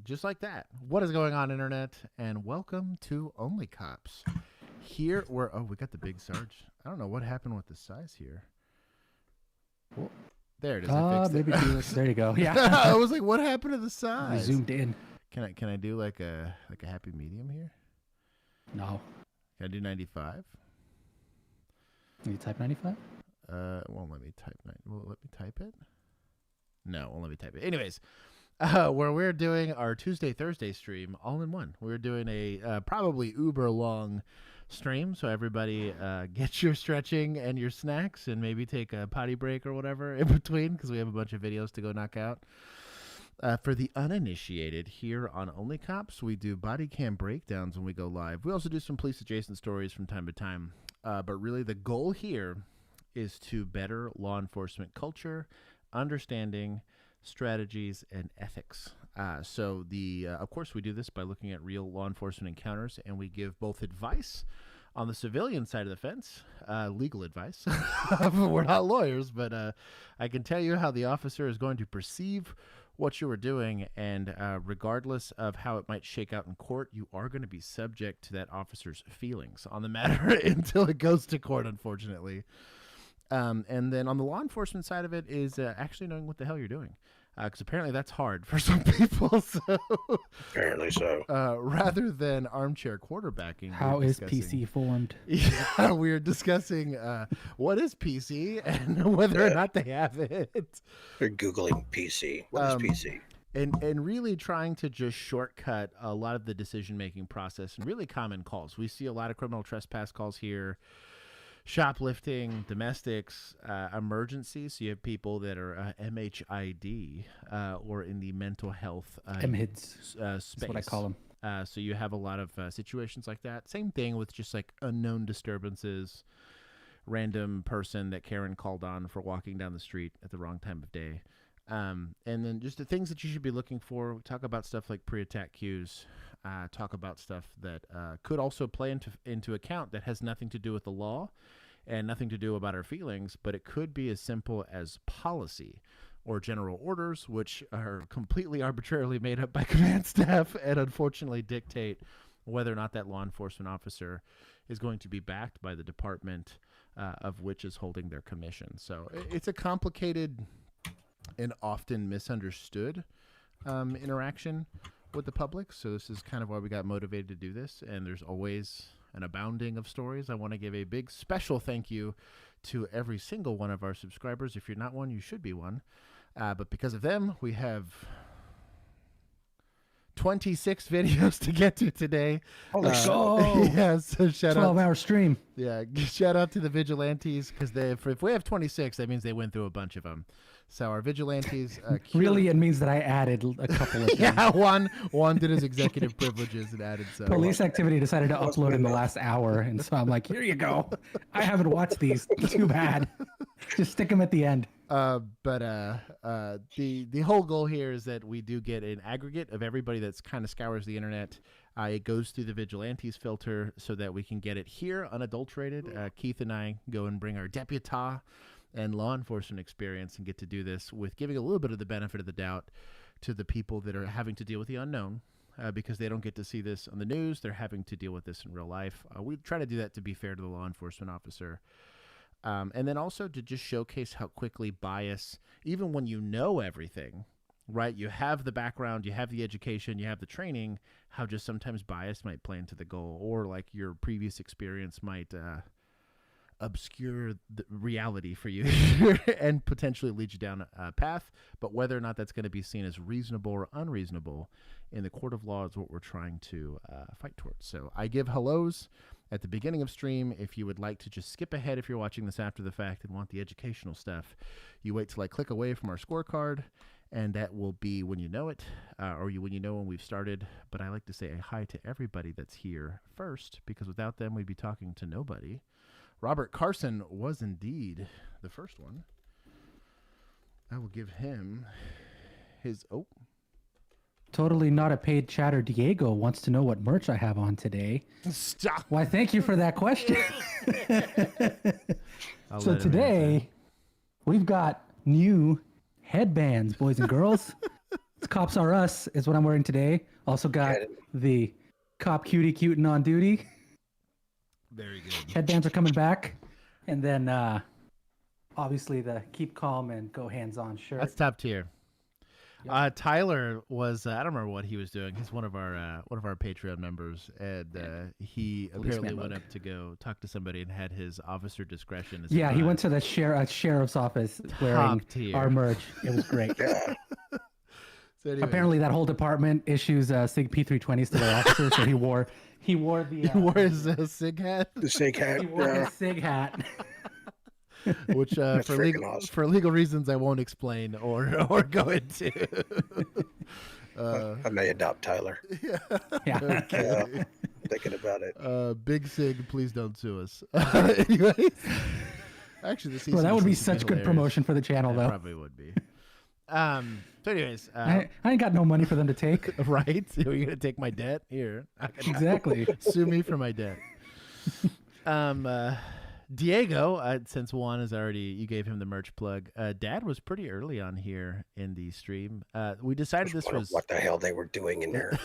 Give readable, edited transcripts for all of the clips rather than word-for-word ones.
just like that. What is going on, Internet? And welcome to OnlyCops. Here we're... Oh, we got the big Sarge. I don't know what happened with the size here. Well, there it is. I fixed it. There you go. Yeah. I was like, what happened to the size? I zoomed in. Can I do like a happy medium here? No. Can I do 95? Can you type 95? Won't let me type. Will it let me type it? No, won't let me type it. Anyways, where we're doing our Tuesday-Thursday stream all in one. We're doing a probably uber long stream, so everybody get your stretching and your snacks and maybe take a potty break or whatever in between because we have a bunch of videos to go knock out. For the uninitiated, here on OnlyCops, we do body cam breakdowns when we go live. We also do some police-adjacent stories from time to time. But really the goal here is to better law enforcement culture, understanding, strategies, and ethics. Of course, we do this by looking at real law enforcement encounters, and we give both advice on the civilian side of the fence, legal advice. We're not lawyers, but I can tell you how the officer is going to perceive what you were doing, and regardless of how it might shake out in court, you are going to be subject to that officer's feelings on the matter until it goes to court, unfortunately. And then on the law enforcement side of it is actually knowing what the hell you're doing. Because apparently that's hard for some people. So apparently so. Rather than armchair quarterbacking. How is PC formed? Yeah, we're discussing what is PC and whether or not they have it. You're Googling PC. What is PC? And really trying to just shortcut a lot of the decision-making process and really common calls. We see a lot of criminal trespass calls here. Shoplifting, domestics, emergencies. So you have people that are MHID or in the mental health MHIDs space. That's what I call them. So you have a lot of situations like that. Same thing with just like unknown disturbances, random person that Karen called on for walking down the street at the wrong time of day. And then just the things that you should be looking for. We talk about stuff like pre-attack cues. Talk about stuff that could also play into account that has nothing to do with the law and nothing to do about our feelings, but it could be as simple as policy or general orders, which are completely arbitrarily made up by command staff and unfortunately dictate whether or not that law enforcement officer is going to be backed by the department of which is holding their commission. So it's a complicated and often misunderstood interaction with the public. So this is kind of why we got motivated to do this. And there's always an abounding of stories. I want to give a big special thank you to every single one of our subscribers. If you're not one, you should be one. But because of them, we have 26 videos to get to today. Holy shit. Yeah, so shout 12-hour stream. Yeah, shout out to the vigilantes because if we have 26, that means they went through a bunch of them. So our vigilantes... Really, it means that I added a couple of them. Yeah, one did his executive privileges and added some. Police activity decided to upload in the last hour, and so I'm like, here you go. I haven't watched these. Too bad. Just stick them at the end. The whole goal here is that we do get an aggregate of everybody that's kind of scours the internet. It goes through the vigilantes filter so that we can get it here unadulterated. Keith and I go and bring our deputah and law enforcement experience and get to do this with giving a little bit of the benefit of the doubt to the people that are having to deal with the unknown because they don't get to see this on the news. They're having to deal with this in real life. We try to do that to be fair to the law enforcement officer. And then also to just showcase how quickly bias, even when you know everything, right? You have the background, you have the education, you have the training, how just sometimes bias might play into the goal or like your previous experience might obscure the reality for you and potentially lead you down a path. But whether or not that's going to be seen as reasonable or unreasonable in the court of law is what we're trying to fight towards. So I give hellos at the beginning of stream. If you would like to just skip ahead if you're watching this after the fact and want the educational stuff, you wait till I click away from our scorecard, and that will be when you know it, when you know when we've started. But I like to say a hi to everybody that's here first, because without them, we'd be talking to nobody. Robert Carson was indeed the first one. I will give him his... Oh. Totally not a paid chatter. Diego wants to know what merch I have on today. Stop. Why, thank you for that question. So today, we've got new headbands, boys and girls. Cops Are Us is what I'm wearing today. Also got the Cop Cutie Cutin' on duty. Very good. Headbands are coming back. And then obviously the Keep Calm and Go Hands On shirt. That's top tier. Yep. Tyler was I don't remember what he was doing. He's one of our Patreon members, and he apparently went up to go talk to somebody and had his officer discretion. Yeah, he went to the sheriff's office wearing our merch. It was great. So anyway. Apparently, that whole department issues SIG P320s to their officers, so he wore the he wore his SIG hat. The SIG hat. He wore his SIG hat. Which for legal reasons I won't explain or go into. I may adopt Tyler. Yeah. Okay. Thinking about it. Big Sig, please don't sue us. Anyways, actually, Well, that would be such good promotion for the channel, though. Probably would be. So anyways, I ain't got no money for them to take. Right? You're gonna take my debt here. Exactly. Sue me for my debt. Diego, since Juan is already, you gave him the merch plug. Dad was pretty early on here in the stream. We decided this was what the hell they were doing in there.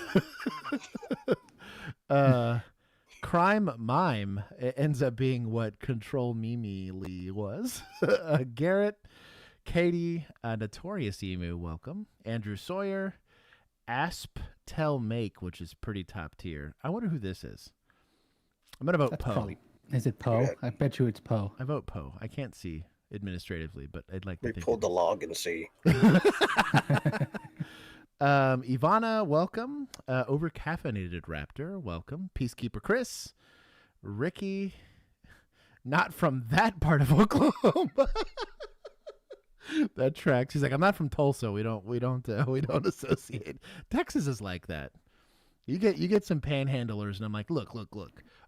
Crime Mime. It ends up being what Control Mimi Lee was. Garrett, Katie, Notorious Emu, welcome. Andrew Sawyer, Asp Tell Make, which is pretty top tier. I wonder who this is. I'm gonna vote Poe. Is it Poe? I bet you it's Poe. I vote Poe. I can't see administratively, but I'd like to We think pulled the log and see. Ivana, welcome. Overcaffeinated Raptor, welcome. Peacekeeper Chris, Ricky, not from that part of Oklahoma. That tracks. He's like, I'm not from Tulsa. We don't associate. Texas is like that. You get some panhandlers, and I'm like, look.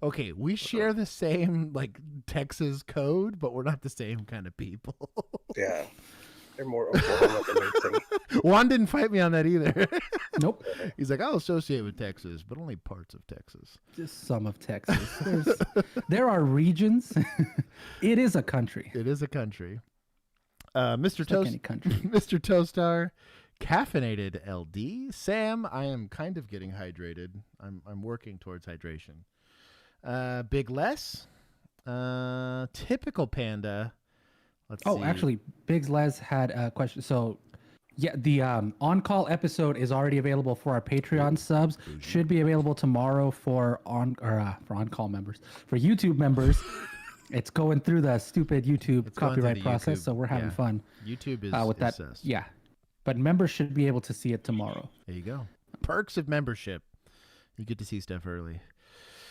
Okay, we share the same like Texas code, but we're not the same kind of people. Yeah, they're more Oklahoma than anything. Juan didn't fight me on that either. Nope. He's like, I'll associate with Texas, but only parts of Texas. Just some of Texas. There are regions. It is a country. It is a country. Mr. Like any country. Mr. Toastar, Caffeinated LD, Sam. I am kind of getting hydrated. I'm working towards hydration. Big Les, Typical Panda. Let's see. Actually, Biggs Les had a question. So, yeah, the on-call episode is already available for our Patreon subs. Should be available tomorrow for on-call members. For YouTube members, it's going through the stupid YouTube copyright process, so we're having fun. YouTube is with that. sus. Yeah, but members should be able to see it tomorrow. There you go. Perks of membership. You get to see stuff early.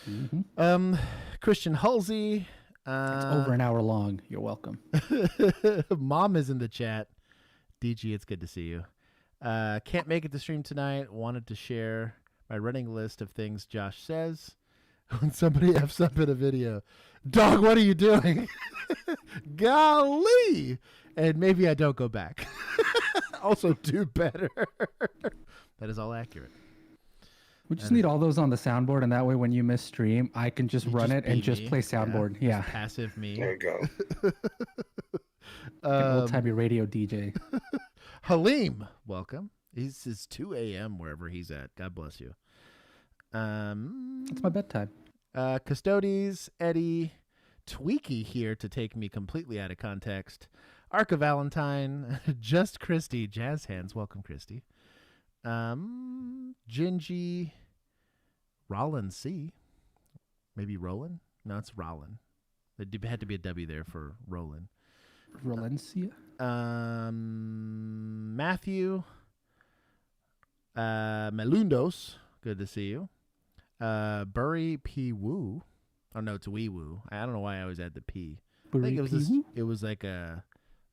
Mm-hmm. Christian Halsey. It's over an hour long. You're welcome. Mom is in the chat. DG, it's good to see you. Can't make it to stream tonight. Wanted to share my running list of things Josh says when somebody F's up in a video. Dog, what are you doing? Golly! And maybe I don't go back. Also, do better. That is all accurate. We just need all those on the soundboard, and that way when you miss stream, I can just run it and just play soundboard. Yeah. Passive me. There you go. Old-timey radio DJ. Halim, welcome. It's 2 a.m. wherever he's at. God bless you. It's my bedtime. Custodes, Eddie, Tweaky here to take me completely out of context. Arca Valentine, Just Christy, Jazz Hands, welcome Christy. Gingy, Rollin C. Maybe Rollin? No, it's Rollin. There had to be a W there for Rollin. Valencia. Matthew, Melundos, good to see you. Burry P. Woo. Oh, no, it's Wee Woo. I don't know why I always add the P. I think it was like a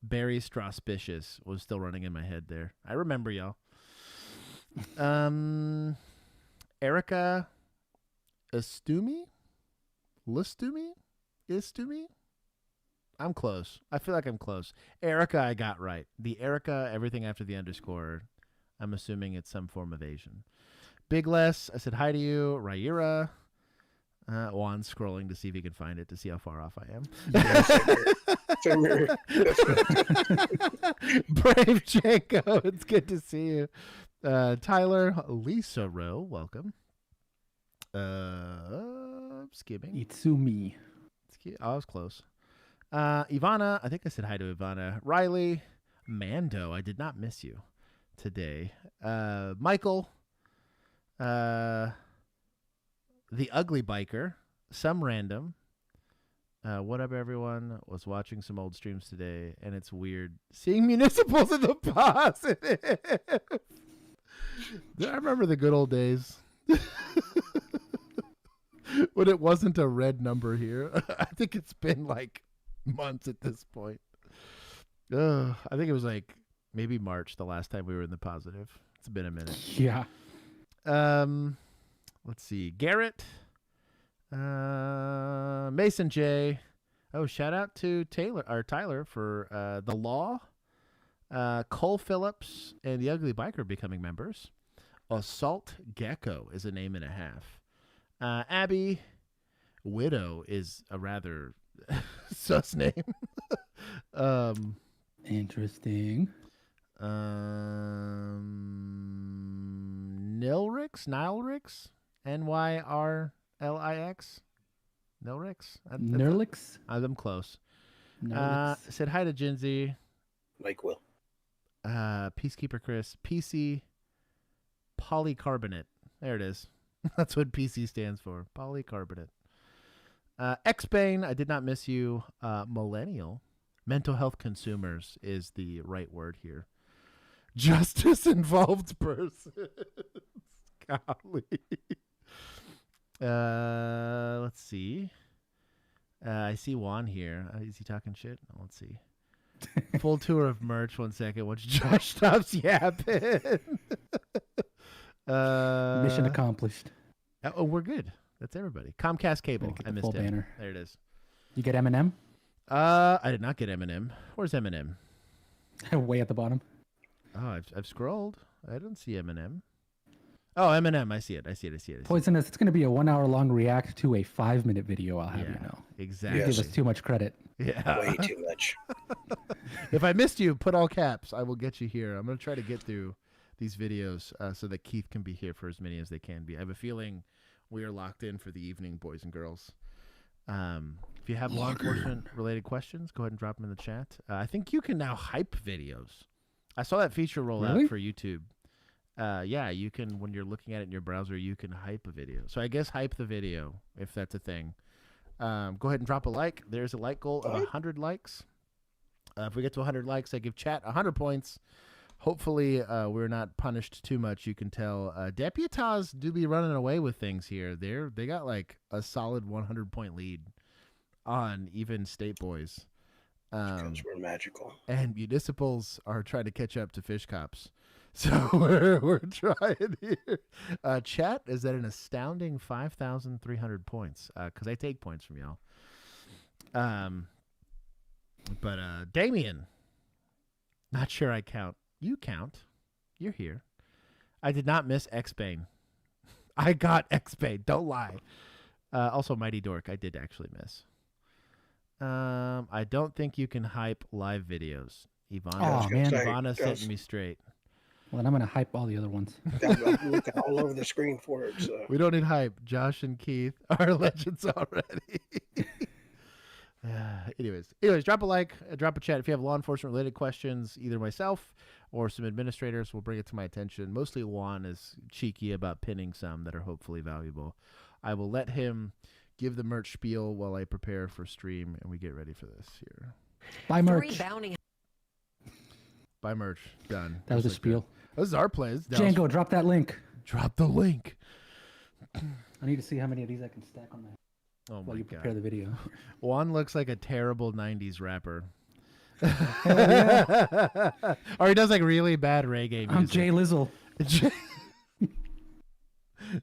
Barry Strawspicious was still running in my head there. I remember y'all. Erica Istumi? I'm close. I feel like I'm close. Erica, I got right. The Erica, everything after the underscore, I'm assuming it's some form of Asian. Big Les, I said hi to you. Raira. Juan's scrolling to see if he can find it, to see how far off I am. Same here. Brave Janko, it's good to see you. Tyler Lisa Rowe, welcome. Skipping. Itsumi. I was close. Ivana, I think I said hi to Ivana. Riley, Mando, I did not miss you today. Michael, the ugly biker, some random. What up, everyone? Was watching some old streams today, and it's weird seeing municipals in the positive. I remember the good old days when it wasn't a red number here. I think it's been like months at this point. I think it was like maybe March the last time we were in the positive. It's been a minute. Yeah. Let's see. Garrett, Mason J. Oh, shout out to Tyler for the law. Cole Phillips and the Ugly Biker becoming members. Assault Gecko is a name and a half. Abby Widow is a rather sus name. Interesting. Nilrix, Nyrlix, Nilrix. Nerlix? I'm close. Nerlix. Said hi to Jinsey. Mike will. Peacekeeper Chris. PC polycarbonate. There it is. That's what PC stands for. Polycarbonate. Xbane, I did not miss you. Millennial. Mental health consumers is the right word here. Justice involved person. Golly. Let's see. I see Juan here. Is he talking shit? Let's see. Full tour of merch. 1 second. Once Josh stops yapping. Mission accomplished. Oh, we're good. That's everybody. Comcast cable. Get I the missed full it. banner. There it is. You get Eminem? I did not get Eminem. Where's Eminem? Way at the bottom. Oh, I've scrolled. I don't see Eminem. Oh, Eminem. I see it. Poisonous. It's going to be a 1 hour long react to a 5-minute video. I'll have you know. Exactly. You give us too much credit. Yeah. Way too much. If I missed you, put all caps. I will get you here. I'm going to try to get through these videos so that Keith can be here for as many as they can be. I have a feeling we are locked in for the evening, boys and girls. If you have law enforcement related questions, go ahead and drop them in the chat. I think you can now hype videos. I saw that feature roll out for YouTube. Yeah, you can, when you're looking at it in your browser, you can hype a video. So I guess hype the video, if that's a thing. Go ahead and drop a like. There's a like goal of 100 likes. If we get to 100 likes, I give chat 100 points. Hopefully, we're not punished too much. You can tell Deputas do be running away with things here. They got like a solid 100-point lead on even state boys. Because we're magical. And municipals are trying to catch up to fish cops. So we're trying here. Chat is at an astounding 5,300 points because I take points from y'all. But Damien, not sure I count. You count. You're here. I did not miss X-Bane. I got X-Bane. Don't lie. Also, Mighty Dork, I did actually miss. I don't think you can hype live videos. Ivana setting me straight. Well, then I'm going to hype all the other ones. I'm looking all over the screen for it. So. We don't need hype. Josh and Keith are legends already. Anyways, drop a like, drop a chat. If you have law enforcement related questions, either myself or some administrators will bring it to my attention. Mostly Juan is cheeky about pinning some that are hopefully valuable. I will let him give the merch spiel while I prepare for stream and we get ready for this here. Buy merch. Buy merch. Done. That was a spiel. This is our place. Django, drop that link. Drop the link. I need to see how many of these I can stack on my. Oh while my you God. prepare the video. Juan looks like a terrible 90s rapper. Yeah. Or he does like really bad reggae music. I'm Jay Lizzle.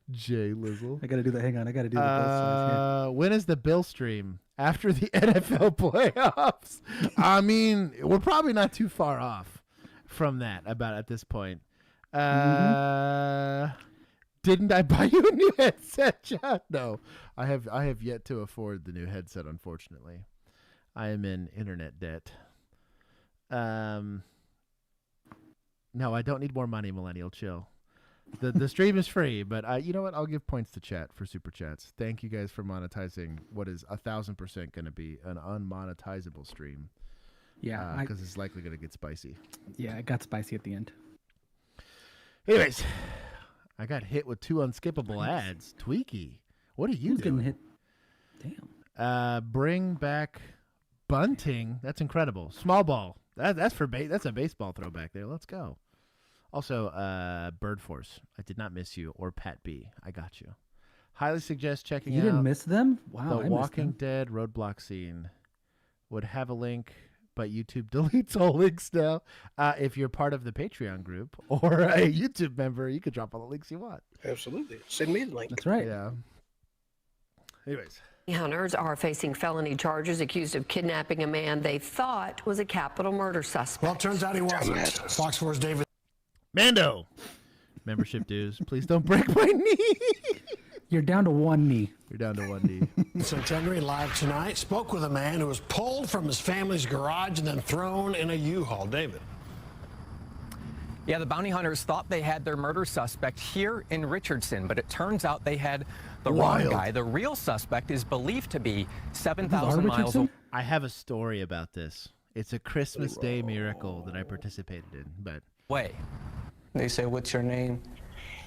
Jay Lizzle. I got to do the, hang on, I got to do the buzz size here. When is the bill stream? After the NFL playoffs. I mean, we're probably not too far off from that about at this point. Didn't I buy you a new headset, John? No, I have yet to afford the new headset, unfortunately. I am in internet debt. No, I don't need more money, Millennial. Chill. The stream is free, but you know what? I'll give points to chat for super chats. Thank you guys for monetizing what is 1,000% going to be an unmonetizable stream. Yeah, because it's likely going to get spicy. Yeah, it got spicy at the end. Anyways, I got hit with 2 unskippable ads. Tweaky, what are you doing? Getting hit? Damn. Bring back bunting. That's incredible. Small ball. That's a baseball throwback there. Let's go. Also, Bird Force. I did not miss you. Or Pat B. I got you. Highly suggest checking out. You didn't miss them? Wow. The Walking Dead roadblock scene. Would have a link, but YouTube deletes all links now. If you're part of the Patreon group or a YouTube member, you can drop all the links you want. Absolutely. Send me the link. That's right. Yeah. Anyways. Hunters are facing felony charges accused of kidnapping a man they thought was a capital murder suspect. Well, it turns out he wasn't. Fox 4's David. Mando. Membership dues. Please don't break my knee. You're down to 1 knee. You're down to 1 knee. Centenary live tonight spoke with a man who was pulled from his family's garage and then thrown in a U-Haul. David. Yeah, the bounty hunters thought they had their murder suspect here in Richardson, but it turns out they had the wrong guy. The real suspect is believed to be 7,000 miles away. I have a story about this. It's a Christmas Day miracle that I participated in, but they said, "What's your name?"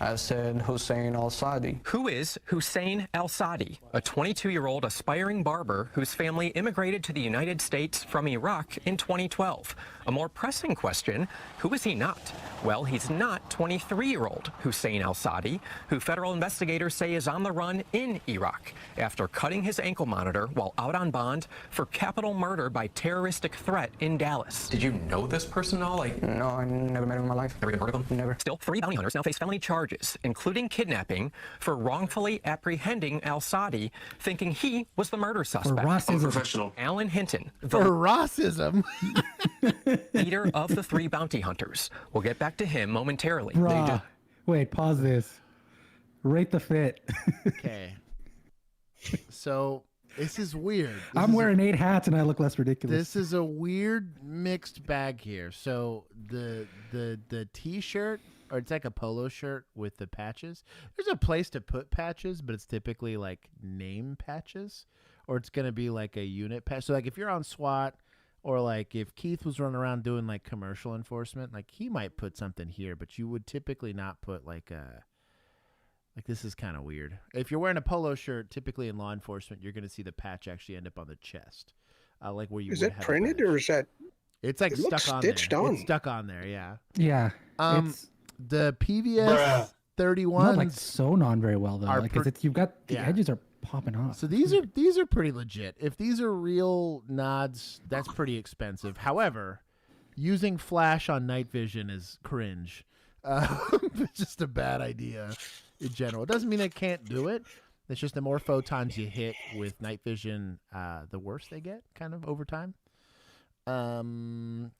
I said, Hussein Al-Sadi. Who is Hussein Al-Sadi, a 22-year-old aspiring barber whose family immigrated to the United States from Iraq in 2012? A more pressing question, who is he not? Well, he's not 23-year-old Hussein Al-Sadi, who federal investigators say is on the run in Iraq after cutting his ankle monitor while out on bond for capital murder by terroristic threat in Dallas. Did you know this person at all? No, I never met him in my life. Never even heard of him? Never. Still, 3 bounty hunters now face felony charges, including kidnapping, for wrongfully apprehending Al-Sadi, thinking he was the murder suspect. For racism. Professional. Alan Hinton, for the racism. leader of the 3 bounty hunters. We'll get back to him momentarily. Bruh. Wait, pause this. Rate the fit. Okay. So this is weird. I'm wearing 8 hats and I look less ridiculous. This is a weird mixed bag here. So the t-shirt, or it's like a polo shirt with the patches. There's a place to put patches, but it's typically like name patches, or it's gonna be like a unit patch. So like if you're on SWAT, or like if Keith was running around doing like commercial enforcement, like he might put something here, but you would typically not put like a. Like this is kind of weird. If you're wearing a polo shirt, typically in law enforcement, you're going to see the patch actually end up on the chest, like where you. Is that printed or is that? It's like stuck on there. On. It's stuck on there. Yeah. Yeah. It's the PVS 31. Not like sewn on very well though. Like you've got the edges are popping off. So these are pretty legit. If these are real nods, that's pretty expensive. However, using flash on night vision is cringe. It's just a bad idea in general. It doesn't mean they can't do it. It's just the more photons you hit with night vision, the worse they get kind of over time.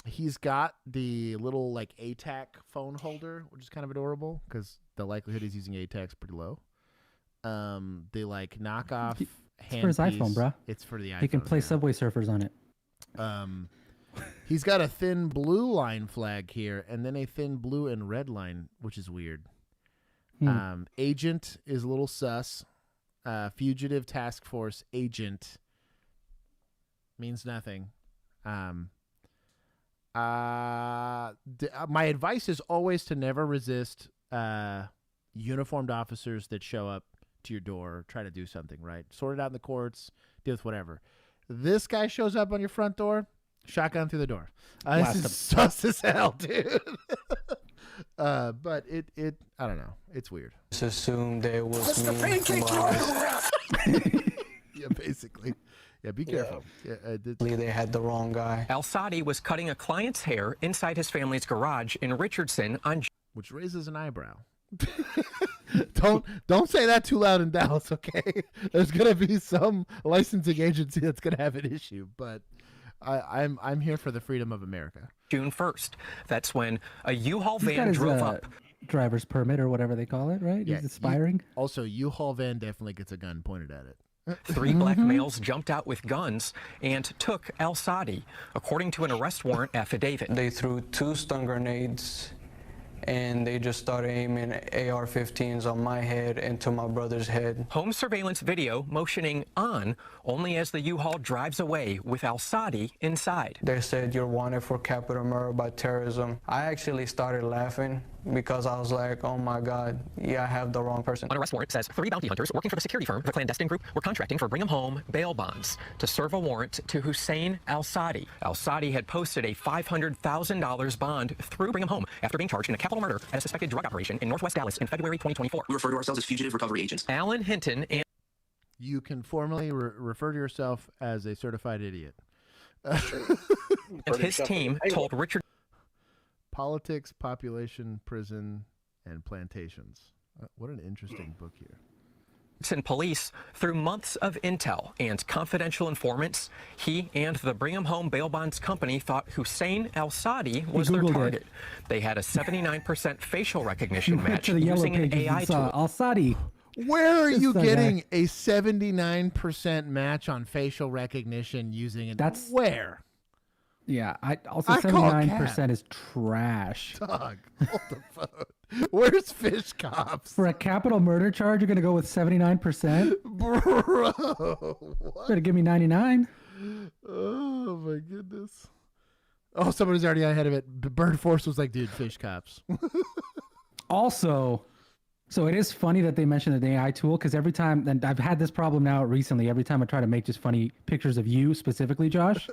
He's got the little like ATAC phone holder, which is kind of adorable because the likelihood he's using ATAC is pretty low. The like knockoff hand for his iPhone, bro. It's for the iPhone. He can play Subway Surfers on it. He's got a thin blue line flag here, and then a thin blue and red line, which is weird. Agent is a little sus. Fugitive Task Force agent means nothing. My advice is always to never resist uniformed officers that show up to your door, try to do something, right? Sort it out in the courts, deal with whatever. This guy shows up on your front door, shotgun through the door. This is sus as hell, dude. But it I don't know. It's weird. Just assumed there was Yeah, basically. Yeah, be careful. Yeah, they had the wrong guy. Al-Sadi was cutting a client's hair inside his family's garage in Richardson on. Which raises an eyebrow. Don't say that too loud in Dallas, okay? There's gonna be some licensing agency that's gonna have an issue, but I'm here for the freedom of America. June 1st. That's when a U-Haul van drove up. Driver's permit or whatever they call it, right? Yeah, he's aspiring. Also, U-Haul van definitely gets a gun pointed at it. 3 black males jumped out with guns and took Al-Sadi, according to an arrest warrant affidavit. They threw 2 stun grenades and they just started aiming AR-15s on my head and to my brother's head. Home surveillance video motioning on only as the U-Haul drives away with Al-Sadi inside. They said you're wanted for capital murder by terrorism. I actually started laughing because I was like, oh my God, yeah, I have the wrong person. An arrest warrant says 3 bounty hunters working for the security firm, the clandestine group, were contracting for Brigham Home bail bonds to serve a warrant to Hussein Al-Sadi. Al-Sadi had posted a $500,000 bond through Brigham Home after being charged in a capital murder at a suspected drug operation in Northwest Dallas in February 2024. We refer to ourselves as fugitive recovery agents. Alan Hinton and You can formally refer to yourself as a certified idiot. his team told Richard Politics, Population, Prison, and Plantations. What an interesting book here. Police, through months of intel and confidential informants, he and the Brigham Home Bail Bonds Company thought Hussein Al-Sadi was their Googled target. it. They had a 79% facial recognition Went match to the yellow using an pages AI and saw tool. Al-Sadi. Where are you This getting a 79% match on facial recognition using it? That's- where? Yeah, I call 79% is trash. Dog, hold the phone. Where's Fish Cops? For a capital murder charge, you're gonna go with 79%? Bro, what? Better give me 99. Oh my goodness. Oh, somebody's already ahead of it. Bird Force was like, dude, Fish Cops. Also, so it is funny that they mentioned the AI tool, because every time, and I've had this problem now recently, every time I try to make just funny pictures of you specifically, Josh,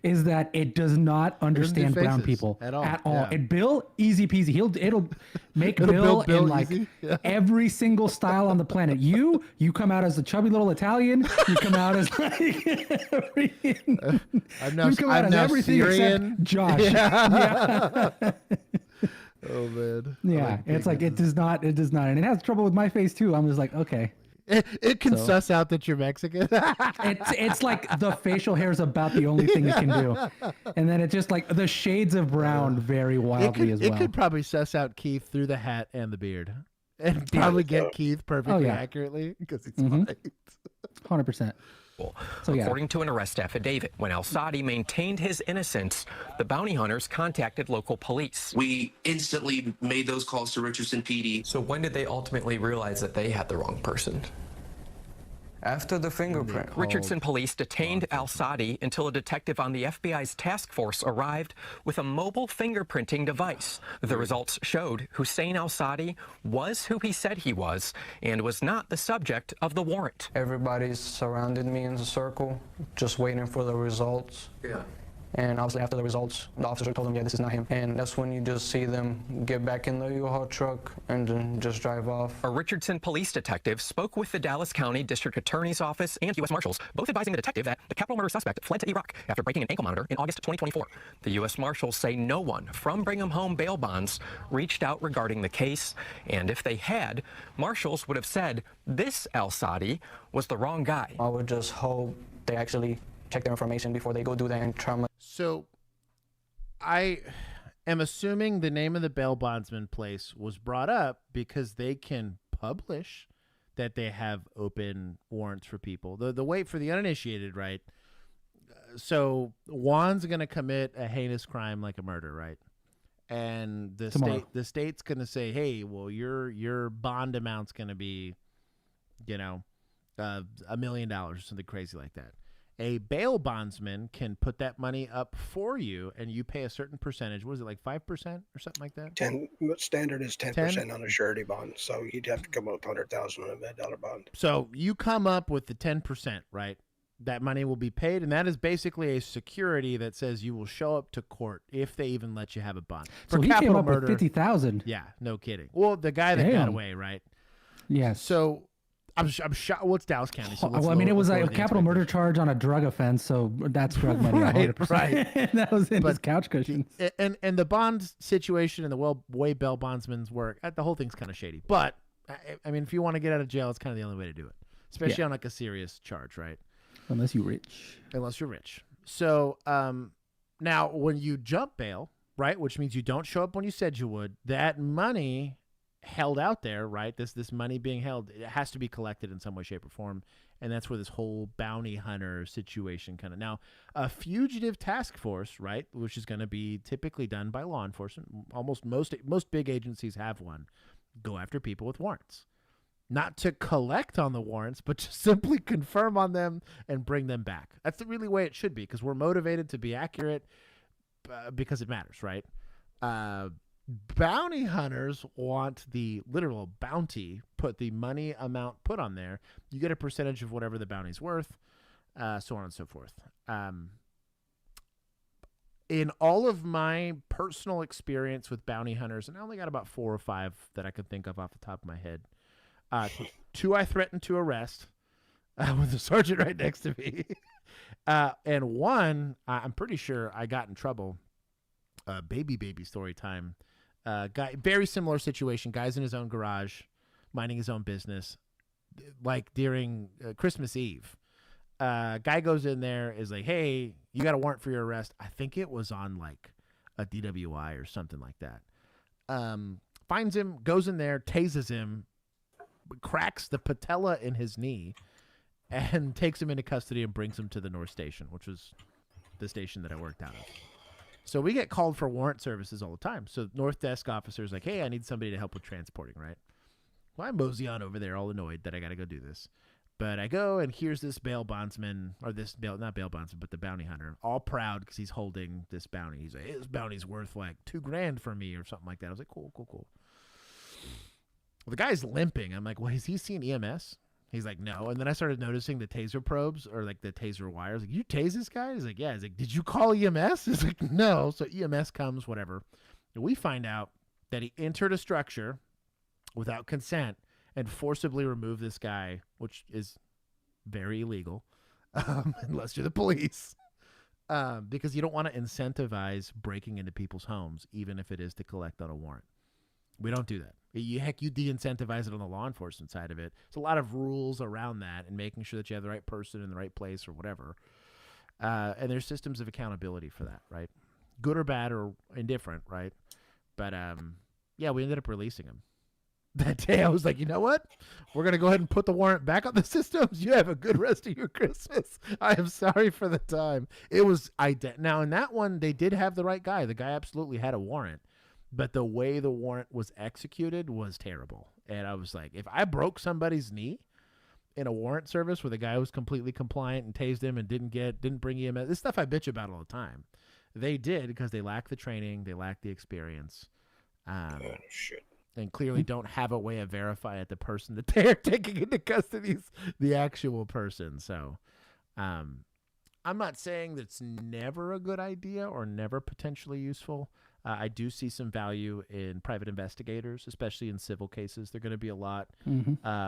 is that it does not understand do brown faces people at all. Yeah. And Bill, easy peasy. It'll make It'll Bill build Bill in like easy. Yeah. every single style on the planet. You come out as a chubby little Italian. You come out as like I'm now, you come out I'm as now everything Syrian. except Josh. Yeah. Oh man. Yeah, it's like it does not, and it has trouble with my face too. I'm just like, okay, It can suss out that you're Mexican. it's like the facial hair is about the only thing it can do, and then it's just like the shades of brown very wildly as well. It could probably suss out Keith through the hat and the beard, and probably get Keith perfectly accurately because he's white. 100%. So, yeah. According to an arrest affidavit, when Al-Sadi maintained his innocence, the bounty hunters contacted local police. We instantly made those calls to Richardson PD. So when did they ultimately realize that they had the wrong person? After the fingerprint. Richardson police detained Al-Sadi until a detective on the FBI's task force arrived with a mobile fingerprinting device. The results showed Hussein Al-Sadi was who he said he was and was not the subject of the warrant. Everybody surrounded me in a circle, just waiting for the results. Yeah. And obviously after the results, the officer told them, yeah, this is not him. And that's when you just see them get back in the U-Haul truck and then just drive off. A Richardson police detective spoke with the Dallas County District Attorney's Office and U.S. Marshals, both advising the detective that the capital murder suspect fled to Iraq after breaking an ankle monitor in August 2024. The U.S. Marshals say no one from Brigham Home bail bonds reached out regarding the case, and if they had, Marshals would have said this Al-Sadi was the wrong guy. I would just hope they actually check their information before they go do that and trauma. So, I am assuming the name of the bail bondsman place was brought up because they can publish that they have open warrants for people. The wait for the uninitiated, right? So Juan's going to commit a heinous crime like a murder, right? And the state's going to say, hey, well, your bond amount's going to be, $1 million or something crazy like that. A bail bondsman can put that money up for you, and you pay a certain percentage. What is it, like 5% or something like that? Standard is 10% on a surety bond, so you'd have to come up with $100,000 on a $1 bond. So you come up with the 10%, right? That money will be paid, and that is basically a security that says you will show up to court if they even let you have a bond. So he came up with 50,000. Yeah, no kidding. Well, the guy that got away, right? Yes. So I'm shocked. What's Dallas County? So well, I mean, it was a capital murder charge on a drug offense, so that's drug money. Right. That was in his couch cushions. And the bond situation and the way bail bondsmen's work, the whole thing's kind of shady. But I mean, if you want to get out of jail, it's kind of the only way to do it, especially on like a serious charge, right? Unless you're rich. Unless you're rich. So now when you jump bail, right, which means you don't show up when you said you would, that money held out there, right? This money being held, it has to be collected in some way, shape, or form. And that's where this whole bounty hunter situation kind of now a fugitive task force, right, which is going to be typically done by law enforcement. Almost most big agencies have one. Go after people with warrants, not to collect on the warrants, but to simply confirm on them and bring them back. That's the really way it should be, because we're motivated to be accurate because it matters, right? Bounty hunters want the literal bounty, put the money amount put on there. You get a percentage of whatever the bounty's worth, so on and so forth. In all of my personal experience with bounty hunters, and I only got about 4 or 5 that I could think of off the top of my head. 2 I threatened to arrest with the sergeant right next to me. And 1, I'm pretty sure I got in trouble. Baby story time. Guy, very similar situation. Guy's in his own garage, minding his own business, like during Christmas Eve. Guy goes in there, is like, "Hey, you got a warrant for your arrest." I think it was on like a DWI or something like that. Finds him, goes in there, tases him, cracks the patella in his knee, and takes him into custody and brings him to the North Station, which was the station that I worked out of. So we get called for warrant services all the time. So North Desk officers like, "Hey, I need somebody to help with transporting," right? Well, I mosey on over there all annoyed that I got to go do this. But I go, and here's this bail bondsman, or not bail bondsman, but the bounty hunter, all proud because he's holding this bounty. He's like, "Hey, this bounty's worth like $2,000 for me," or something like that. I was like, cool. Well, the guy's limping. I'm like, "Well, has he seen EMS?" He's like, "No." And then I started noticing the taser probes, or like the taser wires. Like, "You tase this guy?" He's like, "Yeah." He's like, "Did you call EMS?" He's like, "No." So EMS comes, whatever. And we find out that he entered a structure without consent and forcibly removed this guy, which is very illegal, unless you're the police, because you don't want to incentivize breaking into people's homes, even if it is to collect on a warrant. We don't do that. You de-incentivize it on the law enforcement side of it. There's a lot of rules around that and making sure that you have the right person in the right place or whatever. And there's systems of accountability for that, right? Good or bad or indifferent, right? But, yeah, we ended up releasing him. That day I was like, "You know what? We're going to go ahead and put the warrant back on the systems. You have a good rest of your Christmas. I am sorry for the time." It was, now in that one, they did have the right guy. The guy absolutely had a warrant. But the way the warrant was executed was terrible. And I was like, if I broke somebody's knee in a warrant service where the guy was completely compliant and tased him and didn't bring EMS, this stuff I bitch about all the time. They did because they lack the training, they lack the experience, Shit. and clearly don't have a way of verifying that the person that they're taking into custody is the actual person. So I'm not saying that's never a good idea or never potentially useful. I do see some value in private investigators, especially in civil cases. They're going to be a lot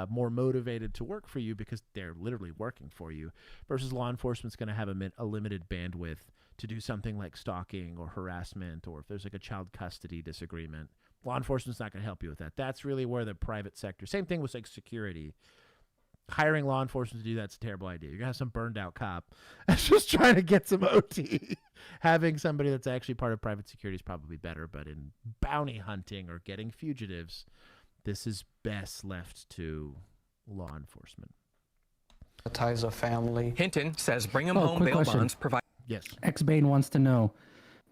more motivated to work for you because they're literally working for you, versus law enforcement's going to have a limited bandwidth to do something like stalking or harassment, or if there's like a child custody disagreement. Law enforcement's not going to help you with that. That's really where the private sector, same thing with like security. Hiring law enforcement to do that's a terrible idea. You're going to have some burned out cop that's just trying to get some OT. Having somebody that's actually part of private security is probably better, but in bounty hunting or getting fugitives, this is best left to law enforcement. Ties of family. Hinton says bring him home bail question. bonds provide. Yes. X-Bane wants to know,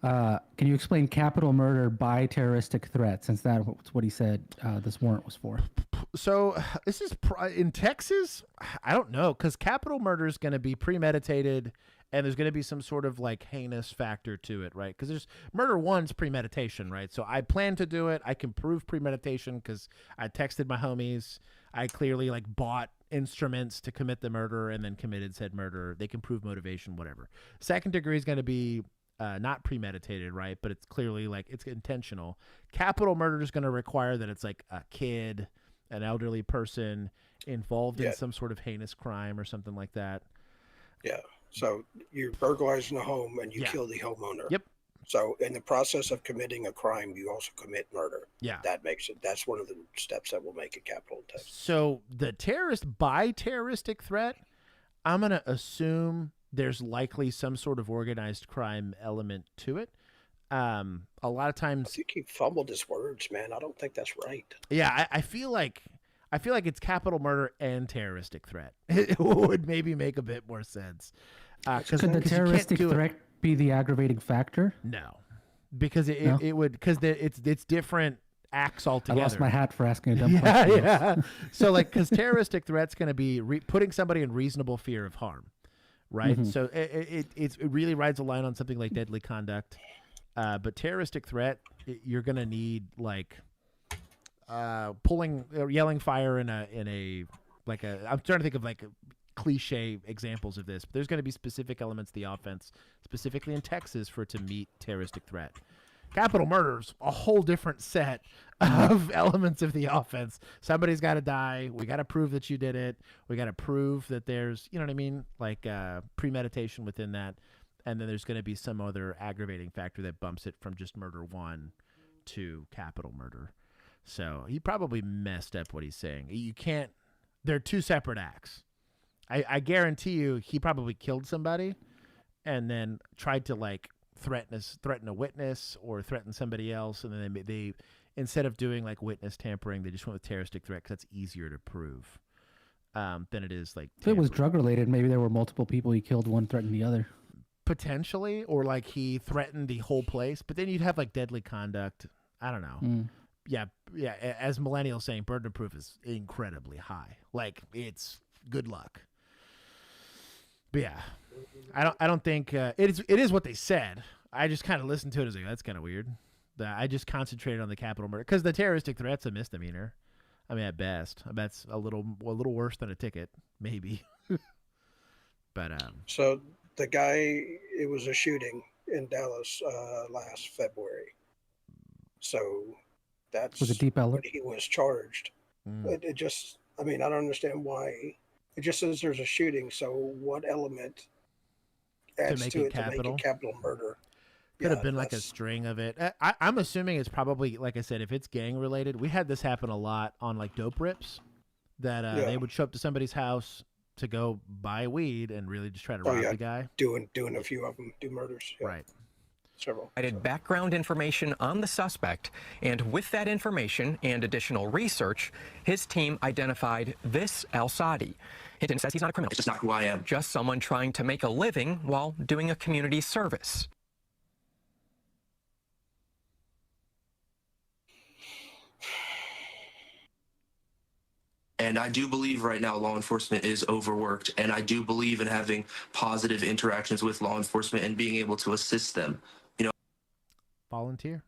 can you explain capital murder by terroristic threat, since that's what he said this warrant was for? So this is in Texas. I don't know, because capital murder is going to be premeditated, and there's going to be some sort of like heinous factor to it, right? Because there's murder one's premeditation, right? So I plan to do it. I can prove premeditation because I texted my homies. I clearly like bought instruments to commit the murder and then committed said murder. They can prove motivation, whatever. Second degree is going to be not premeditated, right? But it's clearly like it's intentional. Capital murder is going to require that it's like a kid, an elderly person involved in some sort of heinous crime or something like that. Yeah. So you're burglarizing a home and you kill the homeowner. Yep. So in the process of committing a crime, you also commit murder. Yeah. That makes it, that's one of the steps that will make it capital in Texas. So the by terroristic threat, I'm going to assume there's likely some sort of organized crime element to it. A lot of I times, think he fumbled his words, man. I don't think that's right. yeah, I feel like it's capital murder and terroristic threat. It would maybe make a bit more sense. Could the terroristic threat be the aggravating factor? No, because it would, because it's different acts I altogether. lost my hat for asking a dumb question. Yeah. So like, because terroristic threat's going to be putting somebody in reasonable fear of harm, right? Mm-hmm. So it really rides a line on something like deadly conduct, but terroristic threat, you're going to need like yelling fire in a like a. I'm trying to think of like cliche examples of this, but there's going to be specific elements of the offense, specifically in Texas, for it to meet terroristic threat. Capital murder's a whole different set of elements of the offense. Somebody's got to die. We got to prove that you did it. We got to prove that there's, you know what I mean, like premeditation within that. And then there's going to be some other aggravating factor that bumps it from just murder one to capital murder. So he probably messed up what he's saying. You can't. They're two separate acts. I guarantee you, he probably killed somebody, and then tried to like threaten a witness or threaten somebody else, and then they instead of doing like witness tampering, they just went with terroristic threat because that's easier to prove than it is like. If it was drug related, maybe there were multiple people he killed, one threatened the other. Potentially, or like he threatened the whole place, but then you'd have like deadly conduct. I don't know. Yeah. As millennials saying, burden of proof is incredibly high. Like, it's good luck. But yeah, I don't think it is what they said. I just kind of listened to it as like, that's kind of weird. I just concentrated on the capital murder because the terroristic threat's a misdemeanor. I mean, at best, that's a little worse than a ticket, maybe. But So the guy, it was a shooting in Dallas last February. So that's Was it Deep Ellum? when he was charged. It just, I mean, I don't understand why. It just says there's a shooting. So what element adds to it to make it capital murder? Could have been like a string of it. I'm assuming it's probably, like I said, if it's gang related. We had this happen a lot on like dope rips, that they would show up to somebody's house to go buy weed and really just try to rob the guy. Doing a few of them do murders. Yeah. Right. Several. I did background information on the suspect, and with that information and additional research, his team identified this Al-Sadi. Hinton says he's not a criminal. It's just not who I am. Just someone trying to make a living while doing a community service. And I do believe right now law enforcement is overworked, and I do believe in having positive interactions with law enforcement and being able to assist them. You know, volunteer.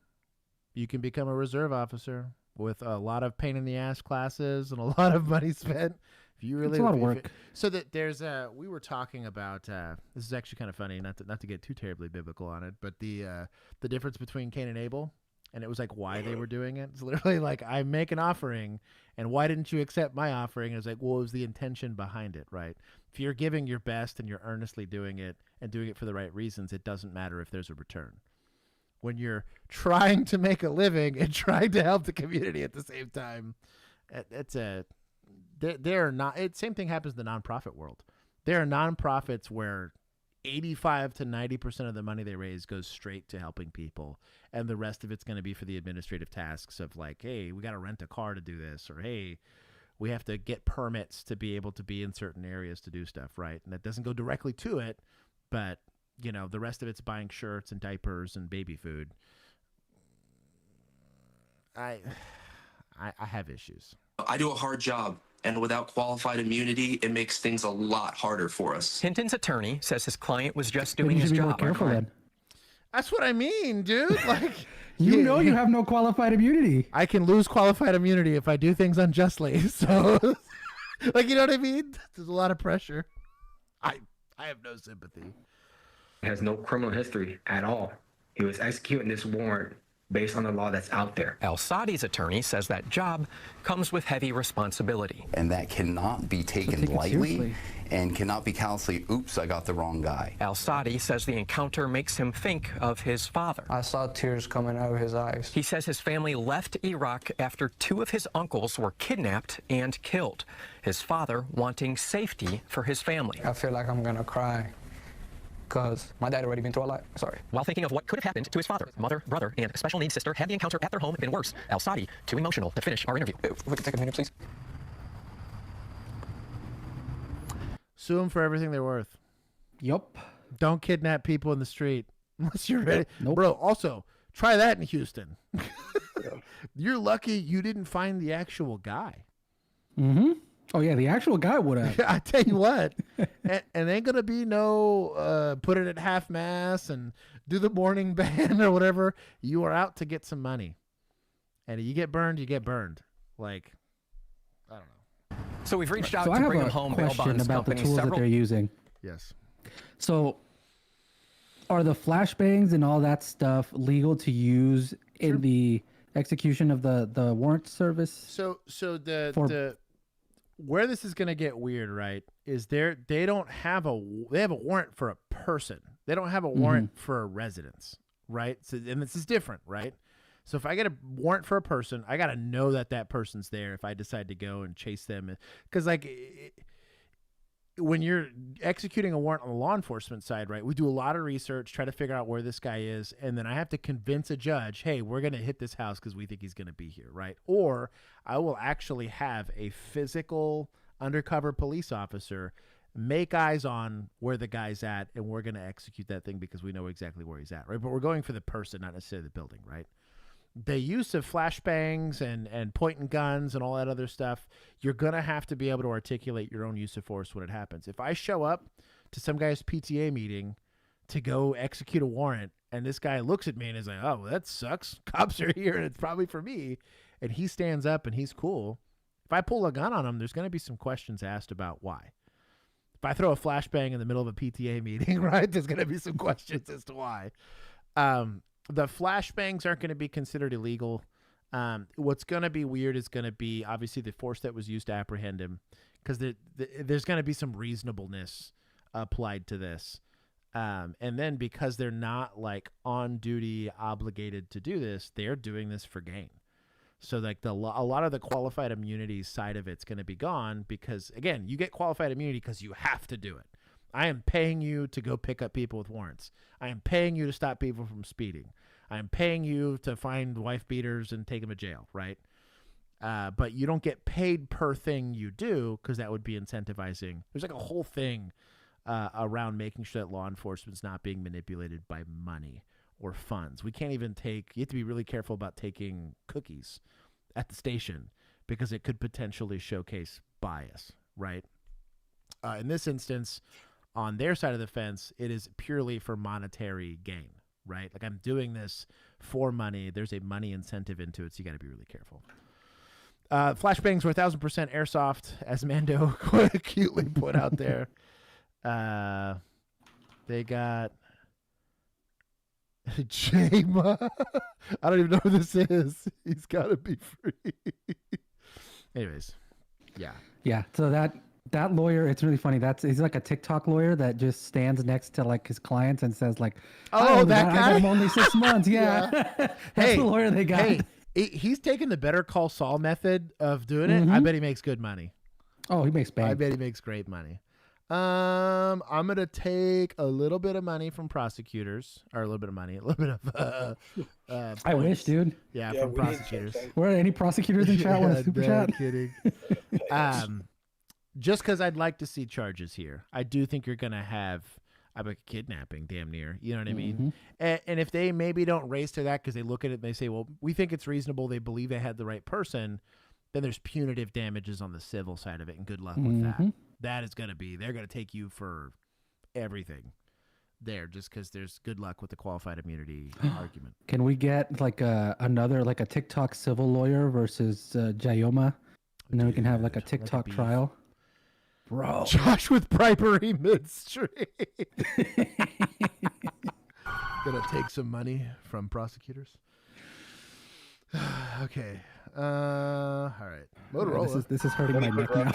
You can become a reserve officer with a lot of pain in the ass classes and a lot of money spent. If you really, it's a lot of work. So that there's we were talking about this is actually kind of funny, not to get too terribly biblical on it, but the difference between Cain and Abel. And it was like why they were doing it. It's literally like, I make an offering, and why didn't you accept my offering? And it's like, well, it was the intention behind it, right? If you're giving your best and you're earnestly doing it and doing it for the right reasons, it doesn't matter if there's a return. When you're trying to make a living and trying to help the community at the same time, they're not. Same thing happens in the nonprofit world. There are nonprofits where 85 to 90% of the money they raise goes straight to helping people, and the rest of it's going to be for the administrative tasks of like, hey, we got to rent a car to do this, or hey, we have to get permits to be able to be in certain areas to do stuff, right? And that doesn't go directly to it, but you know, the rest of it's buying shirts and diapers and baby food. I have issues. I do a hard job, and without qualified immunity, it makes things a lot harder for us. Hinton's attorney says his client was just doing you his should be more job. careful then. That's what I mean, dude. Like, you know you have no qualified immunity. I can lose qualified immunity if I do things unjustly. So, like, you know what I mean? There's a lot of pressure. I have no sympathy. Has no criminal history at all. He was executing this warrant based on the law that's out there. Al-Sadi's attorney says that job comes with heavy responsibility. And that cannot be taken lightly and cannot be callously, oops, I got the wrong guy. Al-Sadi says the encounter makes him think of his father. I saw tears coming out of his eyes. He says his family left Iraq after 2 of his uncles were kidnapped and killed, his father wanting safety for his family. I feel like I'm gonna cry, because my dad already been through a lot. Sorry. While thinking of what could have happened to his father, mother, brother, and special needs sister, had the encounter at their home been worse? El Sadi, too emotional to finish our interview. If we could take a minute, please. Sue them for everything they're worth. Yup. Don't kidnap people in the street unless you're ready. Nope. Bro, also, try that in Houston. You're lucky you didn't find the actual guy. Mm-hmm. Oh, yeah, the actual guy would have. I tell you what, and ain't going to be no put it at half mass and do the morning band or whatever. You are out to get some money. And if you get burned, you get burned. Like, I don't know. So we've reached out to Brigham Home Bail Bonds about the Company. tools that they're using. Yes. So are the flashbangs and all that stuff legal to use in the execution of the warrant service? So the where this is going to get weird, right, is they have a warrant for a person. They don't have a warrant for a residence, right? So, and this is different, right? So if I get a warrant for a person, I got to know that person's there if I decide to go and chase them. Because, like, when you're executing a warrant on the law enforcement side, right, we do a lot of research, try to figure out where this guy is, and then I have to convince a judge, hey, we're going to hit this house because we think he's going to be here, right? Or I will actually have a physical undercover police officer make eyes on where the guy's at, and we're going to execute that thing because we know exactly where he's at, right? But we're going for the person, not necessarily the building, right? The use of flashbangs and pointing guns and all that other stuff, you're going to have to be able to articulate your own use of force when it happens. If I show up to some guy's PTA meeting to go execute a warrant and this guy looks at me and is like, oh, well, that sucks. Cops are here and it's probably for me. And he stands up and he's cool. If I pull a gun on him, there's going to be some questions asked about why. If I throw a flashbang in the middle of a PTA meeting, right, there's going to be some questions as to why. The flashbangs aren't going to be considered illegal. What's going to be weird is going to be obviously the force that was used to apprehend him, because there's going to be some reasonableness applied to this. And then because they're not like on duty obligated to do this, they're doing this for gain. So like a lot of the qualified immunity side of it's going to be gone because, again, you get qualified immunity because you have to do it. I am paying you to go pick up people with warrants. I am paying you to stop people from speeding. I am paying you to find wife beaters and take them to jail, right? But you don't get paid per thing you do because that would be incentivizing. There's like a whole thing around making sure that law enforcement's not being manipulated by money or funds. We can't even you have to be really careful about taking cookies at the station because it could potentially showcase bias, right? In this instance, on their side of the fence, it is purely for monetary gain, right? Like, I'm doing this for money. There's a money incentive into it, so you got to be really careful. Flashbangs were 1,000% airsoft, as Mando cutely put out there. They got Jama. I don't even know who this is. He's got to be free. Anyways, yeah. Yeah, so that lawyer, it's really funny. He's like a TikTok lawyer that just stands next to like his clients and says like, "Oh, that guy. I got him only 6 months." Yeah, that's the lawyer they got. Hey, he's taking the Better Call Saul method of doing it. I bet he makes good money. Oh, he makes bank. I bet he makes great money. I'm gonna take a little bit of money from prosecutors, or a little bit of I wish, dude. Yeah, from prosecutors. Were there any prosecutors in chat? Want a super chat? Kidding. Just because I'd like to see charges here. I do think you're going to have a kidnapping, damn near. You know what I mean? And if they maybe don't raise to that because they look at it and they say, well, we think it's reasonable, they believe they had the right person, then there's punitive damages on the civil side of it, and good luck with that. That is going to be, they're going to take you for everything there just because there's good luck with the qualified immunity argument. Can we get like another, like a TikTok civil lawyer versus Jayoma? And then we can have like a TikTok trial. Bro. Josh with bribery midstream. Gonna take some money from prosecutors. Okay. All right. Motorola. This is hurting my neck now.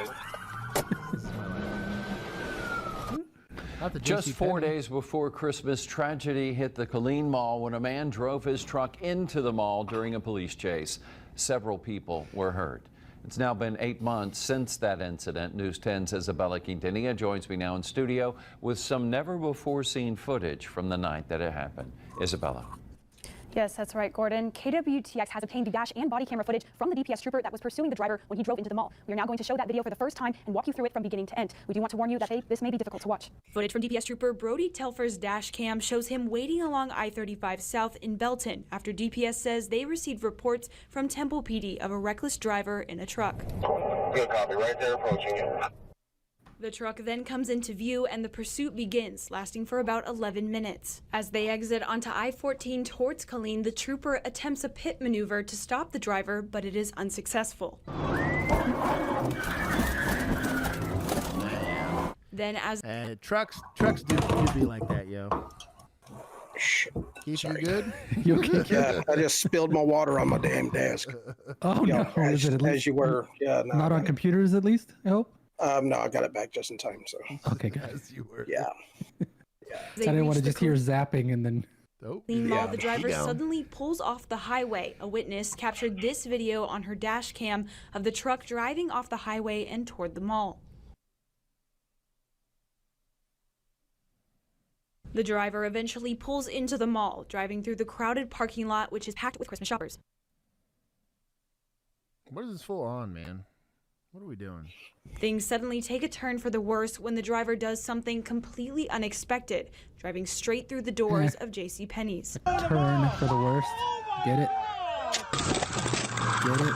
Just 4 days before Christmas, tragedy hit the Colleen Mall when a man drove his truck into the mall during a police chase. Several people were hurt. It's now been 8 months since that incident. News 10's Isabella Quintanilla joins me now in studio with some never-before-seen footage from the night that it happened. Isabella. Yes, that's right, Gordon. KWTX has obtained the dash and body camera footage from the DPS trooper that was pursuing the driver when he drove into the mall. We are now going to show that video for the first time and walk you through it from beginning to end. We do want to warn you that this may be difficult to watch. Footage from DPS trooper Brody Telfer's dash cam shows him waiting along I-35 South in Belton after DPS says they received reports from Temple PD of a reckless driver in a truck. Good copy, right there approaching you. The truck then comes into view and the pursuit begins, lasting for about 11 minutes. As they exit onto I-14 towards Colleen, the trooper attempts a pit maneuver to stop the driver, but it is unsuccessful. Then as trucks do be like that, yo. Keep you good? You okay? Yeah, I just spilled my water on my damn desk. Oh, no. As you were. Yeah, no, not on computers, at least, I hope? No, I got it back just in time, so. Okay, good. As you were. Yeah. I didn't want to just hear zapping and then... Meanwhile, the driver suddenly pulls off the highway. A witness captured this video on her dash cam of the truck driving off the highway and toward the mall. The driver eventually pulls into the mall, driving through the crowded parking lot, which is packed with Christmas shoppers. What is this full on, man? What are we doing? Things suddenly take a turn for the worse when the driver does something completely unexpected, driving straight through the doors of JCPenney's. Turn for the worst. Get it? Get it?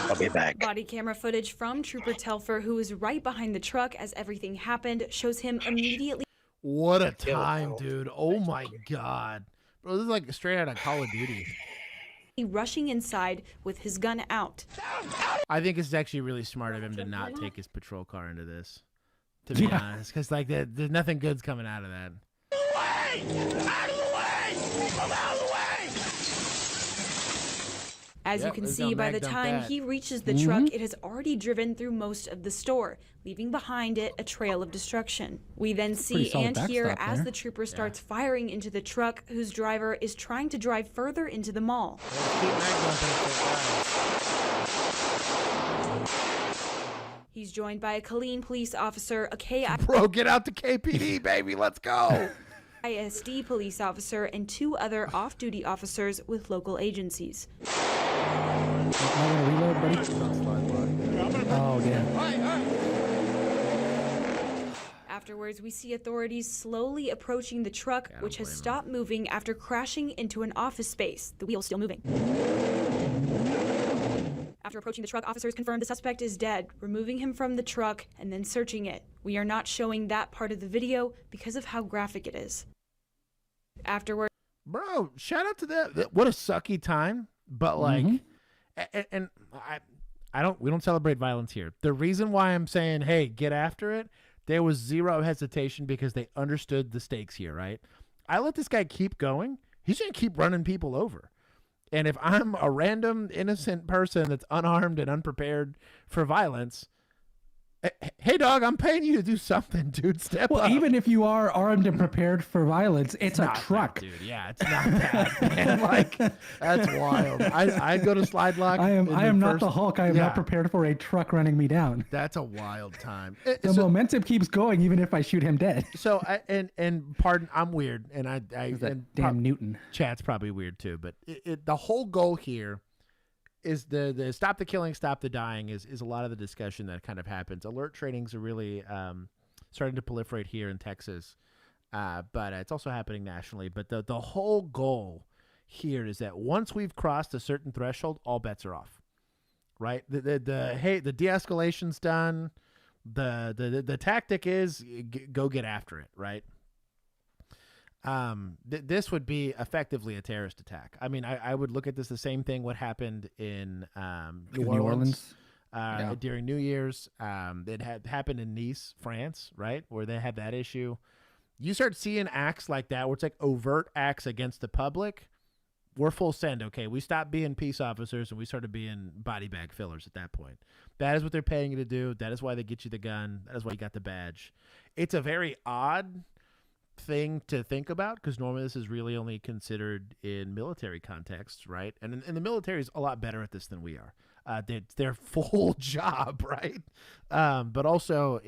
I'll be back. Body camera footage from Trooper Telfer, who is right behind the truck as everything happened, shows him immediately. What a time, dude. Oh my God. Bro, this is like straight out of Call of Duty. Rushing inside with his gun out. I think it's actually really smart of him to not take his patrol car into this, to be honest, because like there's nothing good's coming out of that. Out of the way! Move out of the way! As you can see, by the time he reaches the truck, it has already driven through most of the store, leaving behind it a trail of destruction. We then see and hear as the trooper starts firing into the truck, whose driver is trying to drive further into the mall. He's joined by a Colleen police officer, a Bro, get out the KPD, baby. Let's go. ISD police officer, and 2 other off-duty officers with local agencies. Reload, buddy. Oh, damn. Afterwards, we see authorities slowly approaching the truck, which has stopped moving after crashing into an office space, the wheels still moving. After approaching the truck, officers confirmed the suspect is dead, removing him from the truck and then searching it. We are not showing that part of the video because of how graphic it is. Afterward, bro, shout out to that. What a sucky time, but like, and we don't celebrate violence here. The reason why I'm saying, hey, get after it, there was zero hesitation because they understood the stakes here, right? I let this guy keep going. He's gonna keep running people over. And if I'm a random innocent person that's unarmed and unprepared for violence, hey, dog, I'm paying you to do something, dude. Step up. Even if you are armed and prepared for violence, it's a truck. That, dude. Yeah, it's not that, man. Like, that's wild. I'd go to slide lock. I am not the Hulk. I am not prepared for a truck running me down. That's a wild time. The momentum keeps going even if I shoot him dead. So, and pardon, I'm weird. And damn Newton. Chat's probably weird too. But the whole goal here is the stop the killing, stop the dying is a lot of the discussion that kind of happens. Alert trainings are really starting to proliferate here in Texas, but it's also happening nationally. But the whole goal here is that once we've crossed a certain threshold, all bets are off, right? The de-escalation's done. The tactic is go get after it, right? This would be effectively a terrorist attack. I mean, I would look at this the same thing what happened in New Orleans. During New Year's. It had happened in Nice, France, right, where they had that issue. You start seeing acts like that where it's like overt acts against the public. We're full send, okay? We stopped being peace officers and we started being body bag fillers at that point. That is what they're paying you to do. That is why they get you the gun. That is why you got the badge. It's a very odd thing to think about because normally this is really only considered in military contexts, right? And the military is a lot better at this than we are. their full job, right? But also,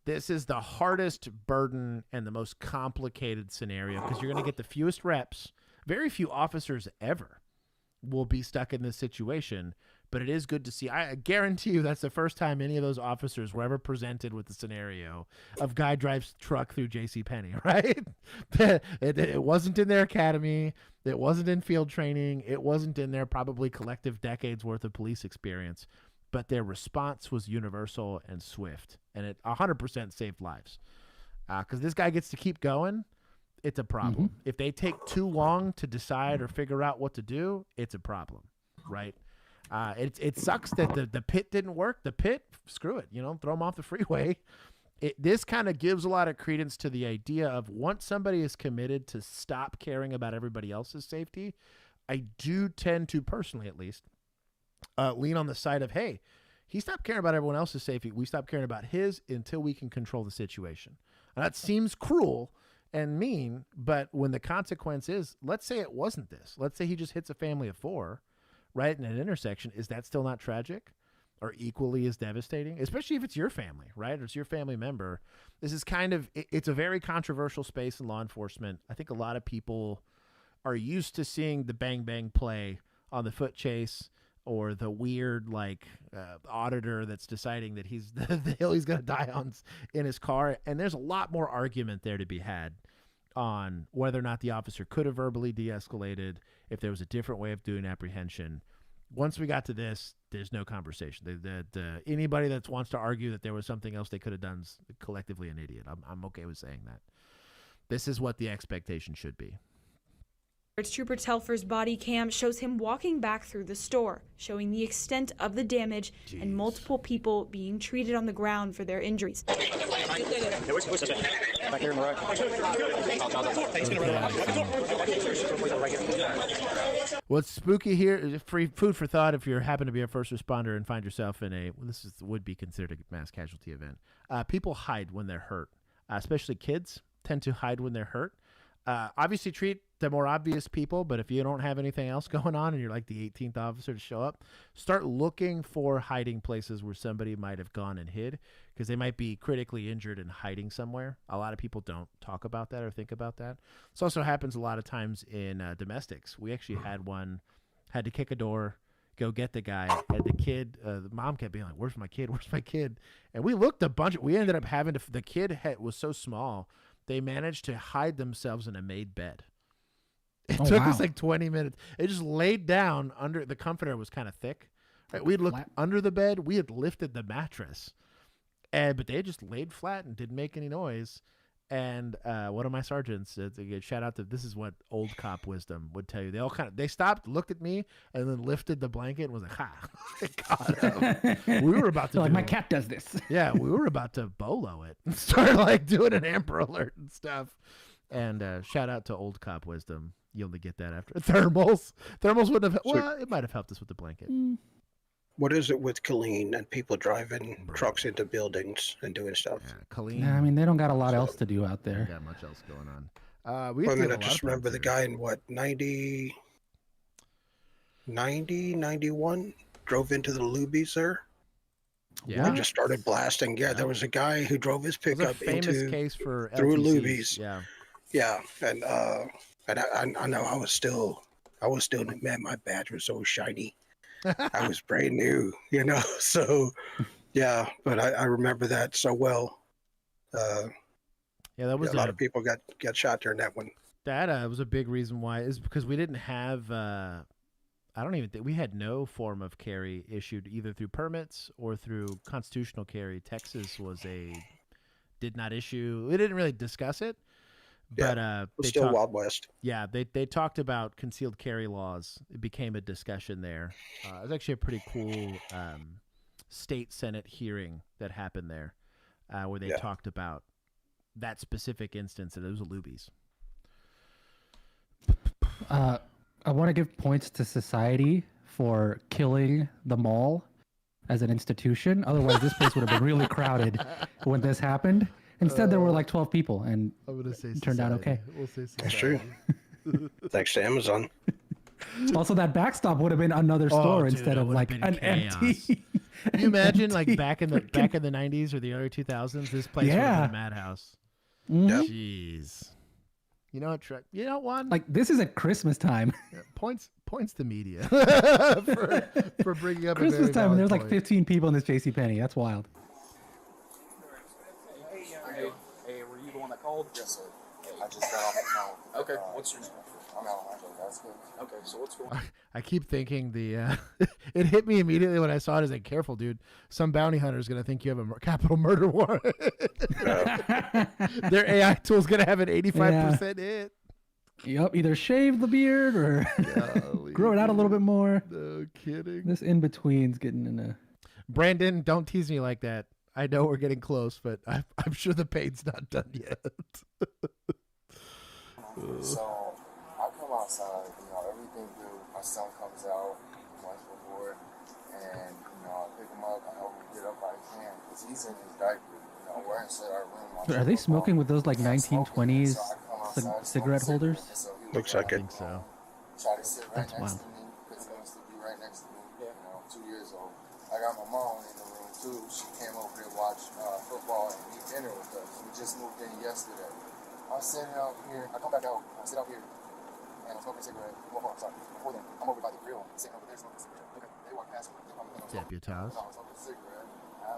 this is the hardest burden and the most complicated scenario because you're going to get the fewest reps. Very few officers ever will be stuck in this situation, but it is good to see. I guarantee you that's the first time any of those officers were ever presented with the scenario of guy drives truck through JCPenney, right? It wasn't in their academy. It wasn't in field training. It wasn't in their probably collective decades worth of police experience, but their response was universal and swift, and it 100% saved lives. Because this guy gets to keep going, it's a problem. Mm-hmm. If they take too long to decide or figure out what to do, it's a problem, right? It sucks that the pit didn't work. The pit, screw it, throw them off the freeway. This kind of gives a lot of credence to the idea of once somebody is committed to stop caring about everybody else's safety, I do tend to, personally at least, lean on the side of, hey, he stopped caring about everyone else's safety. We stopped caring about his until we can control the situation. And that seems cruel and mean, but when the consequence is, let's say it wasn't this. Let's say he just hits a family of 4 right in an intersection. Is that still not tragic or equally as devastating? Especially if it's your family, right? Or it's your family member. This is it's a very controversial space in law enforcement. I think a lot of people are used to seeing the bang bang play on the foot chase, or the weird auditor that's deciding that he's the hill he's going to die on in his car. And there's a lot more argument there to be had on whether or not the officer could have verbally de-escalated, if there was a different way of doing apprehension. Once we got to this, there's no conversation. Anybody that wants to argue that there was something else they could have done is collectively an idiot. I'm okay with saying that. This is what the expectation should be. Trooper Telfer's body cam shows him walking back through the store, showing the extent of the damage and multiple people being treated on the ground for their injuries. What's spooky here is free food for thought if you happen to be a first responder and find yourself in would be considered a mass casualty event. People hide when they're hurt, especially kids tend to hide when they're hurt. Obviously treat the more obvious people, but if you don't have anything else going on and you're like the 18th officer to show up, start looking for hiding places where somebody might have gone and hid, because they might be critically injured and hiding somewhere. A lot of people don't talk about that or think about that. This also happens a lot of times in domestics. We actually had to kick a door, go get the guy, and the kid, the mom kept being like, where's my kid? Where's my kid? And we looked we ended up having to, the kid was so small, they managed to hide themselves in a made bed. It took us like 20 minutes. It just laid down under the comforter was kind of thick. Right? We had looked under the bed. We had lifted the mattress, but they just laid flat and didn't make any noise. And one of my sergeants, shout out to, this is what old cop wisdom would tell you. They stopped, looked at me, and then lifted the blanket and was like, ha. We were about to my cat does this. Yeah, we were about to bolo it and start doing an Amber Alert and stuff. And shout out to old cop wisdom. You only get that after thermals. Thermals wouldn't have. Well, it might have helped us with the blanket. What is it with Colleen and people driving trucks into buildings and doing stuff? Yeah, Colleen. Yeah, I mean, they don't got a lot else to do out there. They got much else going on. I just remember the guy in 91 drove into the Lubies there. Yeah, and just started blasting. Yeah, there was a guy who drove his pickup famous case for through LTCs. Lubies. Yeah, and I know I was still, man, my badge was so shiny. I was brand new, so yeah, but I remember that so well. That was a lot of people got shot during that one. That was a big reason why, is because we didn't have, I don't even think, we had no form of carry issued either through permits or through constitutional carry. Texas did not issue, we didn't really discuss it. But it was still Wild West. Yeah, they talked about concealed carry laws. It became a discussion there. It was actually a pretty cool state Senate hearing that happened there, where they talked about that specific instance, and it was a Lubies. I want to give points to society for killing the mall as an institution. Otherwise, this place would have been really crowded when this happened. Instead, there were like 12 people, and I'm gonna say it turned out okay. We'll say society. That's true. Thanks to Amazon. Also, that backstop would have been another store instead of like an empty. Can you imagine, like back in the 90s or the early 2000s, this place would have been a madhouse. Jeez. You know what? You know what? Like this is at Christmas time. Points to media for bringing up Christmas a very time, and there's valid like point. 15 people in this JCPenney. That's wild. Hey, were you the one that called? Yes, sir. I just got off the phone. Okay, what's your name? I'm out on my that's good. Okay, so what's going on? I keep thinking it hit me immediately when I saw it. Is like, careful, dude. Some bounty hunter is gonna think you have a capital murder warrant. Their AI tool's gonna have an 85% hit. Yep, either shave the beard or grow it out a little bit more. No kidding. This in between's getting in a. Brandon, don't tease me like that. I know we're getting close, but I'm sure the pain's not done yet. So I come outside, everything good. My son comes out once before, and I pick him up. I help him get up I can, because he's in his diaper. We're inside our room. Are they smoking with those like 1920s cigarette holders? Looks like it. I think so. Try to sit right That's next wild. to me, because he wants to be right next to me. 2 years old. I got my mom in the room too. She came over here to watch football and eat dinner with us. We just moved in yesterday. I'm sitting out here. I come back out. I sit out here, and I'm smoking a cigarette. Well, I'm sorry. Before then, I'm over by the grill, sitting over there smoking a cigarette. Okay. They walk past me. They probably think I'm smoking. Deputized. No, I'm smoking a cigarette. I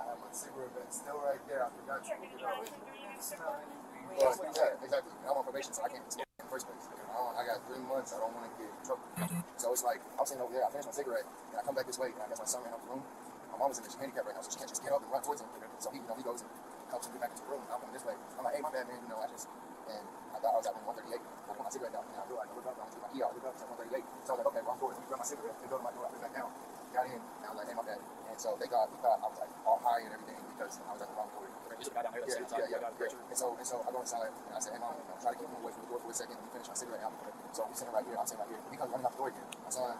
have my cigarette back still right there. I forgot to pick it up. But yeah, exactly. I'm on probation, so I can't smoke in the first place. I got 3 months. I don't want to get in trouble. So it's like I'm sitting over there. I finish my cigarette, and I come back this way, and I guess my son ran out the room. My mom was in the handicap right now, so she can't just get up and run towards him. So he goes and helps him get back into the room. I'm coming this way. I'm like, hey, my bad, man. And I thought I was at 138. I put my cigarette down, and I realized I look up, I went to my key out, I look up, it's at 138. So I was like, okay, well, I'm forward. Let me grab my cigarette, and go to my door. I put it back down. Got in, and I was like, hey, my bad. And so he thought I was like all high and everything because I was at the wrong door. You should have got down there. Yeah. And so I go inside, and I said, hey, mom, try to keep him away from the door for a second. Let me finish my cigarette out. So he's sitting right here. I'm sitting right here. He comes running out the door again. My son.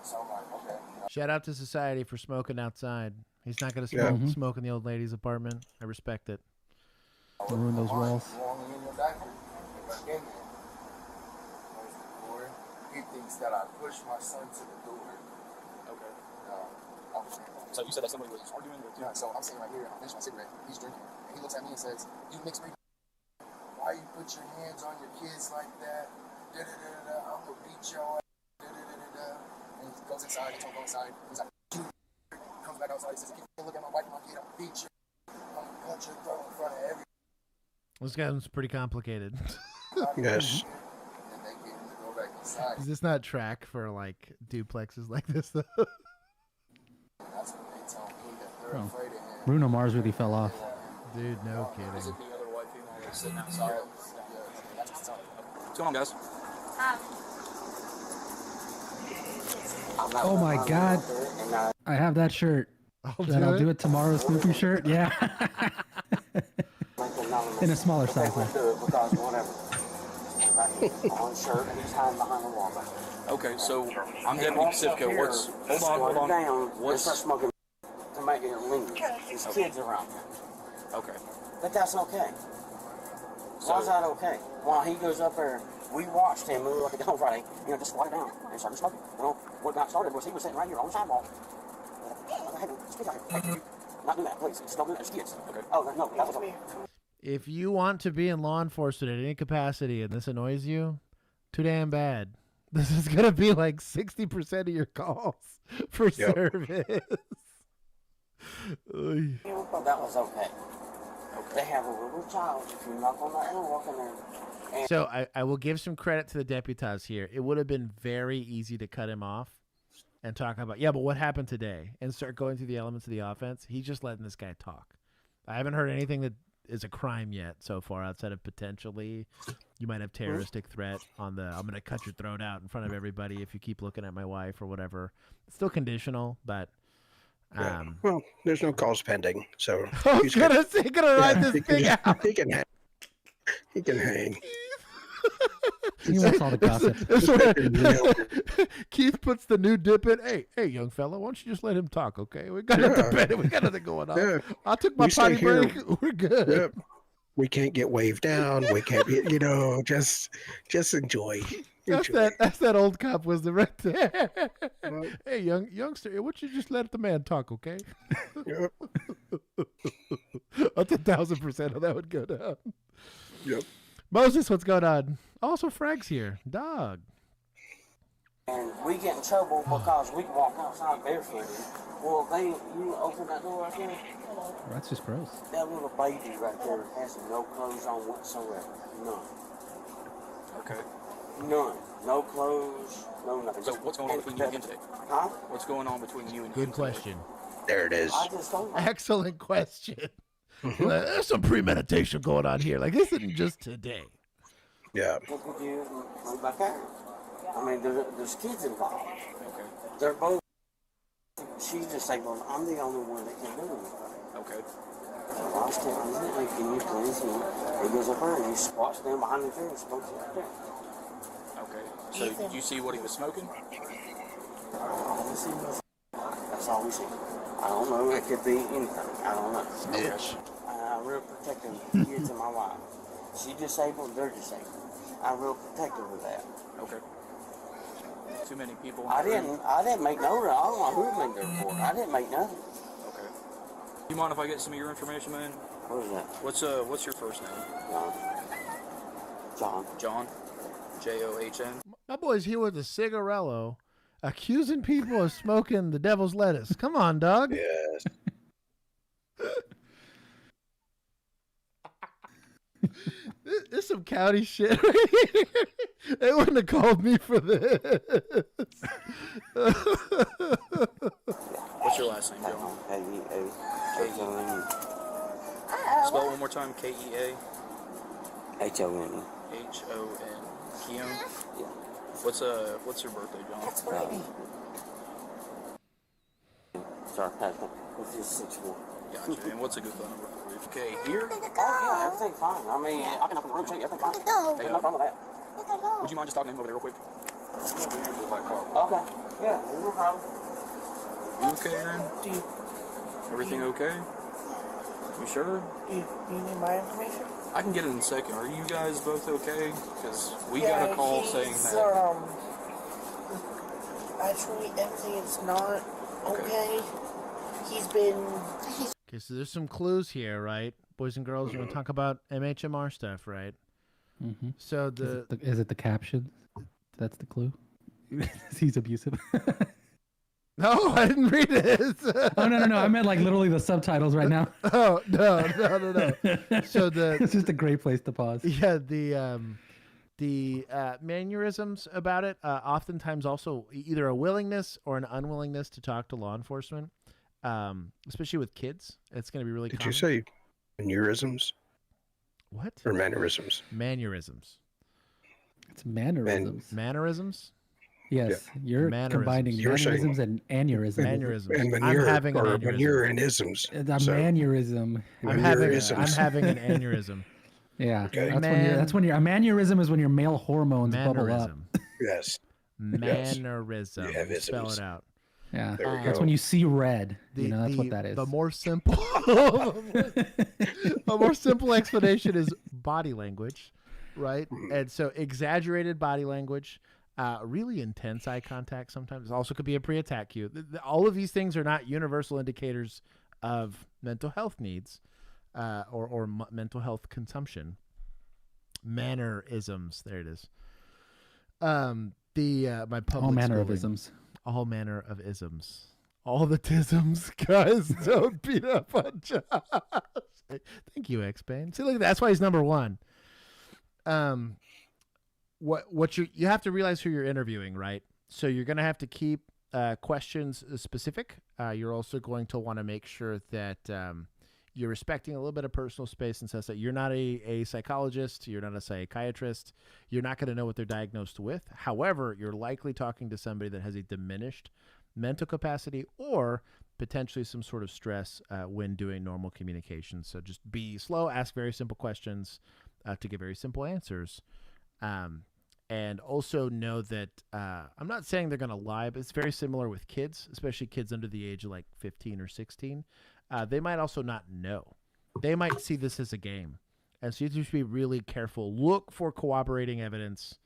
So I'm like, okay. Shout out to society for smoking outside. He's not going to smoke in the old lady's apartment. I respect it. Ruin those walls. You only in your diaper. But in there, close the door. He thinks that I pushed my son to the door. Okay. So you said that somebody was arguing with you? Yeah, so I'm sitting right here, and I finish my cigarette. He's drinking. And he looks at me and says, you mixed breed. Why you put your hands on your kids like that? I'm going to beat your ass. And he goes inside. He told him to go inside. He's like, comes back outside. He says, if you look at my wife and my kid, I'll beat you. I'm going to cut your throat in front of everybody. This guy's pretty complicated. Yes. And they get him to go back inside. Is this not track for like duplexes like this though? That's what they tell me, that they're afraid of him. Bruno Mars really fell off. Dude, no kidding. Is it the other white female that's sitting outside? Yeah, that's what's telling me. What's going on, guys? Oh my God. I have that shirt. I'll do it tomorrow. Snoopy shirt. Yeah. In a smaller size. Okay, so I'm Deputy Pacifico. Hold on. What's smoking to make it illegal? There's kids around. Okay. But that's okay. Why's that okay? While he goes up there, we watched him. We were looking down Friday. Just squatted down and started smoking. What got started was he was sitting right here on the sidewalk. Hey, speak out here. Not do that, please. Just don't do that. There's kids. Okay. Oh no, that was okay. If you want to be in law enforcement at any capacity and this annoys you, too damn bad. This is going to be like 60% of your calls for service. That was okay. They have a little child. If you knock on that door, walk in there. So I will give some credit to the deputies here. It would have been very easy to cut him off and talk about, but what happened today? And start going through the elements of the offense. He's just letting this guy talk. I haven't heard anything that is a crime yet so far outside of potentially you might have terroristic threat on the I'm going to cut your throat out in front of everybody if you keep looking at my wife or whatever. It's still conditional, but well, there's no calls pending, so he's gonna ride this thing out. He can hang. He can hang. He wants all the gossip. Keith puts the new dip in. Hey, young fella, why don't you just let him talk, okay? We got nothing. We got nothing going on. Yeah. I took my potty break. We're good. Yeah. We can't get waved down. We can't be, just enjoy. That's that old cop wisdom right there. Hey, youngster, what you just let the man talk, okay? Yep. That's 1,000% how that would go down. Yep. Moses, what's going on? Also, Frag's here. Dog. And we get in trouble because we walk outside barefooted. Well, you open that door right there. That's just gross. That little baby right there has no clothes on whatsoever. None. Okay. None. No clothes. No nothing. So what's going on between you and him today? Huh? What's going on between you and him? Good question. There it is. I just don't know. Excellent question. There's some premeditation going on here. Like, this isn't just today. Yeah. What would you go back out? I mean, there's kids involved. Okay. They're both. She's disabled. I'm the only one that can do anything. Okay. So I was telling him, hey, can you please? And he goes up there and he squats down behind the chair and smokes it right there. Okay. So did you see what he was smoking? That's all we see. I don't know. It could be anything. I don't know. Snitch. I'm real protective of the kids and my wife. She's disabled. They're disabled. I'm real protective of that. Okay. Too many people. I didn't make no. I don't know who made the report. I didn't make nothing. Okay. You mind if I get some of your information, man? What is that? What's your first name? John. John. John. My boy's here with a cigarello, accusing people of smoking the devil's lettuce. Come on, dog. Yes. This is some county shit. They wouldn't have called me for this. What's your last name, John? K-E-A. Spell it one more time. K-E-A. H-O-N-E. H-O-N. Keon? Yeah. What's your birthday, John? Sorry, what's your 6-1? Gotcha. And what's a good phone number for you? Okay, here? Oh, yeah, everything fine. I mean, I can open the room, check everything fine. There's no problem with that. Would you mind just talking to him over there real quick? Okay. Yeah, no problem. You okay, man? Everything okay? You sure? You need my information? I can get it in a second. Are you guys both okay? Because we got a call saying that. Actually, everything is not okay. He's been. Okay, so there's some clues here, right? Boys and girls, you want to talk about MHMR stuff, right? Mm-hmm. So is it the caption? That's the clue. He's abusive. No, I didn't read it. Oh no! I meant like literally the subtitles right now. Oh no! So it's just a great place to pause. Yeah, the mannerisms about it, oftentimes also either a willingness or an unwillingness to talk to law enforcement, especially with kids. It's going to be really. Did common. you say mannerisms? What? Or mannerisms? Mannerisms. It's mannerisms. Mannerisms. Yes, you're combining mannerisms and aneurysms. Mannerisms. And I'm having an aneurysm. mannerisms. A mannerism. I'm having an aneurysm. Yeah, Okay. that's when you're a mannerism is when your male hormones bubble up. Yes. Mannerism. Yeah, Spell it out. Yeah, There we that's go. when you see red. That's what that is. The more simple, a more simple explanation is body language, right? And so exaggerated body language, really intense eye contact sometimes also could be a pre-attack cue. All of these things are not universal indicators of mental health needs or mental health consumption. Mannerisms, there it is. My public all manner of schooling. isms. All manner of isms. All the tisms, guys. Don't beat up on Josh. Thank you, X-Bane. See, look, that's why he's number one. What you have to realize who you're interviewing, right? So you're going to have to keep questions specific. You're also going to want to make sure that you're respecting a little bit of personal space and says that you're not a psychologist, you're not a psychiatrist, you're not going to know what they're diagnosed with. However, you're likely talking to somebody that has a diminished mental capacity or potentially some sort of stress when doing normal communication. So just be slow, ask very simple questions to get very simple answers. And also know that I'm not saying they're going to lie, but it's very similar with kids, especially kids under the age of like 15 or 16. They might also not know. They might see this as a game. And so you have to be really careful. Look for corroborating evidence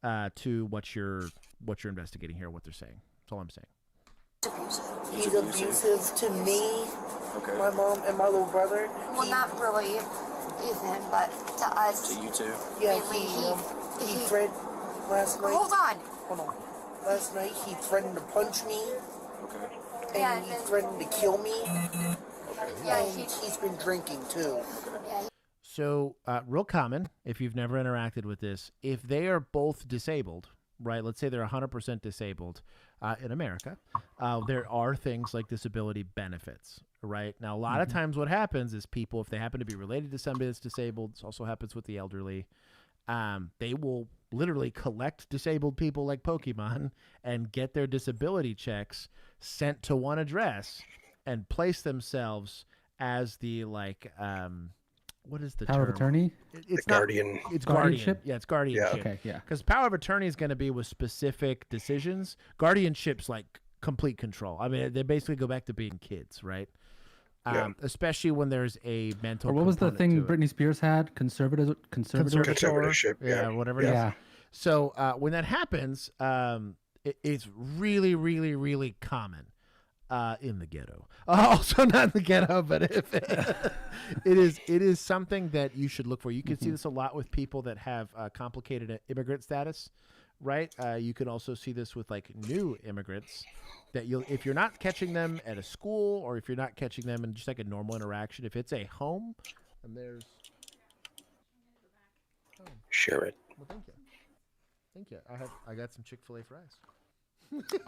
to what you're investigating here, what they're saying. That's all I'm saying. He's abusive to me, my mom, and my little brother. Well, not really, Ethan, but to us. To you too? Yeah, he threatened last night. Hold on. Hold on. Last night he threatened to punch me. Okay. And he threatened to kill me. Yeah, and he's been drinking too. So, real common, if you've never interacted with this, if they are both disabled, right? Let's say they're 100% disabled in America. There are things like disability benefits, right? Now, a lot of times what happens is people, if they happen to be related to somebody that's disabled, this also happens with the elderly, they will literally collect disabled people like Pokemon and get their disability checks sent to one address and place themselves as the, like, what is the power term? of attorney? It's guardian. It's guardianship. Yeah, it's guardianship. Yeah. Okay, yeah. Because power of attorney is going to be with specific decisions. Guardianship's like complete control. I mean, they basically go back to being kids, right? Especially when there's a mental. Or what was the component thing to it. Britney Spears had? Conservatorship. Whatever it is. Yeah. So when that happens, it's really, really, really common in the ghetto. Also not in the ghetto, but if it is something that you should look for. You can see this a lot with people that have complicated immigrant status, right? You can also see this with like new immigrants that if you're not catching them at a school or if you're not catching them in just like a normal interaction, if it's a home and there's Share it. Well, thank you. Thank you. I got some Chick-fil-A fries.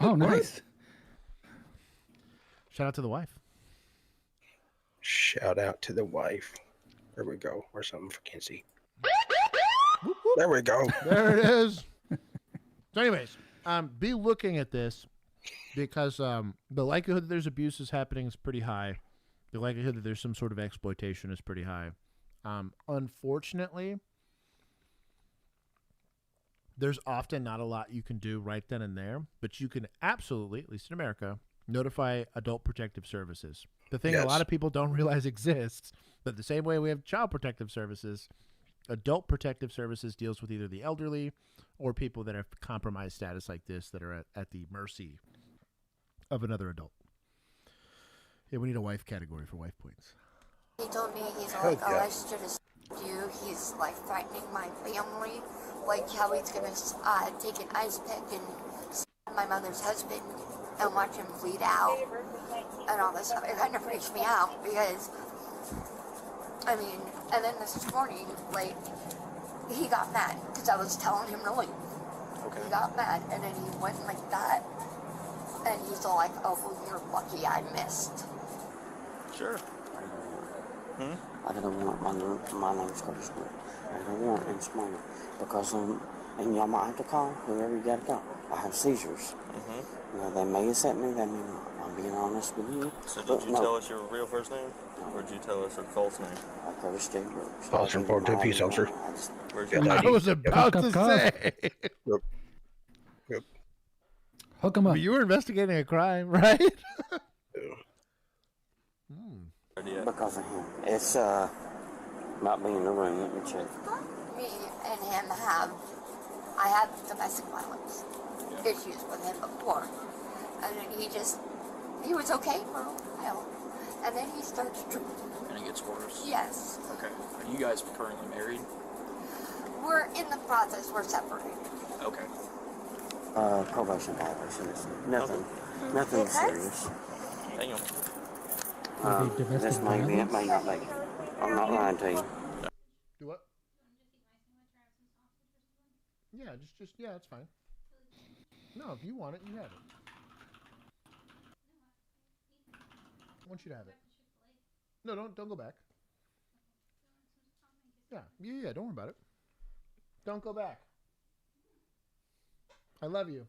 Oh, nice. Shout out to the wife. Shout out to the wife. There we go. Or something for Kinsey. There we go. There it is. So anyways, be looking at this because the likelihood that there's abuses happening is pretty high. The likelihood that there's some sort of exploitation is pretty high. Unfortunately, there's often not a lot you can do right then and there, but you can absolutely, at least in America, notify Adult Protective Services. The thing a lot of people don't realize exists, but the same way we have Child Protective Services, Adult Protective Services deals with either the elderly or people that have compromised status like this that are at the mercy of another adult. Yeah, we need a wife category for wife points. He told me, he's like, oh, I should have you. He's like threatening my family, like how he's gonna take an ice pick and my mother's husband and watch him bleed out and all this stuff. It kind of freaks me out because, I mean, and then this morning, like, he got mad because I was telling him to leave. Okay. He got mad and then he went like that and he's all like, oh, well, you're lucky I missed. Sure. I don't want my name's Curtis. I don't want it in small because and y'all might have to call whoever you got to call. I have seizures. Now they may accept me, they may not. I'm being honest with you. So did you tell us your real first name, or did you tell us a false name? Curtis J. Brooks. False report to a peace officer. Where's your I was about to say. Yep. Hook him up. But you were investigating a crime, right? Because of him. It's not being in the room. Let me check. Me and him I have domestic violence issues with him before. And then he was okay for a while. And then he starts to... And it gets worse? Yes. Okay. Are you guys currently married? We're in the process. We're separated. Okay. Probation violation. Nothing serious. Hang on. This may be, it may not be. I'm not lying to you. Do what? Yeah, yeah, it's fine. No, if you want it, you have it. I want you to have it. No, don't go back. Yeah, don't worry about it. Don't go back. I love you.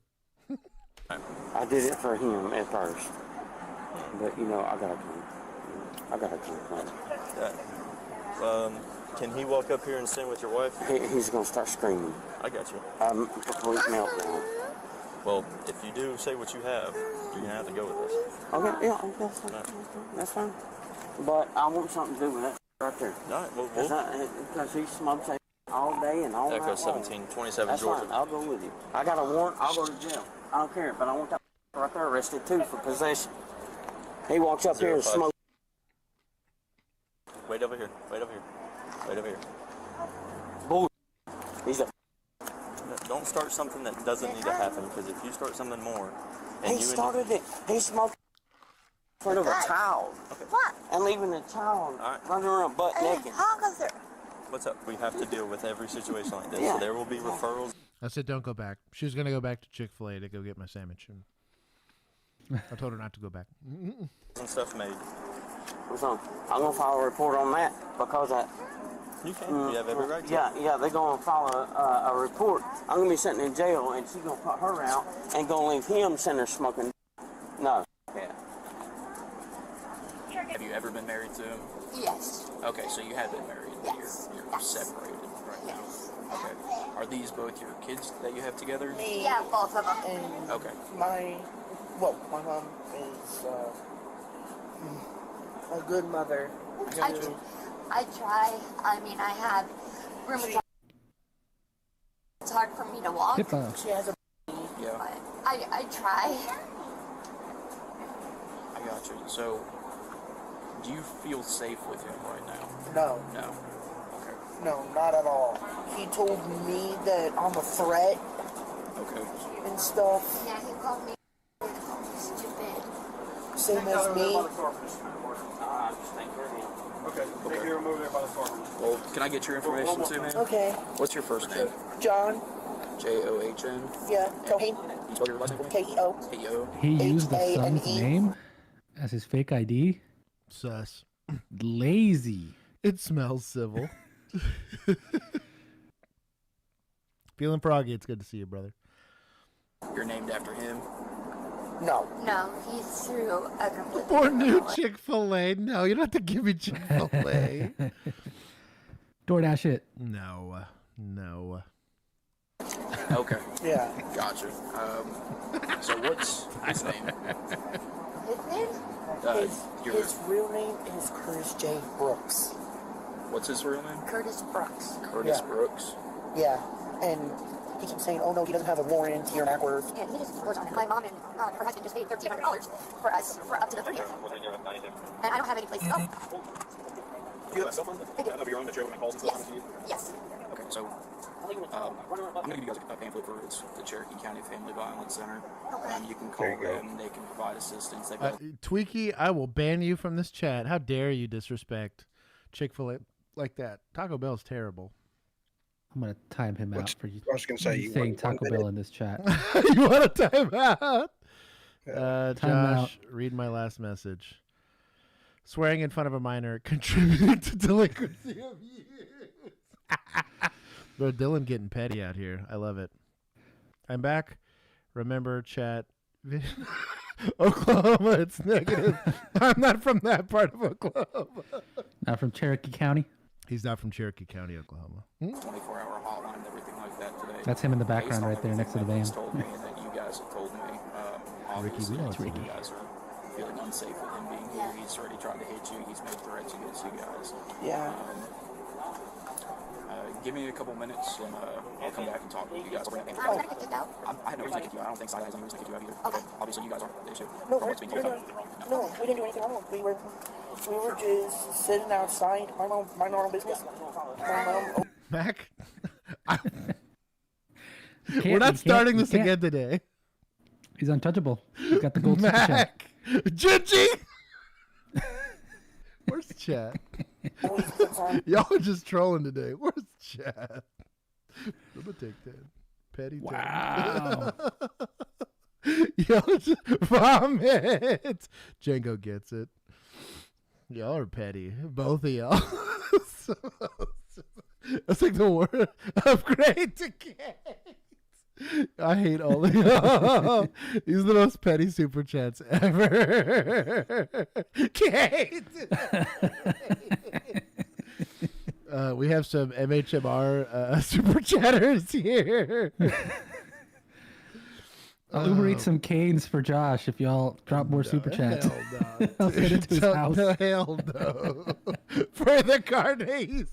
I did it for him at first. But, I gotta come. Can he walk up here and sing with your wife? He's gonna start screaming. I got you. Complete meltdown. Well, if you do say what you have, you're gonna have to go with us. Okay, yeah, that's fine. That's fine. But I want something to do with that right there. All right, well, because he smokes. I all day and all night Echo long. 1727 That's Georgia. fine. I'll go with you. I got a warrant. I'll go to jail. I don't care, but I want that right there arrested too for possession. He walks up here and 05. smokes. Wait over here. Wait over here. Wait over here. Bull. He's a. Don't start something that doesn't need to happen, because if you start something more, and He started it. He smoked in front of a child. What? And leaving the child running around butt naked. Officer. What's up? We have to deal with every situation like this. Yeah. So there will be referrals. I said, don't go back. She was going to go back to Chick-fil-A to go get my sandwich. And I told her not to go back. And stuff made. What's on? I'm going to file a report on that because I. You can. You have every right to. Yeah, they're going to file a report. I'm going to be sitting in jail, and she's going to put her out and going to leave him sitting there smoking. No. Yeah. Have you ever been married to him? Yes. Okay, so you have been married. Yes. You're separated right now. Okay. Are these both your kids that you have together? Yeah, both of them. And Okay. my mom is a good mother. I try. I mean, I have rheumatoid. It's hard for me to walk. She has a. Yeah. But I try. I got you. So, do you feel safe with him right now? No. No. No, not at all. He told me that I'm a threat. Okay. And stuff. Yeah, he called me stupid. Same as me. Okay. Well, can I get your information too, man? Okay. What's your first name? John. John. Yeah. Cohen. You spell your last name for me? K-E-O. K-E-O. He used the son's name as his fake ID. Sus. Lazy. It smells civil. Feeling froggy. It's good to see you, brother. You're named after him? No. No, he threw a completely Or different new one. Chick-fil-A. No, you don't have to give me Chick-fil-A. DoorDash it. No. Okay. Yeah. Gotcha. So what's his name? His name? His real name is Curtis J. Brooks. What's his real name? Curtis Brooks. Curtis Yeah. Brooks. Yeah. And he keeps saying, oh no, he doesn't have a warrant here in Ackworth. And he just was on it. My mom and her husband just paid $1,300 for us for up to the 30th. And I don't have any place to go. Do you have a cell phone of your own that you're able to make calls and stuff to you? Yes. Okay, so I'm going to give you guys a pamphlet for the Cherokee County Family Violence Center. You can call them. They can provide assistance. They've got Tweaky, I will ban you from this chat. How dare you disrespect Chick-fil-A like that? Taco Bell's terrible. I'm gonna time him out for you. I was gonna say, you saying want one Taco Bell in this chat. You want to time out? Time Josh, read my last message. Swearing in front of a minor contributing to delinquency of youth. Bro, Dylan getting petty out here. I love it. I'm back. Remember, chat. Oklahoma, it's negative. I'm not from that part of Oklahoma. Not from Cherokee County. He's not from Cherokee County, Oklahoma. 24-hour hotline and everything like that today. That's him in the background right there next to the van. Told me that you guys have told me. Ricky, we know it's Ricky. You guys are feeling unsafe with him being here. He's already tried to hit you. He's made threats against you guys. Yeah. Give me a couple minutes and I'll come back and talk with you guys. I was going to get kicked out. I had no reason to kick you out. I don't think Side has any reason to kick you out either. Okay. Obviously, you guys aren't the issue. No, From what's being told. no, we didn't do anything wrong. We were just sitting outside. My mom, minding our own business. My mom. Mac, we're not starting this again today. He's untouchable. He's got the gold super chat. Mac, Gingy. Where's chat? Y'all are just trolling today. Where's chat? I'm gonna take that. Petty. Wow. Y'all just vomit. Django gets it. Y'all are petty. Both of y'all. That's like the word upgrade to Kate. I hate all of y'all. These are the most petty super chats ever. Kate. We have some MHMR super chatters here. I'll Uber eat some canes for Josh if y'all drop more super chats. Hell no. I'll send it to his house. No, hell no. For the carnies.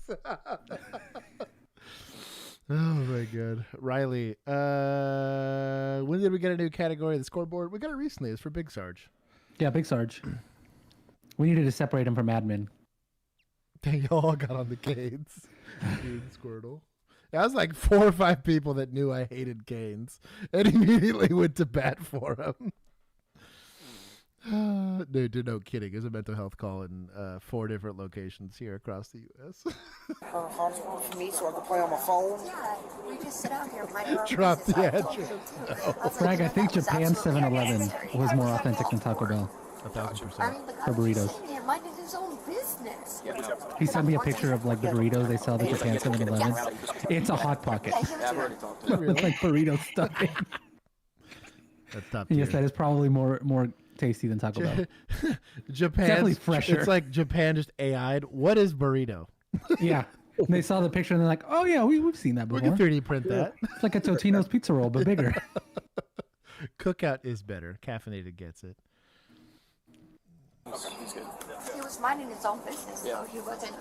Oh my God, Riley. When did we get a new category of the scoreboard? We got it recently. It's for Big Sarge. Yeah, Big Sarge. We needed to separate him from admin. They all got on the Canes. Squirtle. I was like 4 or 5 people that knew I hated Canes and immediately went to bat for him. Dude, no kidding. It's a mental health call in 4 different locations here across the U.S. Hotspot for me so I can play on my phone. Yeah, we just sit out here. My Drop the address. No. Frag, I think Japan's 7-Eleven was more authentic than Taco Bell. 1,000%. For burritos. Minding his own business. He sent me a picture of like the burritos they sell at Japan 7-Elevens. It's a Hot Pocket. With like burrito stuffing. That's top Yes, tier. that is probably more tasty than Taco Bell. Japan, Definitely fresher. It's like Japan just AI'd. What is burrito? Yeah. And they saw the picture and they're like, oh yeah, we've seen that We before. can 3D print that. It's like a Totino's pizza roll, but bigger. Cookout is better. Caffeinated gets it. He was minding his own business, though. He wasn't.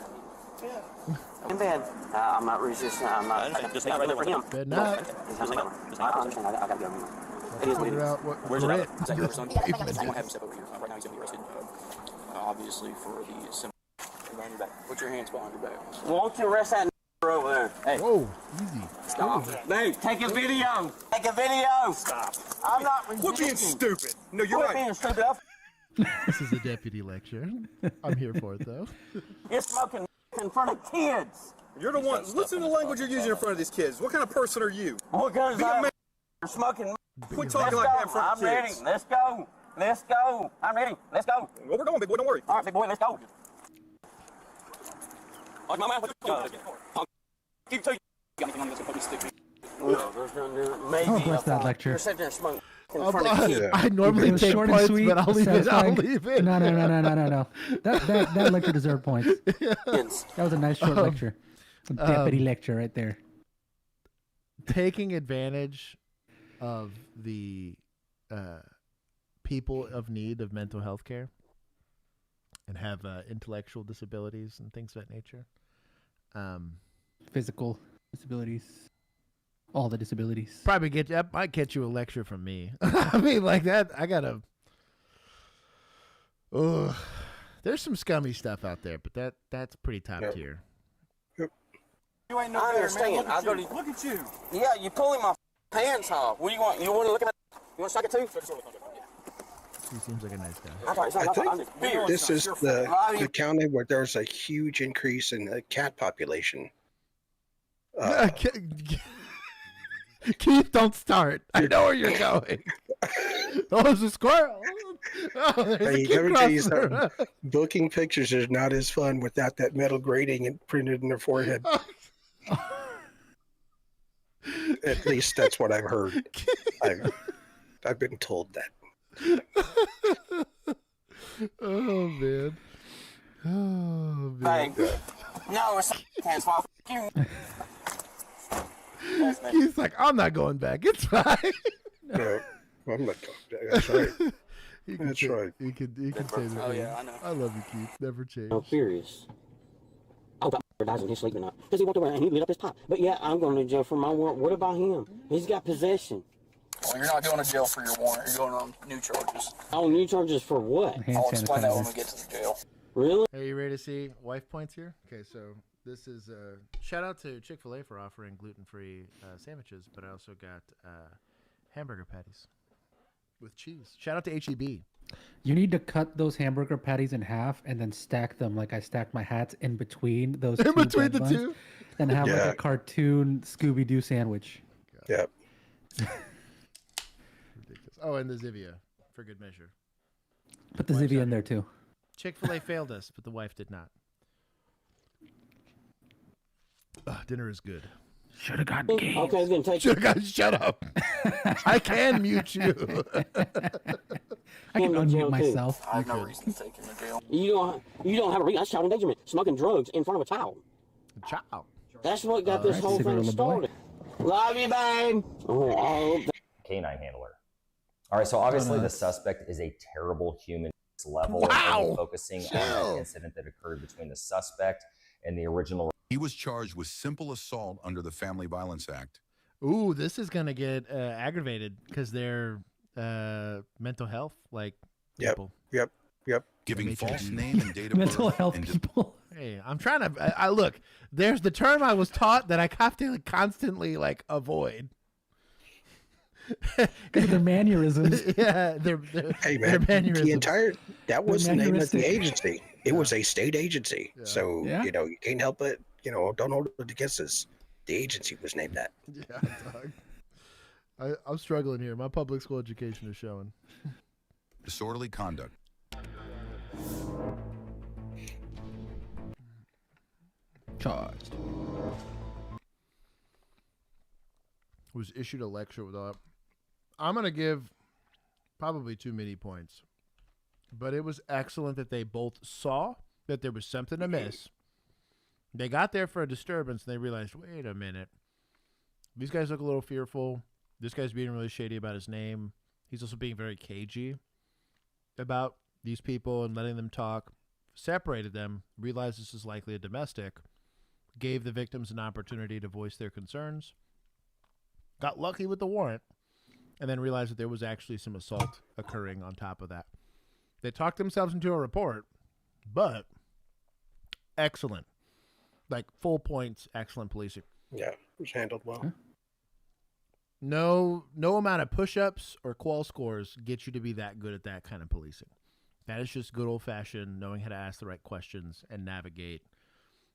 In bed. I'm not resisting. I'm not. Just right there for him. Bed not. I understand. I gotta go. It is what it Figure is. out what Where's grit. that? Is that your son? I want to have him step over here. Right now he's going to be arrested, obviously, for the behind your back. Put your hands behind your back. Won't you arrest that over there? Hey. Whoa, easy. Stop. Dude, take a video. Take a video. Stop. I'm not resisting. Quit being stupid. No, you're Quit right. being stupid. This is a deputy lecture. I'm here for it, though. You're smoking in front of kids. You're the one. Listen to the language you're using in front of these kids. What kind of person are you? What kind Be a of man. You're smoking. Quit talking like that in front of I'm ready. kids. Let's go. Let's go. I'm ready. Let's go. Well, we're going, big boy. Don't worry. All right, big boy. Let's go. Like my mouth. Keep telling you. Got anything on this? Fucking stick me. No, there's nothing. Maybe. Oh, bless that lecture. You're sitting there smoking in front of kids. I normally It was take short and points, sweet, but I'll leave it. I'll satisfying. leave it. No. That lecture deserved points. That was a nice short lecture. A deputy lecture right there. Taking advantage of the people of need of mental health care and have intellectual disabilities and things of that nature. Physical disabilities. All the disabilities. Probably might get you a lecture from me. I mean, like that. I gotta. Ugh. There's some scummy stuff out there, but that's pretty top tier. You ain't no I better, man. understand. Look at you. Yeah, you're pulling my pants off. What do you want? You want to look at it? You want to suck it too? He seems like a nice guy. I think this is the county where there's a huge increase in the cat population. Keith, don't start. I know where you're going. Oh, there's a squirrel. Oh, there's a Hey, kid let me tell you crossing the road. something. Booking pictures is not as fun without that metal grating and printed in their forehead. At least that's what I've heard. I've been told that. Oh man. Oh man. Hey, no, it's hands off. He's like, I'm not going back. It's fine. No, I'm not going back. That's right. That's right. He can say that. Oh, yeah, I know. I love you, Keith. Never change. I'm furious. I hope that dies in his sleep tonight. Because he walked around and he lit up his pipe. But yeah, I'm going to jail for my warrant. What about him? He's got possession. Well, you're not going to jail for your warrant. You're going on new charges. Oh, new charges for what? I'll explain that when we get to the jail. Really? Are you ready to see wife points here? Okay, so this is shout out to Chick-fil-A for offering gluten-free sandwiches, but I also got hamburger patties with cheese. Shout out to HEB. You need to cut those hamburger patties in half and then stack them like I stacked my hats in between those two between bread the buns, two? and have Yeah. like a cartoon Scooby-Doo sandwich. Yep. Ridiculous. Oh, and the Zivia for good measure. Put the Zivia in there too. Chick-fil-A failed us, but the wife did not. Dinner is good. Should have gotten games. Okay, then take Shut up. I can mute you. I can him to jail, unmute too. myself. I have no reason to take him to jail. You don't have a reason. That's child endangerment. Smoking drugs in front of a child. Child. That's what got this right, whole Cigarette thing little boy. started. Love you, babe. Oh, Canine handler. All right, so obviously the suspect is a terrible human level. And Wow. only focusing on an incident that occurred between the suspect and the original He was charged with simple assault under the Family Violence Act. Ooh, this is gonna get aggravated because they're mental health people. Yep. Giving false name and date of Mental birth. health and people. Hey, I'm trying to. I look. There's the term I was taught that I have to constantly avoid. Their mannerisms. Yeah, they're Hey their man, mannerisms. that was the name of the manneristic. agency. It was a state agency. Yeah. So, Yeah. you can't help it. Don't hold it against us. The agency was named that. Yeah, dog. I'm struggling here. My public school education is showing. Disorderly conduct. Charged. Was issued a lecture without. I'm gonna give probably too many points, but it was excellent that they both saw that there was something amiss. They got there for a disturbance and they realized, wait a minute, these guys look a little fearful. This guy's being really shady about his name. He's also being very cagey about these people and letting them talk. Separated them, realized this is likely a domestic, gave the victims an opportunity to voice their concerns, got lucky with the warrant, and then realized that there was actually some assault occurring on top of that. They talked themselves into a report, but excellent. Full points, excellent policing. Yeah, it was handled well. Huh? No amount of push-ups or qual scores get you to be that good at that kind of policing. That is just good old-fashioned knowing how to ask the right questions and navigate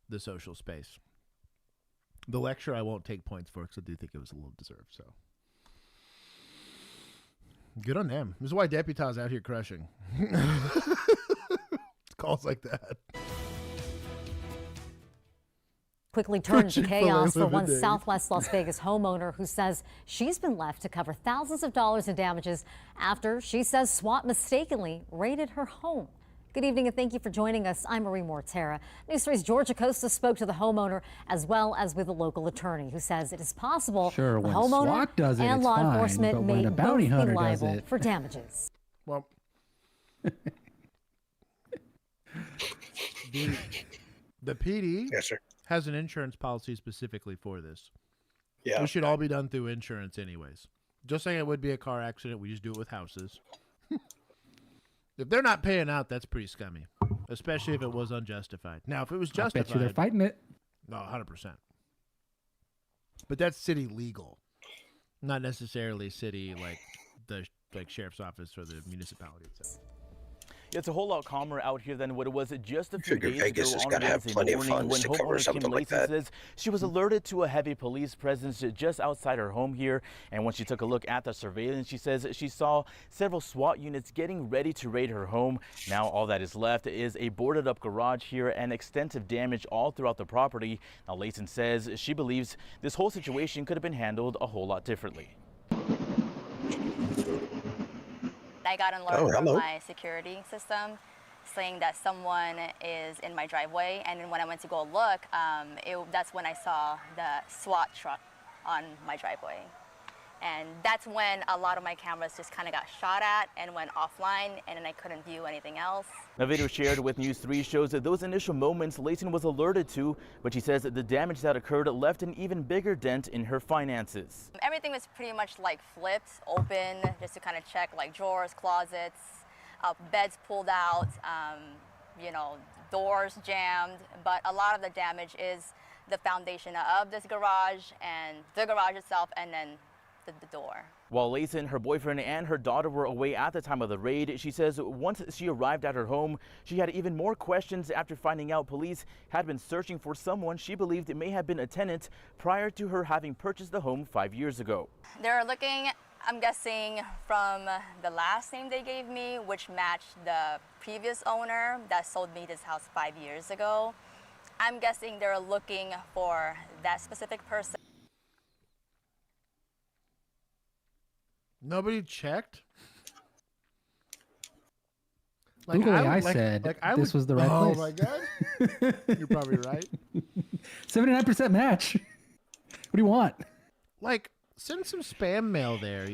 the social space. The lecture I won't take points for because I do think it was a little deserved. So good on them. This is why Deputy's out here crushing. Calls like that. Quickly turned to Chick-fil-A chaos for one lemonade. Southwest Las Vegas homeowner who says she's been left to cover thousands of dollars in damages after she says SWAT mistakenly raided her home. Good evening and thank you for joining us. I'm Marie Mortera. News 3's George Acosta spoke to the homeowner as well as with a local attorney who says it is possible Sure, the when homeowner SWAT does it, and it's law fine, enforcement but may when a both bounty be hunter does liable it- for damages. Well, the PD Yes, sir. has an insurance policy specifically for this. Yeah. We should all be done through insurance anyways. Just like it would be a car accident, we just do it with houses. If they're not paying out, that's pretty scummy, especially if it was unjustified. Now, if it was I justified, bet you they're fighting it. no, 100%. But that's city legal, not necessarily city the sheriff's office or the municipality itself. It's a whole lot calmer out here than what it was just a few Figure days Vegas ago has on gotta have Wednesday plenty of morning funds when to cover homeowner something Kim like Lacey that. says she was alerted to a heavy police presence just outside her home here. And when she took a look at the surveillance, she says she saw several SWAT units getting ready to raid her home. Now all that is left is a boarded up garage here and extensive damage all throughout the property. Now Layson says she believes this whole situation could have been handled a whole lot differently. I got an alert from hello. my security system saying that someone is in my driveway, and then when I went to go look, that's when I saw the SWAT truck on my driveway. And that's when a lot of my cameras just kind of got shot at and went offline, and then I couldn't view anything else. The video shared with News 3 shows that those initial moments Layton was alerted to, but she says that the damage that occurred left an even bigger dent in her finances. Everything was pretty much flipped open just to kind of check drawers, closets, beds pulled out, doors jammed. But a lot of the damage is the foundation of this garage and the garage itself, and then the door. While Layton, her boyfriend, and her daughter were away at the time of the raid, she says once she arrived at her home, she had even more questions after finding out police had been searching for someone she believed it may have been a tenant prior to her having purchased the home 5 years ago. They're looking, I'm guessing, from the last name they gave me, which matched the previous owner that sold me this house 5 years ago. I'm guessing they're looking for that specific person. Nobody checked? Google AI said this was the right place. Oh my God. You're probably right. 79% match. What do you want? Send some spam mail there,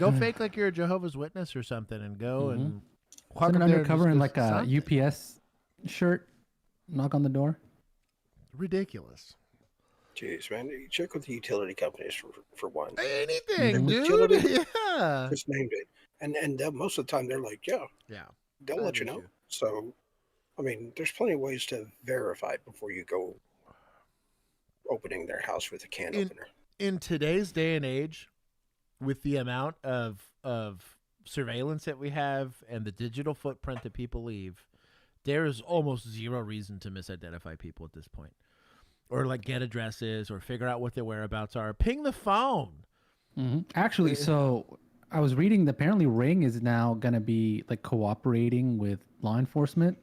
Go fake like you're a Jehovah's Witness or something and go and walk Send an up there and undercover in just a something. UPS shirt, knock on the door. Ridiculous. Jeez, man, you check with the utility companies for one. Anything, dude. Utility, Yeah. just named it, and most of the time they're like, yeah, they'll let you know. So, I mean, there's plenty of ways to verify it before you go opening their house with a can opener. In today's day and age, with the amount of surveillance that we have and the digital footprint that people leave, there is almost zero reason to misidentify people at this point. Or like get addresses or figure out what their whereabouts are. Ping the phone. Actually, so I was reading, apparently Ring is now going to be like cooperating with law enforcement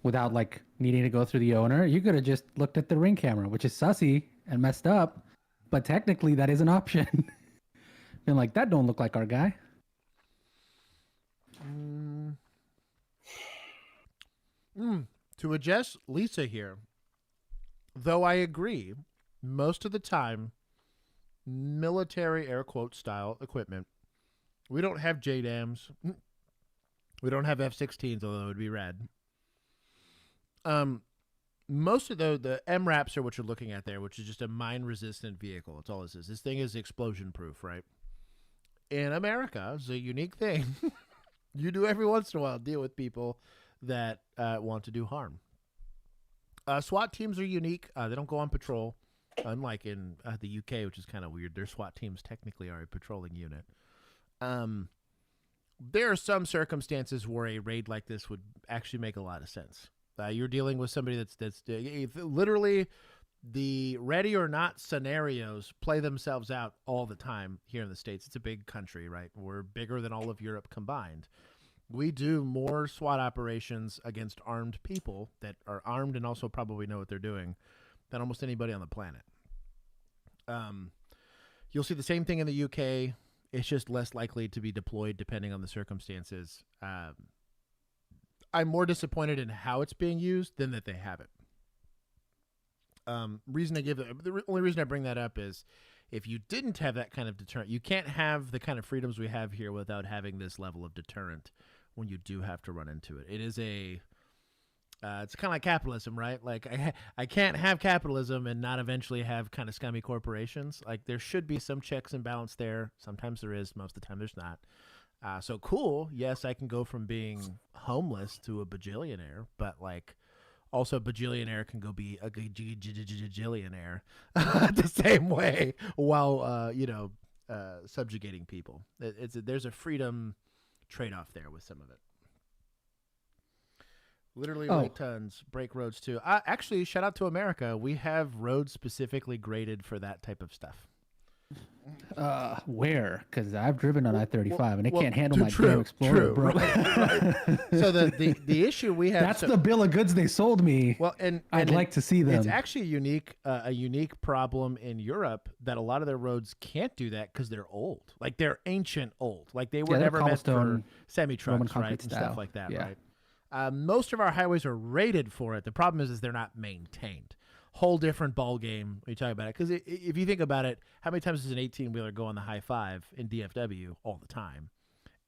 without like needing to go through the owner. You could have just looked at the Ring camera, which is sussy and messed up, but technically that is an option. Been like, that don't look like our guy. To address Lisa here, though I agree, most of the time, military air quote style equipment, we don't have JDAMs. We don't have F-16s, although it would be rad. Most of the MRAPs are what you're looking at there, which is just a mine-resistant vehicle. That's all this is. This thing is explosion-proof, right? In America, it's a unique thing. You do every once in a while deal with people that want to do harm. SWAT teams are unique. They don't go on patrol, unlike in the UK, which is kind of weird. Their SWAT teams technically are a patrolling unit. There are some circumstances where a raid like this would actually make a lot of sense. You're dealing with somebody that's literally the ready or not scenarios play themselves out all the time here in the States. It's a big country, right? We're bigger than all of Europe combined. We do more SWAT operations against armed people that are armed and also probably know what they're doing than almost anybody on the planet. You'll see the same thing in the UK. It's just less likely to be deployed depending on the circumstances. I'm more disappointed in how it's being used than that they have it. The only reason I bring that up is if you didn't have that kind of deterrent, you can't have the kind of freedoms we have here without having this level of deterrent when you do have to run into it. It is it's kind of like capitalism, right? Like I can't have capitalism and not eventually have kind of scummy corporations. Like there should be some checks and balance there. Sometimes there is, most of the time there's not. So cool. Yes, I can go from being homeless to a bajillionaire, but like also bajillionaire can go be a gajillionaire the same way while, subjugating people. There's a freedom trade-off there with some of it. Literally rate tons, break roads too. Actually, shout out to America. We have roads specifically graded for that type of stuff. Where? Because I've driven on I-35 and it can't handle my damn Explorer, bro. Right. So the issue we have. That's the bill of goods they sold me. Well, and I'd like to see them. It's actually a unique problem in Europe that a lot of their roads can't do that because they're old. Like they're ancient old. Like they were never meant for semi-trucks, right, and stuff like that, right? Most of our highways are rated for it. The problem is they're not maintained. Whole different ball game when you talk about it. Because if you think about it, how many times does an 18-wheeler go on the high five in DFW? All the time.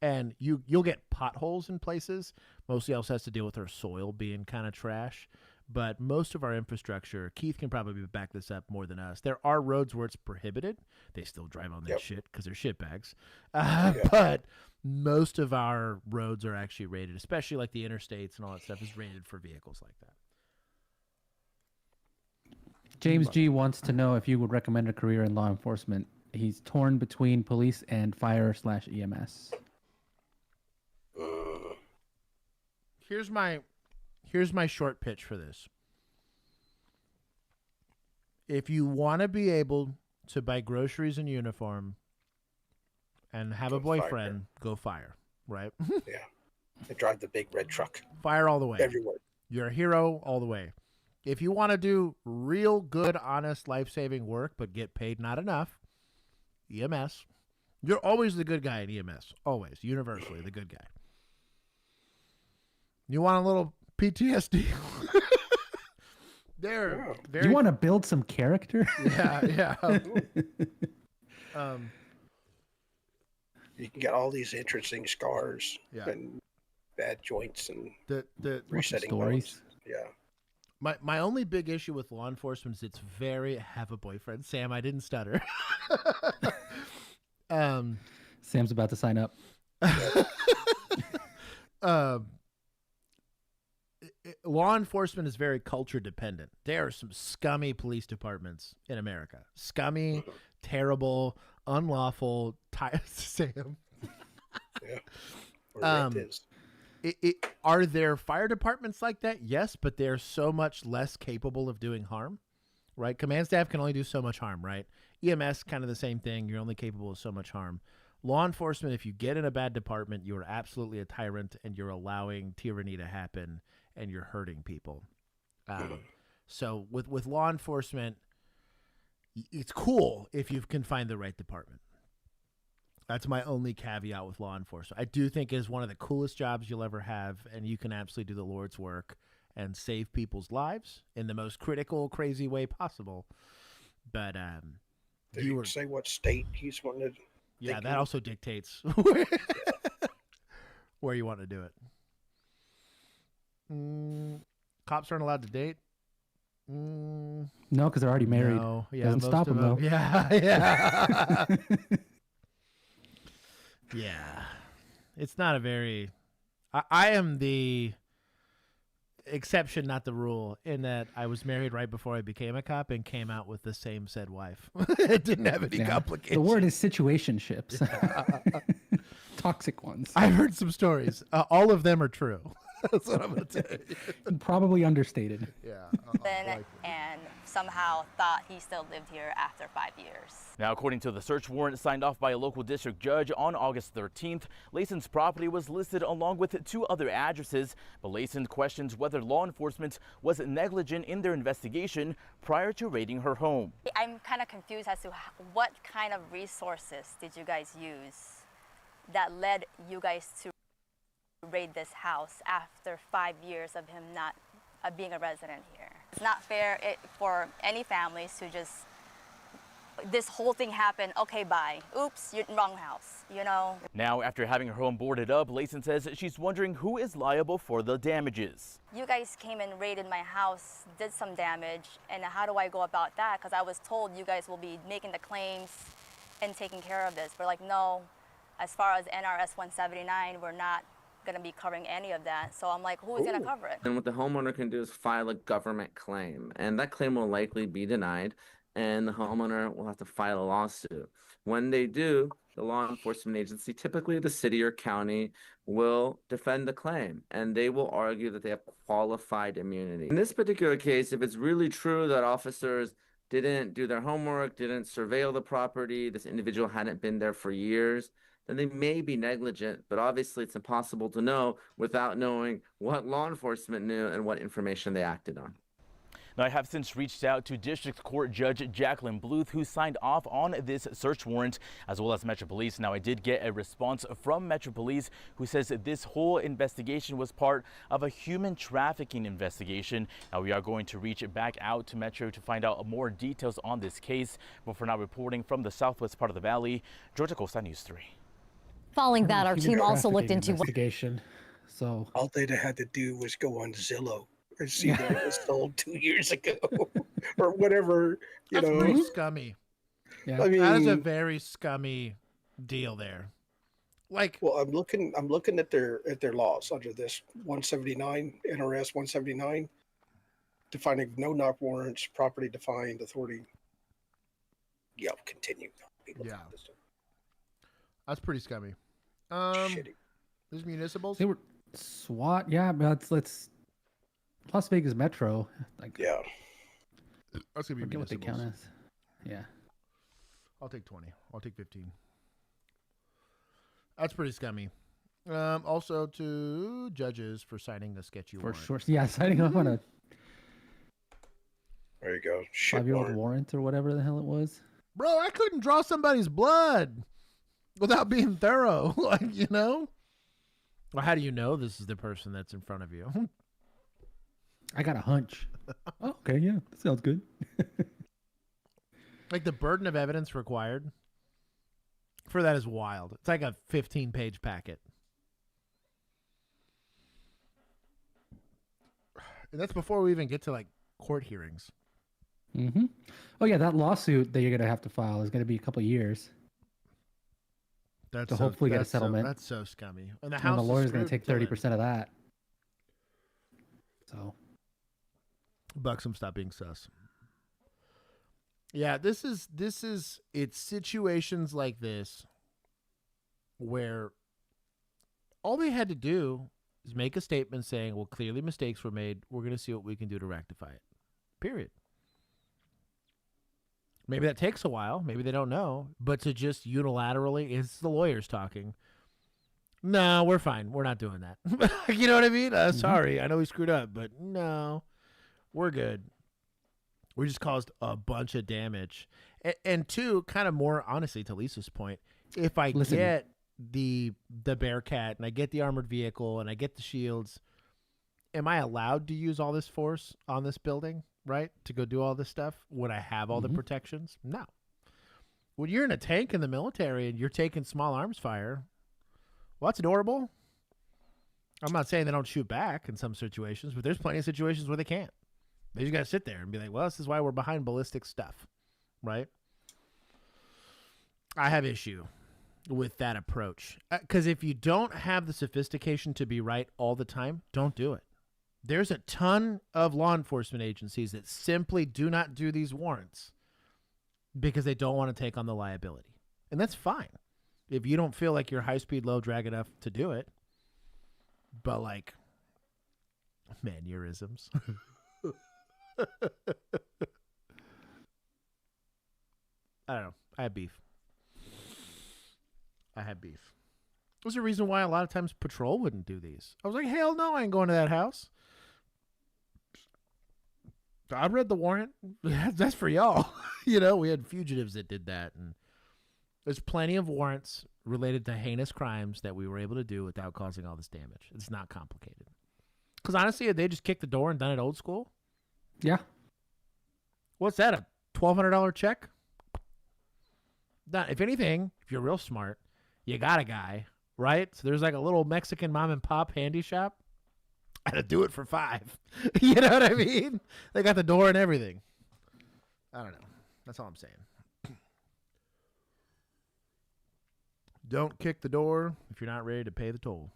And you'll get potholes in places. Mostly else has to deal with their soil being kind of trash. But most of our infrastructure, Keith can probably back this up more than us. There are roads where it's prohibited. They still drive on that shit because they're shitbags. But most of our roads are actually rated, especially like the interstates and all that stuff is rated for vehicles like that. James G wants to know if you would recommend a career in law enforcement. He's torn between police and fire/EMS. Here's my short pitch for this. If you want to be able to buy groceries and uniform and have a boyfriend, go fire, right? Yeah. They drive the big red truck. Fire all the way. Everywhere. You're a hero all the way. If you want to do real good, honest, life-saving work, but get paid not enough, EMS. You're always the good guy in EMS. Always. Universally the good guy. You want a little PTSD? You want to build some character? Yeah. You can get all these interesting scars and bad joints and the resetting stories. bones. Yeah. My only big issue with law enforcement is it's very have a boyfriend. Sam, I didn't stutter. Sam's about to sign up. Law enforcement is very culture dependent. There are some scummy police departments in America. Scummy, terrible, unlawful. Sam. Yeah. Are there fire departments like that? Yes, but they're so much less capable of doing harm, right? Command staff can only do so much harm, right? EMS, kind of the same thing. You're only capable of so much harm. Law enforcement, if you get in a bad department, you are absolutely a tyrant and you're allowing tyranny to happen and you're hurting people. So with law enforcement, it's cool if you can find the right department. That's my only caveat with law enforcement. I do think it is one of the coolest jobs you'll ever have, and you can absolutely do the Lord's work and save people's lives in the most critical, crazy way possible. But did you say what state he's wanted? Yeah, that also dictates where you want to do it. Cops aren't allowed to date. No, because they're already married. No, yeah, doesn't stop them though. Yeah. Yeah, it's not a very. I am the exception, not the rule, in that I was married right before I became a cop and came out with the same said wife. It didn't have any complications. The word is situationships. Toxic ones. I've heard some stories. All of them are true. That's what I'm going to tell you. Probably understated. Yeah. And somehow thought he still lived here after 5 years. Now, according to the search warrant signed off by a local district judge on August 13th, Layson's property was listed along with 2 other addresses, but Layson questions whether law enforcement was negligent in their investigation prior to raiding her home. I'm kind of confused as to what kind of resources did you guys use that led you guys to raid this house after 5 years of him not being a resident here. It's not fair for any families to just, this whole thing happened, okay, bye. Oops, you're wrong house, you know? Now, after having her home boarded up, Layson says she's wondering who is liable for the damages. You guys came and raided my house, did some damage, and how do I go about that? Because I was told you guys will be making the claims and taking care of this. We're like, no, as far as NRS 179, we're not going to be covering any of that. So I'm like, who is going to cover it? And what the homeowner can do is file a government claim, and that claim will likely be denied, and the homeowner will have to file a lawsuit. When they do, the law enforcement agency, typically the city or county, will defend the claim, and they will argue that they have qualified immunity. In this particular case, if it's really true that officers didn't do their homework, didn't surveil the property, this individual hadn't been there for years, then they may be negligent, but obviously it's impossible to know without knowing what law enforcement knew and what information they acted on. Now, I have since reached out to District Court Judge Jacqueline Bluth, who signed off on this search warrant, as well as Metro Police. Now, I did get a response from Metro Police, who says that this whole investigation was part of a human trafficking investigation. Now, we are going to reach back out to Metro to find out more details on this case. But for now, reporting from the southwest part of the valley, Georgia Costa News 3. Following that, our team also looked into investigation. So all they had to do was go on Zillow and see that it was sold 2 years ago or whatever. That's pretty scummy. Yeah. I mean, that is a very scummy deal there. Like, well, I'm looking at their laws under this 179 NRS 179, defining no knock warrants, property defined authority. Yeah, continue. People yeah, that's pretty scummy. There's municipals. They were SWAT. Yeah, but let's Las Vegas Metro. Like, yeah, that's gonna be forget what they municipals. count as. Yeah, I'll take 20. I'll take 15. That's pretty scummy. Also to judges for signing a sketchy warrant. for sure. Yeah, signing up on a there you go. 5-year-old warrant or whatever the hell it was. Bro, I couldn't draw somebody's blood without being thorough. Like, you know? Well, how do you know this is the person that's in front of you? I got a hunch. Oh, okay, yeah, that sounds good. Like, the burden of evidence required for that is wild. It's like a 15-page packet. And that's before we even get to like court hearings. Mm-hmm. Oh yeah, that lawsuit that you're gonna have to file is gonna be a couple of years. That's to hopefully get a settlement. That's so scummy. And the And house the lawyer's is gonna take 30% of that. So, Buxom, stop being sus. Yeah, this is it's situations like this where all they had to do is make a statement saying, well, clearly mistakes were made. We're going to see what we can do to rectify it. Period. Maybe that takes a while. Maybe they don't know. But to just unilaterally, it's the lawyers talking. No, we're fine. We're not doing that. You know what I mean? Sorry. I know we screwed up, but no, we're good. We just caused a bunch of damage. And two, kind of more honestly, to Lisa's point, if I get the Bearcat and I get the armored vehicle and I get the shields, am I allowed to use all this force on this building, right? To go do all this stuff? Would I have all the protections? No. When you're in a tank in the military and you're taking small arms fire, well, that's adorable. I'm not saying they don't shoot back in some situations, but there's plenty of situations where they can't. They just got to sit there and be like, well, this is why we're behind ballistic stuff, right? I have issue with that approach. Because if you don't have the sophistication to be right all the time, don't do it. There's a ton of law enforcement agencies that simply do not do these warrants because they don't want to take on the liability. And that's fine if you don't feel like you're high-speed, low-drag enough to do it. But, like, mannerisms. I don't know. I have beef. There's a reason why a lot of times patrol wouldn't do these. I was like, hell no, I ain't going to that house. I read the warrant. That's for y'all. You know, we had fugitives that did that. And there's plenty of warrants related to heinous crimes that we were able to do without causing all this damage. It's not complicated. Because honestly, if they just kicked the door and done it old school. Yeah. What's that, a $1,200 check? If anything, if you're real smart, you got a guy, right? So there's like a little Mexican mom and pop handy shop. I had to do it for $5. You know what I mean? They got the door and everything. I don't know. That's all I'm saying. Don't kick the door if you're not ready to pay the toll.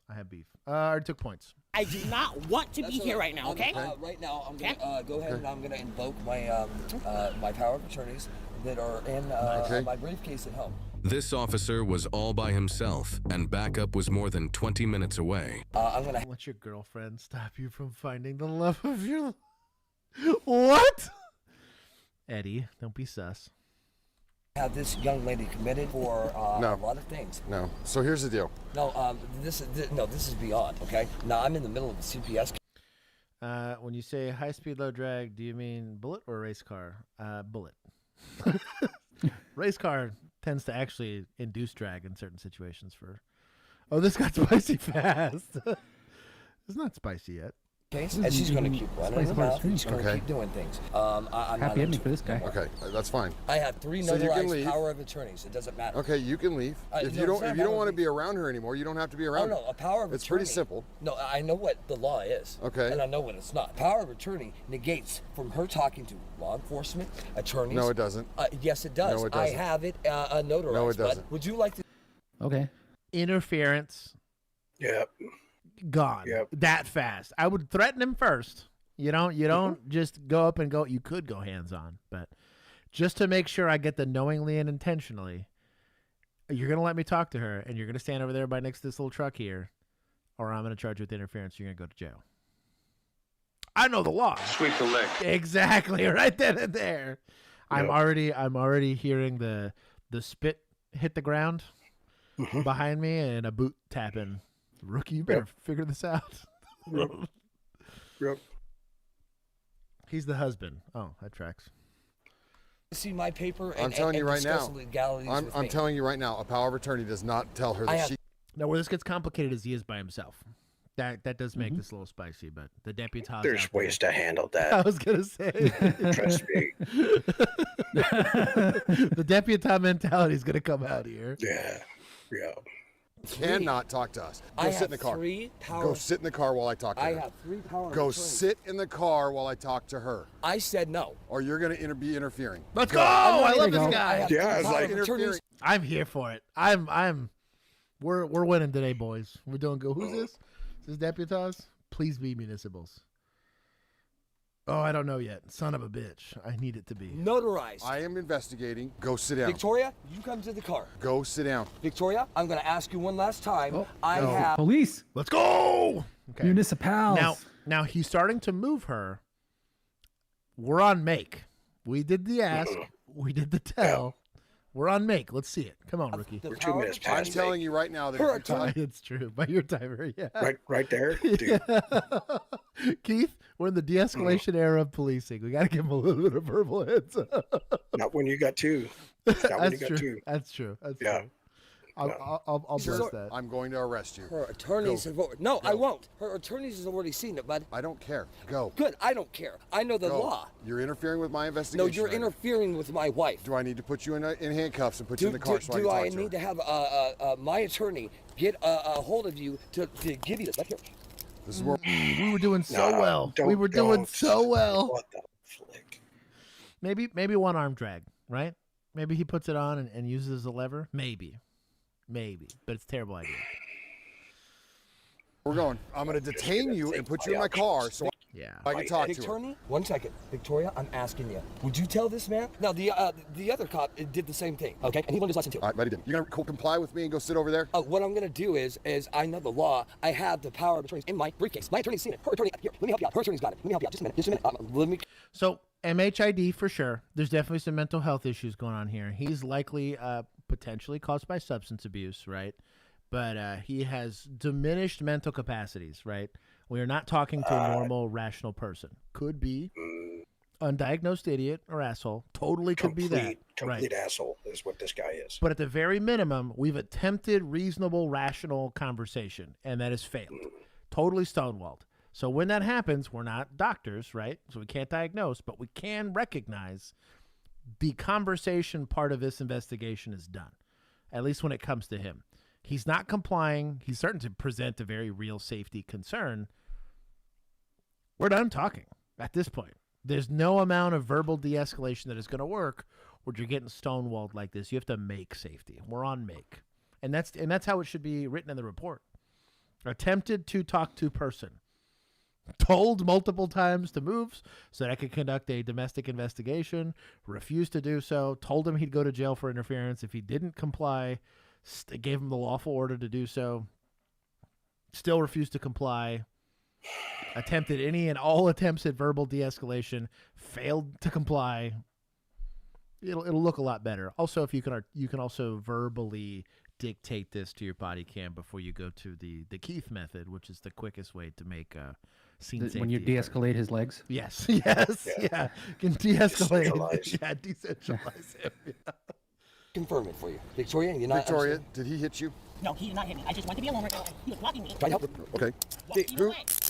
I have beef. I already took points. I do not want to be here right now, okay? Right now, I'm going to go ahead and I'm going to invoke my my power of attorneys that are in my briefcase at home. This officer was all by himself, and backup was more than 20 minutes away. I'm gonna let your girlfriend stop you from finding the love of your life. What? Eddie, don't be sus. Have this young lady committed for a lot of things. No. So here's the deal. No, this is beyond. Okay. Now I'm in the middle of a CPS. When you say high speed, low drag, do you mean bullet or race car? Bullet. Race car tends to actually induce drag in certain situations. Oh, this got spicy fast. It's not spicy yet. And she's going to keep running her mouth. She's going to keep doing things. I'm happy ending for this guy. Okay, that's fine. I have 3 notarized power of attorneys. It doesn't matter. Okay, you can leave. If you don't want to be around her anymore, you don't have to be around her. No, a power of attorney. It's pretty simple. No, I know what the law is. Okay. And I know what it's not. Power of attorney negates from her talking to law enforcement, attorneys. No, it doesn't. Yes, it does. No, it doesn't. I have it notarized. No, it doesn't. Would you like to? Okay. Interference. Yep. Gone. Yep. That fast. I would threaten him first. You don't just go up and go. You could go hands on, but just to make sure I get the knowingly and intentionally, you're going to let me talk to her and you're going to stand over there by next to this little truck here, or I'm going to charge you with interference. You're going to go to jail. I know the law. Sweep the leg. Exactly. Right then and there. Yep. I'm already hearing the spit hit the ground behind me and a boot tapping. Rookie, you better figure this out. Yep. He's the husband. Oh, that tracks. See my paper. I'm telling you right now. I'm telling you right now. A power of attorney does not tell her that she. Now, where this gets complicated is he is by himself. That does make this a little spicy, but the deputy. There's ways to handle that. I was gonna say. Trust me. The deputy mentality is gonna come out here. Yeah. Cannot talk to us. Go sit in the car. Go sit in the car while I talk to her. I have 3 power Go attorneys. sit in the car while I talk to her. I said no. Or you're going to be interfering. Let's go! I love this guy. Yeah, it's like interfering. I'm here for it. We're winning today, boys. We're doing good. Who's this? Is this Deputaz? Please be municipals. Oh, I don't know yet. Son of a bitch. I need it to be. Notarized. I am investigating. Go sit down. Victoria, you come to the car. Go sit down. Victoria, I'm going to ask you one last time. I have Police. Let's go. Okay. Municipals. Now he's starting to move her. We're on make. We did the ask. We did the tell. We're on make. Let's see it. Come on, rookie. We're 2 minutes I'm past telling you right now that if you're telling It's true. By your timer, yeah. Right there, dude. Keith, we're in the de-escalation era of policing. We got to give him a little bit of verbal heads up. Not when you got 2. Not when you got true. 2. That's true. That's Yeah. true. I'll burst that. I'm going to arrest you. Her attorneys have already... No, I won't. Her attorneys has already seen it, bud. I don't care. Go. Good, I don't care. I know the Go. law. You're interfering with my No, investigation. you're interfering with my wife. Do I need to put you in handcuffs and put you in the car so I can Do talk I to need her? to have my attorney get a hold of you to give you this? Here. This is where we were doing so well. We were doing so well. What the flick? Maybe one arm drag, right? Maybe he puts it on and uses it as a lever. Maybe, but it's a terrible idea. we're going. I'm going to detain you and put you in my car so I can talk to her. Attorney, 1 second. Victoria, I'm asking you. Would you tell this man? Now, the other cop did the same thing, okay? And he learned his lesson too. All right, but he didn't. You're going to comply with me and go sit over there? What I'm going to do is I know the law. I have the power of attorneys in my briefcase. My attorney's seen it. Her attorney, here, let me help you out. Her attorney's got it. Let me help you out. Just a minute. Let me... So MHID for sure. There's definitely some mental health issues going on here. He's likely potentially caused by substance abuse, right? But he has diminished mental capacities, right? We are not talking to a normal, rational person. Could be undiagnosed idiot or asshole. Totally could be that. Complete asshole is what this guy is. But at the very minimum, we've attempted reasonable, rational conversation, and that has failed. Totally stonewalled. So when that happens, we're not doctors, right? So we can't diagnose, but we can recognize the conversation part of this investigation is done, at least when it comes to him. He's not complying. He's starting to present a very real safety concern. We're done talking at this point. There's no amount of verbal de-escalation that is going to work where you're getting stonewalled like this. You have to make safety. We're on make. And that's how it should be written in the report. Attempted to talk to person. Told multiple times to move so that I could conduct a domestic investigation. Refused to do so. Told him he'd go to jail for interference if he didn't comply. Gave him the lawful order to do so. Still refused to comply. Attempted any and all attempts at verbal de-escalation. Failed to comply. It'll look a lot better. Also, if you can also verbally dictate this to your body cam before you go to the Keith method, which is the quickest way to make scene safety. When you de-escalate his legs? Yes. Yeah. Can de-escalate. Yeah, decentralize him. Yeah. Confirm it for you. Victoria, you're not... Victoria, did he hit you? No, he did not hit me. I just went to be alone. He was blocking me. Try to help her. Okay.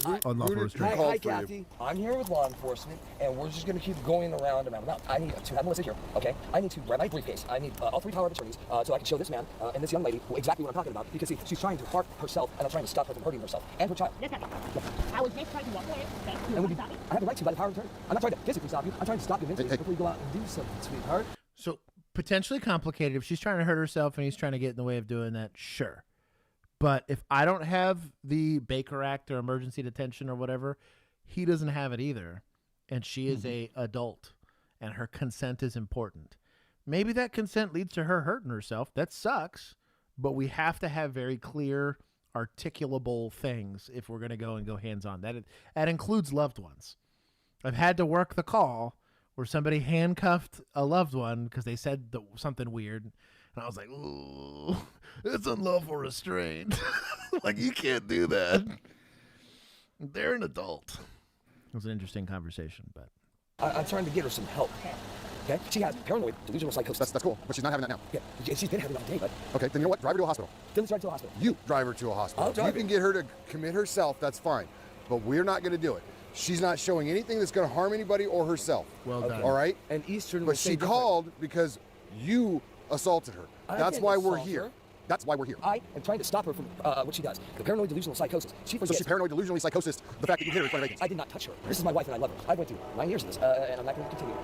Hi, Kathy. I'm here with law enforcement, and we're just going to keep going around and around. I need to have Melissa here, okay? I need to grab my briefcase. I need all 3 power of attorneys so I can show this man and this young lady exactly what I'm talking about. Because, see, she's trying to hurt herself, and I'm trying to stop her from hurting herself and her child. Yes, ma'am. I was just trying to walk away. Okay? I have the right to by the power of attorney. I'm not trying to physically stop you. I'm trying to stop you mentally before you go out and do something, sweetheart. So, potentially complicated. If she's trying to hurt herself and he's trying to get in the way of doing that, sure. But if I don't have the Baker Act or emergency detention or whatever, he doesn't have it either. And she is a adult and her consent is important. Maybe that consent leads to her hurting herself. That sucks. But we have to have very clear, articulable things if we're going to go hands-on. That includes loved ones. I've had to work the call where somebody handcuffed a loved one because they said something weird. And I was like, ooh, it's unlawful restraint. Like, you can't do that. They're an adult. It was an interesting conversation, but I'm trying to get her some help. Okay? She has paranoid delusional psychosis. That's cool, but she's not having that now. Yeah, she's been having it all day, but... Okay, then you know what? Drive her to a hospital. Then let's drive her to a hospital. You drive her to a hospital. I'll drive You can get her to commit herself, that's fine. But we're not going to do it. She's not showing anything that's going to harm anybody or herself. Well done. All right? And Eastern But she called because you assaulted her. That's why we're here. That's why we're here. I am trying to stop her from what she does. The paranoid delusional psychosis. She forgets. So she's paranoid delusionally psychosis. The fact that you hit her in front of agents. I did not touch her. This is my wife and I love her. I went through 9 years of this, and I'm not going to continue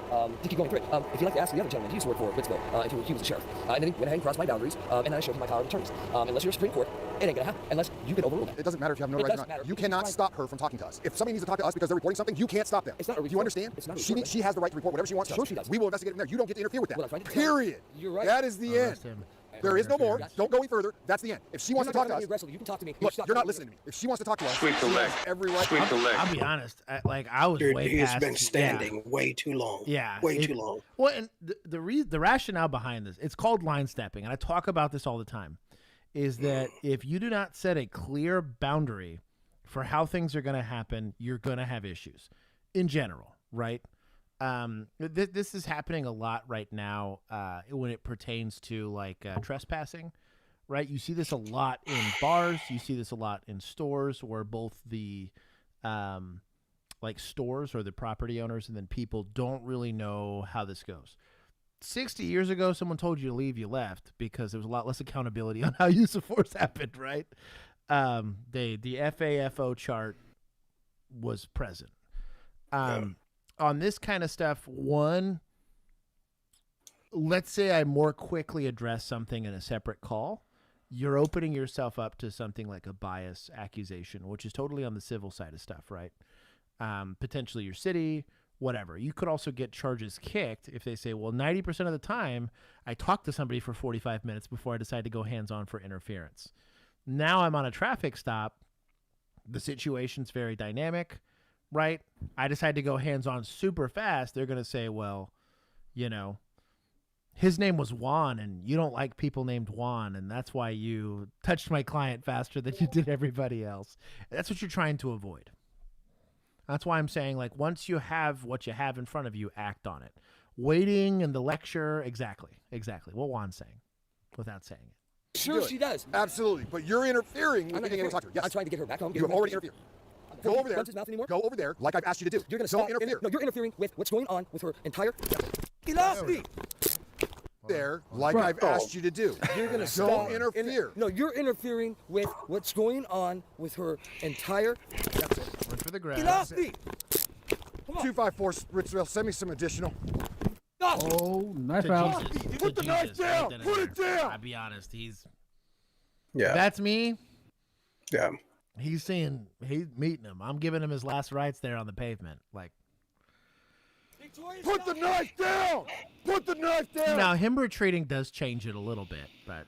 to keep going through it. If you'd like to ask the other gentleman, he used to work for Bitsville, and he was a sheriff. And then he went ahead and crossed my boundaries, and then I showed him my power of attorneys. Unless you're a Supreme Court, it ain't going to happen unless you can overrule that. It doesn't matter if you have no right or not. You cannot stop her from talking to us. If somebody needs to talk to us because they're reporting something, you can't stop them. It's not a report. Do you understand? It's not a she has the right to report whatever she wants to. Sure she does. We will investigate it from there. You don't get to interfere with that. Well, I'm trying to Period. You're right. That is the end. There is no more. Don't go any further. That's the end. If she wants to talk to us, you can talk to me. look, you're not listening to me. If she wants to talk to us, Sweep the leg. Every right. Sweep the leg. I'll be honest. I was way he's past. been standing way too long. Yeah, way too long. Well, and the rationale behind this, it's called line stepping, and I talk about this all the time, is that if you do not set a clear boundary for how things are going to happen, you're going to have issues in general, right? This is happening a lot right now when it pertains to like trespassing, right? You see this a lot in bars. You see this a lot in stores where both the like stores or the property owners and then people don't really know how this goes. 60 years ago, someone told you to leave, you left because there was a lot less accountability on how use of force happened, right? The FAFO chart was present. On this kind of stuff, one, let's say I more quickly address something in a separate call, you're opening yourself up to something like a bias accusation, which is totally on the civil side of stuff, right? Potentially your city, whatever. You could also get charges kicked if they say, well, 90% of the time I talked to somebody for 45 minutes before I decide to go hands-on for interference. Now I'm on a traffic stop. The situation's very dynamic, right? I decide to go hands-on super fast. They're going to say, well, you know, his name was Juan and you don't like people named Juan, and that's why you touched my client faster than you did everybody else. That's what you're trying to avoid. That's why I'm saying, like, once you have what you have in front of you, act on it. Waiting in the lecture, exactly what Juan's saying, without saying it. Sure, she does. Absolutely, but you're interfering with being able to talk to her. Yes. I'm trying to get her back home. You have already interfered. Go over there. Runs his mouth anymore? Go over there, like I've asked you to do. You're going to don't interfere. No, you're interfering with what's going on with her entire. He lost me. There, like I've asked you to do. You're going to don't interfere. No, you're interfering with what's going on with her entire. That's it. Run for the grass. He lost me. 254 Ritzville, send me some additional. Oh, knife out. Put the knife down. Put it down. I'll be honest. He's. Yeah. That's me. Yeah. He's meeting him. I'm giving him his last rites there on the pavement. Like. Put the knife down. Put the knife down. Now him retreating does change it a little bit, but.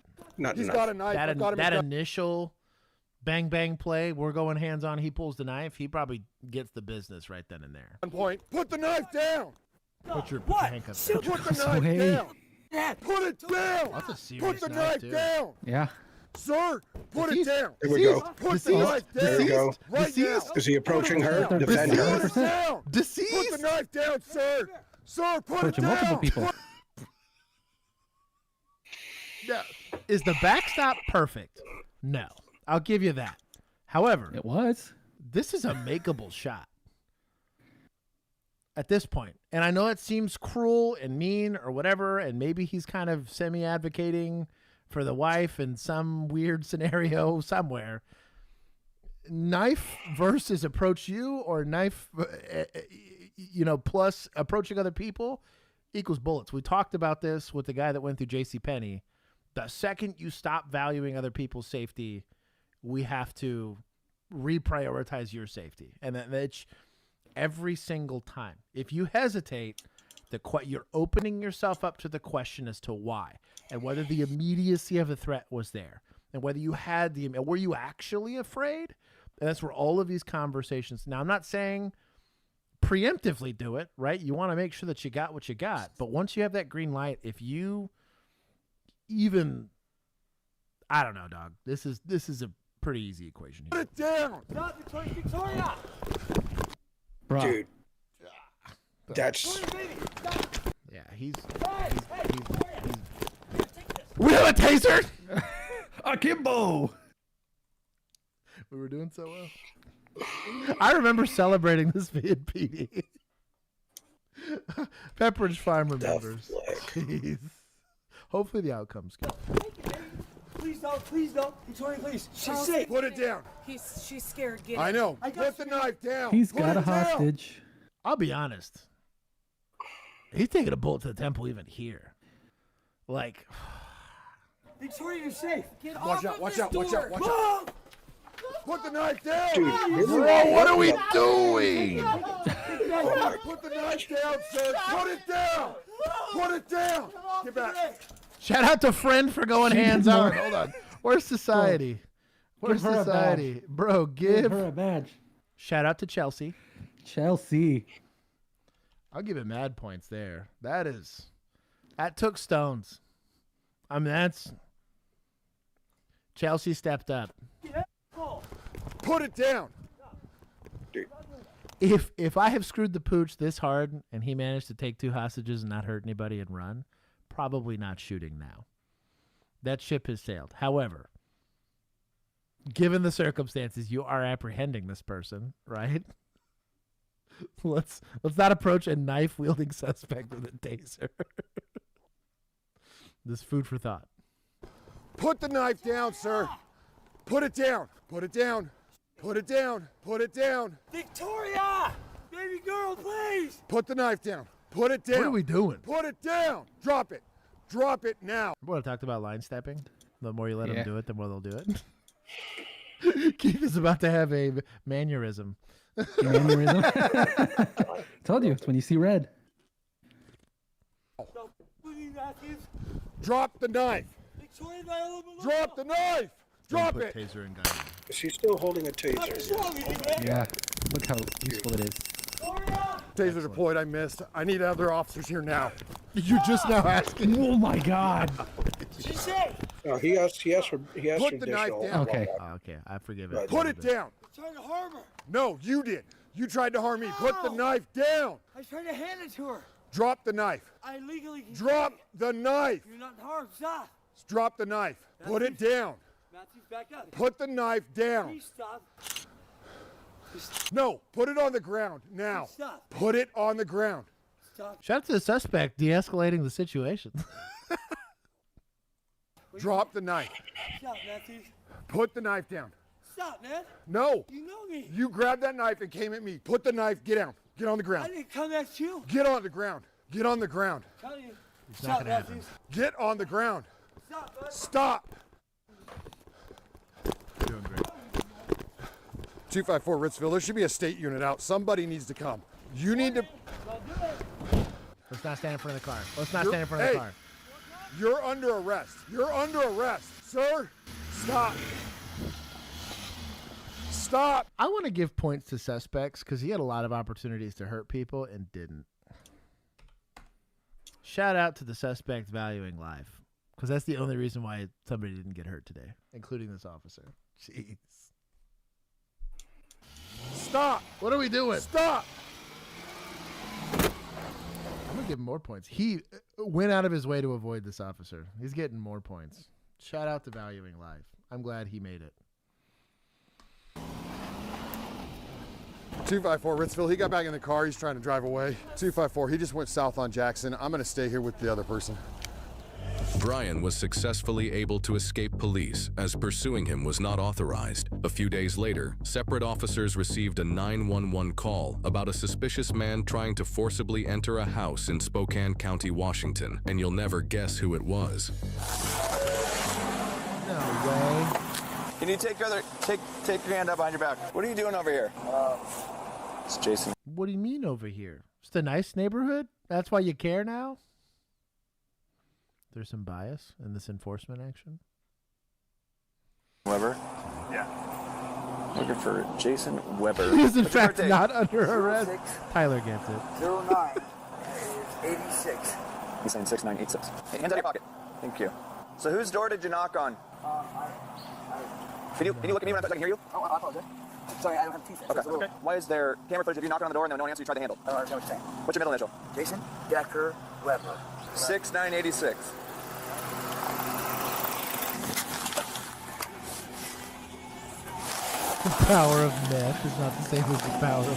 He's got a knife. That initial. Bang, bang play. We're going hands on. He pulls the knife. He probably gets the business right then and there. 1 point. Put the knife down. Put your handcuffs down. Put the knife down. Put it down. That's a serious Put the knife down. Yeah. Sir, put it down. There we go. Put the knife down. There we go. Right now. Is he approaching her? Defend her. Put it down. Deceased. Put the knife down, sir. Sir, put it down. Multiple people. No. Is the backstop perfect? No. I'll give you that. However, it was. This is a makeable shot at this point. And I know it seems cruel and mean or whatever, and maybe he's kind of semi-advocating for the wife in some weird scenario somewhere. Knife versus approach you, or knife, plus approaching other people equals bullets. We talked about this with the guy that went through JCPenney. The second you stop valuing other people's safety, we have to reprioritize your safety. And that's every single time. If you hesitate, you're opening yourself up to the question as to why, and whether the immediacy of the threat was there, and whether you had were you actually afraid? And that's where all of these conversations. Now, I'm not saying preemptively do it, right? You want to make sure that you got what you got. But once you have that green light, if you even, I don't know, dog, this is a pretty easy equation here. Put it down. Victoria. Bro. Dude. That's. Yeah, he's we have a taser. Akimbo. We were doing so well. I remember celebrating this in PD. Pepperidge Farm remembers. Jeez. Hopefully the outcome's good. Please don't, Victoria, please. She's safe. Put it down. She's scared. Get I it. know. Put the knife down. He's Put got it a down. hostage. I'll be honest. He's taking a bullet to the temple even here. Like, Victoria, you're safe. Get Watch off out, of watch this out, watch door. out, watch out. Put the knife down. Dude, Bro, what are we doing? Oh Put the knife down, sir. Put it down. Put it down. Get back. shout out to friend for going hands on. Hold on. Where's society? Where's Give her a society? badge. Bro, Give her a badge. Shout out to Chelsea. Chelsea. I'll give it mad points there. That took stones. I mean, that's Chelsea stepped up. Put it down. If I have screwed the pooch this hard and he managed to take 2 hostages and not hurt anybody and run, probably not shooting now. That ship has sailed. However, given the circumstances, you are apprehending this person, right? Let's not approach a knife-wielding suspect with a taser. This food for thought. Put the knife down, sir. Put it down. Put it down. Put it down. Put it down. Victoria! Baby girl, please! Put the knife down. Put it down. What are we doing? Put it down. Drop it. Drop it now. Remember what I talked about line stepping? The more you let them Yeah. do it, the more they'll do it. Keith is about to have a mannerism. Mannerism. Told you, it's when you see red. Drop the knife. Victoria, my little Drop the knife. Drop Put it. taser and gun. She's still holding a taser. What's wrong with you, man? Yeah. Look how useful it is. Taser deployed. I missed. I need other officers here now. You're just now asking. Oh my God. She's safe. No, he asked for Put the knife additional. down. Okay. Oh, okay, I forgive it. Put it down. I'm trying to harm her. No, you did. You tried to harm me. Put the knife down. I was trying to hand it to her. Drop the knife. I legally can Drop take the knife. it. You're not harmed. Stop. Drop the knife. Put it down. Matthews, back up. Put the knife down. Please stop. No, put it on the ground now. Stop. Put it on the ground. Stop. Shout out to the suspect de-escalating the situation. Drop the knife. Stop, Matthews. Put the knife down. Stop, man. No. You know me. You grabbed that knife and came at me. Put the knife. Get down. Get on the I ground. didn't come at you. Get on the ground. Get on the ground. I'm telling you. It's Stop, not gonna happen. Matthews. Get on the ground. Stop, bud. Stop. Doing great. 254 Ritzville. There should be a state unit out. Somebody needs to come. You need to. Let's not stand in front of the car. Let's not stand in front of the car. You're under arrest. You're under arrest. Sir, stop. Stop. I want to give points to suspects because he had a lot of opportunities to hurt people and didn't. Shout out to the suspect valuing life because that's the only reason why somebody didn't get hurt today, including this officer. Jeez. Stop. What are we doing? Stop. I'm going to give him more points. He went out of his way to avoid this officer. He's getting more points. Shout out to valuing life. I'm glad he made it. 254 Ritzville. He got back in the car. He's trying to drive away. 254. He just went south on Jackson. I'm going to stay here with the other person. Brian was successfully able to escape police as pursuing him was not authorized. A few days later, separate officers received a 911 call about a suspicious man trying to forcibly enter a house in Spokane County, Washington, and you'll never guess who it was. No way. Can you take your hand up behind your back? What are you doing over here? It's Jason. What do you mean over here? It's a nice neighborhood? That's why you care now? There's some bias in this enforcement action. Weber? Yeah. Looking for Jason Weber. He is in What's your fact birthday? not under arrest. Tyler gets it. 09 is 86. He's saying 6986. Hey, hands out of your pocket. Thank you. So whose door did you knock on? Can you look at me when I can hear you? Oh, I apologize. Sorry, I don't have teeth. Okay. Why is there camera footage of you knocking on the door and no one answered, you tried to handle? I don't know what you're saying. What's your middle initial? Jason Decker Weber. 6986. The power of meth is not the same as the power of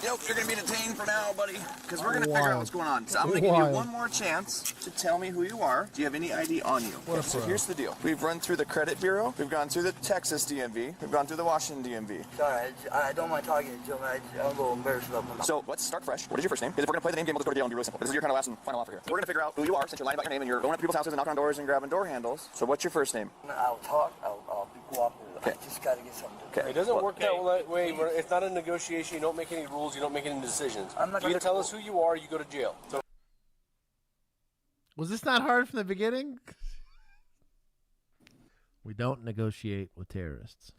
the You're gonna be detained for now, buddy, because we're gonna figure out what's going on. So I'm gonna give you one more chance to tell me who you are. Do you have any ID on you? Okay, so here's the deal. We've run through the credit bureau. We've gone through the Texas DMV. We've gone through the Washington DMV. Sorry, I don't mind talking to him. I'm a little embarrassed about my. So let's start fresh. What is your first name? Because if we're gonna play the name game, we'll just go to jail and be really simple. This is your kind of last and final offer here. We're gonna figure out who you are since you're lying about your name and you're going up to people's houses and knocking on doors and grabbing door handles. So what's your first name? I'll talk. I'll be cooperative. Okay. I just gotta get something. Okay. It doesn't work that way. It's not a negotiation. You don't make any rules. You don't make any decisions. You tell us who you are, you go to jail. So Was this not hard from the beginning? We don't negotiate with terrorists.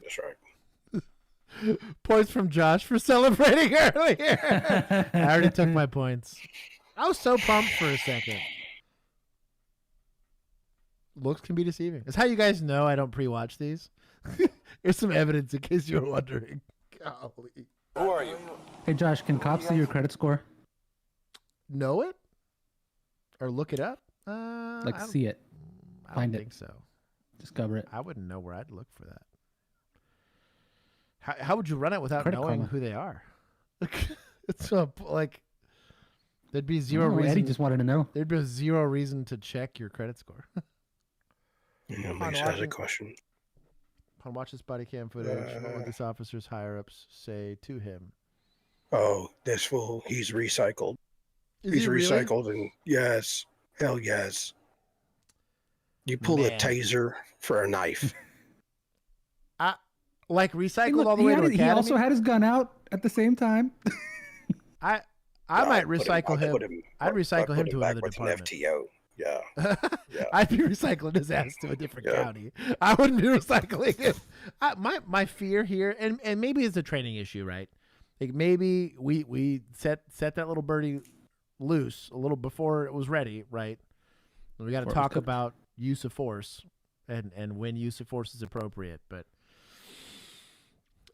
That's right. Points from Josh for celebrating earlier. I already took my points. I was so pumped for a second. Looks can be deceiving. It's how you guys know I don't pre-watch these. Here's some evidence in case you were wondering. Golly. who are you? Hey, Josh, can cops see your credit score? Know it? Or look it up? See it. Find it. I think so. Discover it. I wouldn't know where I'd look for that. How would you run it without Credit knowing karma. who they are? It's like there'd be zero I don't know, reason. Eddie just wanted to know. There'd be zero reason to check your credit score. Makes has a question. Upon watch this body cam footage, what would this officer's higher ups say to him? Oh, this fool, he's recycled. Is He's he really? recycled, and yes, hell yes. You pull a Man. taser for a knife. Like recycled Hey, look, all the way to he academy? also had his gun out at the same time. I might recycle him. I'd recycle him to another department. FTO. Yeah. I'd be recycling his ass to a different county. I wouldn't be recycling him. My fear here, and maybe it's a training issue, right? Like maybe we set that little birdie loose a little before it was ready, right? We got to talk about use of force and when use of force is appropriate, but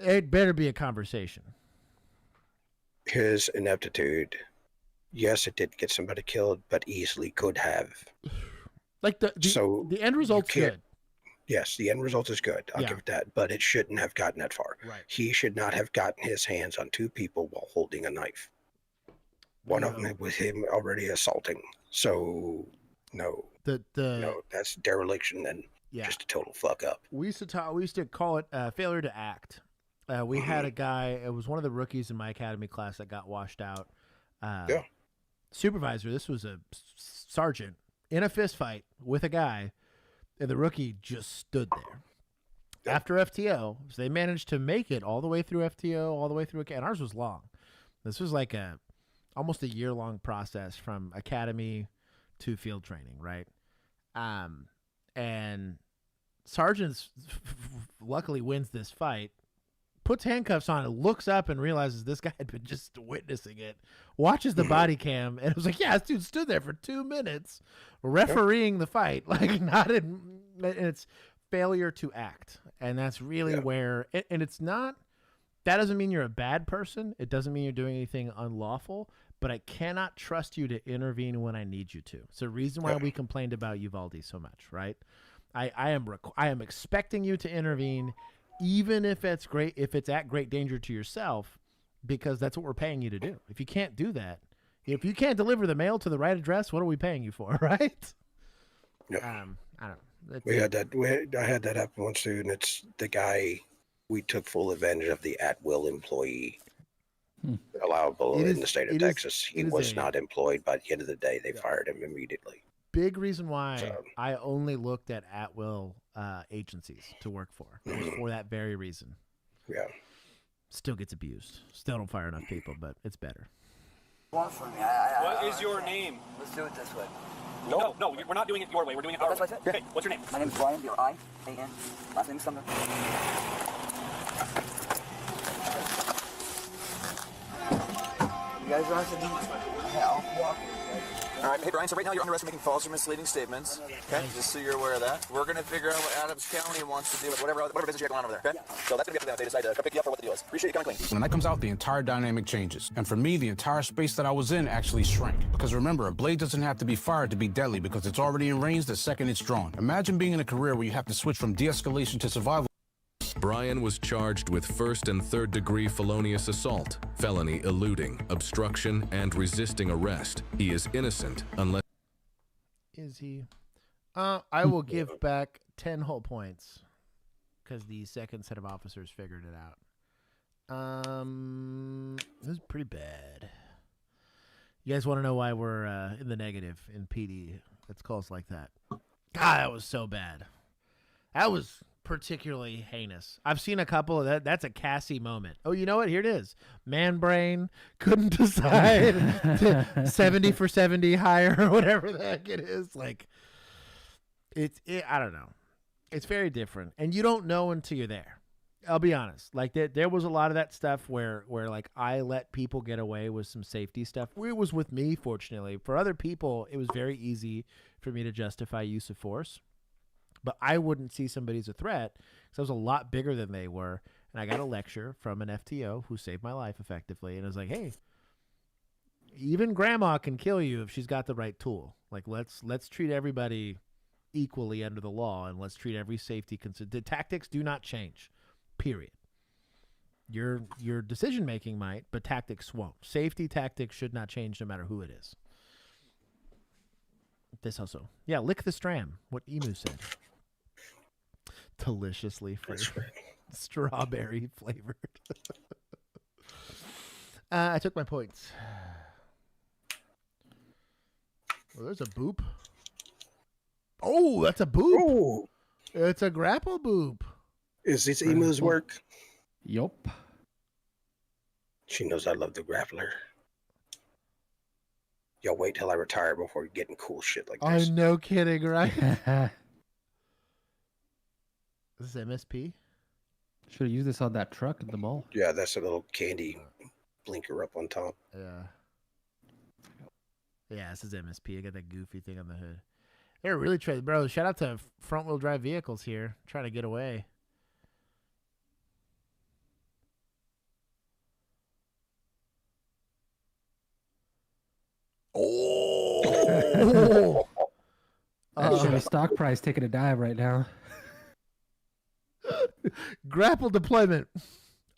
it better be a conversation. His ineptitude. Yes, it did get somebody killed, but easily could have. Like the end result's good. Yes, the end result is good. I'll give it that. But it shouldn't have gotten that far. Right. He should not have gotten his hands on two people while holding a knife. One of them with him already assaulting. So no. No, that's dereliction and just a total fuck up. We used to call it failure to act. We had a guy. It was one of the rookies in my academy class that got washed out. Supervisor. This was a sergeant in a fist fight with a guy, and the rookie just stood there. After FTO, so they managed to make it all the way through FTO, all the way through, and ours was long. This was like almost a year-long process from academy to field training, right? And Sergeant luckily wins this fight, puts handcuffs on, and looks up and realizes this guy had been just witnessing it, watches the body cam, and it was like, yeah, this dude stood there for 2 minutes refereeing the fight, like and it's failure to act. And that's really where, and it's not, that doesn't mean you're a bad person. It doesn't mean you're doing anything unlawful, but I cannot trust you to intervene when I need you to. It's the reason why we complained about Uvalde so much, right? I am expecting you to intervene, even if it's at great danger to yourself, because that's what we're paying you to do. If you can't do that, if you can't deliver the mail to the right address, what are we paying you for, right? Yeah. I don't know. We had that. I had that happen once too, and it's the guy. We took full advantage of the at-will employee allowable in the state of Texas. He was not employed. By the end of the day, they fired him immediately. Big reason why I only looked at will agencies to work for. It was for that very reason. Yeah. Still gets abused. Still don't fire enough people, but it's better. Want from me? What is your name? Let's do it this way. No, we're not doing it your way. We're doing it our way. That's what I said. Okay, what's your name? My name is Brian, B-R-I-A-N. Last name is Sumner. You guys don't have to do hell. All right, hey Brian, so right now you're under arrest for making false or misleading statements, okay? Just so you're aware of that. We're going to figure out what Adams County wants to do with whatever business you got going on over there, okay? So that's going to be up to them. They decide to come pick you up for what the deal is. Appreciate you coming clean. When that comes out, the entire dynamic changes. And for me, the entire space that I was in actually shrank. Because remember, a blade doesn't have to be fired to be deadly because it's already in range the second it's drawn. Imagine being in a career where you have to switch from de-escalation to survival. Brian was charged with first and third degree felonious assault, felony eluding, obstruction, and resisting arrest. He is innocent unless... Is he? I will give back 10 whole points because the second set of officers figured it out. This is pretty bad. You guys want to know why we're in the negative in PD? It's calls like that. God, that was so bad. That was particularly heinous. I've seen a couple of that. That's a Cassie moment. Oh, you know what? Here it is. Man brain couldn't decide. 70 for 70 higher or whatever the heck it is. Like, I don't know. It's very different. And you don't know until you're there. I'll be honest. Like, there was a lot of that stuff where like I let people get away with some safety stuff. It was with me, fortunately. For other people, it was very easy for me to justify use of force. But I wouldn't see somebody as a threat because I was a lot bigger than they were. And I got a lecture from an FTO who saved my life effectively. And I was like, hey, even grandma can kill you if she's got the right tool. Like, let's treat everybody equally under the law, and let's treat every safety the tactics do not change. Period. Your decision making might, but tactics won't. Safety tactics should not change no matter who it is. This also. Yeah, lick the stram. What Emu said. Deliciously flavored. Strawberry flavored. I took my points. Well, there's a boop. Oh, that's a boop. Oh. It's a grapple boop. Is this Emu's work? Yup. She knows I love the grappler. Y'all wait till I retire before getting cool shit like this. Oh, no kidding, right? This is MSP? Should have used this on that truck at the mall. Yeah, that's a little candy blinker up on top. Yeah. Yeah, this is MSP. I got that goofy thing on the hood. They're really trying, bro. Shout out to front wheel drive vehicles here, trying to get away. Oh! Chevy stock price taking a dive right now. Grapple deployment.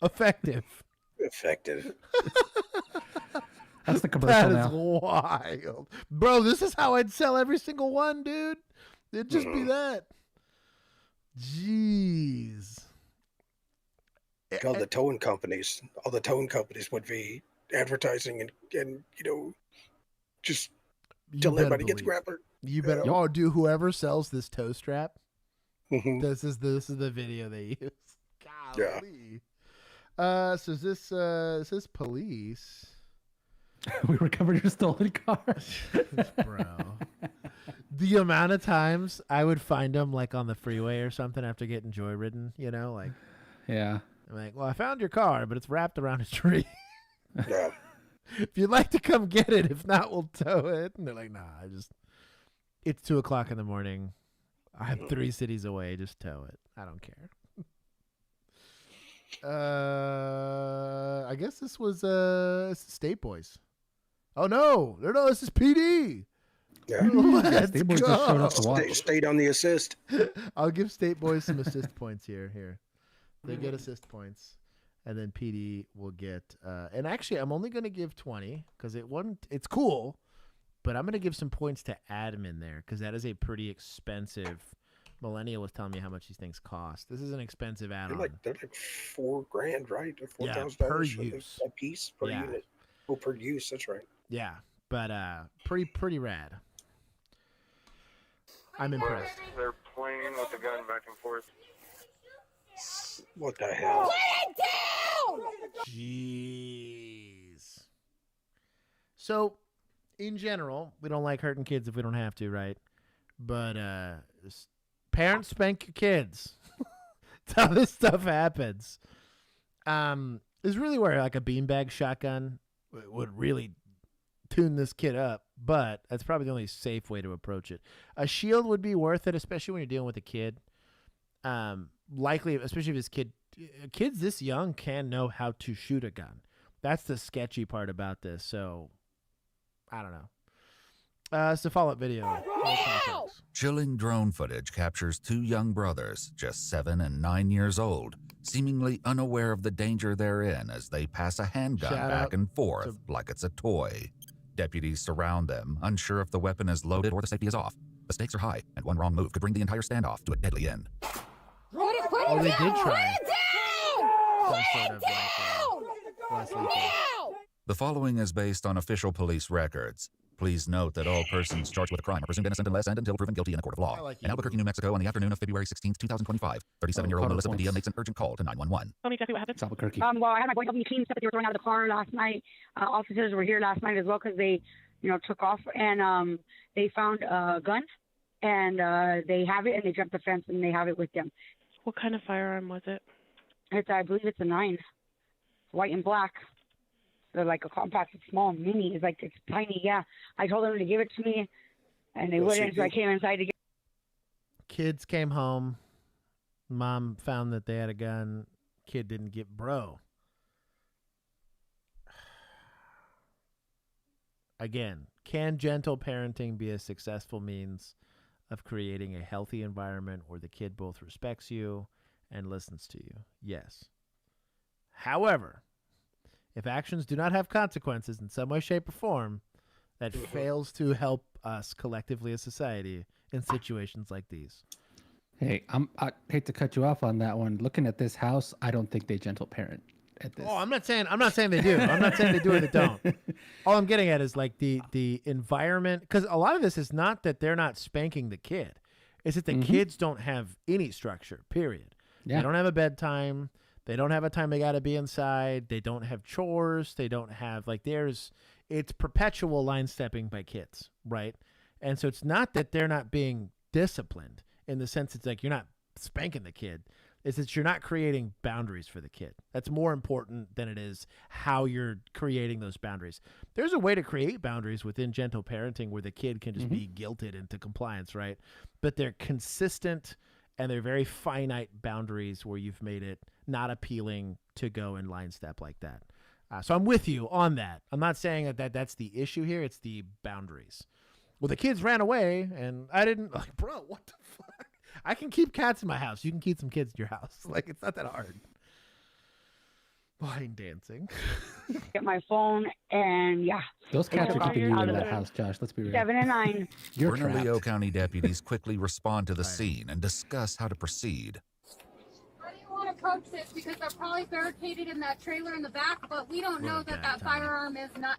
Effective. That's the commercial That is now. wild. Bro, this is how I'd sell every single one, dude. It'd just be that. Jeez. All the towing companies would be advertising and just tell everybody gets grappler. You better. Yep. Oh, dude, whoever sells this toe strap, Mhm. this is the video they use. Yeah. Golly. So is this police? We recovered your stolen car. Bro. The amount of times I would find them like on the freeway or something after getting joyridden, like. Yeah. I'm like, well, I found your car, but it's wrapped around a tree. Yeah. If you'd like to come get it, if not, we'll tow it. And they're like, nah, it's 2:00 in the morning. I'm 3 cities away. Just tow it. I don't care. I guess this was State Boys. Oh no, this is PD. Yeah. Let's State Boys just showed up to watch. Stayed on the assist. I'll give State Boys some assist points here. They get assist points, and then PD will get. And actually, I'm only going to give 20 because it's cool, but I'm going to give some points to admin there because that is a pretty expensive. Millennial was telling me how much these things cost. This is an expensive add-on. They're like $4,000, right? Or $4,000 per use. a piece per unit. Oh, per use. That's right. Yeah, but pretty rad. I'm impressed. They're playing with the gun back and forth. What the hell? Jeez. So, in general, we don't like hurting kids if we don't have to, right? But parents spank your kids. That's how this stuff happens. This is really where like a beanbag shotgun would really tune this kid up, but that's probably the only safe way to approach it. A shield would be worth it, especially when you're dealing with a kid. Likely, especially if kids this young can know how to shoot a gun. That's the sketchy part about this. So, I don't know. It's a follow-up video. Chilling drone footage captures two young brothers, just 7 and 9 years old, seemingly unaware of the danger they're in as they pass a handgun Shout back out and forth like it's a toy. Deputies surround them, unsure if the weapon is loaded or the safety is off. The stakes are high, and one wrong move could bring the entire standoff to a deadly end. Oh, they did try. Some sort of less lethal. The following is based on official police records. Please note that all persons charged with a crime are presumed innocent unless and until proven guilty in a court of law. In Albuquerque, New Mexico, on the afternoon of February 16, 2025, 37-year-old Melissa Padilla makes an urgent call to 911. Tell me exactly what happened. It's Albuquerque. Well, I had my boy help me clean stuff that they were throwing out of the car last night. Officers were here last night as well because they, took off and they found a gun and they have it and they jumped the fence and they have it with them. What kind of firearm was it? I believe it's a 9. It's white and black. They're like a compact, it's small, mini. It's tiny. Yeah, I told them to give it to me, and they wouldn't. So I came inside to get. Kids came home. Mom found that they had a gun. Kid didn't get bro. Again, can gentle parenting be a successful means of creating a healthy environment where the kid both respects you and listens to you? Yes. However, if actions do not have consequences in some way, shape, or form, that fails to help us collectively as society in situations like these. Hey, I hate to cut you off on that one. Looking at this house, I don't think they gentle parent at this. Oh, I'm not saying they do. I'm not saying they do or they don't. All I'm getting at is like the environment, because a lot of this is not that they're not spanking the kid. It's that the kids don't have any structure, period. Yeah. They don't have a bedtime. They don't have a time they got to be inside. They don't have chores. They don't have it's perpetual line stepping by kids, right? And so it's not that they're not being disciplined in the sense it's like you're not spanking the kid. It's that you're not creating boundaries for the kid. That's more important than it is how you're creating those boundaries. There's a way to create boundaries within gentle parenting where the kid can just be guilted into compliance, right? But they're consistent and they're very finite boundaries where you've made it not appealing to go and line step like that. So I'm with you on that. I'm not saying that's the issue here. It's the boundaries. Well, the kids ran away, and I didn't. Like, bro, what the fuck? I can keep cats in my house. You can keep some kids in your house. Like, it's not that hard. Line dancing. Get my phone, and yeah. Those cats are keeping you in that house, Josh. Let's be real. 7 and 9. You're Bernalillo County deputies quickly respond to the scene and discuss how to proceed. How do you want to approach this? Because they're probably barricaded in that trailer in the back, but we don't know that firearm is not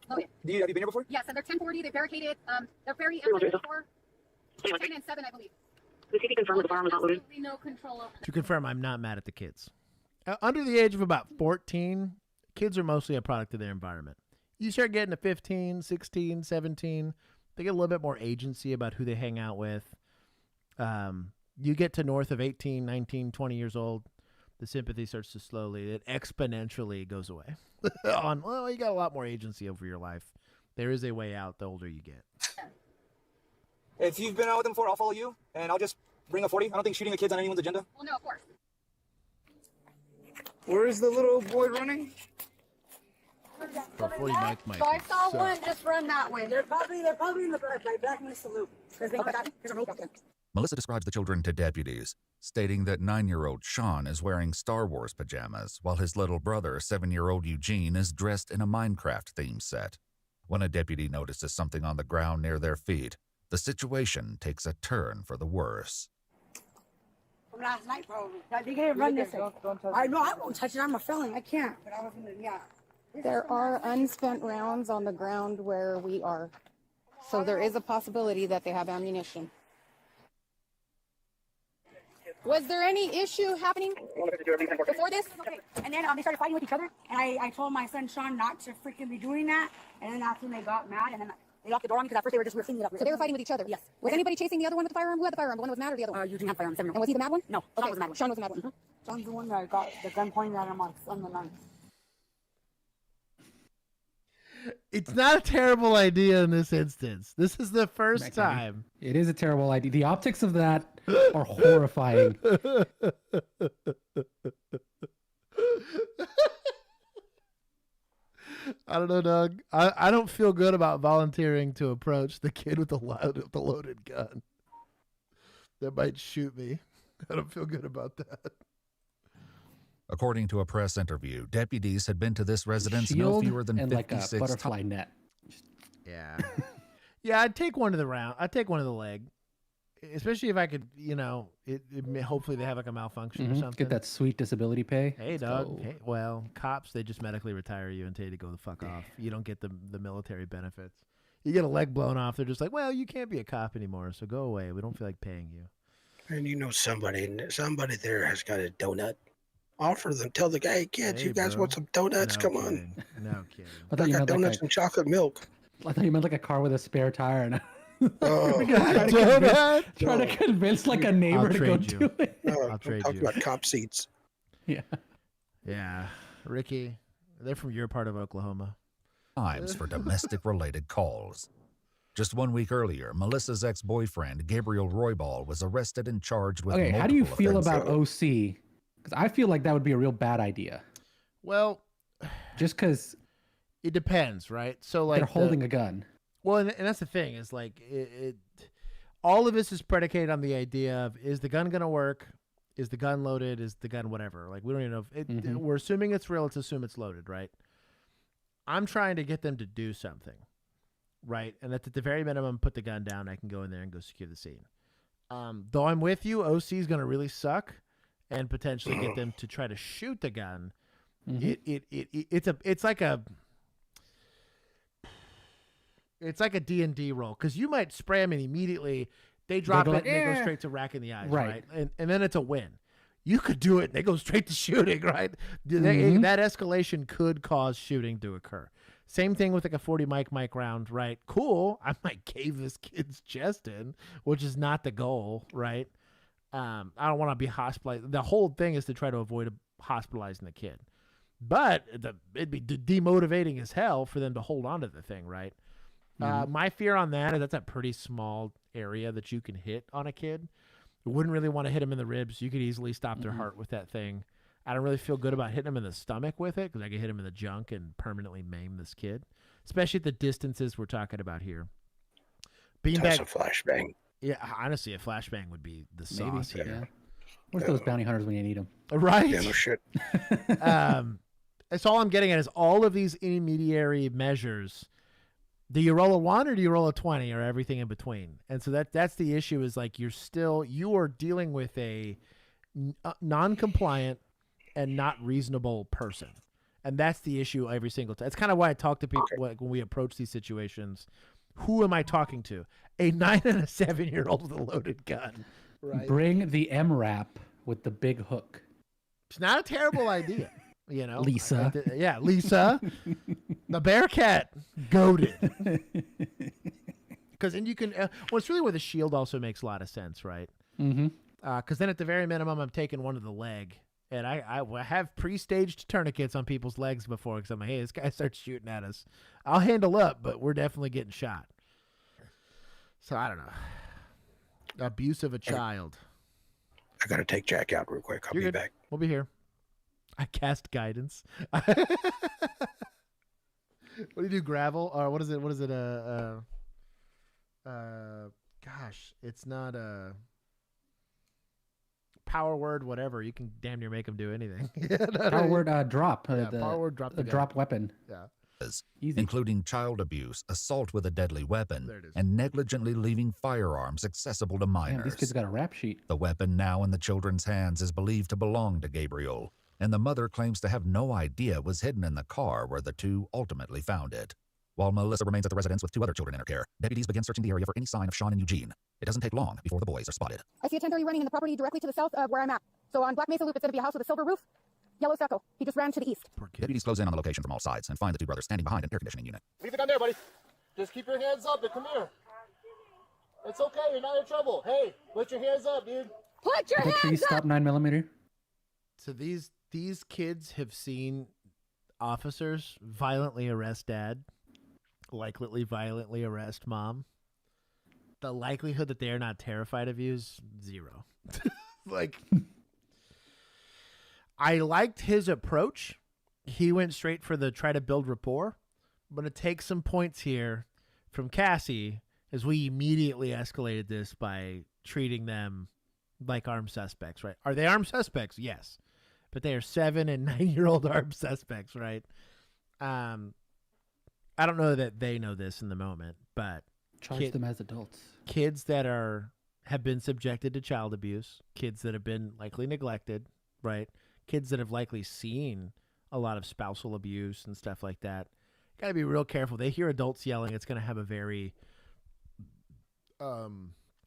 loaded. Have you been here before? Yes, and they're 1040. They barricaded. They're very empty before. 10 and 7, I believe. Can you confirm that the firearm is not loaded? Absolutely no control over. To confirm, I'm not mad at the kids. Under the age of about 14, kids are mostly a product of their environment. You start getting to 15, 16, 17, they get a little bit more agency about who they hang out with. You get to north of 18, 19, 20 years old, the sympathy starts to slowly, it exponentially goes away. You got a lot more agency over your life. There is a way out the older you get. If you've been out with them before, I'll follow you, and I'll just bring a 40. I don't think shooting the kids on anyone's agenda. Well, no, of course. Where is the little boy running? Before you make my So I saw one just run that way. They're probably in the back in the salute. Melissa describes the children to deputies, stating that 9-year-old Sean is wearing Star Wars pajamas, while his little brother, 7-year-old Eugene, is dressed in a Minecraft theme set. When a deputy notices something on the ground near their feet, the situation takes a turn for the worse. From last night, bro. They can't run this way. I know, I won't touch it. I'm a felon. I can't. But I was gonna, yeah. There are unspent rounds on the ground where we are. So there is a possibility that they have ammunition. Was there any issue happening before this? Okay. And then they started fighting with each other. And I told my son Sean not to freaking be doing that. And then that's when they got mad. And then they locked the door on me because at first they were just cleaning it up. So they were fighting with each other? Yes. Was anybody chasing the other one with the firearm? Who had the firearm? The one that was mad or the other one? Eugene had firearm. And was he the mad one? No, Sean was the mad one. Sean was the mad one. Sean's the one that got the gun pointed at him on the night. It's not a terrible idea in this instance. This is the first time. It is a terrible idea. The optics of that are horrifying. I don't know, Doug. I don't feel good about volunteering to approach the kid with the loaded gun. That might shoot me. I don't feel good about that. According to a press interview, deputies had been to this residence Shield no fewer than and like a 56 butterfly net. Yeah. Yeah, I'd take one to the round. I'd take one to the leg. Especially if I could, hopefully they have like a malfunction or something. Get that sweet disability pay. Hey, dog. Hey, well, cops, they just medically retire you and tell you to go the fuck off. You don't get the military benefits. You get a leg blown off, they're just like, well, you can't be a cop anymore, so go away. We don't feel like paying you. And somebody there has got a donut. Offer them. Tell the guy, hey, kids, you guys want some donuts? Come on. No kidding. I thought I you got meant donuts and chocolate milk. I thought you meant like a car with a spare tire and Oh, trying to convince like a neighbor to go do it. I'll trade talk you. about cop seats. Yeah. Yeah. Ricky, they're from your part of Oklahoma. Times for domestic-related calls. Just 1 week earlier, Melissa's ex-boyfriend, Gabriel Roybal, was arrested and charged with Okay, how do you multiple feel offenses. about OC? Because I feel like that would be a real bad idea. Well, just because it depends, right? So like they're holding a gun. Well, and that's the thing is like all of this is predicated on the idea of, is the gun going to work? Is the gun loaded? Is the gun whatever? Like, we don't even know if we're assuming it's real. Let's assume it's loaded, right? I'm trying to get them to do something, right? And at the very minimum, put the gun down. I can go in there and go secure the scene. Though I'm with you, OC is going to really suck and potentially get them to try to shoot the gun. It's like a D&D roll, because you might spray them and immediately they drop it and they go straight to rack in the eyes, right? And then it's a win. You could do it and they go straight to shooting, right? That escalation could cause shooting to occur. Same thing with like a 40 mic round, right? Cool. I might cave this kid's chest in, which is not the goal, right? I don't want to be hospitalized. The whole thing is to try to avoid hospitalizing the kid. But it'd be demotivating as hell for them to hold on to the thing, right? My fear on that is that's a pretty small area that you can hit on a kid. You wouldn't really want to hit him in the ribs. You could easily stop their heart with that thing. I don't really feel good about hitting him in the stomach with it, because I could hit him in the junk and permanently maim this kid, especially at the distances we're talking about here. That's a flashbang. Yeah, honestly, a flashbang would be the sauce here. Yeah. Where's those bounty hunters when you need them? Right? Yeah, no shit. That's all I'm getting at is all of these intermediary measures. Do you roll a 1 or do you roll a 20 or everything in between? And so that's the issue, is like you are dealing with a non-compliant and not reasonable person. And that's the issue every single time. It's kind of why I talk to people when we approach these situations. Who am I talking to? A 9 and a 7-year-old with a loaded gun. Right? Bring the M-Rap with the big hook. It's not a terrible idea. You know, Lisa. Lisa, the Bearcat, goated. Because then you can. It's really where the shield also makes a lot of sense, right? Mm-hmm. Because then at the very minimum, I'm taking one to the leg, and I have pre-staged tourniquets on people's legs before, because I'm like, hey, this guy starts shooting at us. I'll handle up, but we're definitely getting shot. So I don't know. Abuse of a child. I gotta take Jack out real quick. I'll be back. We'll be here. I cast guidance. What do you do? Gravel or what is it? What is it? Gosh, it's not a power word. Whatever. You can damn near make them do anything. Power word drop. Power word drop. The drop weapon. Yeah. Including child abuse, assault with a deadly weapon, and negligently leaving firearms accessible to minors. Man, these kids got a rap sheet. The weapon now in the children's hands is believed to belong to Gabriel, and the mother claims to have no idea it was hidden in the car where the two ultimately found it. While Melissa remains at the residence with 2 other children in her care, deputies begin searching the area for any sign of Sean and Eugene. It doesn't take long before the boys are spotted. I see a 1030 running in the property directly to the south of where I'm at. So on Black Mesa Loop, it's going to be a house with a silver roof. Yellow stucco. He just ran to the east. Deputies close in on the location from all sides and find the 2 brothers standing behind an air conditioning unit. Leave the gun there, buddy. Just keep your hands up and come here. It's okay. You're not in trouble. Hey, put your hands up, dude. Put your hands Please up. stop 9mm. So these kids have seen officers violently arrest dad, likely violently arrest mom. The likelihood that they are not terrified of you is 0. Like, I liked his approach. He went straight for the try to build rapport. I'm going to take some points here from Cassie, as we immediately escalated this by treating them like armed suspects, right? Are they armed suspects? Yes. but they are 7 and 9-year-old armed suspects, right? I don't know that they know this in the moment, but Charge them as adults. Kids that have been subjected to child abuse, kids that have been likely neglected, right? Kids that have likely seen a lot of spousal abuse and stuff like that. Got to be real careful. They hear adults yelling, it's going to have a very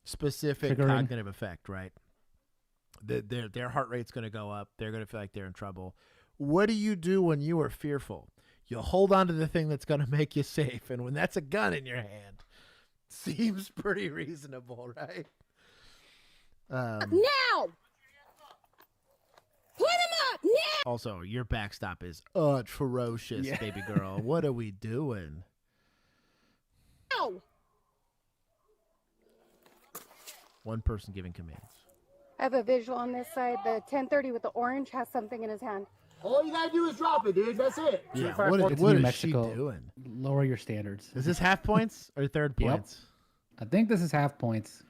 specific cognitive effect, right? Their heart rate's going to go up. They're going to feel like they're in trouble. What do you do when you are fearful? You hold on to the thing that's going to make you safe. And when that's a gun in your hand, seems pretty reasonable, right? Now! Put him up now! Also, your backstop is atrocious, baby girl. What are we doing? Now! One person giving commands. I have a visual on this side. The 1030 with the orange has something in his hand. All you gotta do is drop it, dude. That's it. Yeah, It's what New is Mexico. she doing? Lower your standards. Is this half points or third Yep. points? I think this is half points.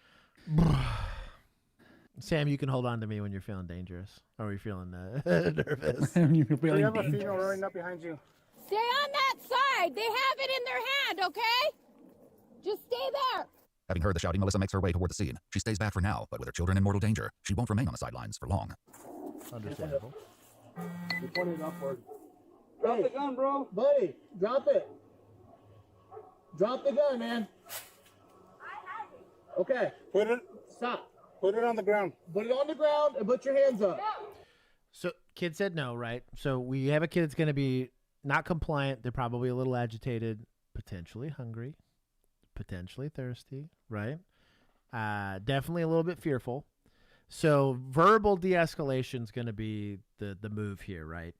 Sam, you can hold on to me when you're feeling dangerous or you're feeling nervous. You're We feeling have a dangerous. female running up behind you. Stay on that side. They have it in their hand, okay? Just stay there. Having heard the shouting, Melissa makes her way toward the scene. She stays back for now, but with her children in mortal danger, she won't remain on the sidelines for long. Understandable. You pointed upward. Drop the gun, bro. Buddy, drop it. Drop the gun, man. Okay. Put it. Stop. Put it on the ground. Put it on the ground and put your hands up. So kid said no, right? So we have a kid that's going to be not compliant. They're probably a little agitated, potentially hungry, potentially thirsty, right? Definitely a little bit fearful. So verbal de-escalation is going to be the move here, right?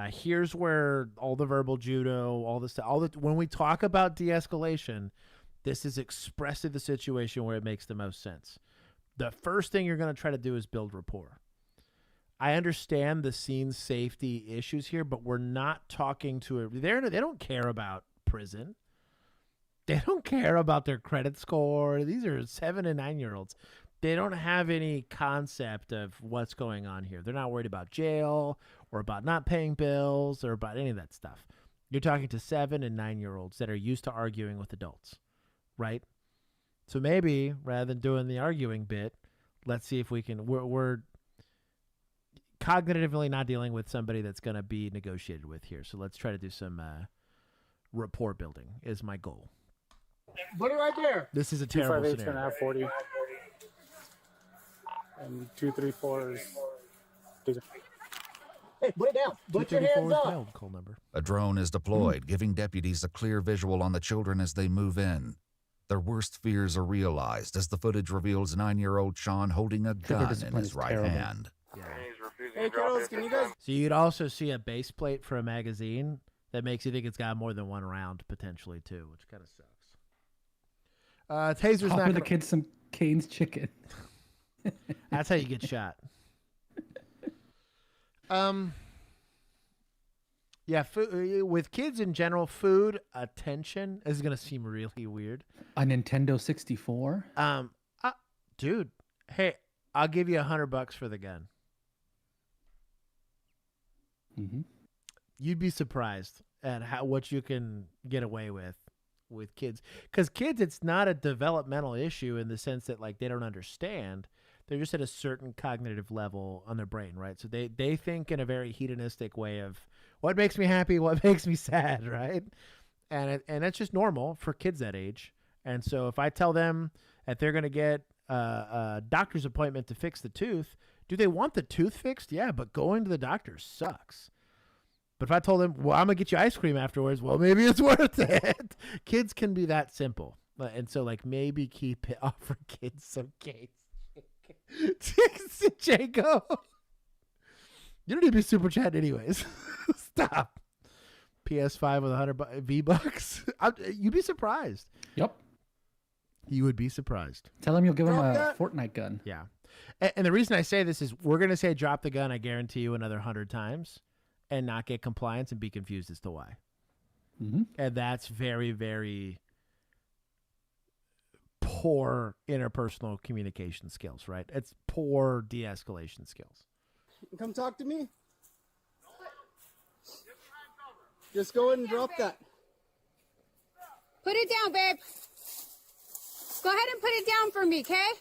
Here's where all the verbal judo, all this, when we talk about de-escalation, this is expressly the situation where it makes the most sense. The first thing you're going to try to do is build rapport. I understand the scene safety issues here, but we're not talking to they don't care about prison. They don't care about their credit score. These are 7 and 9-year-olds. They don't have any concept of what's going on here. They're not worried about jail or about not paying bills or about any of that stuff. You're talking to 7 and 9-year-olds that are used to arguing with adults, right? So maybe rather than doing the arguing bit, let's see if we can. We're cognitively not dealing with somebody that's going to be negotiated with here. So let's try to do some rapport building is my goal. Put it right there. This is a terrible 258's scenario. gonna have 40. And 234 is. Hey, put it down. Put your hands up. My old call number. A drone is deployed, giving deputies a clear visual on the children as they move in. Their worst fears are realized as the footage reveals 9-year-old Sean holding a gun in discipline his is right terrible. hand. Hey, kiddos, can you guys? So you'd also see a base plate for a magazine that makes you think it's got more than one round potentially too, which kind of sucks. Taser's not Offer the gonna- kids some Cane's chicken. That's how you get shot. Yeah, with kids in general, food, attention is going to seem really weird. A Nintendo 64? Dude, hey, I'll give you $100 for the gun. Mm-hmm. You'd be surprised at what you can get away with kids. Because kids, it's not a developmental issue in the sense that like they don't understand. They're just at a certain cognitive level on their brain, right? So they think in a very hedonistic way of what makes me happy, what makes me sad, right? And that's just normal for kids that age. And so if I tell them that they're going to get a doctor's appointment to fix the tooth, do they want the tooth fixed? Yeah, but going to the doctor sucks. But if I told them, well, I'm going to get you ice cream afterwards, well, maybe it's worth it. Kids can be that simple. And so like maybe keep it off for kids some gates. Jacob, you don't need to be super chat anyways. Stop. PS5 with 100 V-Bucks. You'd be surprised. Yep. You would be surprised. Tell him you'll give him a Fortnite gun. Yeah. And the reason I say this is we're going to say drop the gun, I guarantee you, another 100 times and not get compliance and be confused as to why. Mm-hmm. And that's very, very poor interpersonal communication skills, right? It's poor de-escalation skills. Come talk to me. Just go ahead and drop that. Put it down, babe. Go ahead and put it down for me, okay?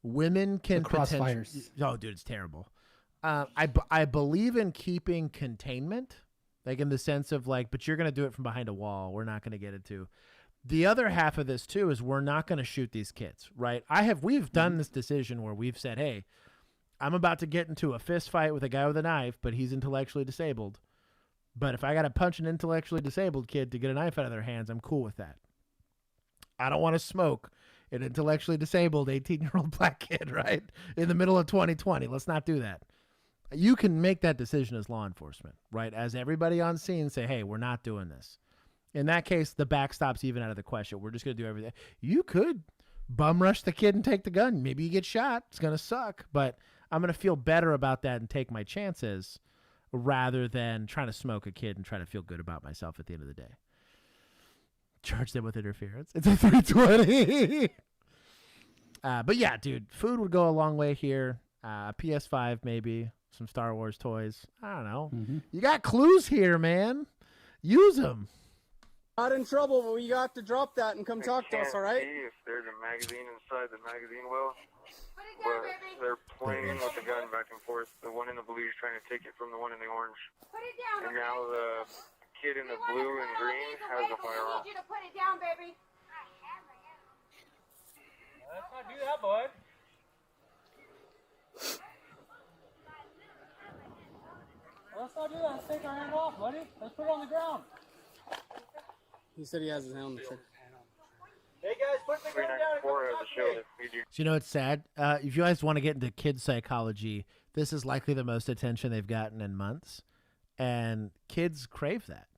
Women can crossfires. Oh, dude, it's terrible. I believe in keeping containment, like in the sense of like, but you're gonna do it from behind a wall. We're not gonna get into. The other half of this too is we're not gonna shoot these kids, right? We've done this decision where we've said, hey, I'm about to get into a fist fight with a guy with a knife, but he's intellectually disabled. But if I got to punch an intellectually disabled kid to get a knife out of their hands, I'm cool with that. I don't want to smoke an intellectually disabled 18-year-old black kid, right? In the middle of 2020. Let's not do that. You can make that decision as law enforcement, right? As everybody on scene say, hey, we're not doing this. In that case, the backstop's even out of the question. We're just going to do everything. You could bum rush the kid and take the gun. Maybe you get shot. It's going to suck, but I'm going to feel better about that and take my chances rather than trying to smoke a kid and try to feel good about myself at the end of the day. Charge them with interference. It's a 320. But yeah, dude, food would go a long way here. PS5 maybe, some Star Wars toys. I don't know. You got clues here, man. Use them. Not in trouble, but you got to drop that and come talk to us, all right? See if there's a magazine inside the magazine well. But they're playing with the gun back and forth. The one in the blue is trying to take it from the one in the orange. Put it down. And now the kid in the blue and green has a firearm. I need you to put it down, baby. Let's not do that, bud. Let's not do that. Let's take our hand off, buddy. Let's put it on the ground. He said he has his hand on the trigger. Hey guys, put the gun down. 394 has a shield. So you know it's sad? If you guys want to get into kid psychology, this is likely the most attention they've gotten in months. And kids crave that.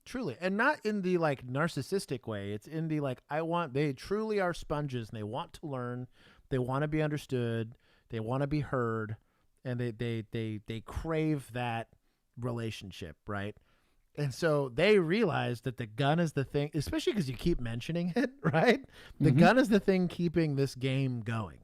Truly. And not in the like narcissistic way. It's in the like, they truly are sponges and they want to learn. They want to be understood. They want to be heard. And they crave that relationship, right? And so they realize that the gun is the thing, especially because you keep mentioning it, right? The gun is the thing keeping this game going.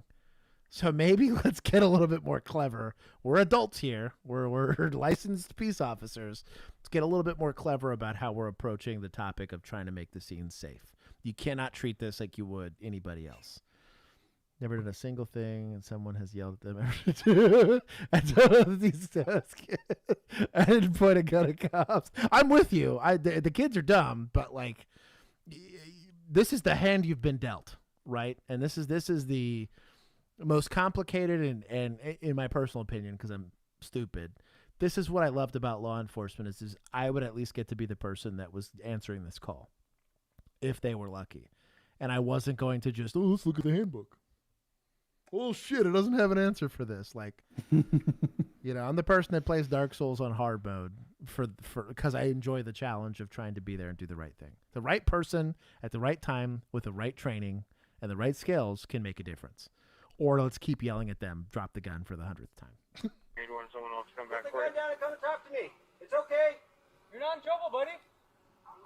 So maybe let's get a little bit more clever. We're adults here. We're licensed peace officers. Let's get a little bit more clever about how we're approaching the topic of trying to make the scene safe. You cannot treat this like you would anybody else. Never done a single thing, and someone has yelled at them. I told them these I didn't point a gun at cops. I'm with you. The kids are dumb, but like, this is the hand you've been dealt, right? And this is the most complicated and in my personal opinion, because I'm stupid. This is what I loved about law enforcement is I would at least get to be the person that was answering this call, if they were lucky, and I wasn't going to just let's look at the handbook. Oh shit, it doesn't have an answer for this. Like, I'm the person that plays Dark Souls on hard mode for because I enjoy the challenge of trying to be there and do the right thing. The right person at the right time with the right training and the right skills can make a difference. Or let's keep yelling at them, drop the gun for the 100th time. Anyone, someone else come back Put for the it. gun down and come and talk to me. It's okay. You're not in trouble, buddy.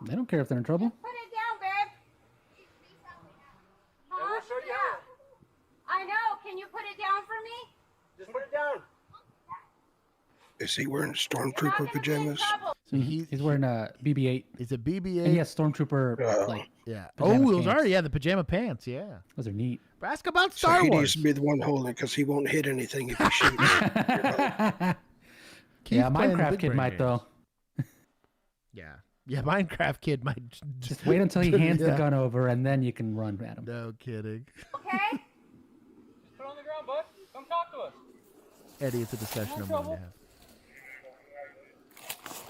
They don't care if they're in trouble. Put it down, babe. And we'll show you how. I know. Can you put it down for me? Just put it down. Is he wearing stormtrooper pajamas? So he's wearing a BB-8. It's a BB-8. And he has stormtrooper yeah. pajama Oh, it was pants. already the pajama pants. Yeah, those are neat. Ask about So Star he Wars. needs to be the one holding it because he won't hit anything if he shoots. Yeah, Minecraft kid might though. Yeah, Minecraft kid might Just wait until he hands the gun over, and then you can run at him. No kidding. Okay. Just put it on the ground, bud. Come talk to us. Eddie, it's a discussion I'm willing to have.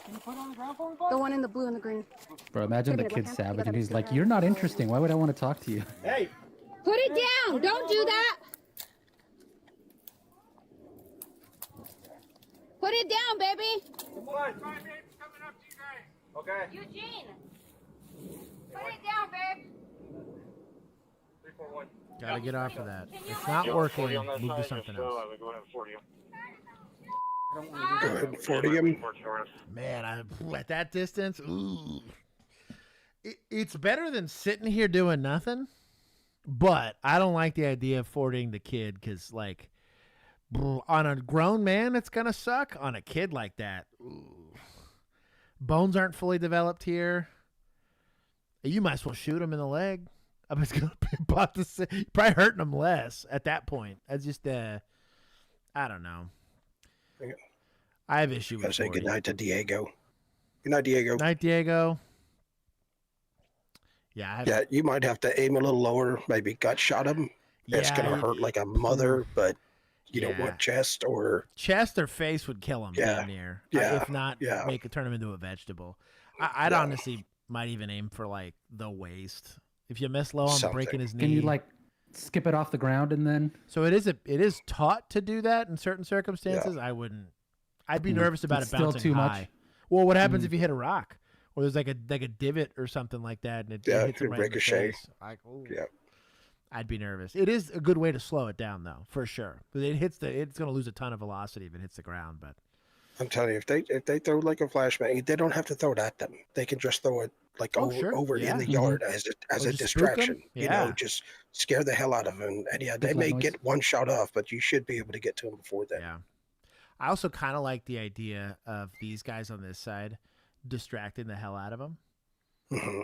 Can you put it on the ground for me, bud? The one in the blue and the green. Bro, imagine the kid savage, and he's like, "You're not interesting. Why would I want to talk to you?" Hey. Put it down. Don't do that. Put it down, baby. Come on. Coming up to you guys. Okay. Eugene. Put it down, babe. 341. Gotta get off of that. It's not working. Move to something else. I would go ahead and 40 him. Go ahead and 40 him. Man, at that distance, ooh. It's better than sitting here doing nothing, but I don't like the idea of 40ing the kid because, like, on a grown man, it's going to suck. On a kid like that, ooh. Bones aren't fully developed here. You might as well shoot him in the leg. I was going to be about to say, probably hurting him less at that point. That's just, I don't know. I have issue with I say 40. goodnight to Diego. Good night, Diego. Night, Diego. Yeah, Yeah, you might have to aim a little lower, maybe gut shot him. It's Yeah, going to hurt like a mother, but you don't want chest or face would kill him Yeah. damn near. Yeah. If not, Yeah. turn him into a vegetable. I'd honestly might even aim for like the waist. If you miss low on breaking his knee. Can you like skip it off the ground and then? So it is taught to do that in certain circumstances. I wouldn't. I'd be nervous about It's it still bouncing too high. much? Well, what happens if you hit a rock, or there's like a divot or something like that, and it hits him right in the ricochet. face? Yeah. I'd be nervous. It is a good way to slow it down, though, for sure. But it's going to lose a ton of velocity if it hits the ground. But I'm telling you, if they throw like a flashbang, they don't have to throw it at them. They can just throw it like over in the yard as a just spook 'em? distraction. You Yeah. know, just scare the hell out of them. And yeah, they Make may loud noise. get one shot off, but you should be able to get to them before then. Yeah. I also kind of like the idea of these guys on this side distracting the hell out of them.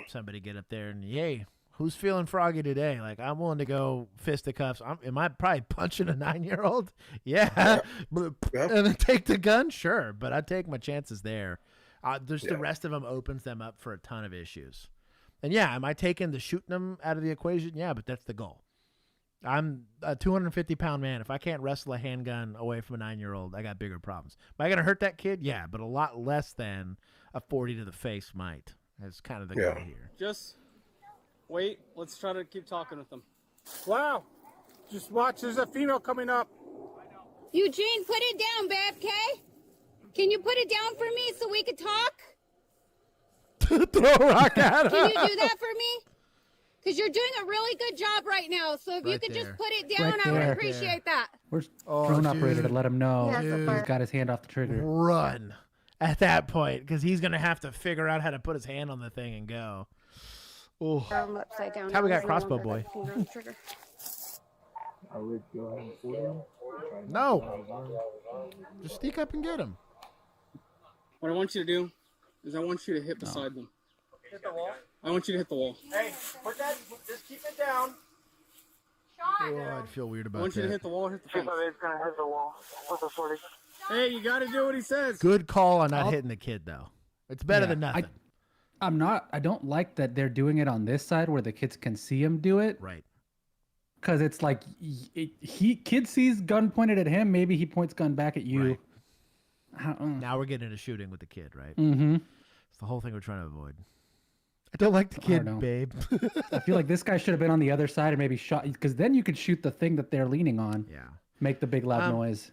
Somebody get up there and, hey, who's feeling froggy today? Like, I'm willing to go fisticuffs. Am I probably punching a 9-year-old? Yeah. And then take the gun? Sure. But I'd take my chances there. The rest of them opens them up for a ton of issues. And yeah, am I taking the shooting them out of the equation? Yeah, but that's the goal. I'm a 250-pound man. If I can't wrestle a handgun away from a 9-year-old, I got bigger problems. Am I going to hurt that kid? Yeah, but a lot less than a 40 to the face might. That's kind of the goal here. Just wait. Let's try to keep talking with them. Wow. Just watch. There's a female coming up. Eugene, put it down, babe, okay? Can you put it down for me so we could talk? Throw a rock at her. Can you do that for me? Because you're doing a really good job right now. So if you could just put it down, I would appreciate that. Where's drone operator to let him know he's got his hand off the trigger? Run at that point, because he's going to have to figure out how to put his hand on the thing and go. Oh, Upside down. how we got crossbow boy. I would go ahead and fool him. No. Just sneak up and get him. What I want you to do is I want you to hit beside them. Hit the wall. I want you to hit the wall. Hey, put that. Just keep it down. Oh, I'd feel weird I about want you to that. hit the wall, hit the fence. It's gonna hit the wall with a 40. Hey, you got to do what he says. Good call on not hitting the kid, though. It's better than nothing. I don't like that they're doing it on this side where the kids can see him do it. Right. Because it's like kid sees gun pointed at him. Maybe he points gun back at you. Right. Now we're getting into shooting with the kid, right? Mm-hmm. It's the whole thing we're trying to avoid. I don't like the kid, babe. I feel like this guy should have been on the other side and maybe shot, because then you could shoot the thing that they're leaning on. Yeah. Make the big loud noise.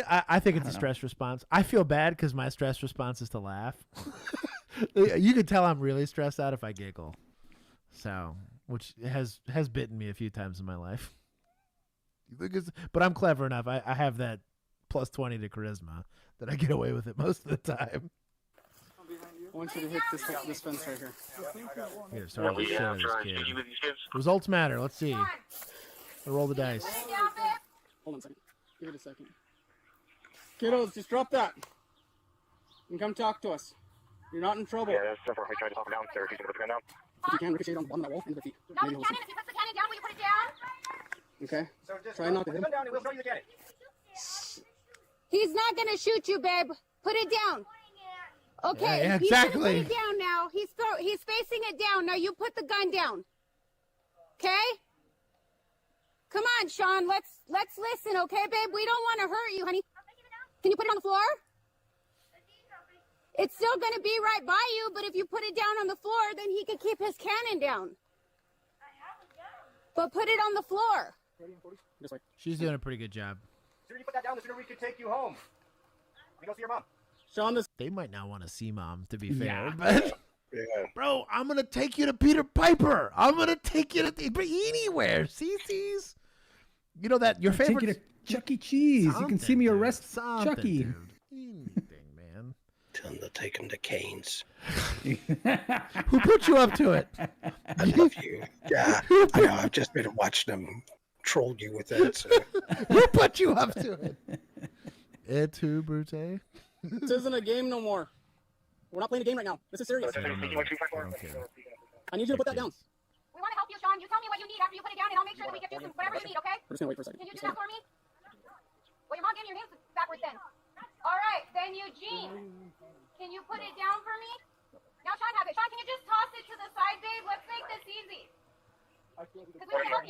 I think it's a stress response. I feel bad because my stress response is to laugh. You can tell I'm really stressed out if I giggle. So, which has bitten me a few times in my life. But I'm clever enough. I have that plus 20 to charisma that I get away with it most of the time. I want you to hit this fence right here. Here, start with the shit out of this kid. Results matter. Let's see. We'll roll the dice. Hold on a second. Give it a second. Kiddos, just drop that. And come talk to us. You're not in trouble. Yeah, that's definitely trying to talk him downstairs. He's gonna put the gun down. If you can, ricochet on the bottom of that wall, into the feet. No, you can't. If you put the cannon down, will you put it down? Okay? So just Try not to put hit the him. gun down and we'll throw you the cannon. He's not going to shoot you, babe. Put it down. Okay, Yeah, he's gonna exactly. put it down now. He's facing it down. Now you put the gun down. Okay? Come on, Sean. Let's listen, okay, babe? We don't want to hurt you, honey. Can you put it on the floor? It's still going to be right by you, but if you put it down on the floor, then he can keep his cannon down. But put it on the floor. This way. She's doing a pretty good job. The sooner you put that down, the sooner we can take you home. We go see your mom. Sean, They might not want to see mom, to be fair. Yeah. But, Yeah. bro, I'm going to take you to Peter Piper. I'm going to take you to anywhere. CC's. You know that your Take favorite. you to Chuck E. Cheese. You can see me arrest Something, Chucky. dude. Anything, man. Tell them to take him to Cane's. Who put you up to it? I love you. Yeah, I know. I've just been watching them troll you with that. So. Who put you up to it? Et tu, Brute? This isn't a game no more. We're not playing a game right now. This is serious. I need you to put that down. We want to help you, Sean. You tell me what you need after you put it down, and I'll make sure that we get you some whatever you need, okay? We're just gonna wait for a second. Can you do that for me? Well, your mom gave me your names backwards then. All right, then Eugene. Can you put it down for me? Now Sean has it. Sean, can you just toss it to the side, babe? Let's make this easy. Because we want to help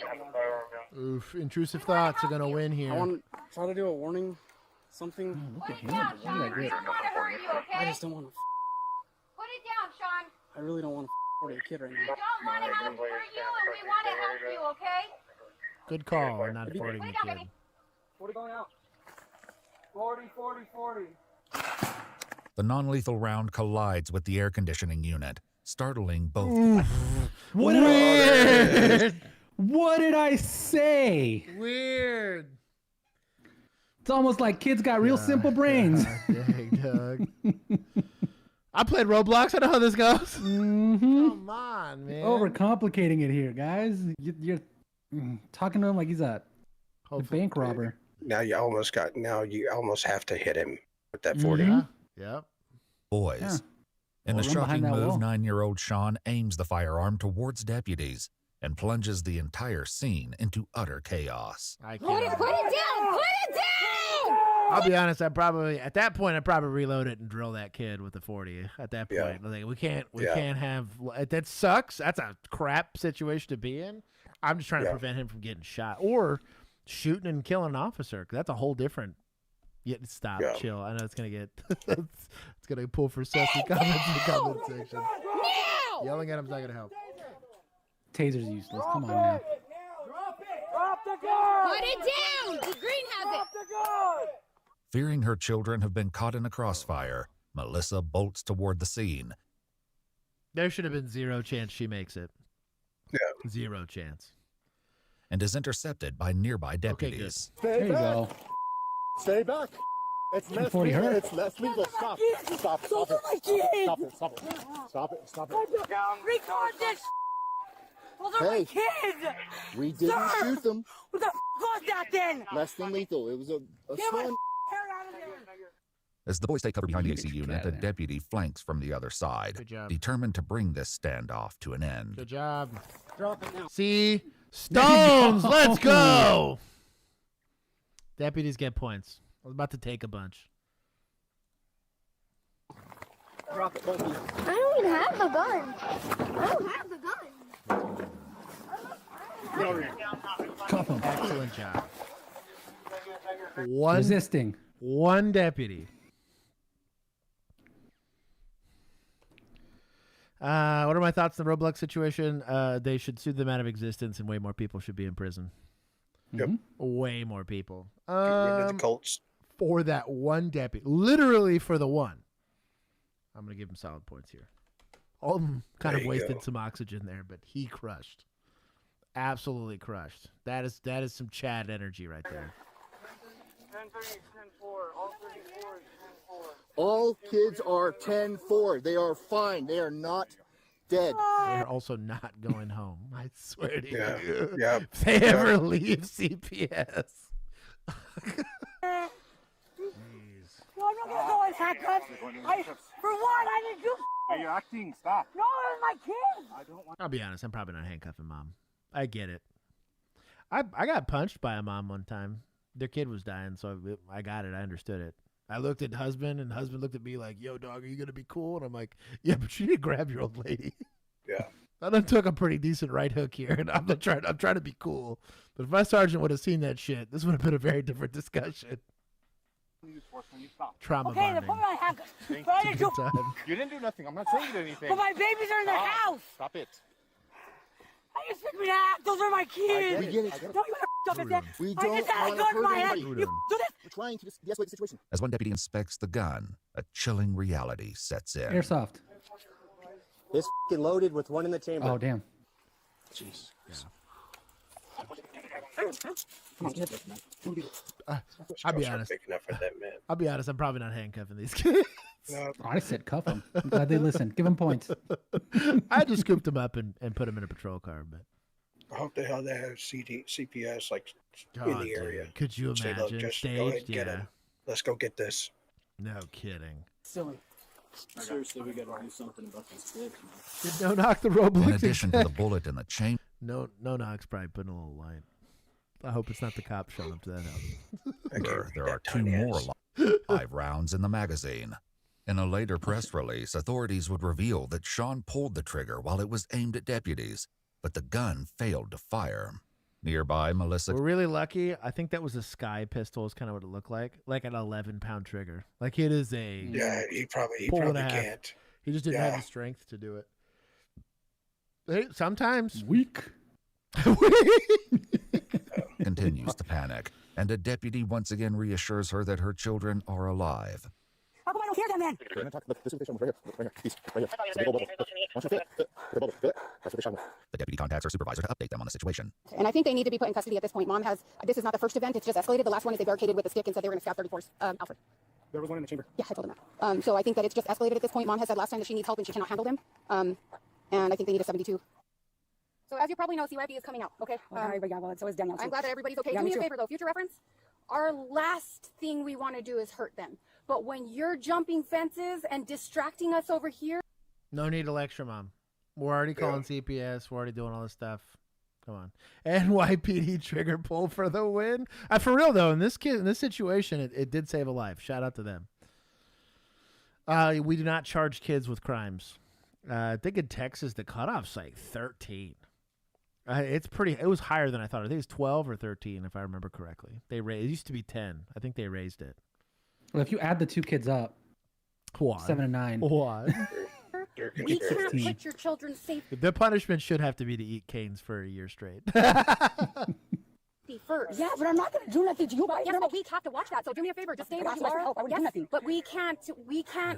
you. Oof, intrusive thoughts are gonna win here. I want to try to do a warning, something. Put it down, Sean. We don't want to hurt you, okay? I just don't want to. Put it down, Sean. I really don't want to 40 a kid right We now. don't want to hurt you, and we want to help you, okay? Good call. I'm not affording the kid. 40 going out. 40, 40, 40. The non-lethal round collides with the air conditioning unit, startling both. What did I say? Weird. It's almost like kids got real simple brains. Dang, Doug. I played Roblox. I know how this goes. Come on, man. Overcomplicating it here, guys. You're talking to him like he's a bank robber. Now you almost have to hit him with that 40. Yep. Boys. Yeah. In a Run behind shocking that move, wall. 9-year-old Sean aims the firearm towards deputies and plunges the entire scene into utter chaos. Put it down! Put it down! I'll be honest. At that point, I'd probably reload it and drill that kid with the 40. At that point, like, we can't have that. Sucks. That's a crap situation to be in. I'm just trying to prevent him from getting shot or shooting and killing an officer. 'Cause that's a whole different. Stop, chill. I know it's gonna get. It's gonna pull for sassy comments in the comment section. No! Yelling at him's not gonna help. Taser's useless. Come on now. Drop the gun! Put it down! The green has it! Fearing her children have been caught in a crossfire, Melissa bolts toward the scene. There should have been zero chance she makes it. Yeah. Zero chance. And is intercepted by nearby deputies. There you go. Stay back. It's less 40 legal. her. It's less legal. Stop. Stop. Stop it. Stop it. Stop it. Stop it. Stop it. Record this. Those are my kids. We didn't shoot them. What the was that then? Less than lethal. It was a Get my stun. hair out of there. As the boys take cover behind the AC unit, a deputy flanks from the other side, Good job. determined to bring this standoff to an end. Good job. Drop it now. See? Stones! Let's go! Deputies get points. I was about to take a bunch. Drop it, both of you. I don't even have the gun. I don't have the gun. Get over here. Cuff him. Excellent job. Resisting. One deputy. What are my thoughts on the Roblox situation? They should sue them out of existence, and way more people should be in prison. Yep. Way more people. Get rid of the Colts. For that one deputy. Literally for the one. I'm going to give him solid points here. All of them kind There of you wasted go. some oxygen there, but he crushed. Absolutely crushed. That is some Chad energy right there. 10-3, 10-4. All 34 is 10-4. All kids are 10-4. They are fine. They are not dead. They're also not going home. I swear to Yeah. you. Yeah. If they ever leave CPS. No, I'm not gonna go in handcuffs. For one, I didn't do. Are you acting? Stop. No, it was my kids. I don't want. I'll be honest, I'm probably not handcuffing mom. I get it. I got punched by a mom one time. Their kid was dying, so I got it. I understood it. I looked at husband, and husband looked at me like, "Yo, dog, are you gonna be cool?" And I'm like, "Yeah, but you need to grab your old lady." Yeah. I done took a pretty decent right hook here, and I'm trying to be cool. But if my sergeant would have seen that shit, this would have been a very different discussion. Trauma Okay, then bonding. put my handcuffs. Thank But I you. didn't do. Good time. You didn't do nothing. I'm not saying you did anything. But my babies are in the house. Stop it. I just picked me to act. Those are my kids. We get it. Don't you stop it there. We I don't just had a want to gun in my hurt head. anybody. You do this. We're trying to de-escalate the situation. As one deputy inspects the gun, a chilling reality sets in. Airsoft. It's f***ing loaded with one in the chamber. Oh, damn. Jeez. I'll be honest. Big enough for that, man. I'll be honest. I'm probably not handcuffing these kids. No. I said cuff them. I'm glad they listened. Give them points. I just scooped them up and put them in a patrol car. But I hope the hell they have CPS like in God, the area. dude. Could you Say, imagine? look, just go Staged? ahead and get Yeah. him. Let's go get this. No kidding. Silly. Seriously, we gotta do something about these kids, man. Did No Knock the Roblox? In addition to the bullet in the chain, No Knock's probably putting a little light. I hope it's not the cops showing up to that house. there are 2 more live rounds in the magazine. In a later press release, authorities would reveal that Sean pulled the trigger while it was aimed at deputies, but the gun failed to fire. Nearby, Melissa... We're really lucky. I think that was a Sky pistol is kind of what it looked like an 11-pound trigger. Like it is a... Yeah, he probably can't. can't. He just didn't have the strength to do it. Hey, sometimes. Weak. continues to panic, and a deputy once again reassures her that her children are alive. How come I don't hear them then? The deputy contacts her supervisor to update them on the situation. And I think they need to be put in custody at this point. Mom has, this is not the first event, it's just escalated. The last one is they barricaded with a stick and said they were going to scout 34's Alfred. There was one in the chamber. Yeah, I told them that. So I think that it's just escalated at this point. Mom has said last time that she needs help and she cannot handle them. And I think they need a 72. So as you probably know, CYB is coming out, okay? Well, so is Danielle. I'm glad that everybody's okay. Yeah, Do me a too. favor, though. Future reference, our last thing we want to do is hurt them. But when you're jumping fences and distracting us over here... No need to lecture, Mom. We're already calling CPS. We're already doing all this stuff. Come on. NYPD trigger pull for the win. For real, though, in this situation, it did save a life. Shout out to them. We do not charge kids with crimes. I think in Texas, the cutoff's like 13. It was higher than I thought. I think it's 12 or 13, if I remember correctly. It used to be 10. I think they raised it. Well, if you add the 2 kids up, Why? 7 and 9. Why? We can't put your children safe The punishment should have to be to eat canes for a year straight. first. Yeah, but I'm not going to do nothing to you. Yes, but we have to watch that. So do me a favor, just stay where you are. I wouldn't do nothing. But we can't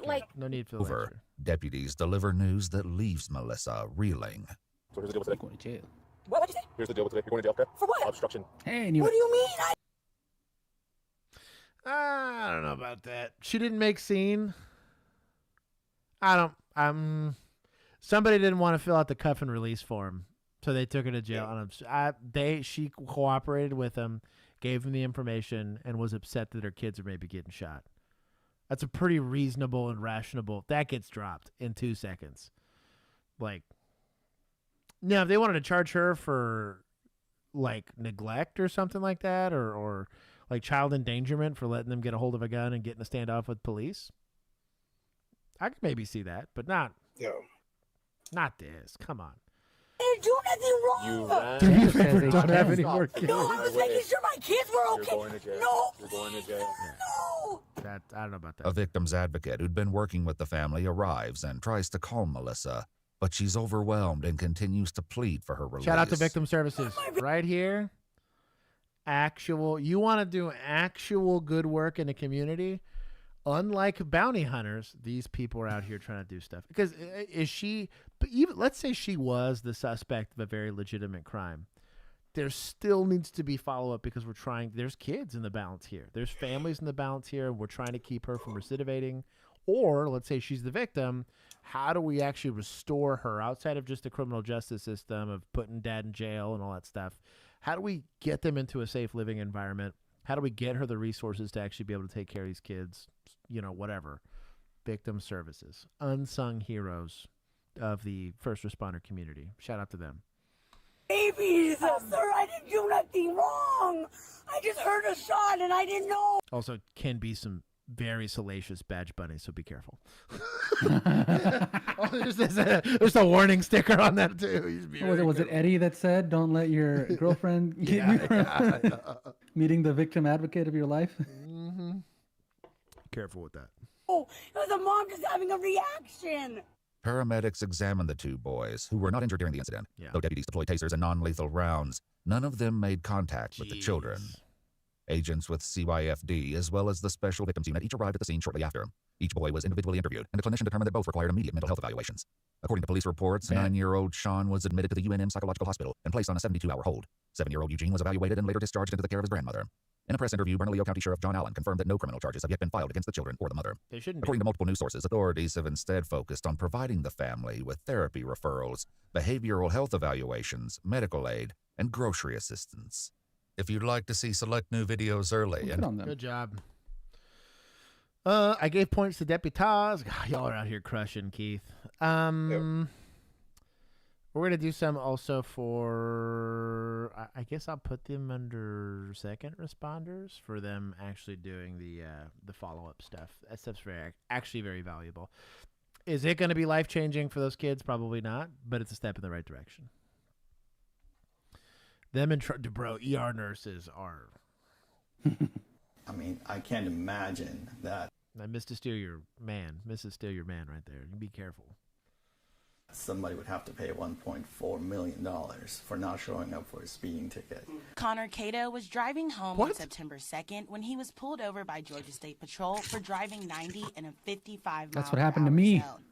like... No need for the lecture. Deputies deliver news that leaves Melissa reeling. So here's the deal with today. Going to jail. What'd you say? Here's the deal with today. You're going to jail, okay? For what? Obstruction. Hey, What do you mean? I don't know about that. She didn't make scene. Somebody didn't want to fill out the cuff and release form, so they took her to jail. She cooperated with them, gave them the information, and was upset that her kids are maybe getting shot. That's a pretty reasonable and rational. That gets dropped in 2 seconds. Now, if they wanted to charge her for neglect or something like that, or child endangerment for letting them get a hold of a gun and getting a standoff with police, I could maybe see that, but not this. Come on. I didn't do nothing wrong. Do me a favor, don't have any more kids. No, I was making sure my kids were okay. You're going to jail. No, You're going to jail. no. I don't know about that. A victim's advocate who'd been working with the family arrives and tries to calm Melissa, but she's overwhelmed and continues to plead for her release. Shout out to Victim Services. Right here. You want to do actual good work in the community? Unlike bounty hunters, these people are out here trying to do stuff. Because let's say she was the suspect of a very legitimate crime. There still needs to be follow-up because there's kids in the balance here. There's families in the balance here, and we're trying to keep her from recidivating. Or let's say she's the victim. How do we actually restore her outside of just the criminal justice system of putting dad in jail and all that stuff? How do we get them into a safe living environment? How do we get her the resources to actually be able to take care of these kids? Whatever. Victim Services. Unsung heroes of the first responder community. Shout out to them. Baby, sir, I didn't do nothing wrong. I just heard a shot and I didn't know. Also, can be some very salacious badge bunnies, so be careful. There's a warning sticker on that too. Was it Eddie that said, "Don't let your girlfriend get you from meeting the victim advocate of your life"? Mm-hmm. Careful with that. Oh, it was a mom just having a reaction. Paramedics examined the 2 boys, who were not injured during the incident. Though deputies deployed tasers and non-lethal rounds, none of them made contact with the children. Agents with CYFD, as well as the Special Victims Unit, each arrived at the scene shortly after. Each boy was individually interviewed, and a clinician determined that both required immediate mental health evaluations. According to police reports, 9-year-old Sean was admitted to the UNM Psychological Hospital and placed on a 72-hour hold. 7-year-old Eugene was evaluated and later discharged into the care of his grandmother. In a press interview, Bernalillo County Sheriff John Allen confirmed that no criminal charges have yet been filed against the children or the mother. They shouldn't According to multiple news sources, authorities have instead focused on providing the family with therapy referrals, behavioral health evaluations, medical aid, and grocery assistance. If you'd like to see select new videos early, Good job. I gave points to deputies. God, y'all are out here crushing, Keith. We're gonna do some also for. I guess I'll put them under second responders for them actually doing the follow up stuff. That stuff's actually very valuable. Is it going to be life changing for those kids? Probably not, but it's a step in the right direction. Them and bro, ER nurses are. I mean, I can't imagine that. Mr. Steal Your Man. Mrs. Steal Your Man right there. You be careful. Somebody would have to pay $1.4 million for not showing up for a speeding ticket. Connor Cato was driving home on September 2nd when he was pulled over by Georgia State Patrol for driving 90 in a 55 That's what happened to me. zone.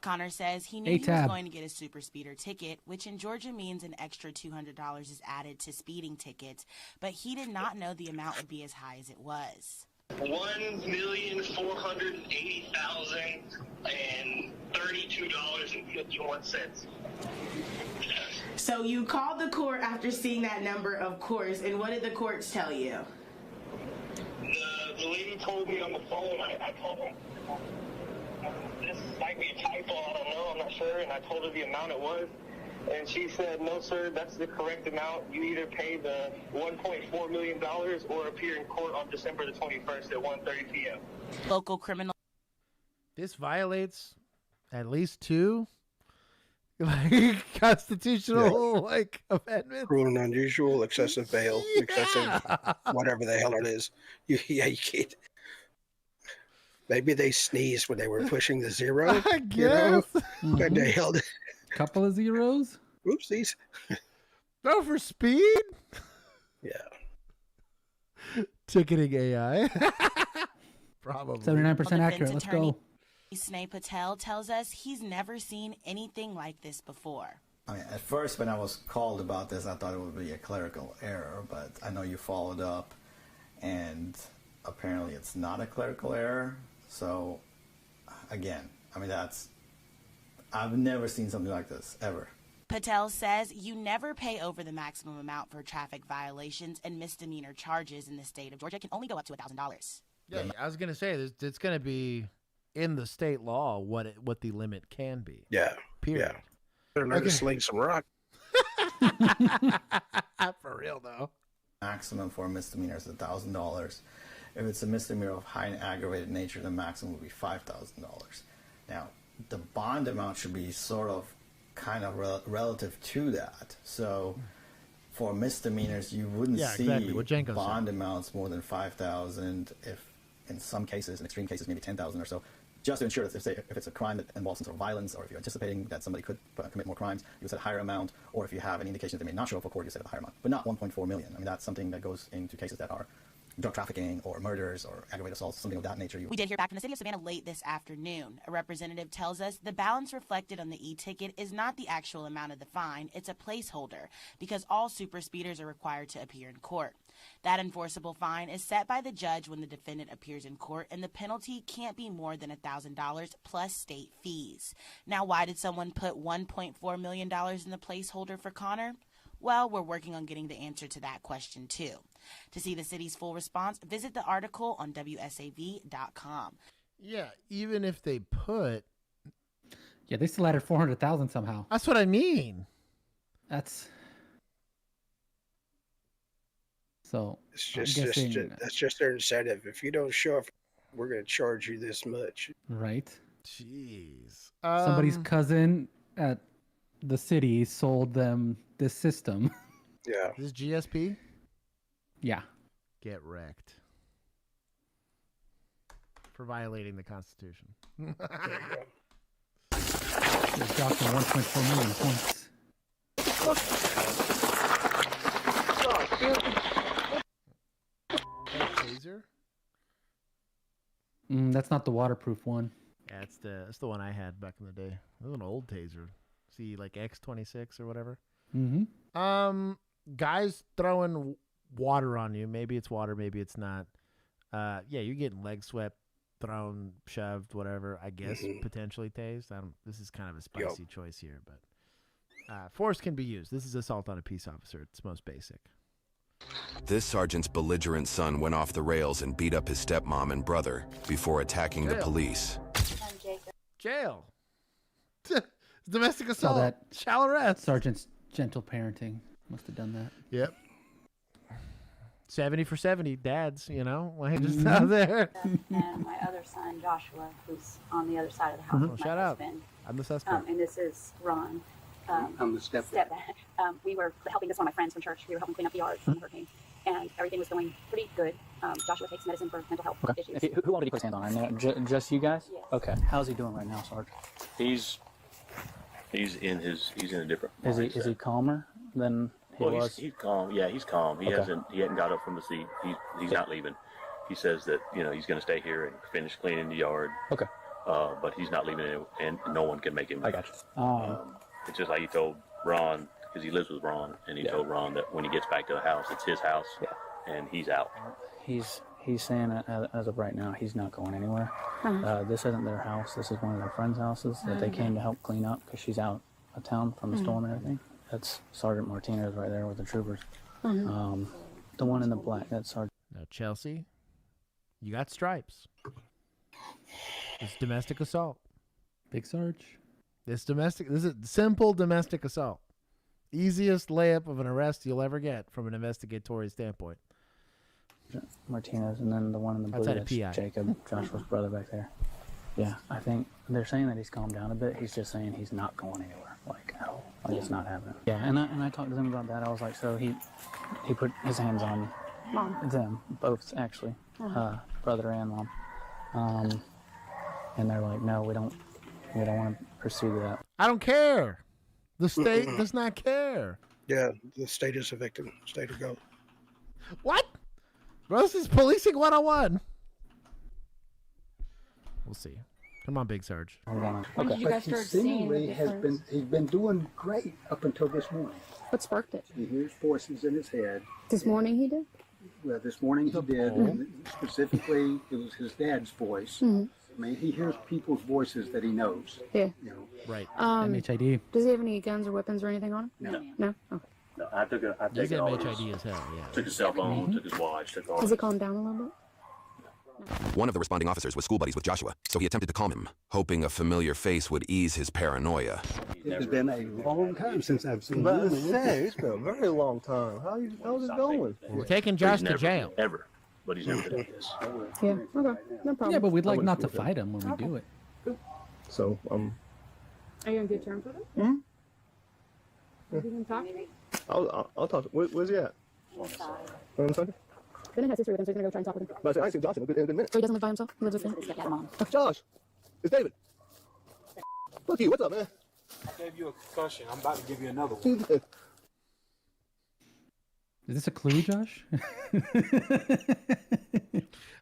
Connor says he knew he was going to get a super speeder ticket, which in Georgia means an extra $200 is added to speeding tickets, but he did not know the amount would be as high as it was. $1,480,032.51. So you called the court after seeing that number, of course, and what did the courts tell you? The lady told me on the phone, I told her, this might be a typo, I don't know, I'm not sure, and I told her the amount it was, and she said, no sir, that's the correct amount. You either pay the $1.4 million or appear in court on December the 21st at 1:30 p.m. Local criminal. This violates at least two constitutional amendments. Cruel and unusual, excessive bail, excessive whatever the hell it is. You can't. Maybe they sneezed when they were pushing the zero. I guess. And they held it. Couple of zeros. Oopsies. No, for speed. Yeah. Ticketing AI. Probably 79% accurate. Let's go. Sneh Patel tells us he's never seen anything like this before. I mean, at first when I was called about this, I thought it would be a clerical error, but I know you followed up, and apparently it's not a clerical error. So, again, I mean, I've never seen something like this, ever. Patel says you never pay over the maximum amount for traffic violations, and misdemeanor charges in the state of Georgia can only go up to $1,000. Yeah, I was gonna say it's gonna be in the state law what the limit can be. Yeah. Period. Yeah. Better learn to sling some rock. For real though. Maximum for a misdemeanor is $1,000. If it's a misdemeanor of high and aggravated nature, the maximum would be $5,000. Now, the bond amount should be kind of relative to that. So, for misdemeanors, you wouldn't see bond amounts more than $5,000. If in some cases, in extreme cases, maybe $10,000 or so, just to ensure that if it's a crime that involves some sort of violence, or if you're anticipating that somebody could commit more crimes, you would set a higher amount. Or if you have any indication that they may not show up for court, you set a higher amount, but not 1.4 million. I mean, that's something that goes into cases that are drug trafficking or murders or aggravated assaults, something of that nature. We did hear back from the city of Savannah late this afternoon. A representative tells us the balance reflected on the e-ticket is not the actual amount of the fine, it's a placeholder, because all super speeders are required to appear in court. That enforceable fine is set by the judge when the defendant appears in court, and the penalty can't be more than $1,000 plus state fees. Now, why did someone put $1.4 million in the placeholder for Connor? Well, we're working on getting the answer to that question, too. To see the city's full response, visit the article on WSAV.com. Yeah, even if they put... Yeah, they still added 400,000 somehow. That's what I mean. That's... So, it's that's just their incentive. If you don't show up, we're going to charge you this much. Right. Jeez. Somebody's cousin at the city sold them this system. Yeah. This is GSP? Yeah. Get wrecked. For violating the Constitution. They're docking 1.4 million points. Taser? That's not the waterproof one. Yeah, that's the one I had back in the day. It was an old taser. See, like X26 or whatever. Mm-hmm. Guys throwing water on you. Maybe it's water, maybe it's not. Yeah, you're getting leg swept, thrown, shoved, whatever. I guess potentially tased. This is kind of a spicy choice here, but force can be used. This is assault on a peace officer. It's most basic. This sergeant's belligerent son went off the rails and beat up his stepmom and brother before attacking the police. Jail. Domestic assault. that Shall arrest. Sergeant's gentle parenting must have done that. Yep. 70 for 70 dads, you know, like just out there. And my other son, Joshua, who's on the other side of the house with my Shout out. husband. I'm the suspect. And this is Ron. I'm the stepdad. We were helping this one of my friends from church. We were helping clean up the yard from the hurricane. And everything was going pretty good. Joshua takes medicine for mental health issues. Who all did he put his hands on? And just you guys? Yes. Okay. How's he doing right now, Sarge? He's in a different. Is he calmer than he was? He's calm. Yeah, he's calm. He hadn't got up from the seat. He's not leaving. He says that he's going to stay here and finish cleaning the yard. Okay. But he's not leaving, and no one can make him. I got you. It's just like he told Ron, because he lives with Ron, and he told Ron that when he gets back to the house, it's his house, and he's out. He's saying as of right now, he's not going anywhere. This isn't their house. This is one of their friends' houses that they came to help clean up because she's out of town from the storm and everything. That's Sergeant Martinez right there with the troopers. The one in the black, that's Sergeant. Now, Chelsea, you got stripes. It's domestic assault. Big Sarge. This is simple domestic assault. Easiest layup of an arrest you'll ever get from an investigatory standpoint. Martinez, and then the one in the blue, Outside of that's PI. Jacob, Joshua's brother back there. Yeah, I think they're saying that he's calmed down a bit. He's just saying he's not going anywhere, like at all. Like it's not happening. Yeah, and I talked to them about that. I was like, so he put his hands on them, both actually, brother and mom. And they're like, no, we don't want to pursue that. I don't care. The state does not care. Yeah, the state is a victim. Stay to go. What? Bro, this is policing 101. We'll see. Come on, Big Sarge. When did you guys start seeing the difference? He's been doing great up until this morning. What sparked it? He hears voices in his head. This morning he did? Well, this morning he did. And specifically, it was his dad's voice. I mean, he hears people's voices that he knows. Yeah. Right. MHID. Does he have any guns or weapons or anything on him? No. No? Okay. No, I took He's all MHID as hell, yeah. Took his cell phone, took his watch, took all. Has he calmed down a little bit? One of the responding officers was school buddies with Joshua, so he attempted to calm him, hoping a familiar face would ease his paranoia. It's been a long time since I've seen But him. it's been a very long time. How's it going? We're taking Josh to jail. Ever. But he's never done this. Yeah. Okay. No problem. Yeah, but we'd like wouldn't not to do that. fight him when we do it. So, Are you on good terms with him? Have you been talking? I'll talk. Where's he at? I'm sorry? Bennett has history with him, so he's gonna go try and talk with him. But I ain't seen Josh in a good minute. So he doesn't live by himself? He lives with his mom. Josh, it's David. Look you. What's up, man? I gave you a concussion. I'm about to give you another one. Is this a clue, Josh?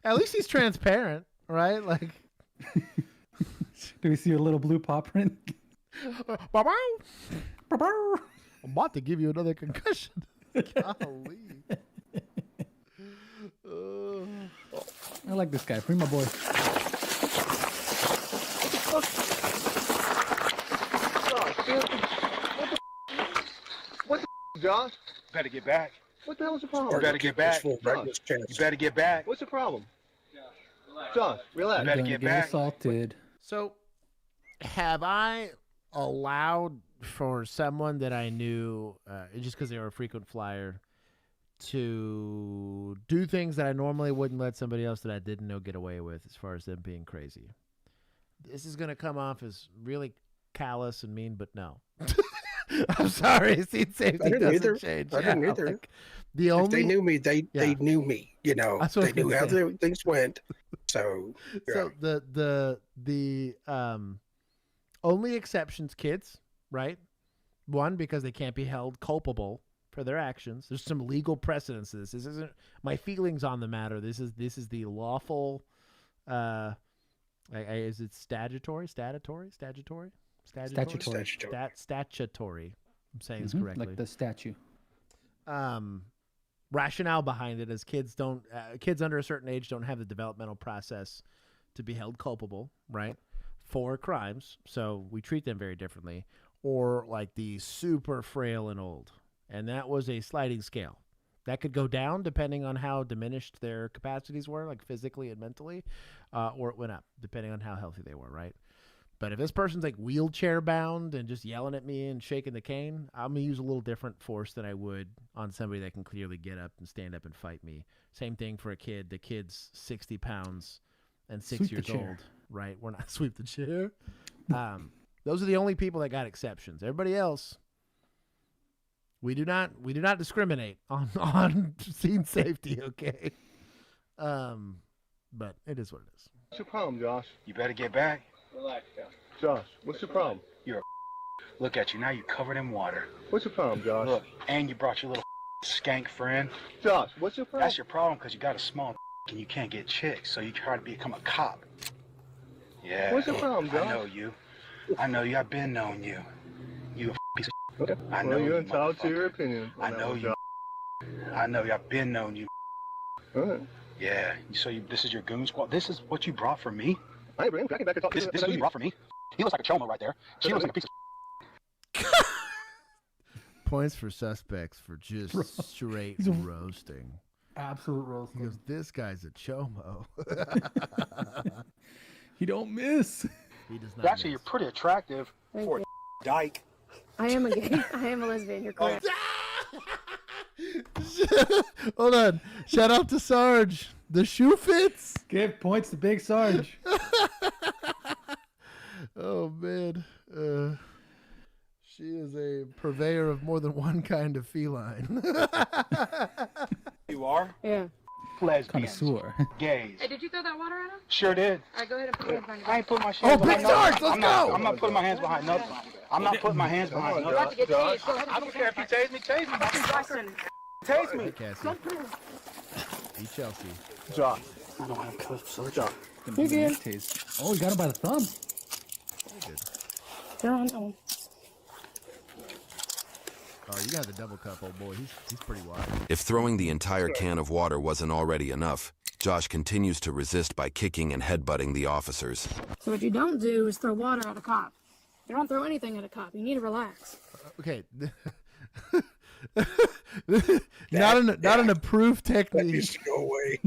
At least he's transparent, right? Like, do we see a little blue paw print? Bow-bow. Bow-bow. I'm about to give you another concussion. Golly. I like this guy. Free my boy. What the Josh? Better get back. What the hell is the problem? You better get back. Full breakfast You chance. better get back. What's the problem? Josh, relax. You You're better gonna get get back. assaulted. So, have I allowed for someone that I knew, just because they were a frequent flyer, to do things that I normally wouldn't let somebody else that I didn't know get away with, as far as them being crazy? This is going to come off as really callous and mean, but no. I'm sorry. Scene safety I didn't doesn't either. change. I didn't Yeah, either. like, the If only they knew me, they knew me. You know, That's what I they was knew how gonna say. things went. So, yeah. So the only exceptions, kids, right? One, because they can't be held culpable for their actions. There's some legal precedence to this. This isn't my feelings on the matter. This is the lawful. Is it statutory? Statutory. I'm saying this correctly. Like the statue. Rationale behind it is kids under a certain age don't have the developmental process to be held culpable, right, for crimes. So we treat them very differently. Or like the super frail and old. And that was a sliding scale. That could go down depending on how diminished their capacities were, like physically and mentally, or it went up depending on how healthy they were, right? But if this person's like wheelchair bound and just yelling at me and shaking the cane, I'm going to use a little different force than I would on somebody that can clearly get up and stand up and fight me. Same thing for a kid. The kid's 60 pounds and 6 years old, right? We're not sweep the chair. Those are the only people that got exceptions. Everybody else, we do not discriminate on scene safety, okay? But it is what it is. What's your problem, Josh? You better get back. Relax, Josh, what's your problem? You're a look at you now. You covered in water. What's your problem, Josh? Look, and you brought your little skank friend. Josh, what's your problem? That's your problem because you got a small and you can't get chicks, so you try to become a cop. Yeah. What's your problem, Josh? I know you. I know you. I've been knowing you. You a piece of okay. I know well, you're you, entitled to your opinion. I know you. I know you. I've been knowing you. All right. Yeah. So this is your goon squad. This is what you brought for me. I ain't bringing back and talk. This is what you brought for me. He looks like a chomo right there. She looks like a piece of. Points for suspects for just straight roasting. Absolute roasting. Because this guy's a chomo. He don't miss. He does not. Actually, you're pretty attractive for a dyke. I am a gay. I am a lesbian. You're correct. Hold on. Shout out to Sarge. The shoe fits. Give points to Big Sarge. Oh, man. She is a purveyor of more than one kind of feline. You are? Yeah. Lesbians. Connoisseur. Gays. Hey, did you throw that water at him? Sure did. All right, go ahead and put your hands behind your I ain't putting my shit Oh, behind Big nothing. Sarge, let's go! I'm not putting my hands behind nothing. I'm not putting my hands behind nothing. about to get tased. Go ahead and I don't care if you tase me. Tase me. Tase me. Cassie. Be Chelsea. Josh. I don't have cuffs. So Josh. You're good. Oh, you got him by the thumb. They're on that one. Oh, you got the double cup, old boy. He's pretty wide. If throwing the entire can of water wasn't already enough, Josh continues to resist by kicking and headbutting the officers. So what you don't do is throw water at a cop. You don't throw anything at a cop. You need to relax. Okay. Not an approved technique. That needs to go away.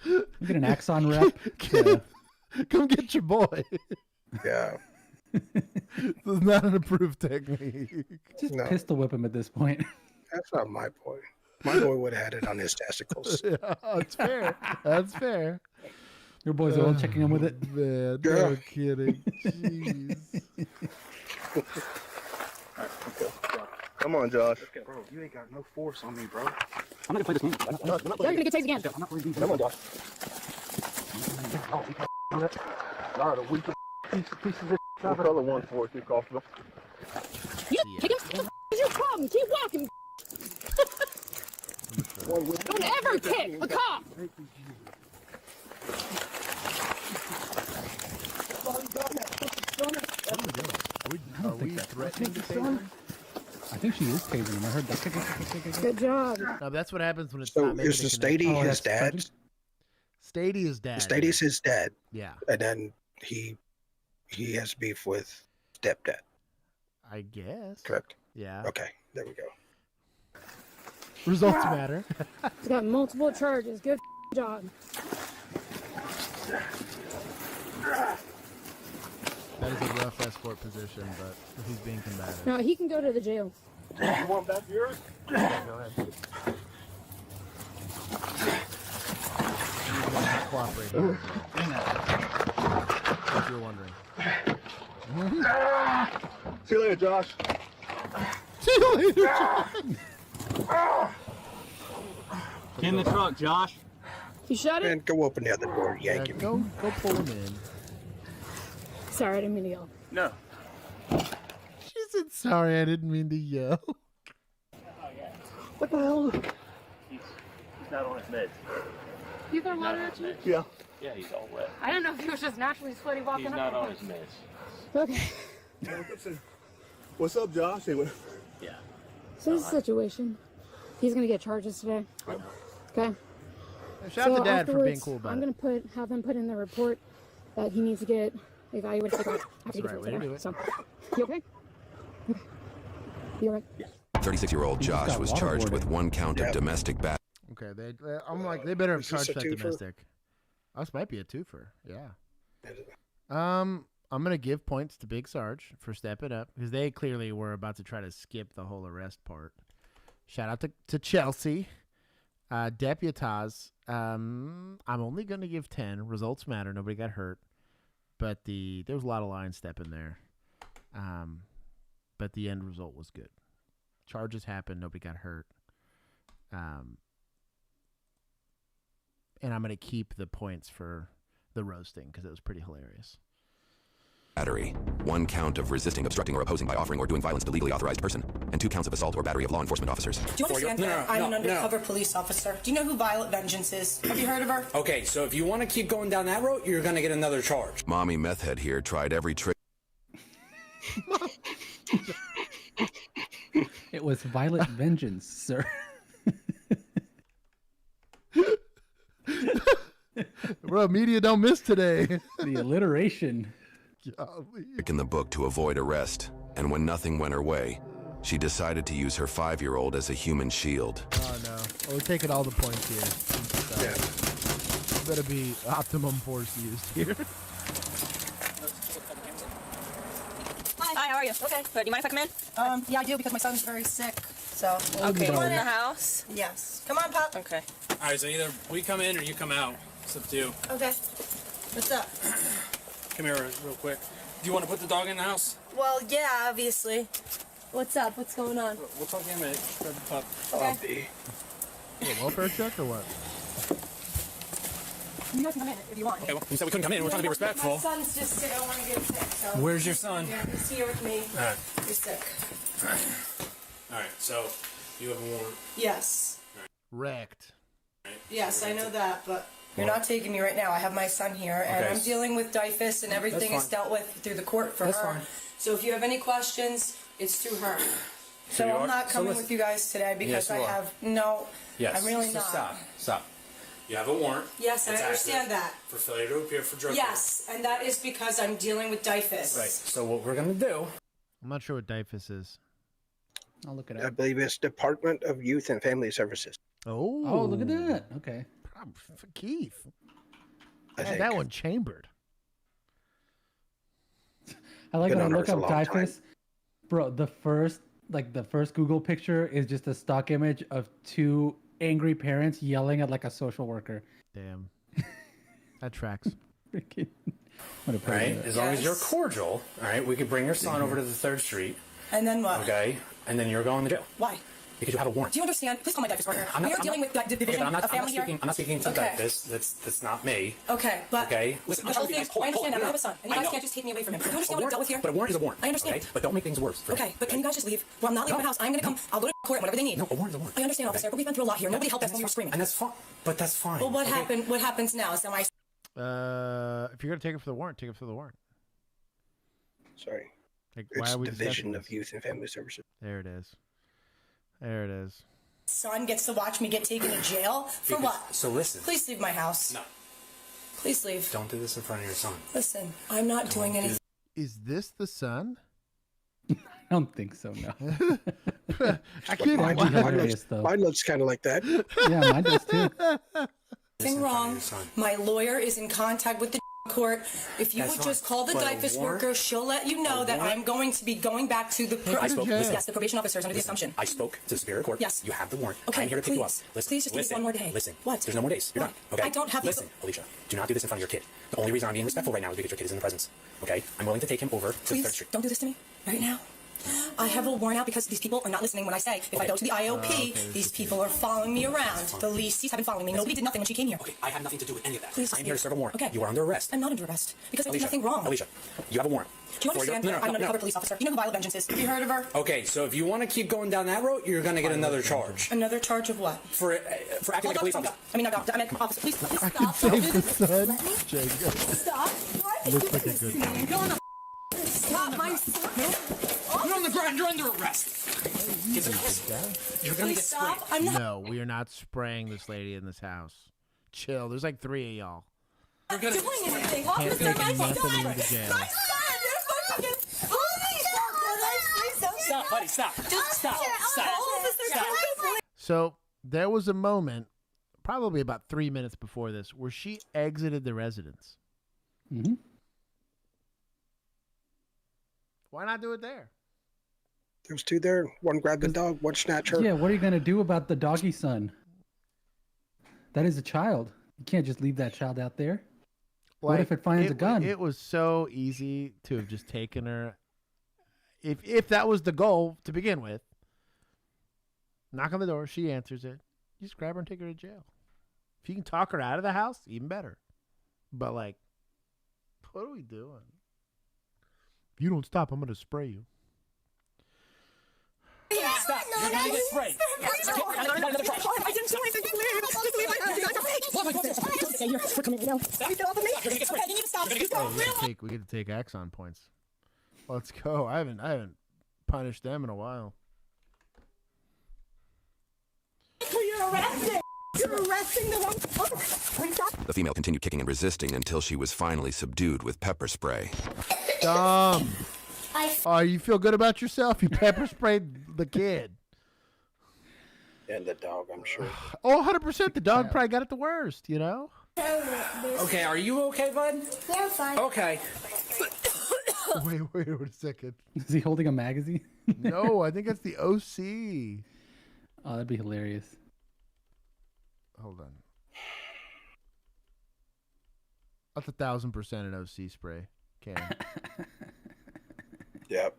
You get an Axon rep. Come get your boy. Yeah. This is not an approved technique. Just pistol whip him at this point. That's not my boy. My boy would have had it on his testicles. Yeah, that's fair. That's fair. Your boy's all checking him with it. Man, Yeah. no kidding. Jeez. Come on, Josh. Bro, you ain't got no force on me, bro. I'm not gonna play this game. You're gonna get tased again. I'm not playing these. Come on, Josh. Y'all are the weakest pieces of We'll color 1-4 if possible. You kick him. What the f- is your problem? Keep walking. Don't ever kick a cop. Are we threatening to tase him? I think she is tasing him. I heard that. Good job. No, that's what happens when it's So not making is the a connection. Stady his dad? Stady is dad. Stady's his dad. Yeah, And then he has beef with stepdad. I guess. Correct. Yeah. Okay. There we go. Results matter. He's got multiple charges. Good job. That is a rough escort position, but he's being combative. No, he can go to the jail. You want back yours? Yeah, go ahead. Cooperate here. If you're wondering. See you later, Josh. See you later, Josh. Get in the truck, Josh. You shut it? And go open the other door. Yank him. Go pull him in. Sorry, I didn't mean to yell. No. She said, sorry, I didn't mean to yell. What the hell? He's not on his meds. You throw water at you? Yeah. Yeah, he's all wet. I don't know if he was just naturally sweaty walking He's up. not on his meds. Okay. What's up, Josh? Hey, Yeah. So this situation, he's gonna get charges today. Okay. Shout out to Dad for being cool about I'm it. gonna have them put in the report that he needs to get evaluated for the That's the right way to do it. So, you okay? Okay. You alright? Yeah. 36-year-old Josh was charged with 1 count of domestic battery. Okay, I'm like, they better have Is this charged a that twofer? domestic. This might be a twofer. Yeah. I'm gonna give points to Big Sarge for stepping up because they clearly were about to try to skip the whole arrest part. Shout out to Chelsea, Deputaz. I'm only gonna give 10. Results matter. Nobody got hurt, but there was a lot of line stepping there. But the end result was good. Charges happened. Nobody got hurt. And I'm going to keep the points for the roasting because it was pretty hilarious. Battery, 1 count of resisting, obstructing, or opposing by offering or doing violence to legally authorized person, and 2 counts of assault or battery of law enforcement officers. Do you understand that I'm an undercover police officer? Do you know who Violet Vengeance is? Have you heard of her? Okay, so if you want to keep going down that road, you're going to get another charge. Mommy meth head here tried every trick. It was Violet Vengeance, sir. Bro, media don't miss today. The alliteration. In the book to avoid arrest, and when nothing went her way, she decided to use her 5-year-old as a human shield. Oh no, we're taking all the points here. Yeah. Better be optimum force used here. Hi, how are you? Okay. Good. Do you mind if I come in? Yeah, I do because my son's very sick. So. Okay. Come on in the house? Yes. Come on, Pop. Okay. All right, so either we come in or you come out. It's up to you. Okay. What's up? Come here real quick. Do you want to put the dog in the house? Well, yeah, obviously. What's up? What's going on? We'll talk in a minute. Grab the pup. Okay. A welfare check or what? You guys can come in if you want. Okay, well, you said we couldn't come in. We're trying to be respectful. My son's just sick. I don't want to get sick. So. Where's your son? He's here with me. All right. He's sick. All right, so you have a warrant. Yes. Wrecked. Yes, I know that, but you're not taking me right now. I have my son here, and Okay. I'm dealing with DIFUS, and everything is fine. dealt with through the court for That's her. fine. So if you have any questions, it's through her. So So you I'm are- not so coming listen- with you guys today because Yes, you I are. have no. Yes. I'm really so not. Stop. You have a warrant. Yes, I It's understand active that. for failure to appear for drug. Yes, and that is because I'm dealing with DIFUS. Right. So what we're gonna do? I'm not sure what DIFUS is. I'll look it I up. believe it's Department of Youth and Family Services. Oh. Oh, look at that. Okay. Keith. I Had think. that one chambered. I like Been when I on look Earth a up long time. DIFUS. Bro, the first Google picture is just a stock image of 2 angry parents yelling at like a social worker. Damn. That tracks. Freaking. What a All right. president. As long as you're Yes. cordial, all right, we could bring your son over to the 3rd Street. And then what? Okay. And then you're going to jail Why? because you have a warrant. Do you understand? Please call my DIFUS partner. I'm not- You're I'm dealing not- with the division Okay, but of family here. I'm not speaking to Okay. this. That's not me. Okay, but Okay. Listen, the I'm whole trying to be thing, nice. Hold I on, understand. hold I on. have a son, and you I guys know. can't just take me away from him. Do you A understand what I warrant- dealt with here? But a warrant is a warrant. I understand. Okay? But don't make things worse. For Okay, but can you guys just leave? Well, I'm not leaving my house. I'm going to come. I'll go to court and whatever they need. No, a warrant is a warrant. I understand, officer, but we've been through a lot here. Nobody helped us when we were screaming. And that's fine. But that's fine. Well, what okay? happened? What happens now? So I. If you're gonna take it for the warrant, take it for the warrant. Sorry. Like, It's why are we discussing Division of this? Youth and Family Services. There it is. There it is. Son gets to watch me get taken to jail for what? So listen. Please leave my house. No. Please leave. Don't do this in front of your son. Listen, I'm not doing anything. Is this the son? I don't think so, no. I can't. That'd be hilarious, though. Mine looks kind of like that. Yeah, mine does too. Wrong. My lawyer is in contact with the court. If you That's would fine. just call the But a DIFUS warrant- worker, she'll let you know that warrant- I'm going to be going back to the I spoke. Listen. yes, the probation officers under the assumption. I spoke to Superior Court. Yes. You have the warrant. Okay, I'm here to pick you up. please. Listen. Please just give me listen. one more day. Listen. What? There's no more days. You're What? done. Okay. I don't have. Listen, Alicia. Do not do this in front of your kid. The only reason I'm being respectful right now is because your kid is in the presence. Okay. I'm willing to take him over to the 3rd Please Street. don't do this to me right now. I have a warrant out because these people are not listening when I say if I go to the IOP, these people are following me around. The leases have been following me. Nobody did nothing when she came here. Okay. I have nothing to do with any of that. Please I'm just here to leave. serve a warrant. Okay. You are under arrest. I'm not under arrest because I did Alicia. nothing wrong. Alicia, you have a warrant. Do you understand? No, I'm an undercover police officer. You know who Violet Vengeance is? Have you heard of her? Okay, so if you want to keep going down that road, you're going to get another charge Another charge of what? for acting like a police officer. I mean, no, I meant officer. Please, please I stop. can save the son. Let me stop. Why are you Looks doing like a this good to me? You're on the stop my son. You're on the ground. You're under arrest. You're going to Please get stop. sprayed. I'm not No, we are not spraying this lady in this house. Chill. There's like 3 of y'all. doing anything. Can't Officer, take my nothing son. into jail. My son. There's my fucking. Holy shit. Please don't. Stop. Buddy, stop. Just stop. So there was a moment, probably about 3 minutes before this, where she exited the residence. Mm-hmm. Why not do it there? There was two there. One grabbed the dog, one snatched her. Yeah, what are you going to do about the doggy son? That is a child. You can't just leave that child out there. What if it finds a gun? It was so easy to have just taken her. If that was the goal to begin with, knock on the door, she answers it. You just grab her and take her to jail. If you can talk her out of the house, even better. But like, what are we doing? If you don't stop, I'm going to spray you. Stop. You're going to get sprayed. I didn't do anything. Just leave my you're freaking me. Get off of me. You're going to get sprayed. You need to stop. We get to take Axon points. Let's go. I haven't punished them in a while. You're arresting. You're arresting the wrong. The female continued kicking and resisting until she was finally subdued with pepper spray. Dumb. Oh, you feel good about yourself? You pepper sprayed the kid. And the dog, I'm sure. Oh, 100%. The dog probably got it the worst, you know? Okay, are you okay, bud? Yeah, I'm fine. Okay. Wait a second. Is he holding a magazine? No, I think that's the OC. Oh, that'd be hilarious. Hold on. That's 1,000% an OC spray can. Yep.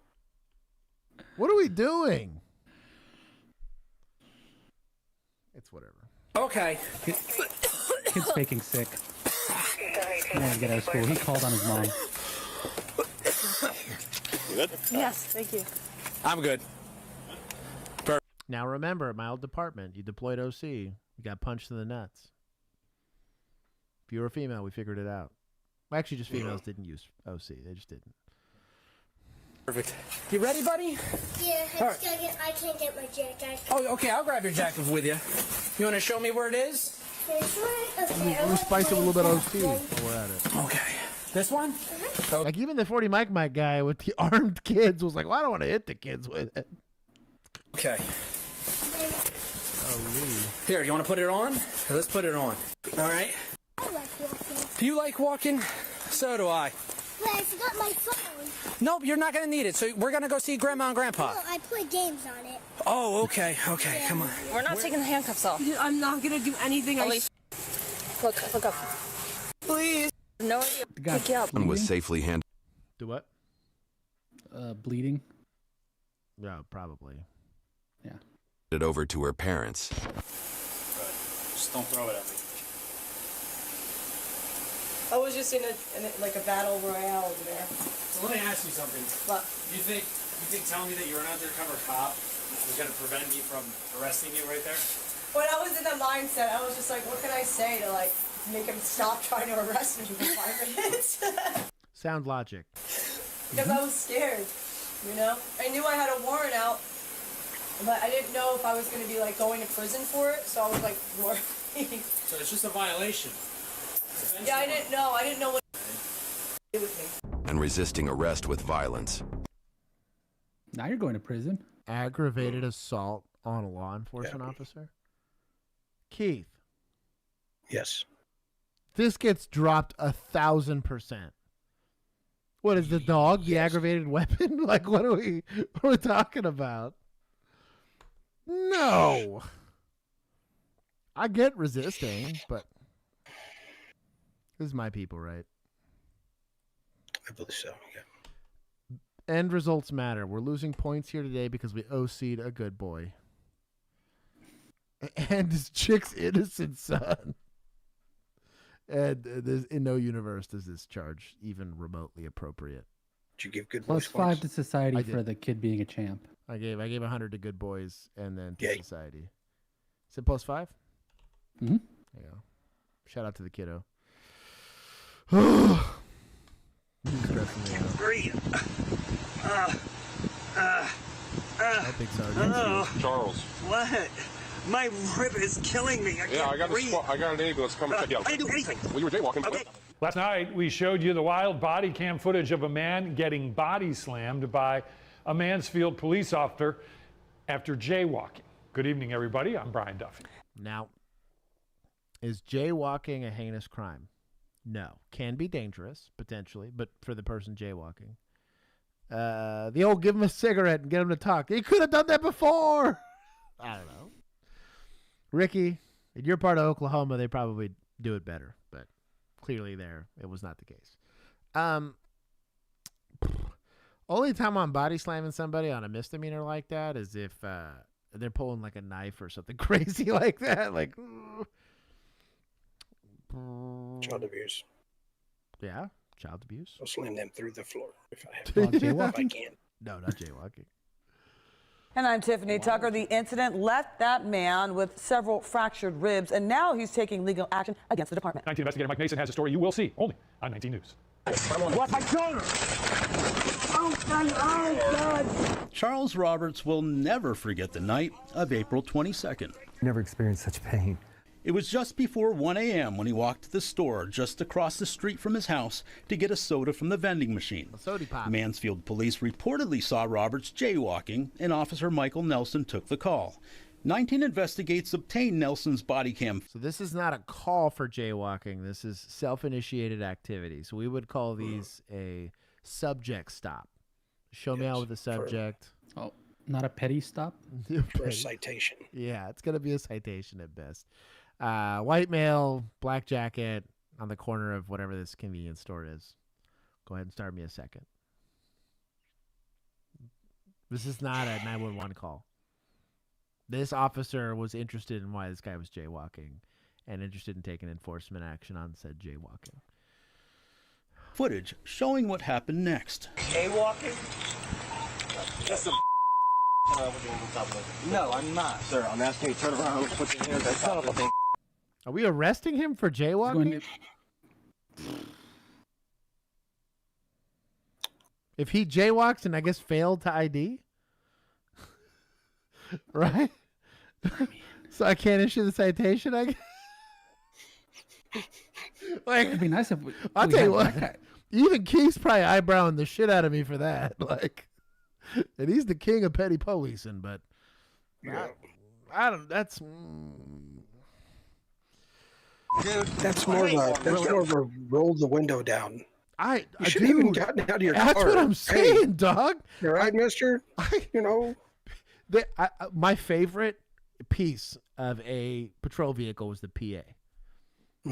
What are we doing? It's whatever. Okay. Kid's faking sick. I want to get out of school. He called on his mom. You good? Yes, thank you. I'm good. Now remember, at my old department, you deployed OC. You got punched in the nuts. If you were a female, we figured it out. Well, actually, just females didn't use OC. They just didn't. Perfect. You ready, buddy? Yeah, All right. I can't get my jacket. Oh, okay. I'll grab your jacket with you. You want to show me where it is? This one? Okay. We'll spice it with a little bit of OC while we're at it. Okay. This one? Like even the 40 Mike guy with the armed kids was like, well, I don't want to hit the kids with it. Okay. Oh, here, you want to put it on? Let's put it on. All right. I like walking. Do you like walking? So do I. But I forgot my phone. Nope, you're not going to need it. So we're going to go see Grandma and Grandpa. No, I play games on it. Oh, okay. Okay, come on. We're not taking the handcuffs off. I'm not gonna do anything. Look up. Please. No idea. Pick you up. And was safely handed. Do what? Bleeding. Yeah, probably. Yeah. It over to her parents. Just don't throw it at me. I was just in a battle royale over there. So let me ask you something. What? You think telling me that you're an undercover cop is going to prevent me from arresting you right there? When I was in that mindset, I was just like, what can I say to like make him stop trying to arrest me for 5 minutes? Sound logic. Because I was scared, you know? I knew I had a warrant out, but I didn't know if I was going to be like going to prison for it, so I was like worried. So it's just a violation. Yeah, I didn't know. I didn't know what to do with me. And resisting arrest with violence. Now you're going to prison. Aggravated assault on a law enforcement officer. Keith. Yes. This gets dropped 1,000%. What is the dog? The aggravated weapon? Like what are we talking about? No. I get resisting, but this is my people, right? I believe so, yeah. End results matter. We're losing points here today because we OC'd a good boy. And this chick's innocent son. And in no universe does this charge even remotely appropriate. Did you give good Plus boys 5 points? to society for the kid being a champ. I gave 100 to good boys and then to Yay. society. Is it plus 5? Mm-hmm. There you go. Shout out to the kiddo. Breathe. Big sergeant. Charles. What? My rib is killing me. I can't breathe. I got an ambulance coming to check you out. I didn't do anything. Well, you were jaywalking. Okay. Last night, we showed you the wild body cam footage of a man getting body slammed by a Mansfield police officer after jaywalking. Good evening, everybody. I'm Brian Duffy. Now, is jaywalking a heinous crime? No. Can be dangerous, potentially, but for the person jaywalking. The old give him a cigarette and get him to talk. He could have done that before. I don't know. Ricky, in your part of Oklahoma, they probably do it better, but clearly there it was not the case. Only time I'm body slamming somebody on a misdemeanor like that is if they're pulling like a knife or something crazy like that. Like Child abuse. Yeah, child abuse. I'll slam them through the floor if I have Jaywalking? if I can. No, not jaywalking. And I'm Tiffany Tucker. The incident left that man with several fractured ribs, and now he's taking legal action against the department. 19 investigator Mike Mason has a story you will see only on 19 News. What? My shoulder! Oh, God. Charles Roberts will never forget the night of April 22nd. Never experienced such pain. It was just before 1 a.m. when he walked to the store just across the street from his house to get a soda from the vending machine. A soda pop. Mansfield police reportedly saw Roberts jaywalking, and Officer Michael Nelson took the call. 19 investigates obtained Nelson's body cam. So this is not a call for jaywalking. This is self-initiated activity. So we would call these a subject stop. Show me out with the subject. Oh, not a petty stop? For a citation. Yeah, it's going to be a citation at best. White male, black jacket on the corner of whatever this convenience store is. Go ahead and start me a second. This is not a 911 call. This officer was interested in why this guy was jaywalking and interested in taking enforcement action on said jaywalking. Footage showing what happened next. Jaywalking? That's some No, I'm not. Sir, I'm asking you to turn around, put your hands on top of the thing. Are we arresting him for jaywalking? If he jaywalks and I guess failed to ID? Right? So I can't issue the citation, I guess? Like, it'd be nice if I'll tell you what. Even Keith's probably eyebrowing the shit out of me for that. Like, and he's the king of petty policing, but I don't. That's Dude, that's more of a roll the window down. You shouldn't even gotten out of your car. That's what I'm saying, Hey, dog. All right, mister. You know. My favorite piece of a patrol vehicle was the PA.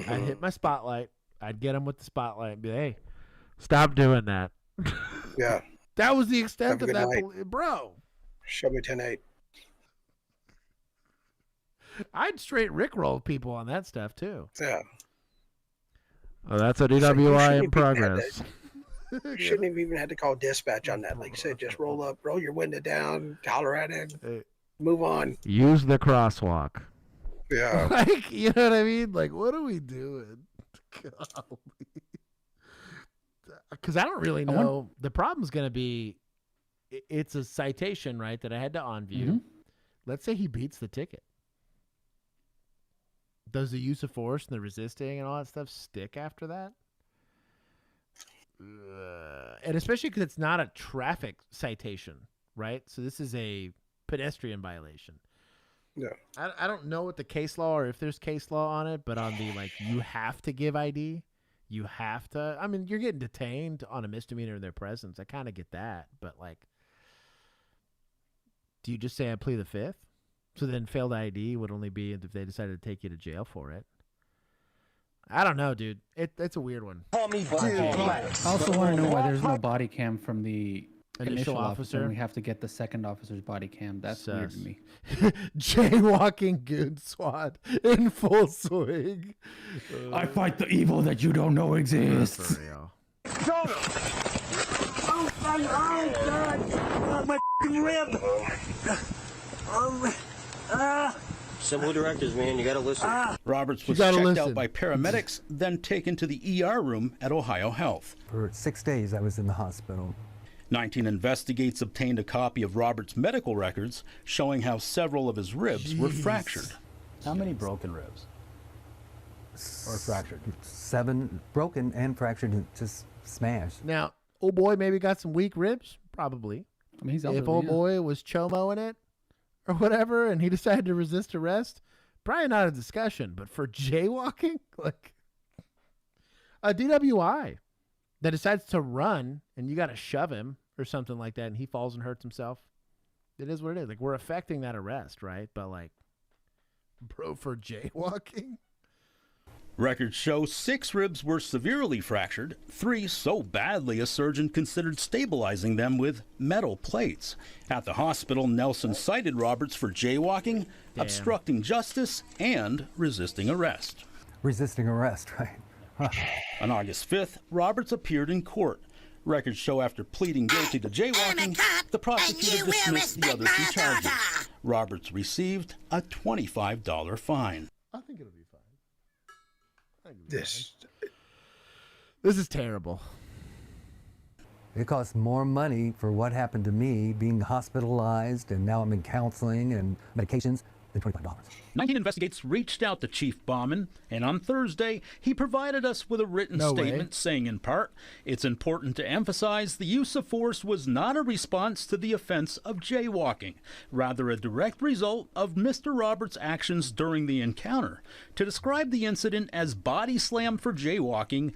I'd hit my spotlight. I'd get him with the spotlight and be, hey, stop doing that. Yeah. That was the extent Have a of that, good night. bro. Show me 10-8. I'd straight rickroll people on that stuff, too. Yeah. Oh, that's a So you DWI shouldn't in even progress. You shouldn't have even had to call dispatch on that. Like you said, just roll up, roll your window down, holler at him, move on. Use the crosswalk. Yeah. Like, you know what I mean? Like, what are we doing? Because I don't really know. The problem's going to be, it's a citation, right, that I had to on view. Mm-hmm. Let's say he beats the ticket. Does the use of force and the resisting and all that stuff stick after that? And especially because it's not a traffic citation, right? So this is a pedestrian violation. Yeah. I don't know what the case law or if there's case law on it, but on the, like, you have to give ID. You have to. I mean, you're getting detained on a misdemeanor in their presence. I kind of get that. But, like, do you just say I plead the fifth? So then failed ID would only be if they decided to take you to jail for it. I don't know, dude. It's a weird one. I also want to know why there's no body cam from the initial officer. And we have to get the second officer's body cam. That's weird to me. Jaywalking goon squad in full swing. I fight the evil that you don't know exists. For real. Oh, God. Oh, my rib. Simple directives, man. You got to listen. Roberts was checked out by paramedics, then taken to the ER room at Ohio Health. For 6 days, I was in the hospital. 19 investigates obtained a copy of Roberts' medical records showing how several of his ribs were fractured. How many broken ribs? Or fractured? 7 broken and fractured, just smashed. Now, old boy maybe got some weak ribs? Probably. I mean, he's if elderly, old yeah. boy was chomoing it or whatever, and he decided to resist arrest, probably not a discussion. But for jaywalking, like a DWI that decides to run and you got to shove him or something like that, and he falls and hurts himself, it is what it is. Like, we're affecting that arrest, right? But like, bro, for jaywalking. Records show 6 ribs were severely fractured, 3 so badly a surgeon considered stabilizing them with metal plates. At the hospital, Nelson cited Roberts for jaywalking, obstructing justice, and resisting arrest. Resisting arrest, right? On August 5th, Roberts appeared in court. Records show after pleading guilty to jaywalking, the prosecutor dismissed the other 2 charges. Roberts received a $25 fine. I think it'll be fine. This is terrible. It costs more money for what happened to me being hospitalized, and now I'm in counseling and medications, than $25. 19 Investigates reached out to Chief Bauman, and on Thursday, he provided us with a written statement saying, in part, it's important to emphasize the use of force was not a response to the offense of jaywalking, rather a direct result of Mr. Roberts' actions during the encounter. To describe the incident as body slam for jaywalking,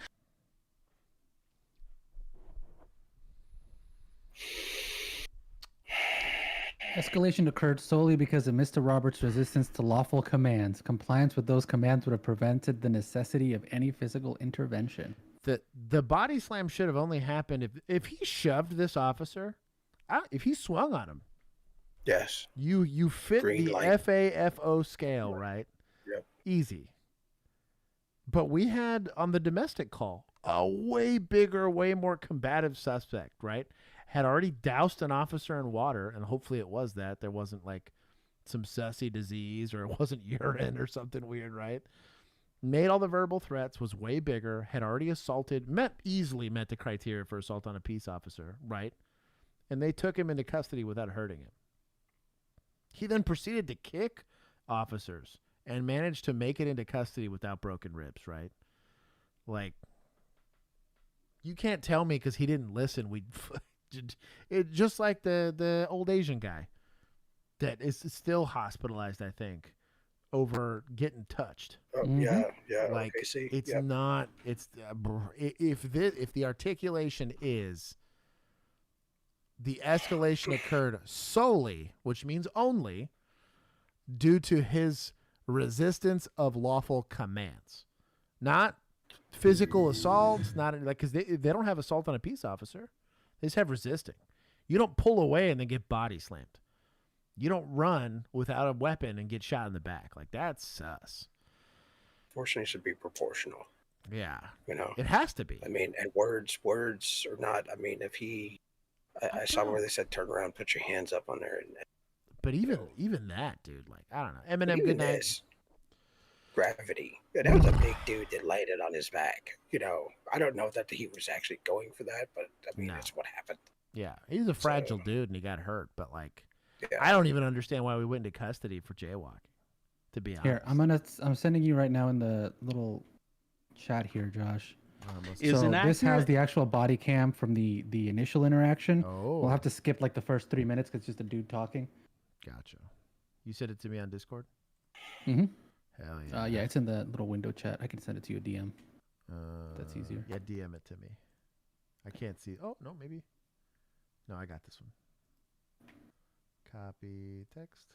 Escalation occurred solely because of Mr. Roberts' resistance to lawful commands. Compliance with those commands would have prevented the necessity of any physical intervention. The body slam should have only happened if he shoved this officer, if he swung on him. Yes. You fit Green the light. FAFO scale, right? Yep. Easy. But we had on the domestic call a way bigger, way more combative suspect, right? Had already doused an officer in water, and hopefully it was that. There wasn't like some sussy disease or it wasn't urine or something weird, right? Made all the verbal threats, was way bigger, had already assaulted, easily met the criteria for assault on a peace officer, right? And they took him into custody without hurting him. He then proceeded to kick officers and managed to make it into custody without broken ribs, right? Like, you can't tell me because he didn't listen. It just like the old Asian guy that is still hospitalized, I think, over getting touched. Oh, yeah. Like, okay, see? it's Yep. not. It's if the articulation is the escalation occurred solely, which means only, due to his resistance of lawful commands, not physical assault, not like because they don't have assault on a peace officer. They just have resisting. You don't pull away and then get body slammed. You don't run without a weapon and get shot in the back. Like, that's sus. Fortunately, it should be proportional. Yeah. You know, it has to be. I mean, and words or not. I mean, if he, I saw where they said turn around, put your hands up on there. But even that, dude, like, I don't know. Eminem, good night. This, gravity. Yeah, that was a big dude that landed on his back. You know, I don't know that he was actually going for that, but I mean, that's what happened. Yeah, he's a fragile dude and he got hurt. But like, I don't even understand why we went into custody for jaywalking. To be honest. Here, I'm sending you right now in the little chat here, Josh. Is So this has inaccurate- the actual body cam from the initial interaction. Oh. We'll have to skip like the first 3 minutes because it's just a dude talking. Gotcha. You sent it to me on Discord? Mm-hmm. Hell yeah. Yeah, it's in the little window chat. I can send it to you a DM. That's easier. Yeah, DM it to me. I can't see. Oh, no, maybe. No, I got this one. Copy text.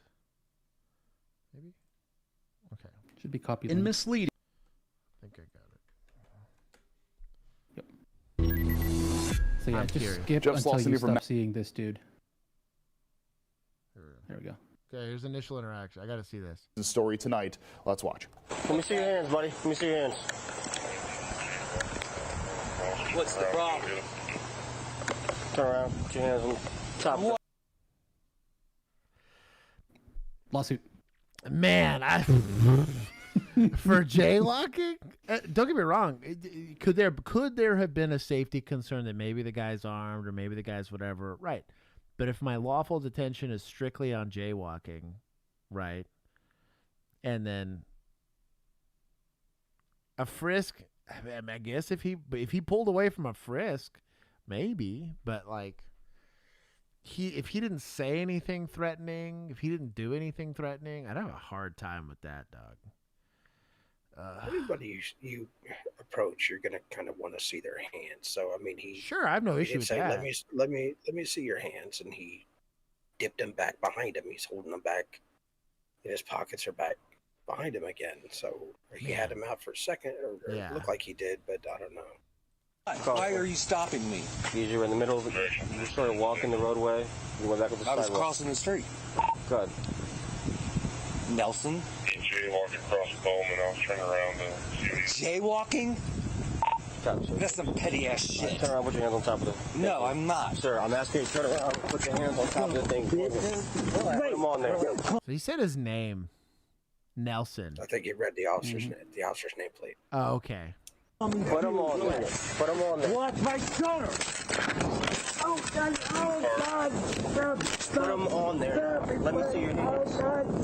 Maybe? Okay. Should be copied. in misleading. I think I got it. So yeah, I'm just curious. skip Jeff until Slauson you here from stop seeing this dude. There we go. Okay, here's initial interaction. I got to see this. The story tonight. Let's watch. Let me see your hands, buddy. Let me see your hands. What's the problem? Turn around. Put your hands on top of it. Lawsuit. Man, for jaywalking, don't get me wrong. Could there have been a safety concern that maybe the guy's armed or maybe the guy's whatever? Right. But if my lawful detention is strictly on jaywalking, right, and then a frisk, I guess if he pulled away from a frisk, maybe, but like if he didn't say anything threatening, if he didn't do anything threatening, I'd have a hard time with that, dog. Anybody you approach, you're gonna kind of want to see their hands. So I mean, I have no he issue did with say, that. Let me see your hands, and he dipped them back behind him. He's holding them back, and his pockets are back behind him again. So he had him out for a second, or it looked like he did, but I don't know. Why are you stopping me? Because you were in the middle of it. You started walking the roadway. You went back up the I was sidewalk. crossing the street. Good. Nelson? Jaywalking across the Bowman. I was turning around to see Jaywalking? That's some petty ass shit. Turn around, put your hands on top of the No, I'm not. Sir, I'm asking you to turn around, put your hands on top of the thing. Put them on there. So he said his name, Nelson. I think he read the officer's nameplate. Oh, okay. Put them on there. Put them on there. Watch my shoulder. Oh, God. Oh, God. Put them on there. Let me see your hands.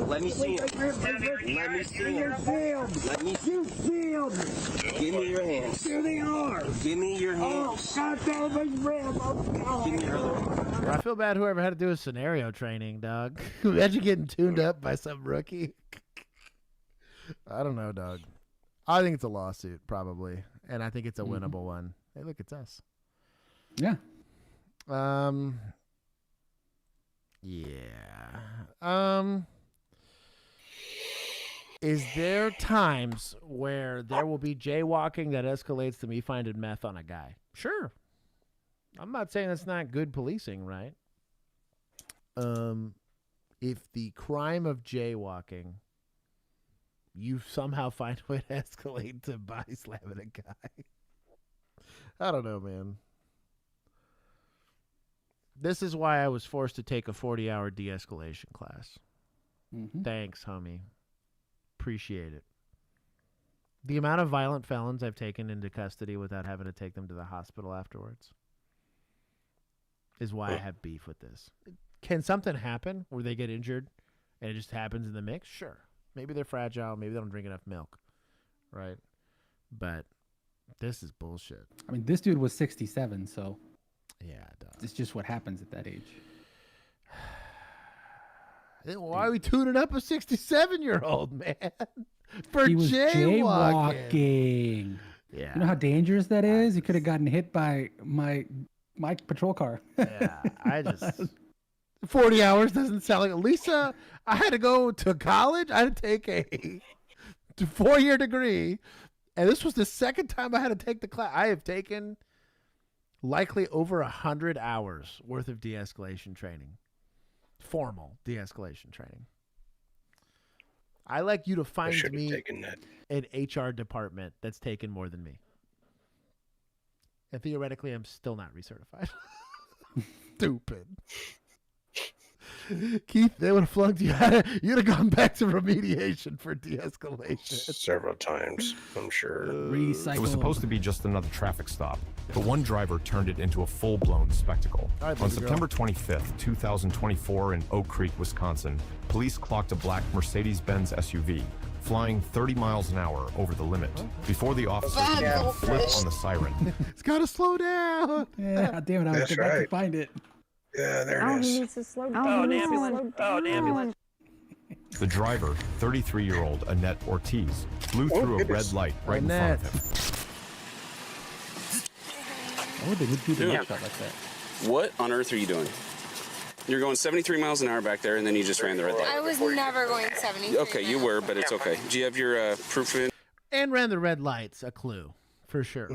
Let me see them. Let me see them. Let me see them. Give me your hands. Here they are. Give me your hands. Oh, God, that was rim. Oh, God. Give me your hands. I feel bad whoever had to do a scenario training, dog. Imagine getting tuned up by some rookie. I don't know, dog. I think it's a lawsuit, probably. And I think it's a winnable one. Hey, look, it's us. Yeah. Is there times where there will be jaywalking that escalates to me finding meth on a guy? Sure. I'm not saying that's not good policing, right? If the crime of jaywalking, you somehow find a way to escalate to body slamming a guy. I don't know, man. This is why I was forced to take a 40-hour de-escalation class. Thanks, homie. Appreciate it. The amount of violent felons I've taken into custody without having to take them to the hospital afterwards is why I have beef with this. Can something happen where they get injured and it just happens in the mix? Sure. Maybe they're fragile. Maybe they don't drink enough milk. Right? But this is bullshit. I mean, this dude was 67, so yeah, dog. It's just what happens at that age. Then why are we tuning up a 67-year-old, man? For he was jaywalking. Yeah. You know how dangerous that is? He could have gotten hit by my patrol car. Yeah, I just 40 hours doesn't sound like Lisa. I had to go to college. I had to take a 4-year degree, and this was the second time I had to take the class. I have taken likely over 100 hours worth of de-escalation training, formal de-escalation training. I like you to find me an HR department that's taken more than me. And theoretically, I'm still not recertified. Stupid. Keith, they would have flunked you. You'd have gone back to remediation for de-escalation. Several times, I'm sure. It was supposed to be just another traffic stop, but one driver turned it into a full-blown spectacle. On September 25th, 2024 in Oak Creek, Wisconsin, police clocked a black Mercedes-Benz SUV flying 30 miles an hour over the limit before the officer could flip on the siren. It's got to slow down. Yeah, damn it, I was about to find it. Yeah, there it is. He needs to slow down. Oh, an ambulance. Oh, an ambulance. The driver, 33-year-old Annette Ortiz, flew through a red light right in front of him. Why would they do the shot like that? What on earth are you doing? You're going 73 miles an hour back there, and then you just ran the red light. I was never going 73. Okay, you were, but it's okay. Do you have your proof of And ran the red lights, a clue, for sure.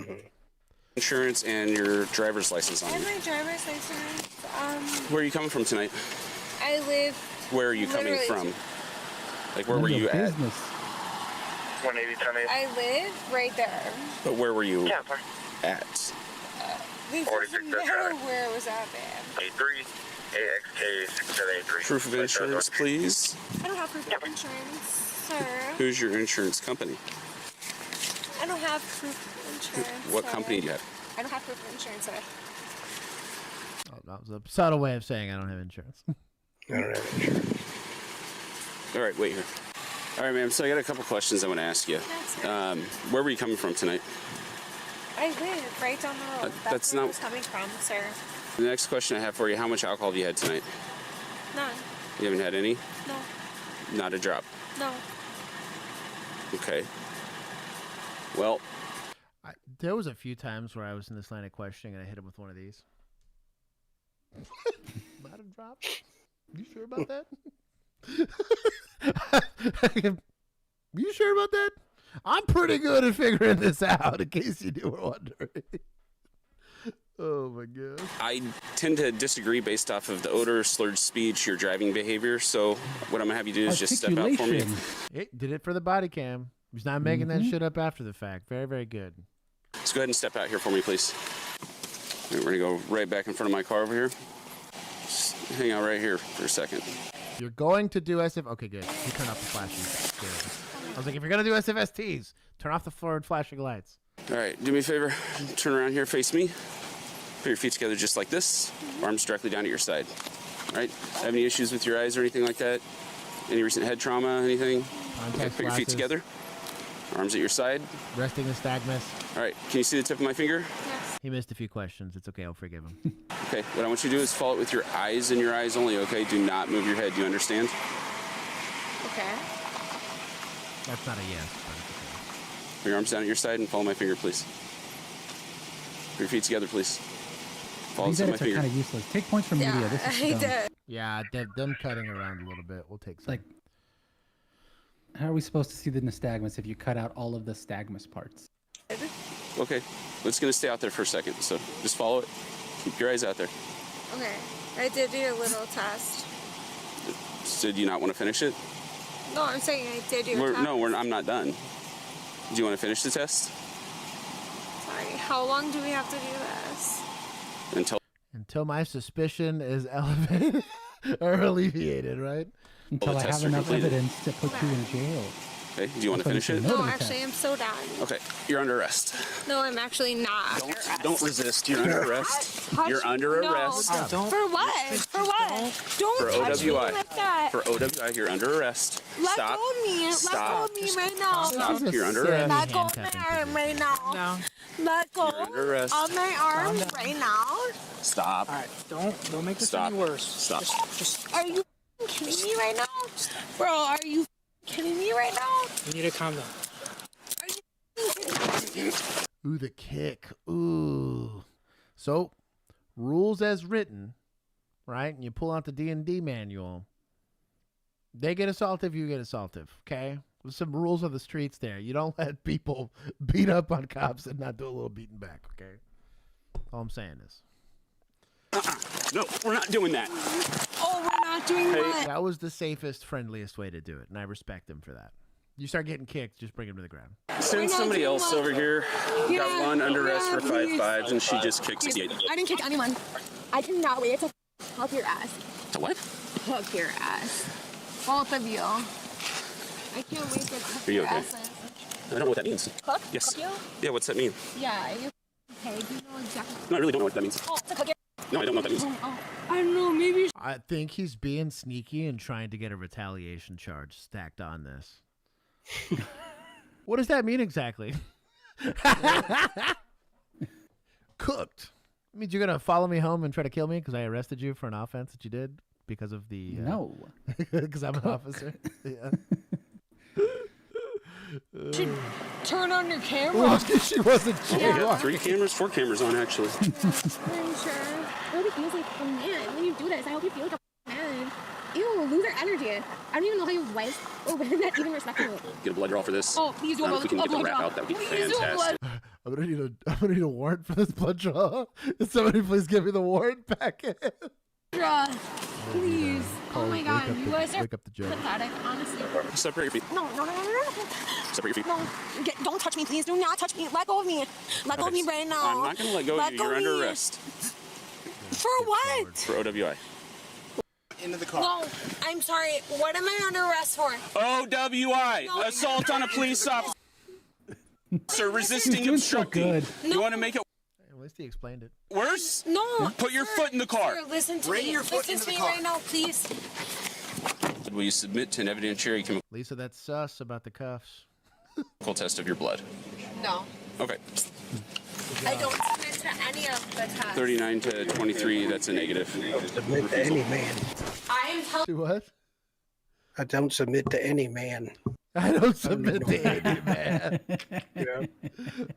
insurance and your driver's license on I have you? my driver's license. Where are you coming from tonight? I live. Where are you coming literally from? Like, where were you at? 180, 1080. I live right there. But where were you at? It doesn't matter where it was at, man. 83 AXK 6783. Proof of insurance, please. I don't have proof of insurance, sir. Who's your insurance company? I don't have proof of insurance. What sir. company do you have? I don't have proof of insurance, sir. Oh, that was a subtle way of saying I don't have insurance. I don't have insurance. All right, wait here. All right, ma'am. So I got a couple questions I want to ask you. Where were you coming from tonight? I live right down the road. That's where I not- was coming from, sir. The next question I have for you, how much alcohol have you had tonight? None. You haven't had any? No. Not a drop. No. Okay. Well, there was a few times where I was in this line of questioning and I hit him with one of these. Not a drop? You sure about that? You sure about that? I'm pretty good at figuring this out, in case you were wondering. Oh my god. I tend to disagree based off of the odor, slurred speech, your driving behavior. So what I'm gonna have you do is just step out for me. It did it for the body cam. He's not making that shit up after the fact. Very, very good. Let's go ahead and step out here for me, please. All right, we're gonna go right back in front of my car over here. Just hang out right here for a second. You're going to do SF. Okay, good. You turn off the flashing. Good. I was like, if you're gonna do SFSTs, turn off the forward flashing lights. All right, do me a favor. Turn around here, face me. Put your feet together just like this. Arms directly down at your side. All right. Have any issues with your eyes or anything like that? Any recent head trauma? Anything? Okay, put your feet together. Arms at your side. Resting the nystagmus. All right. Can you see the tip of my finger? Yes. He missed a few questions. It's okay. I'll forgive him. Okay. What I want you to do is follow it with your eyes and your eyes only. Okay. Do not move your head. Do you understand? Okay. That's not a yes, but it's okay. Put your arms down at your side and follow my finger, please. Put your feet together, please. Follow These my edits are finger. kind of useless. Take points from media. This is dumb. Yeah, them cutting around a little bit. We'll take some. Like, how are we supposed to see the nystagmus if you cut out all of the stagmus parts? Okay. It's going to stay out there for a second. So just follow it. Keep your eyes out there. Okay. I did do a little test. So do you not want to finish it? No, I'm saying I did do a test. No, I'm not done. Do you want to finish the test? Sorry. How long do we have to do this? Until my suspicion is elevated or alleviated, right? Until I have enough evidence to put you in jail. Okay, do you want to finish it? No, actually, I'm so done. Okay, you're under arrest. No, I'm actually not. Don't resist. You're under arrest. You're under arrest. For what? For what? Don't For touch me OWI. like that. For OWI, you're under arrest. Let Stop. go of me. Stop. Let go of me right now. Stop. You're under arrest. Let go of my arm right now. No. Let go under arrest. of my arm right now. Stop. All right, don't make this Stop. any worse. Stop. Just. Are you kidding me right now? Bro, are you kidding me right now? You need to calm down. Ooh, the kick. Ooh. So, rules as written, right? And you pull out the D&D manual. They get assaultive, you get assaultive, okay? There's some rules of the streets there. You don't let people beat up on cops and not do a little beating back, okay? All I'm saying is. No, we're not doing that. Oh, we're not doing what? That was the safest, friendliest way to do it, and I respect him for that. You start getting kicked, just bring him to the ground. Send somebody else over here. Got one under arrest for 5.5s, and she just kicked 68. I didn't kick anyone. I cannot wait to hug your ass. To what? Hug your ass. Both of you. I can't wait to hug Are you your okay? asses. I don't know what that means. Cook? Yes. Cook you? Yeah, what's that mean? Yeah, you're okay. You know exactly. No, I really don't know what that means. Oh, to cook your. No, I don't know what that means. Oh, I don't know. Maybe. I think he's being sneaky and trying to get a retaliation charge stacked on this. What does that mean exactly? Cooked. It means you're going to follow me home and try to kill me because I arrested you for an offense that you did because of the... No. Because I'm an officer. Yeah. Should turn on your camera. Well, she wasn't Oh, we got 3 cameras, 4 cameras on, actually. I'm sure. I hope it feels like a man when you do this. I hope you feel like a man. Ew, loser energy. I don't even know how your wife or women that even respect you. Get a blood draw for this. Oh, please do a If we can blood get the draw. rap out, that would be Please do a fantastic. I'm gonna need a warrant for this blood draw. Somebody please give me the warrant packet. Draw. Please. Oh my god, wake up you the- guys are wake up the joke. pathetic, honestly. Separate your feet. No. Separate your feet. No, don't touch me, please. Do not touch me. Let go of me. Let go of me right now. I'm not going to let go of you. You're under arrest. For what? For OWI. Into the car. No, I'm sorry. What am I under arrest for? OWI. No. Assault on a police officer. Resisting He's doing so obstructing. good. You want to make it At least he explained it. worse? No. Put your foot in the car. Sir, listen to Bring me. your foot Listen into to the me car. right now, please. Will you submit to an evidentiary Lisa, that's sus about the cuffs. chemical test of your blood? No. Okay. I don't submit to any of the tests. 39 to 23, that's a negative. Submit to any man. I am telling To what? I don't submit to any man. I don't submit to any man. Yeah.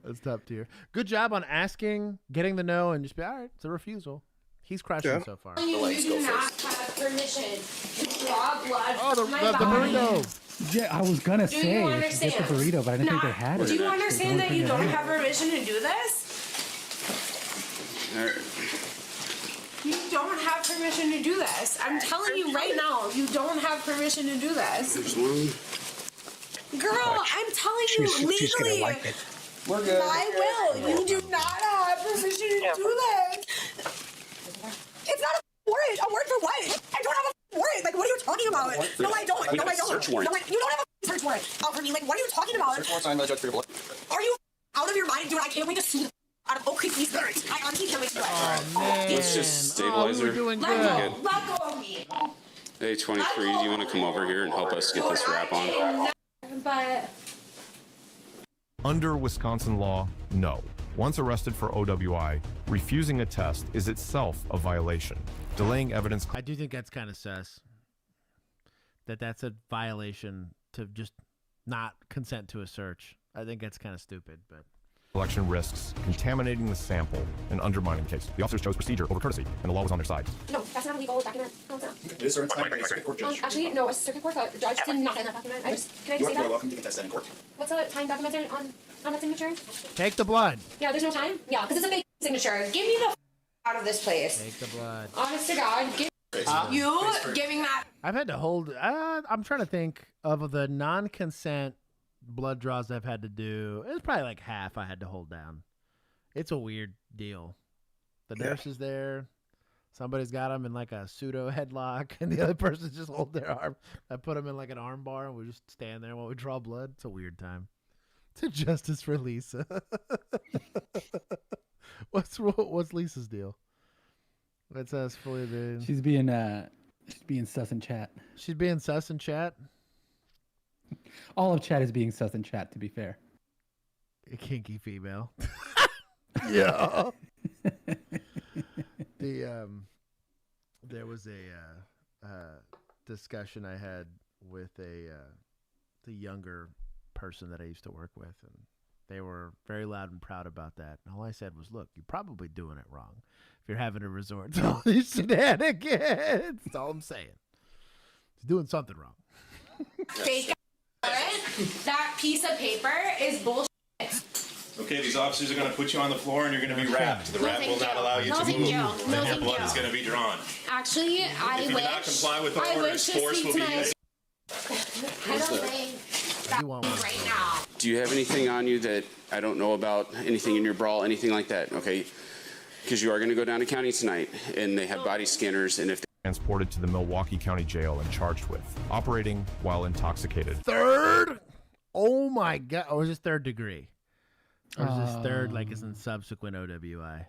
That's top tier. Good job on asking, getting the no, and just be all right. It's a refusal. He's crushing so far. you, you do not have permission to draw blood Oh, from my the body. burrito. Yeah, I was gonna Do you say get understand? the burrito, but I didn't think they had it. Do you understand that you don't have? have permission to do this? You don't have permission to do this. I'm telling you right now, you don't have permission to do this. There's one. Girl, I'm telling you She's gonna legally. like it. We're good. I will. You do not have permission to do this. It's not a warrant. A warrant for what? I don't have a warrant. Like, what are you talking about? No, I don't. No, I don't. Search warrant. No, you don't have a search warrant out for me. Like, what are you talking about? Search warrant signed by the judge for your blood. Are you out of your mind, dude? I can't wait to sue the out of Oak Creek Police Department. I honestly can't wait to do it. Oh, man. Let's just stabilize her. we were doing Let good. go. Let go of me. Hey, 23, do you want to come over here and help us get this wrap on? But Under Wisconsin law, no. Once arrested for OWI, refusing a test is itself a violation. Delaying evidence. I do think that's kind of sus. That's a violation to just not consent to a search. I think that's kind of stupid, but. Collection risks contaminating the sample and undermining the case. The officers chose procedure over courtesy, and the law was on their side. no, that's not a legal document. No, it's not. It is, sir. It's signed by a circuit court judge. Actually, no, it's a circuit court. The judge did not sign that document. Can I just say that? welcome to contest that in court. What's the time document on that signature? Take the blood. Yeah, there's no time. Yeah, because it's a fake signature. Give me the out of this place. Take the blood. Honest to God, you giving that. I've had to hold. I'm trying to think of the non-consent blood draws I've had to do. It was probably like half I had to hold down. It's a weird deal. The nurse is there. Somebody's got him in like a pseudo headlock, and the other person's just hold their arm. I put him in like an arm bar, and we just stand there while we draw blood. It's a weird time. It's a justice for Lisa. What's Lisa's deal? That's us fully been. She's being sus in chat. She's being sus in chat. All of chat is being sus in chat. To be fair. A kinky female. Yeah. There was a discussion I had with the younger person that I used to work with, and they were very loud and proud about that. And all I said was, "Look, you're probably doing it wrong if you're having to resort to all these shenanigans." That's all I'm saying. He's doing something wrong. Fake. That piece of paper is bullshit. Okay, these officers are going to put you on the floor and you're going to be wrapped. The wrap will not allow you to move. And your blood is going to be drawn. Actually, I If you do not comply with the orders, force will be used. I don't think that right now. Do you have anything on you that I don't know about? Anything in your bra, anything like that? Okay, because you are going to go down to county tonight, and they have body scanners, and if Transported to the Milwaukee County Jail and charged with operating while intoxicated. Third? Oh my God. Or is this third degree? Or is this third, like, is in subsequent OWI?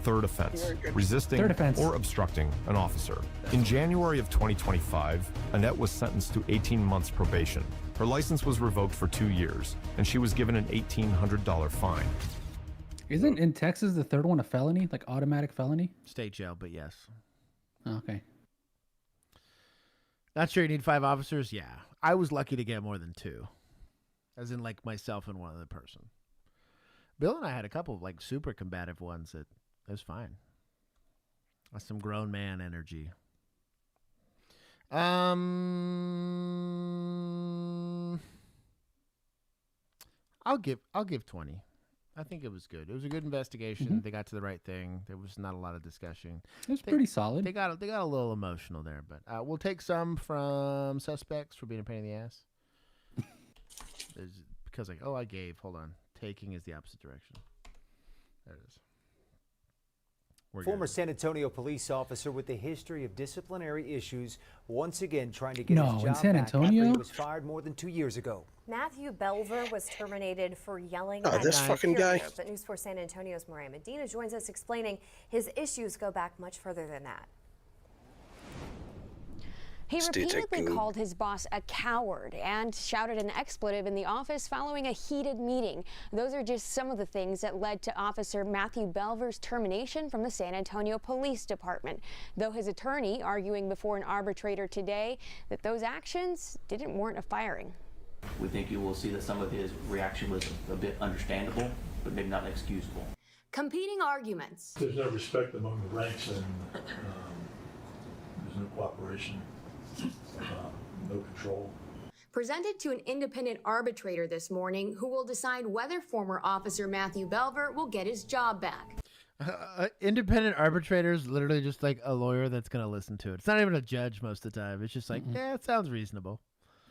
Third offense, resisting or obstructing an officer. In January of 2025, Annette was sentenced to 18 months probation. Her license was revoked for 2 years, and she was given an $1,800 fine. Isn't in Texas the third one a felony, like automatic felony? State jail, but yes. Okay. Not sure you need 5 officers? Yeah. I was lucky to get more than 2. As in, like, myself and one other person. Bill and I had a couple of, like, super combative ones that it was fine. That's some grown man energy. I'll give 20. I think it was good. It was a good investigation. Mhm. They got to the right thing. There was not a lot of discussion. It was pretty solid. They got a little emotional there, but we'll take some from suspects for being a pain in the ass. Because like, I gave. Hold on. Taking is the opposite direction. There it is. Former San Antonio police officer with a history of disciplinary issues once again trying to get his job in San back after Antonio? he was fired more than 2 years ago. Matthew Belver was terminated for yelling Oh, at this a fucking guy. cheerleader. But News 4 San Antonio's Mariah Medina joins us explaining his issues go back much further than that. He repeatedly called his boss a coward and shouted an expletive in the office following a heated meeting. Those are just some of the things that led to Officer Matthew Belver's termination from the San Antonio Police Department, though his attorney arguing before an arbitrator today that those actions didn't warrant a firing. We think you will see that some of his reaction was a bit understandable, but maybe not excusable. Competing arguments. There's no respect among the ranks, and there's no cooperation, no control. Presented to an independent arbitrator this morning who will decide whether former Officer Matthew Belver will get his job back. Independent arbitrators, literally just like a lawyer that's going to listen to it. It's not even a judge most of the time. It's just like, yeah, it sounds reasonable.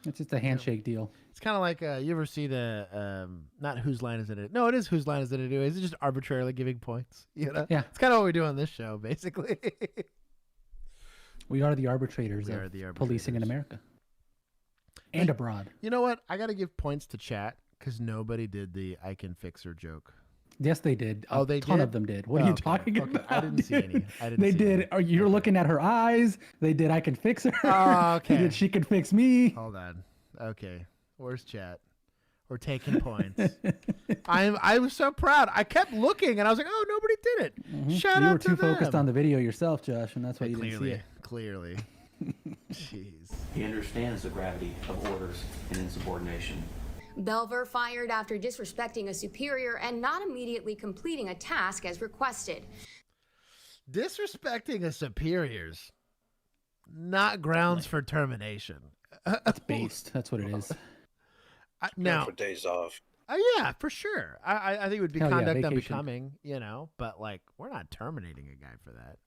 It's just a handshake deal. It's kind of like, you ever see the, not Whose Line Is It? No, it is Whose Line Is It Anyway? It's just arbitrarily giving points. You know? Yeah. It's kind of what we do on this show, basically. We are the arbitrators of policing in America. And abroad. You know what? I got to give points to chat because nobody did the I can fix her joke. Yes, they did. Oh, they A ton did? of them did. What are you talking about? I didn't see any. They did. You're looking at her eyes. They did. I can fix her. Oh, okay. They did. She can fix me. Hold on. Okay. Where's chat? We're taking points. I was so proud. I kept looking and I was like, oh, nobody did it. Shout You out were to too them. focused on the video yourself, Josh, and that's why you didn't see it. Clearly. Jeez. He understands the gravity of orders and insubordination. Belver fired after disrespecting a superior and not immediately completing a task as requested. Disrespecting a superior's not grounds for termination. It's based. That's what it is. Now, for days off. Yeah, for sure. I think it would be Hell yeah, conduct vacation. unbecoming, you know, but like we're not terminating a guy for that.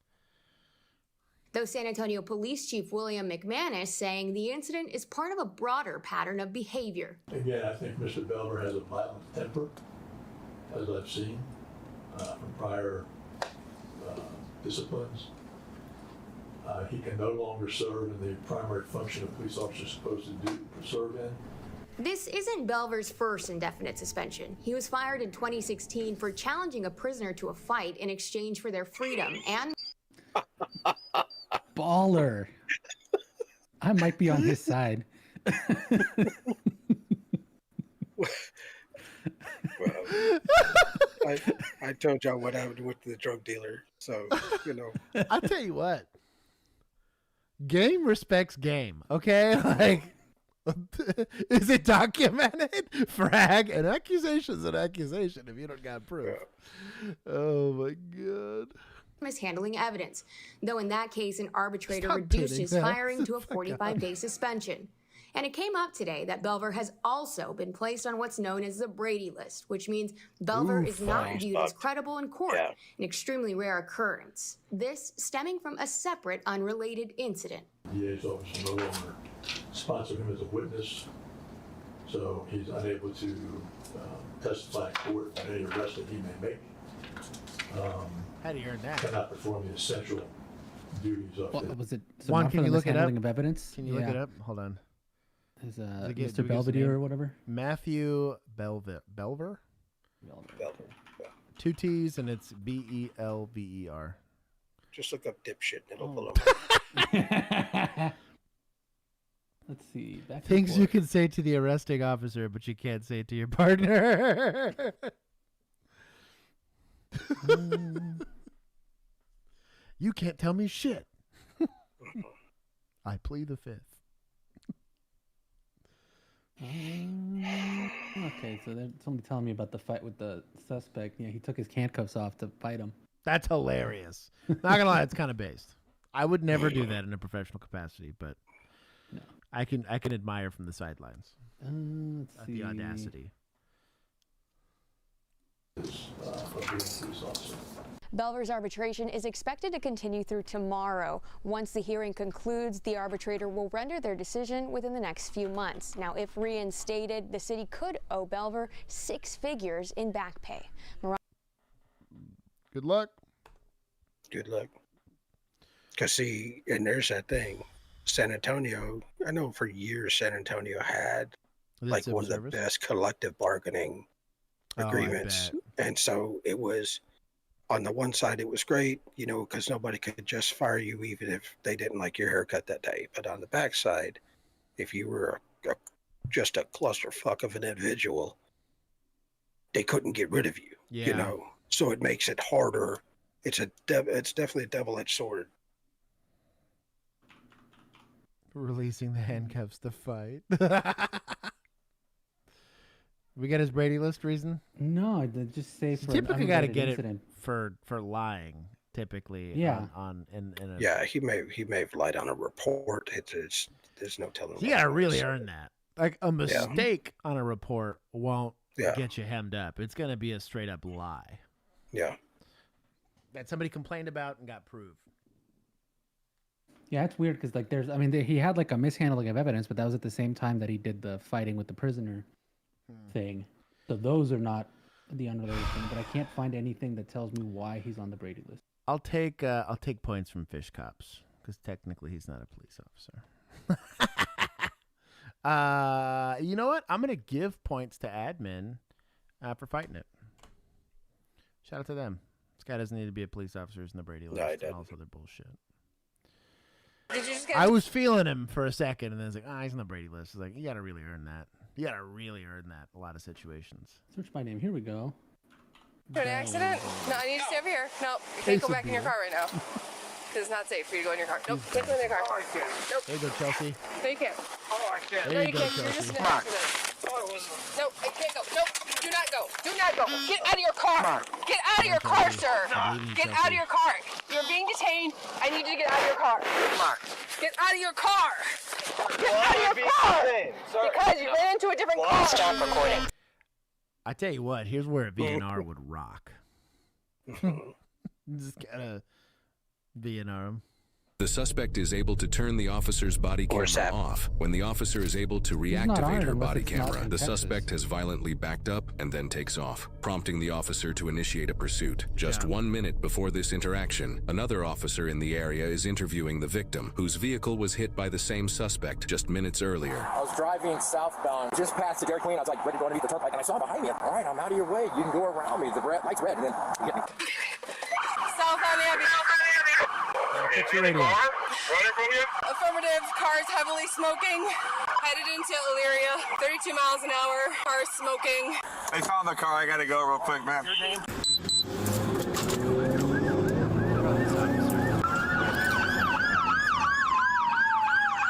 Though San Antonio Police Chief William McManus saying the incident is part of a broader pattern of behavior. Again, I think Mr. Belver has a violent temper, as I've seen from prior disciplines. He can no longer serve in the primary function a police officer is supposed to do, serve in. This isn't Belver's first indefinite suspension. He was fired in 2016 for challenging a prisoner to a fight in exchange for their freedom and... Baller. I might be on his side. I told y'all what happened with the drug dealer, so you know. I'll tell you what. Game respects game, okay? Like, is it documented? Frag, an accusation's an accusation if you don't got proof. Oh my God. mishandling evidence, though in that case an arbitrator Stop reduced kidding. his firing to a 45-day suspension. And it came up today that Belver has also been placed on what's known as the Brady list, which means Belver is not viewed as credible in court, an extremely rare occurrence. This stemming from a separate, unrelated incident. The DA's office no longer sponsor him as a witness, so he's unable to testify in court on any arrest that he may make. How do you earn that? Cannot perform the essential duties of What was it? One, can you look it up? Of evidence? Can you look it up? Hold on. Is Mr. Mr. Belvedere or whatever? Matthew Belver? Belver. 2 T's and it's Belver. Just look up dipshit and it'll pull up. Let's see. Back to Things the you can say to the arresting officer, but you can't say to your partner. You can't tell me shit. I plead the fifth. Okay, so they're only telling me about the fight with the suspect. Yeah, he took his handcuffs off to fight him. That's hilarious. Not gonna lie, it's kind of based. I would never do that in a professional capacity, but no. I can admire from the sidelines. Let's see. The audacity. Belver's arbitration is expected to continue through tomorrow. Once the hearing concludes, the arbitrator will render their decision within the next few months. Now, if reinstated, the city could owe Belver 6 figures in back pay. Good luck. Good luck. Because, see, and there's that thing. San Antonio, I know for years San Antonio had like one of the best collective bargaining agreements. And so it was on the one side, it was great, you know, because nobody could just fire you even if they didn't like your haircut that day. But on the backside, if you were just a clusterfuck of an individual, they couldn't get rid of you, you know. So it makes it harder. It's definitely a double-edged sword. Releasing the handcuffs to fight. We got his Brady List reason? No, they just say for typically got to get incident. it for lying. Typically, Yeah. Yeah, he may have lied on a report. There's no telling. You got to really earn that. Like a mistake on a report won't get you hemmed up. It's going to be a straight up lie. Yeah. That somebody complained about and got proved. Yeah, it's weird because like he had like a mishandling of evidence, but that was at the same time that he did the fighting with the prisoner thing. So those are not the unrelated thing, but I can't find anything that tells me why he's on the Brady List. I'll take points from Fish Cops because technically he's not a police officer. You know what? I'm gonna give points to admin for fighting it. Shout out to them. This guy doesn't need to be a police officer. He's in the Brady List. No, and all this other bullshit. Did you just get I was feeling him for a second, and then it's like, he's on the Brady List. It's like, you got to really earn that. You got to really earn that a lot of situations. Search by name. Here we go. an accident? No, I need to stay over here. Nope, you can't go back in your car right now. Because it's not safe for you to go in your car. Nope, can't go in your car. Nope. There you go, Chelsea. No, you can't. Oh, I can't. There No, you you go, can't. You're just Chelsea. in an accident. Nope, I can't go. Nope, do not go. Do not go. Get out of your car. Get out of your car, sir. Get out of your car. You're being detained. I need you to get out of your car. Get out of your car. Get out of your car. Because you ran into a different car. Stop recording. I tell you what, here's where a VNR would rock. Just gotta VNR him. The suspect is able to turn the officer's body camera off. When the officer is able to reactivate her body camera, the suspect has violently backed up and then takes off, prompting the officer to initiate a pursuit. Just 1 minute before this interaction, another officer in the area is interviewing the victim, whose vehicle was hit by the same suspect just minutes earlier. I was driving southbound, just past the Dairy Queen. I was like ready to go underneath the truck light, and I saw behind me. All right, I'm out of your way. You can go around me. The light's red, and then you get me. Southbound Abbey. What's your radio? Affirmative, cars heavily smoking. Headed into Elyria, 32 miles an hour, cars smoking. They found the car. I gotta go real quick, man.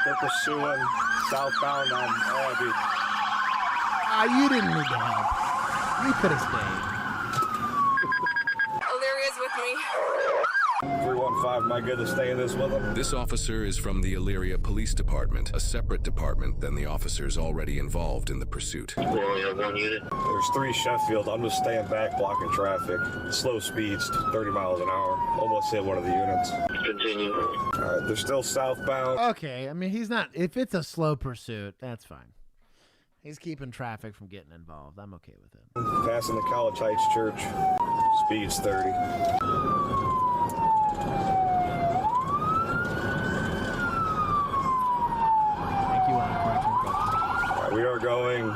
They're pursuing southbound on Abbey. You didn't need the help. You could have stayed. Illyria's with me. 315, am I good to stay in this with them? This officer is from the Elyria Police Department, a separate department than the officers already involved in the pursuit. We only have one unit. There's 3 Sheffield. I'm just staying back, blocking traffic. Slow speeds, 30 miles an hour. Almost hit one of the units. Continue. All right, they're still southbound. Okay, I mean, he's not. If it's a slow pursuit, that's fine. He's keeping traffic from getting involved. I'm okay with it. Passing the College Heights Church. Speed's 30. We are going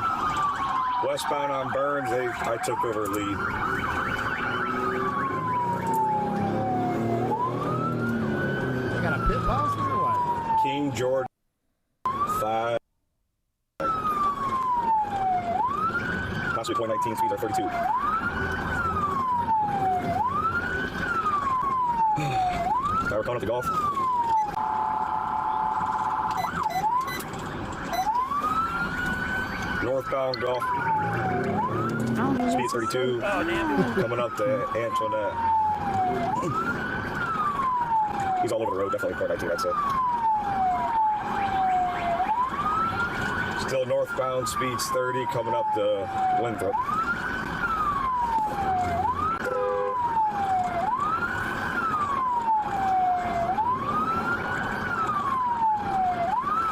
westbound on Burns. I took over lead. They got a pit policy or what? King George 5. Possibly 0.19, speeds are 32. Now we're calling up the golf. Northbound golf. Speed 32. Coming up to Antoinette. He's all over the road, definitely part 19, I'd say. Still northbound, speeds 30, coming up to Winthrop.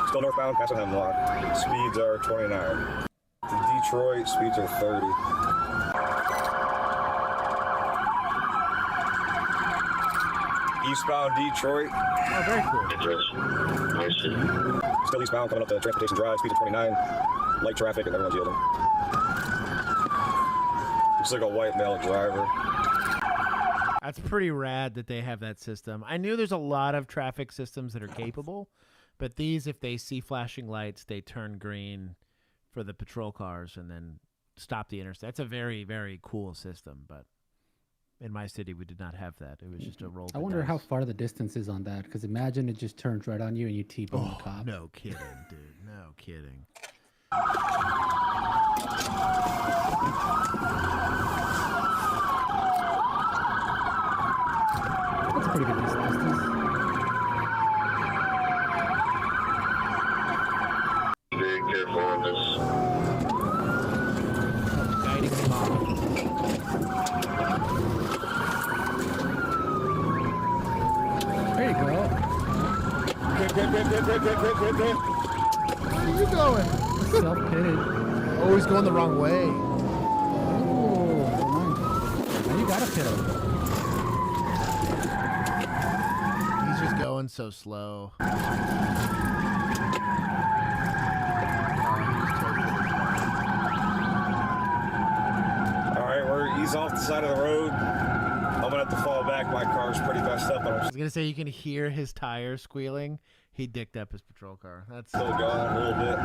Still northbound, passing Hemlock. Speeds are 29. To Detroit, speeds are 30. Eastbound Detroit. Oh, very cool. Still eastbound, coming up to Transportation Drive, speeds are 29. Light traffic, and everyone's yielding. Looks like a white male driver. I That's pretty rad that they have that system. I knew there's a lot of traffic systems that are capable, but these, if they see flashing lights, they turn green for the patrol cars and then stop the interstate. That's a very, very cool system, but in my city, we did not have that. It was just a roll. I wonder how far the distance is on that, because imagine it just turns right on you and you T-bone the cop. No kidding, dude. No kidding. That's a pretty good distance. Be careful on this. Guiding him off. There you go. Where are you going? Self-pitted. Always going the wrong way. Oh, now you gotta pit him. He's just going so slow. He's off the side of the road. I'm gonna have to fall back. My car's pretty messed up. I was gonna say you can hear his tires squealing. He dicked up his patrol car. That's still going a little bit.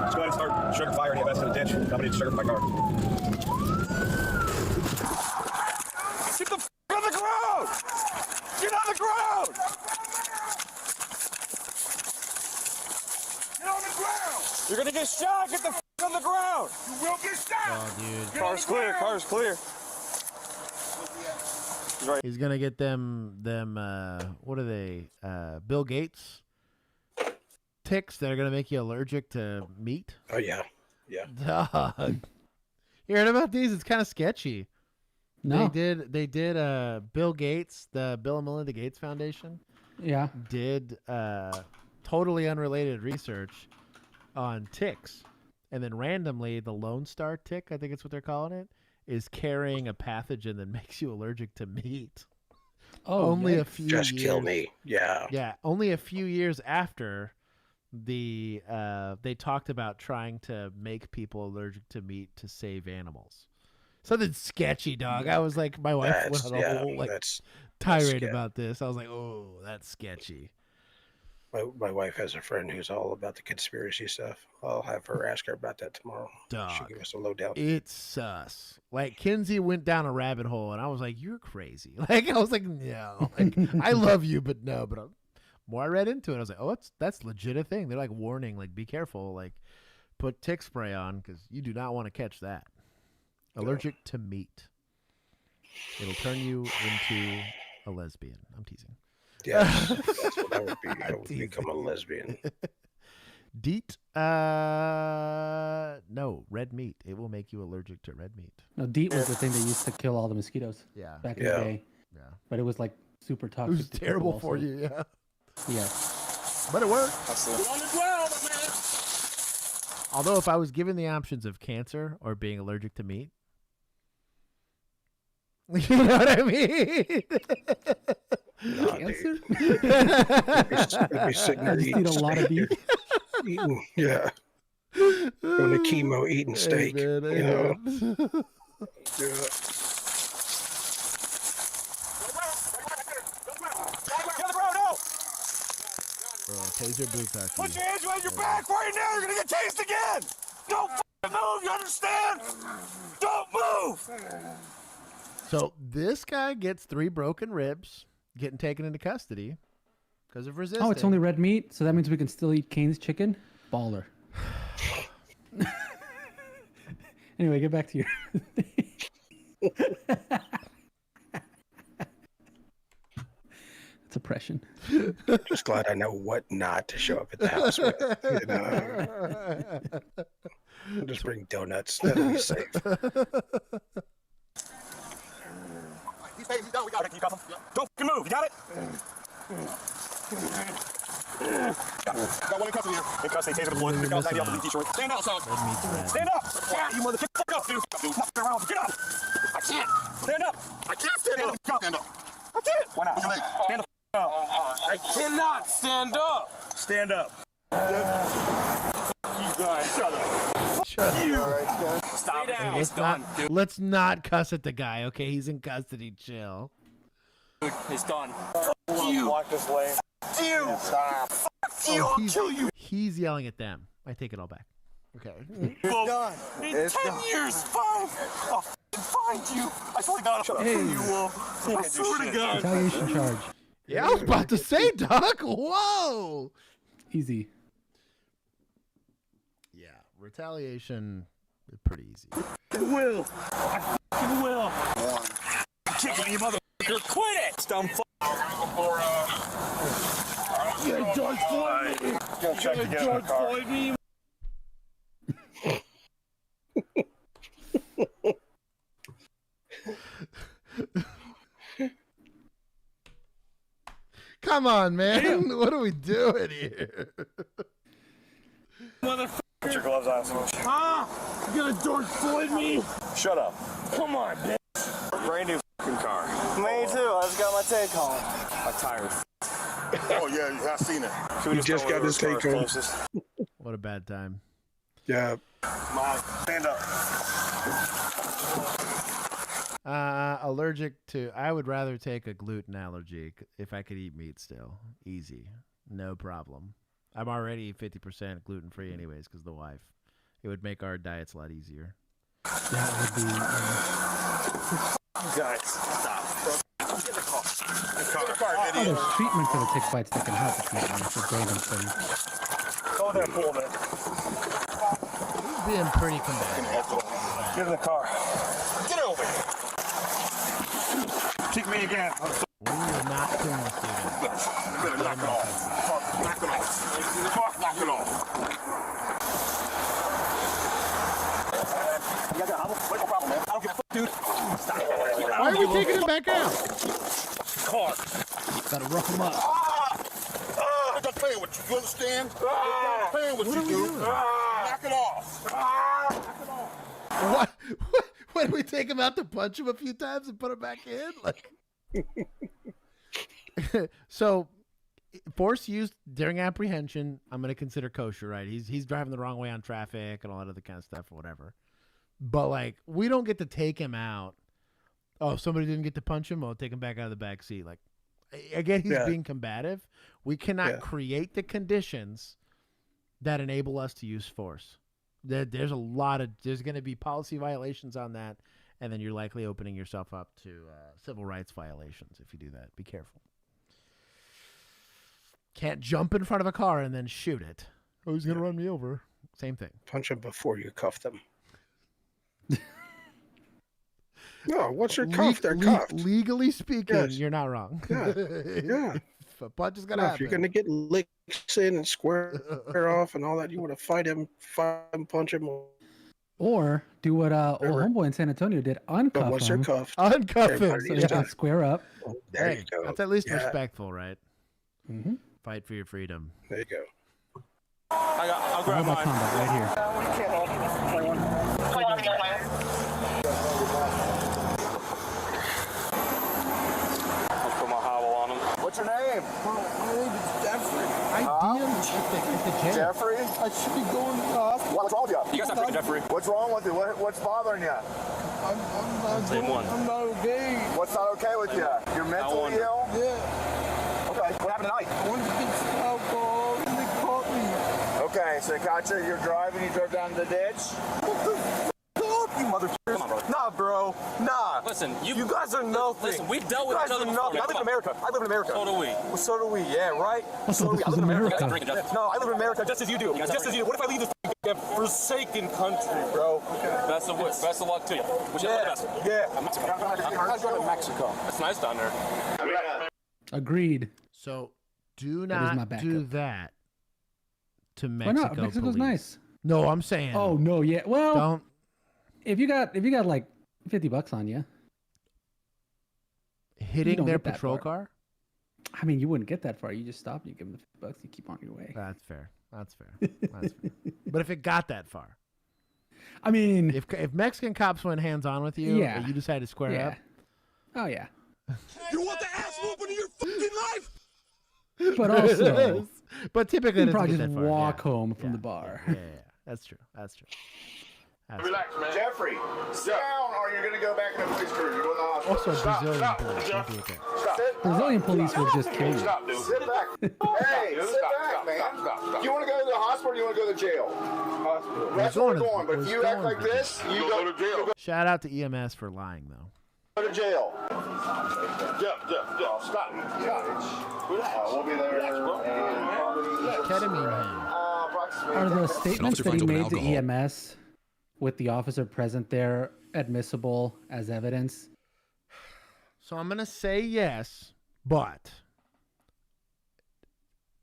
Let's go ahead and start sugar fire and invest in the ditch. Nobody needs sugar for my car. Get the f on the ground! Get on the ground! Get on the ground! You're gonna get shot! Get the f on the ground! You will get shot! Oh, dude. Car's clear, car's clear. Right. He's gonna get them what are they? Bill Gates ticks that are gonna make you allergic to meat. Oh yeah. Yeah. Dog. You heard about these? It's kind of sketchy. No. They did Bill Gates, the Bill and Melinda Gates Foundation. Yeah. Did totally unrelated research on ticks. And then randomly the Lone Star tick, I think it's what they're calling it, is carrying a pathogen that makes you allergic to meat. Oh, only a few just years. kill me. Yeah. Yeah, only a few years after they talked about trying to make people allergic to meat to save animals. Something sketchy, dog. I was like, my wife went on a whole tirade about this. I was like, oh, that's sketchy. My wife has a friend who's all about the conspiracy stuff. I'll have her ask her about that tomorrow. Dog. She'll give us a lowdown. It's sus. Like, Kinsey went down a rabbit hole, and I was like, you're crazy. Like, I was like, no. Like, I love you, but no. But more I read into it, I was like, oh, that's legit a thing. They're like warning, like, be careful. Like, put tick spray on because you do not want to catch that. Allergic to meat. It'll turn you into a lesbian. I'm teasing. Yeah, that's what I would be. I would become a lesbian. Deet. No, red meat. It will make you allergic to red meat. No, DEET was the thing that used to kill all the mosquitoes. Yeah. Back in the day. Yeah. But it was like super toxic. It was terrible for you. Yeah. Yeah. But it worked. Get on the ground, man. Although if I was given the options of cancer or being allergic to meat, you know what I mean? Nah, Cancer? I'd be sitting there Eat a lot of beef. eating, yeah. Going to chemo, eating steak. Amen, you know. amen. Taser Bukkake. Put your hands behind your back right now. You're gonna get tased again. Don't move. You understand? Don't move. So this guy gets 3 broken ribs, getting taken into custody because of resisting. Oh, it's only red meat, so that means we can still eat Cane's chicken? Baller. Anyway, get back to your... It's oppression. Just glad I know what not to show up at the house with. You know? I'll just bring donuts. That'll be safe. He's down. We got it. Can you cuff him? Don't f***ing move. You got it? Got one in custody here. In custody, taser deployed. Pick out 90 off the t-shirt. Stand up, son. Stand up. Yeah, you mother. Get the fuck up, dude. Fuck around. Get up. I can't. Stand up. I can't stand up. Stand up. I can't. Why not? Stand up. I cannot stand up. Stand up. You guys, shut up. Shut up. You. All right, guys. Stop it. Hey, It's done, dude. let's not cuss at the guy, okay? He's in custody. Chill. It's done. You. Walk this way. You. Stop. You. I'll kill you. He's yelling at them. I take it all back. Okay. It's done. In 10 years, 5. I'll find you. I swear to God, I'll kill you, Wolf. I swear to God. Retaliation charge. Yeah, I was about to say, Doc. Whoa. Easy. Yeah, retaliation is pretty easy. Will. I will. Kick me, motherfucker. Quit it. Dumb fuck. You're George Floyd me. You're George Floyd me. Come on, man. Damn. What are we doing here? Motherfucker. Put your gloves on. Huh? You gonna George Floyd me? Shut up. Come on, bitch. Brand new fucking car. Me too. I just got my take home. I'm tired. Oh, yeah. I've seen it. He just got his take home. What a bad time. Yeah. Mom, stand up. Allergic to. I would rather take a gluten allergy if I could eat meat still. Easy. No problem. I'm already 50% gluten free anyways because of the wife. It would make our diets a lot easier. That would be. Guys, stop. Get in the car. Get in the car, Oh, idiot. there's treatment for the tick bites that can help with treatment. It's a random thing. Go there, pull there. He's being pretty combative. Get in the car. Get over here. Kick me again. We are not doing this, dude. You better knock it off. Knock it off. Knock it off. You got that hobble? What's the problem, man? I don't give a fuck, dude. Stop. Why are we taking him back out? Car. Gotta rough him up. I'm not playing with you. You understand? I'm not playing with you, dude. Knock it off. Knock it off. What? Why did we take him out to punch him a few times and put him back in? Like, so force used during apprehension, I'm going to consider kosher, right? He's driving the wrong way on traffic and all that other kind of stuff or whatever. But like, we don't get to take him out. Oh, if somebody didn't get to punch him, I'll take him back out of the back seat. Like, again, he's being combative. We cannot create the conditions that enable us to use force. There's going to be policy violations on that, and then you're likely opening yourself up to civil rights violations if you do that. Be careful. Can't jump in front of a car and then shoot it. Oh, he's going to run me over. Same thing. Punch them before you cuff them. No, once you're cuffed, they're cuffed. Legally speaking, you're not wrong. Yeah. Yeah. A punch is gonna happen. If you're gonna get licks in and square off and all that, you want to fight him, punch him, or do what old homeboy in San Antonio did: uncuff once him, they're cuffed, uncuff him, so you can square up. There you go. That's at least respectful, right? Mm-hmm. Fight for your freedom. There you go. I'll grab mine. Combat right here. What's your name? My name is Jeffrey. I DM'd at the gym. Jeffrey? I should be going to hospital. What's wrong with you? You guys have to Jeffrey. What's wrong with you? What's bothering you? I'm not okay. What's not okay with you? You're mentally ill? Yeah. Okay. What happened tonight? I wanted to get some alcohol and they caught me. Okay, so they caught you. You're driving. You drove down to the ditch. What the f***, you motherfucker? Come on, brother. Nah, bro. Nah. Listen, you guys are nothing. Listen, we've dealt with each other before. I live in America. So do we. Well, so do we. Yeah, right? So this is America. No, I live in America just as you do. Just as you do. What if I leave this forsaken country, bro? Best of luck to you. Yeah. I'm from Mexico. It's nice down there. Agreed. So do not do that to Mexico. Why not? Mexico's police. Nice. No, I'm saying. Oh no, yeah. Well, don't. If you got like $50 on you, hitting their patrol car. I mean, you wouldn't get that far. You just stop. You give them the $50. You keep on your way. That's fair. That's fair. But if it got that far, I mean, if Mexican cops went hands on with you, and you decided to square up. Oh yeah. You want the ass whooping of your fucking life? But also, But typically, You it doesn't probably get just that far. walk Yeah. home from the bar. Yeah. That's true. That's true. Relax, man. Jeffrey, sit down or you're going to go back in the police cruiser. You're going to the hospital. Also, Brazilian police. Don't do it there. Brazilian police would just kill you. Stop, dude. Sit back. Hey, sit back, man. Do you want to go to the hospital or do you want to go to jail? Hospital. That's where we're going. But if you act like this, you go to jail. Shout out to EMS for lying, though. Go to jail. Jeff, stop. Relax. We'll be there. Ketamine. Are the statements that he finds open made to alcohol. EMS with the officer present there admissible as evidence? So I'm going to say yes, but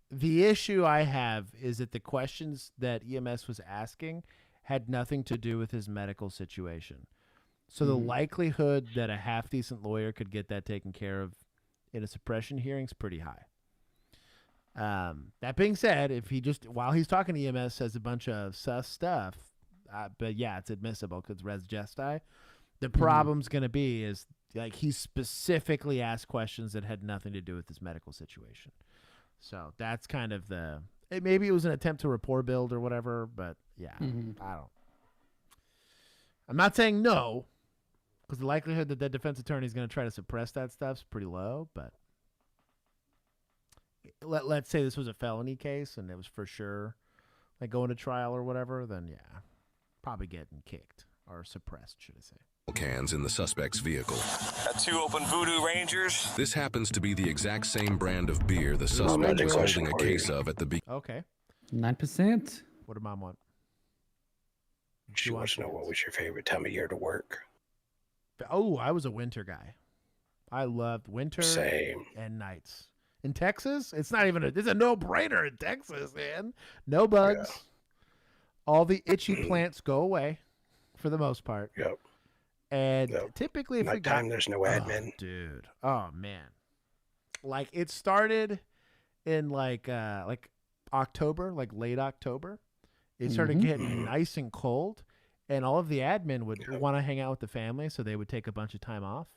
the issue I have is that the questions that EMS was asking had nothing to do with his medical situation. So the likelihood that a half-decent lawyer could get that taken care of in a suppression hearing is pretty high. That being said, if he just, while he's talking to EMS, says a bunch of sus stuff, but yeah, it's admissible because res gesti. The problem's going to be is like he specifically asked questions that had nothing to do with his medical situation. So that's kind of maybe it was an attempt to rapport build or whatever, but yeah, I'm not saying no, because the likelihood that defense attorney is going to try to suppress that stuff is pretty low, but let's say this was a felony case and it was for sure like going to trial or whatever, then yeah, probably getting kicked or suppressed, should I say. Cans in the suspect's vehicle. Got 2 open Voodoo Rangers. This happens to be the exact same brand of beer the suspect was holding a case of at the beginning. Okay. 9%. What did Mom want? She wants to know what was your favorite time of year to work. Oh, I was a winter guy. I loved winter Same. and nights. In Texas, it's not even it's a no-brainer in Texas, man. No bugs. Yeah. All the itchy plants go away for the most part. Yep. And typically, if nighttime, there's no admin. Dude. Oh man. Like it started in like October, like late October. It started getting nice and cold, and all of the admin would want to hang out with the family, so they would take a bunch of time off.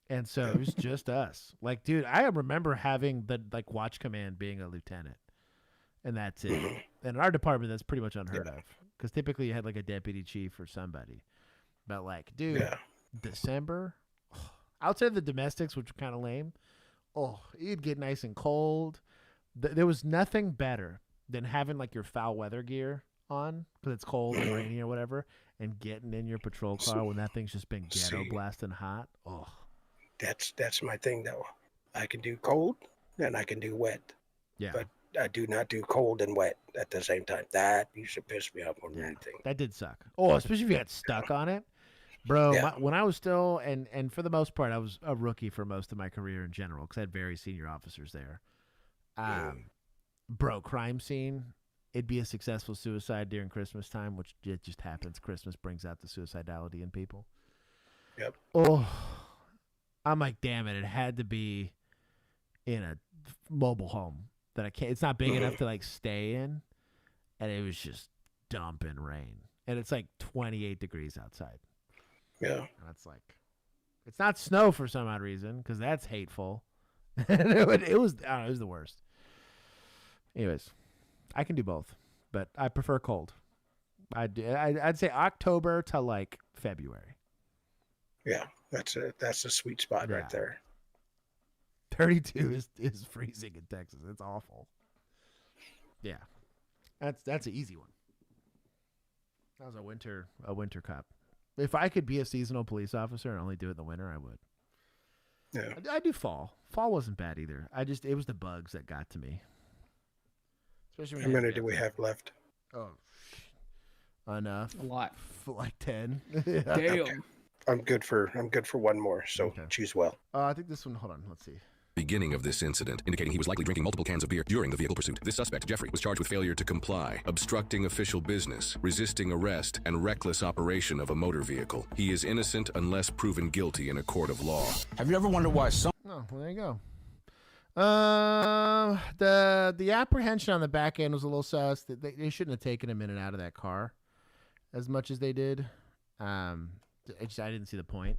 And so it was just us. Like, dude, I remember having the like watch command being a lieutenant, and that's it. And in our department, that's pretty much unheard of, because typically you had like a deputy chief or somebody. But like, dude, December, outside of the domestics, which were kind of lame, you'd get nice and cold. There was nothing better than having like your foul weather gear on because it's cold and rainy or whatever, and getting in your patrol car when that thing's just been ghetto blasting hot. Oh, that's my thing though. I can do cold and I can do wet. Yeah, but I do not do cold and wet at the same time. That used to piss me off more than anything. That did suck. Oh, especially if you got stuck on it. Bro, when I was still, and for the most part, I was a rookie for most of my career in general because I had very senior officers there. Bro, crime scene, it'd be a successful suicide during Christmas time, which it just happens. Christmas brings out the suicidality in people. Yep. Oh, I'm like, damn it, it had to be in a mobile home that I can't, it's not big enough to like stay in, and it was just dumping rain. And it's like 28 degrees outside. Yeah. And it's like, it's not snow for some odd reason, because that's hateful. it was the worst. Anyways, I can do both, but I prefer cold. I'd say October to like February. Yeah, that's a sweet spot right there. 32 is freezing in Texas. It's awful. Yeah, that's an easy one. That was a winter cop. If I could be a seasonal police officer and only do it in the winter, I would. Yeah, I do fall. Fall wasn't bad either. It was the bugs that got to me. Especially how many do we have left? Oh, enough. A lot. Like 10. Damn. Okay. I'm good for one more. So choose well. I think this one. Hold on. Let's see. Beginning of this incident, indicating he was likely drinking multiple cans of beer during the vehicle pursuit. This suspect, Jeffrey, was charged with failure to comply, obstructing official business, resisting arrest, and reckless operation of a motor vehicle. He is innocent unless proven guilty in a court of law. Have you ever wondered why some... Oh, well, there you go. The apprehension on the back end was a little sus. They shouldn't have taken him in and out of that car as much as they did. I didn't see the point.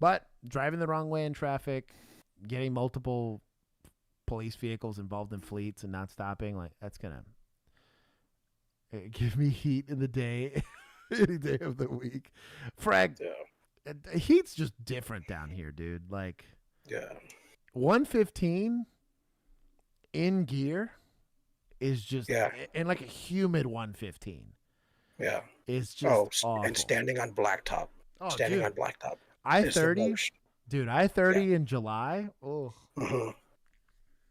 But driving the wrong way in traffic, getting multiple police vehicles involved in fleets and not stopping, like that's gonna give me heat in the day, any day of the week. Frag, heat's just different down here, dude. Like, 115 in gear is just, and like a humid 115. Yeah. It's just awful. And standing on blacktop. Standing on blacktop. I-30, dude, I-30 in July. Oh.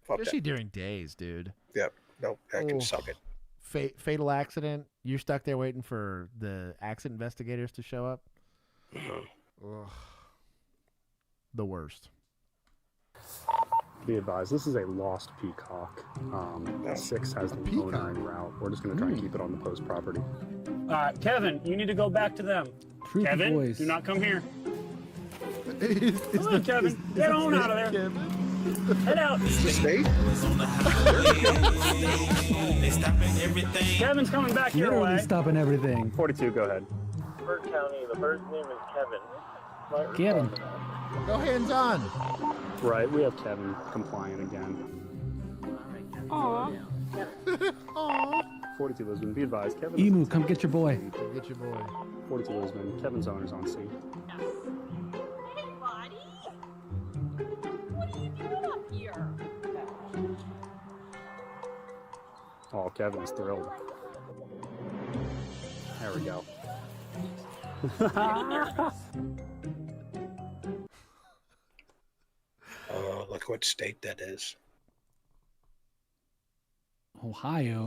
Especially during days, dude. Yep. Nope. I can suck it. Fatal accident. You're stuck there waiting for the accident investigators to show up. Ugh. The worst. Be advised, this is a lost peacock. 6 has the owner en route. We're just going to try and keep it on the post property. Kevin, you need to go back to them. Kevin, voice. do not come here. Come on, Kevin. Get on out of there. Head out. Kevin's coming back your Literally way. stopping everything. 42, go ahead. Burke County, the bird's name is Kevin. Get him. Go hands on. Right, we have Kevin compliant again. Aww. Aww. 42 Lisbon, be advised, Kevin. Emu, come get your boy. Come get your boy. 42 Lisbon, Kevin's owner's on scene. Hey, buddy. What are you doing up here? Oh, Kevin's thrilled. There we go. Oh, look what state that is. Ohio.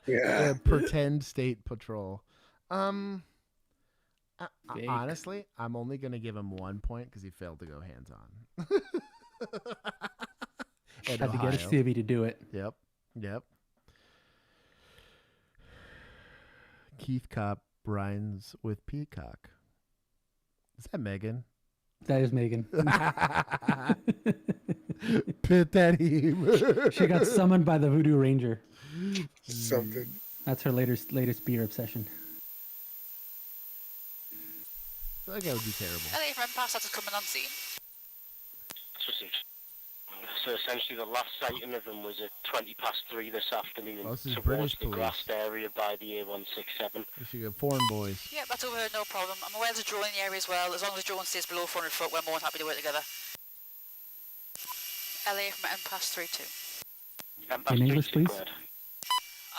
Yeah. Pretend state patrol. Honestly, I'm only going to give him 1 point because he failed to go hands on. Had to get a civvy to do it. Yep. Keith Kopp brines with Peacock. Is that Megan? That is Megan. Pit that him. She got summoned by the Voodoo Ranger. Something. That's her latest beer obsession. I feel like that would be terrible. LA from Passat is coming on scene. So essentially the last sighting of them was at 3:20 this afternoon This is towards British the police. grassed area by the A167. We should get foreign boys. Yeah, that's overheard, no problem. I'm aware there's a drone in the area as well. As long as the drone stays below 400 foot, we're more than happy to work together. LA from MPass 32. In English, please.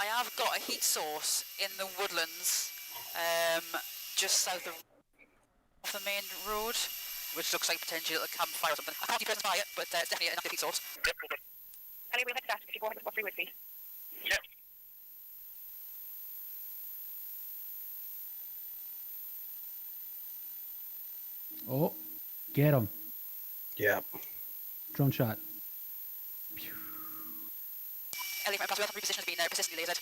I have got a heat source in the woodlands, just south of the main road, which looks like potentially a campfire or something. I can't keep it fire, but definitely an active heat source. LA, we'll head to that if you go ahead with 3 feet. Yep. Oh, get him. Yep. Drone shot. LA from MPass, we have repositioned being persistently lasered.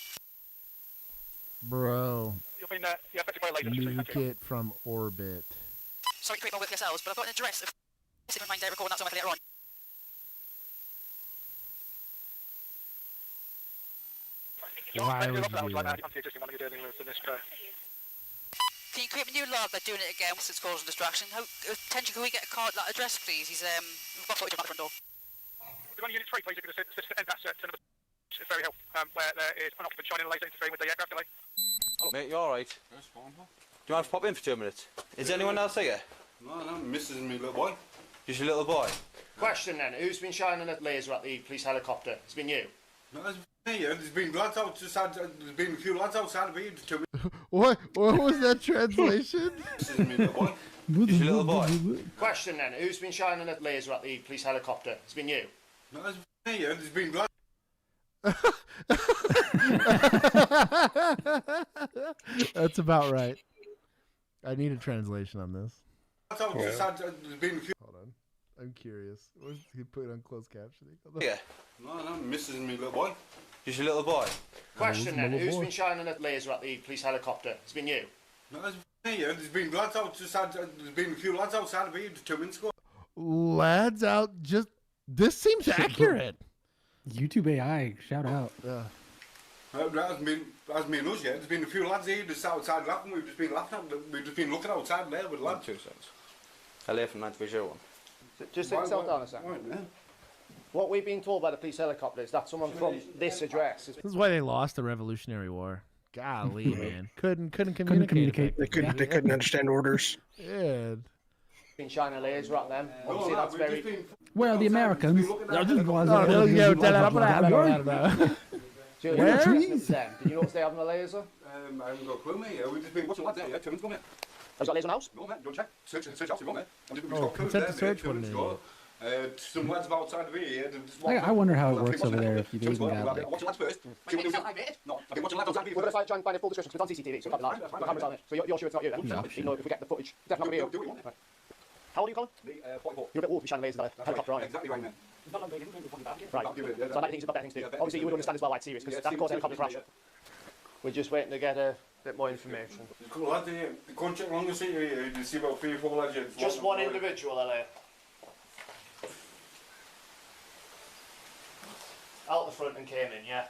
Bro. You've been affected by a laser. Nuke it from orbit. Sorry to create more work for yourselves, but I've got an address of 619 day recording that somewhere later on. Why would you do that? Can you create a new log by doing it again once it's causing distraction? How, attention, can we get a card, that address, please? We've got footage on the front door. We're going to Unit 3, please. You can assist MPass to number very help, where there is an occupant shining a laser interfering with the aircraft delay. Oh, mate, you alright? Do you want to pop in for 2 minutes? Is anyone else here? No, Mrs. and me little boy. Just your little boy? Question then, who's been shining a laser at the police helicopter? It's been you? No, it's me. There's been lads outside. There's been a few lads outside of here to me. What was that translation? Mrs. and me little boy. Just your little boy. Question then, who's been shining a laser at the police helicopter? It's been you? No, it's me. There's been lads. That's about right. I need a translation on this. Hold on. I'm curious. What did he put on closed captioning? Yeah. No, Mrs. and me little boy. Just your little boy. Question then, who's been shining a laser at the police helicopter? It's been you? No, it's me. There's been lads outside. There's been a few lads outside of here 2 minutes ago. Lads out. Just this seems accurate. YouTube AI, shout out. That's me and us, yeah. There's been a few lads here just outside laughing. We've just been laughing at them. We've just been looking outside there with lads. 2 seconds. LA from 931. Just take yourself down a second. Right, yeah. What we've been told by the police helicopter is that someone from this address is... This is why they lost the Revolutionary War. Golly, man. Couldn't communicate. They couldn't understand orders. Yeah. been shining a laser at them. Obviously, that's very... Well, the Americans... Do you notice them? Did you notice they having a laser? I haven't got a clue, mate. We've just been watching lads there, yeah. Turns go, mate. Has got a laser in the house? No, mate. Don't check. Search house, you go, mate. Consent to search one. Some lads have outside of here. I wonder how it works over there if you even got like... Watch lads first. No, I've been watching lads outside of here. We're going to try and find a full description. It's on CCTV, so it's not the camera's on it. So you're sure it's not you then? No. You know, if we get the footage, it's definitely not going to be you. How old are you, Colin? 44. You're a bit old to be shining lasers at a helicopter, aren't you? Exactly right, man. Right. So I think you've got better things to do. Obviously, you would understand as well why it's serious, because that caused a helicopter crash. We're just waiting to get a bit more information. There's a couple of lads in here. The contract along the seat here, you see about 3 or 4 lads here. Just one individual, LA. Out the front and came in, yeah.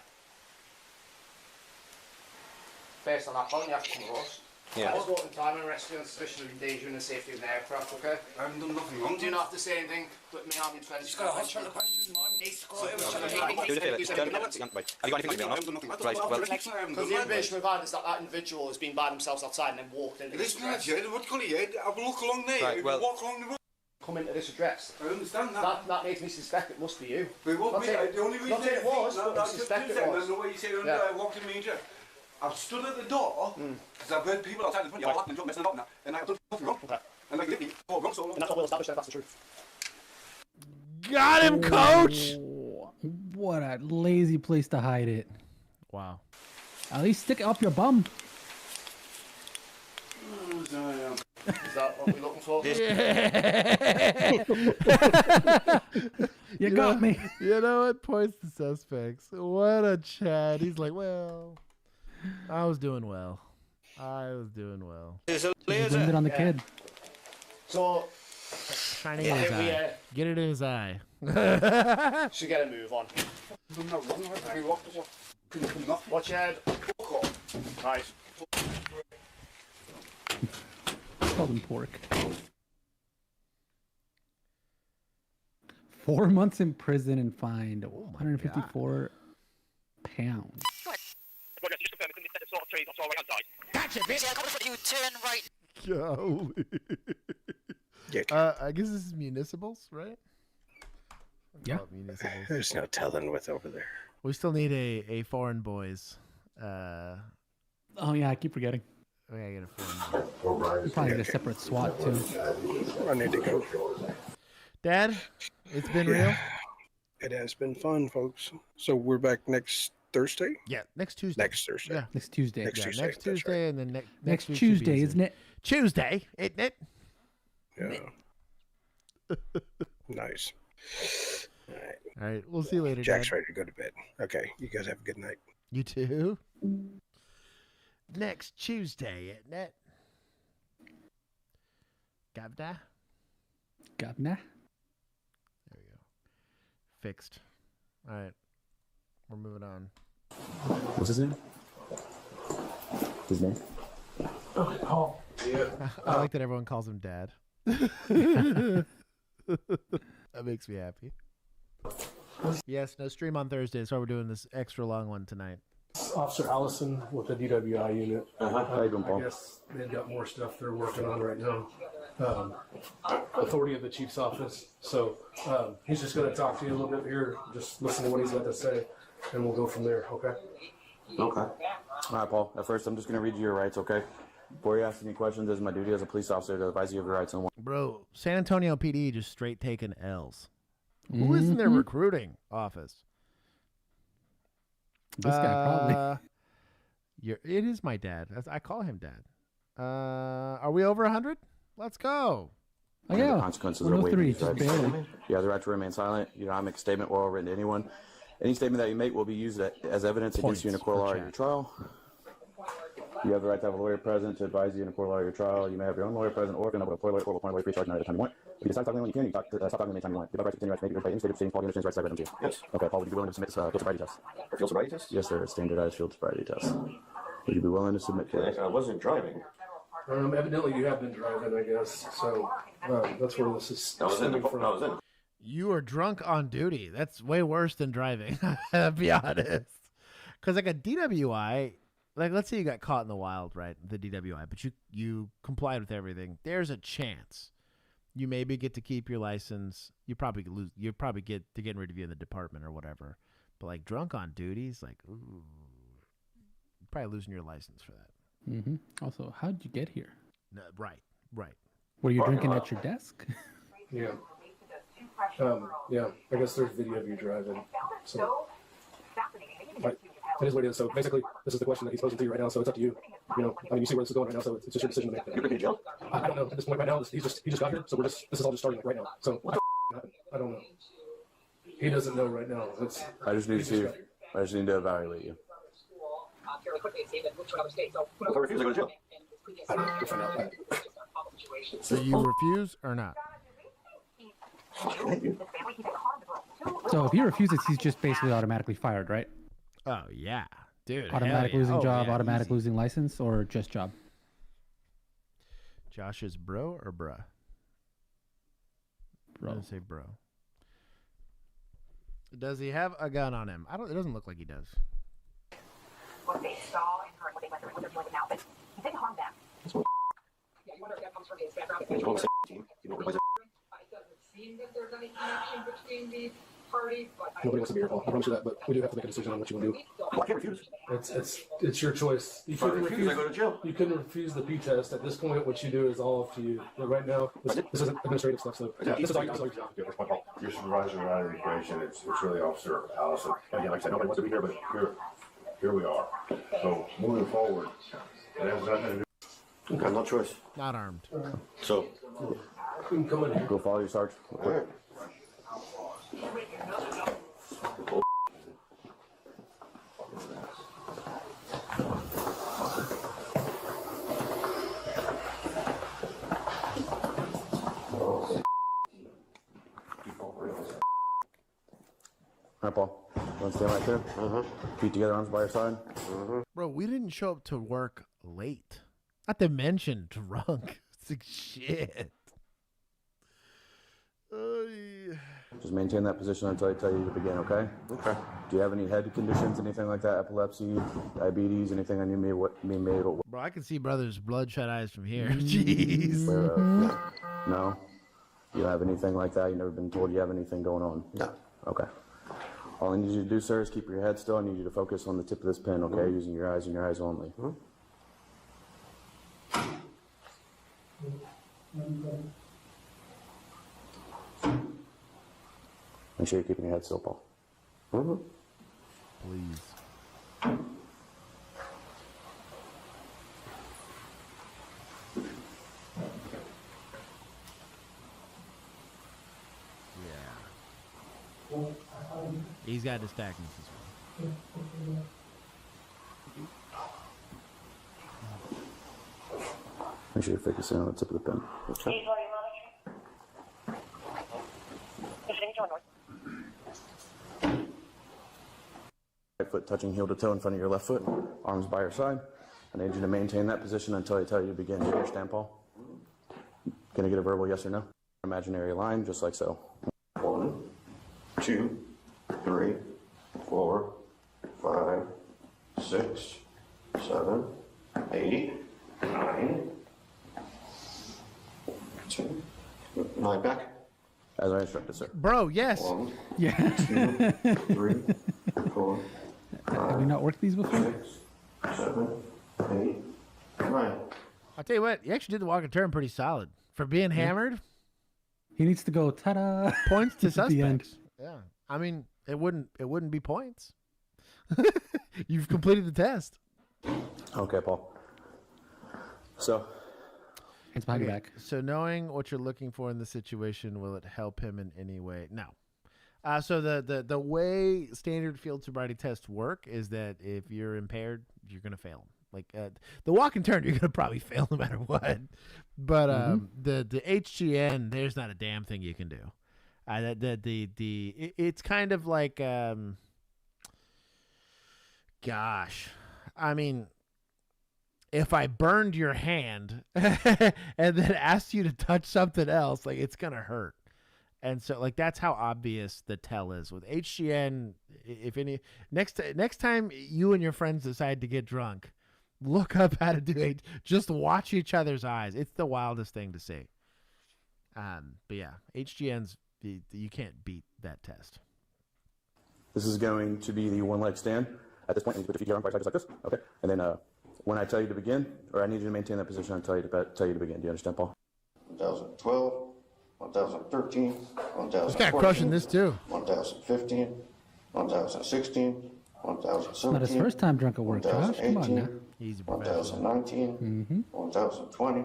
Based on that, Colin, you have to come to us. Yeah. Let's go up in time and rescue on suspicion of endangering the safety of an aircraft, okay? I haven't done nothing wrong. Do you not have to say anything? But me, I'm your friend. Just got a hospital question, man. Have you got anything to me? I haven't done nothing. Right, well, because the information we've had is that that individual has been by themselves outside and then walked into this listen, address. Jed, what call you? Have a look along there. Right, well, walk along the road. Come into this address. I understand that. That makes me suspect it must be you. But it won't be. The only reason it was, but I suspect it was. I know what you say when I walked in major. I've stood at the door because I've heard people outside the front. You're laughing and messing about now, and I've done nothing wrong. Okay. And like literally, wrong so long. And that's what we'll establish. That's the truth. Got him, coach. What a lazy place to hide it. Wow. At least stick it up your bum. Is that what we're looking for? You got me. You know what? Points to suspects. What a Chad. He's like, well, I was doing well. Blamed it on the kid. So, shining in his eye. Get it in his eye. Should get a move on. Watch your head. Right. Called him pork. 4 months in prison and fined £154. Gotcha, bitch. You turn right. Golly. I guess this is municipals, right? Yeah. Municipals. There's no telling what's over there. We still need a foreign boys. Oh yeah, I keep forgetting. We gotta get a foreign boys. We probably get a separate SWAT too. I need to go. Dad, it's been real. It has been fun, folks. So we're back next Thursday? Yeah, next Tuesday. Next Thursday. Yeah, next Tuesday. Next Tuesday. Next Tuesday, and then next week Tuesday, isn't it? Tuesday, isn't it? Yeah. Nice. All right. We'll see you later. Jack's Dad. ready to go to bed. Okay. You guys have a good night. You too. Next Tuesday, isn't it? Gavda. Gavna. There we go. Fixed. All right. We're moving on. What's his name? His name? Paul. Yeah. I like that everyone calls him Dad. That makes me happy. Yes, no stream on Thursday. That's why we're doing this extra long one tonight. Officer Allison with the DWI unit. How you doing, Paul? I guess they've got more stuff they're working on right now. Authority of the chief's office. So he's just going to talk to you a little bit here. Just listen to what he's got to say, and we'll go from there. Okay? Okay. All right, Paul. At first, I'm just going to read you your rights, okay? Before you ask any questions, it is my duty as a police officer to advise you of your rights and warrants. Bro, San Antonio PD just straight taking L's. Who is in their recruiting office? This guy probably. It is my dad. I call him Dad. Are we over 100? Let's go. Oh, yeah. The consequences are waiting. 103, just barely. You have the right to remain silent. You do not make a statement or written to anyone. Any statement that you make will be used as evidence against you in a court of law or your trial. You have the right to have a lawyer present to advise you in a court of law or your trial. You may have your own lawyer present or if you're not a lawyer, court will appoint a lawyer free charge at any time you want. If you decide to talk to anyone you can, you stop talking anytime you want. You have the right to continue to make your any state of proceedings. Paul, you understand your rights, I read them to you. Yes. Okay, Paul, would you be willing to submit field sobriety test? A field sobriety test? Yes, sir. A standardized field sobriety test. Would you be willing to submit to it? I wasn't driving. Evidently, you have been driving, I guess. So that's where this is stemming from. You are drunk on duty. That's way worse than driving. I'll be honest. Because like a DWI, like let's say you got caught in the wild, right? The DWI, but you complied with everything. There's a chance you maybe get to keep your license. You probably lose. You probably get to get rid of you in the department or whatever. But like drunk on duty is like, ooh, you're probably losing your license for that. Mm-hmm. Also, how did you get here? No, right. Were you drinking at your desk? Yeah. Yeah. I guess there's video of you driving. So, right. It is what it is. So basically, this is the question that he's posing to you right now. So it's up to you. You know, I mean, you see where this is going right now. So it's just your decision to make. You're going to jail? I don't know at this point right now. He just got here. So this is all just starting right now. So what the happened? I don't know. He doesn't know right now. I just need to evaluate you. If I refuse, I go to jail. So you refuse or not? So if he refuses, he's just basically automatically fired, right? Oh yeah, dude. Automatic losing job, yeah, automatic easy. losing license, or just job? Josh is bro or bruh? Bro. I'm gonna say bro. Does he have a gun on him? It doesn't look like he does. What they saw and heard, what they went through, what they're doing now, but he didn't harm them. Yeah, you wonder if that comes from his background. You know, It doesn't seem that there's any connection between these parties, but Nobody wants to be here, Paul. I promise you that, but we do have to make a decision on what you want to do. Well, I can't refuse. It's your choice. You If I couldn't refuse, I go to jail. You couldn't refuse the P test. At this point, what you do is all up to you. But right now, this isn't administrative stuff, so yeah, this is all your job. Your supervisor out of the equation. It's really Officer Allison. Again, like I said, nobody wants to be here, but Here we are. So moving forward, it has nothing to do. okay, no choice. Not armed. So, go follow your sergeant. All right. All right, Paul. Want to stand right there? Feet together, arms by your side. Bro, we didn't show up to work late. Not to mention drunk. It's like shit. Just maintain that position until I tell you to begin, okay? Okay. Do you have any head conditions, anything like that? Epilepsy, diabetes, anything on you may be able? Bro, I can see brother's bloodshot eyes from here. Jeez. No? You don't have anything like that? You've never been told you have anything going on? No. Okay. All I need you to do, sir, is keep your head still. I need you to focus on the tip of this pen, okay? Using your eyes and your eyes only. Make sure you're keeping your head still, Paul. Please. Yeah. He's got nystagmus as well. Make sure you're focusing on the tip of the pen. Okay. Right foot touching heel to toe in front of your left foot. Arms by your side. I need you to maintain that position until I tell you to begin. Do you understand, Paul? Can I get a verbal yes or no? Imaginary line, just like so. 1, 2, 3, 4, 5, 6, 7, 8, 9. 2, 9 back. As I instructed, sir. Bro, yes. 1, Yeah. 2, 3, 4, 5. Have we not worked these before? 6, 7, 8, 9. I'll tell you what, you actually did the walk and turn pretty solid. For being hammered, He needs to go ta-da. points to at the end. suspects. Yeah. I mean, it wouldn't be points. You've completed the test. Okay, Paul. So, Hands behind your back. So knowing what you're looking for in the situation, will it help him in any way? No. So the way standard field sobriety tests work is that if you're impaired, you're going to fail. Like the walk and turn, you're going to probably fail no matter what. But the HGN, there's not a damn thing you can do. It's kind of like, gosh, I mean, if I burned your hand and then asked you to touch something else, like it's going to hurt. And so, like, that's how obvious the tell is with HGN. If any next time you and your friends decide to get drunk, look up how to do it. Just watch each other's eyes. It's the wildest thing to see. But yeah, HGN's you can't beat that test. This is going to be the one leg stand. At this point, you put your feet here on right side just like this. Okay. And then when I tell you to begin, or I need you to maintain that position, I'll tell you to begin. Do you understand, Paul? 2012, 1013, 1014. This guy crushing this too. 1015, 1016, 1017. Not his first time drunk at work, Josh. Come on now. He's a 1019, 1020.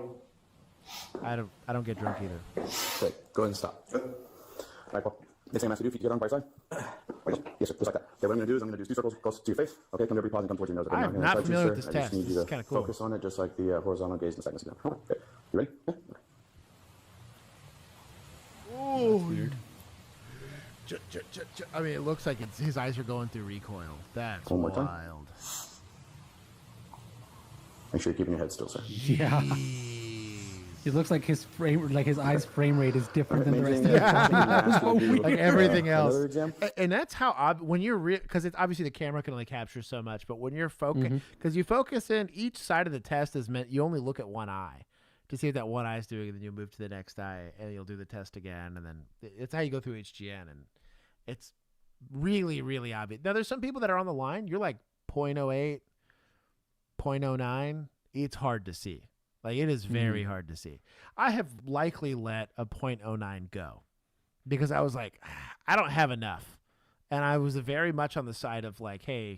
I don't get drunk either. Okay, go ahead and stop. Good. All right, Paul. The same as you do. Feet together on the right side. Right. Yes, sir. Just like that. Okay, what I'm going to do is I'm going to do 2 circles close to your face. Okay, come to every pause and come towards your nose. Okay, I'm not familiar with this I test. just need you This is to kind of cool. focus on it just like the horizontal gaze in the second sit down. Okay, you ready? Yeah. Oh, weird. I mean, it looks like his eyes are going through recoil. That's One more wild. time. Make sure you're keeping your head still, sir. Yeah. It looks like his eyes frame rate is different than the rest of Yeah. the Like everything else. Another exam? And that's how when you're because it's obviously the camera can only capture so much, but when you're focused, because you focus in each side of the test is meant you only look at one eye to see what that one eye is doing, and then you move to the next eye and you'll do the test again, and then it's how you go through HGN, and it's really, really obvious. Now there's some people that are on the line. You're like 0.08, 0.09. It's hard to see. Like, it is very hard to see. I have likely let a 0.09 go because I was like, I don't have enough. And I was very much on the side of like, hey,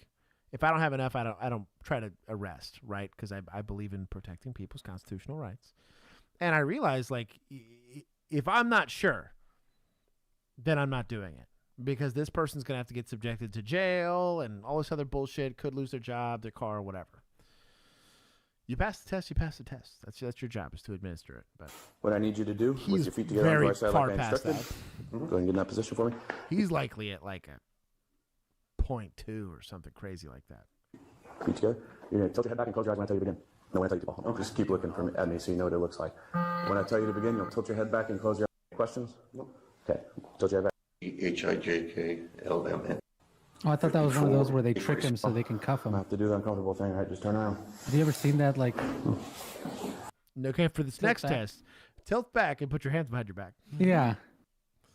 if I don't have enough, I don't try to arrest, right? Because I believe in protecting people's constitutional rights. And I realized, like, if I'm not sure, then I'm not doing it because this person's going to have to get subjected to jail and all this other bullshit, could lose their job, their car, whatever. You pass the test, you pass the test. That's your job, is to administer it. But what I need you to do with your feet together on the right side like I instructed. Go ahead and get in that position for me. He's likely at like a 0.2 or something crazy like that. Feet together. You're going to tilt your head back and close your eyes when I tell you to begin. No, when I tell you to ball. Just keep looking at me so you know what it looks like. When I tell you to begin, you'll tilt your head back and close your eyes. Questions? Okay. Tilt your head back. HIJKLMN. Oh, I thought that was one of those where they trick him so they can cuff him. I have to do the uncomfortable thing, right? Just turn around. Have you ever seen that? Like, okay, for this next test, tilt back and put your hands behind your back. yeah,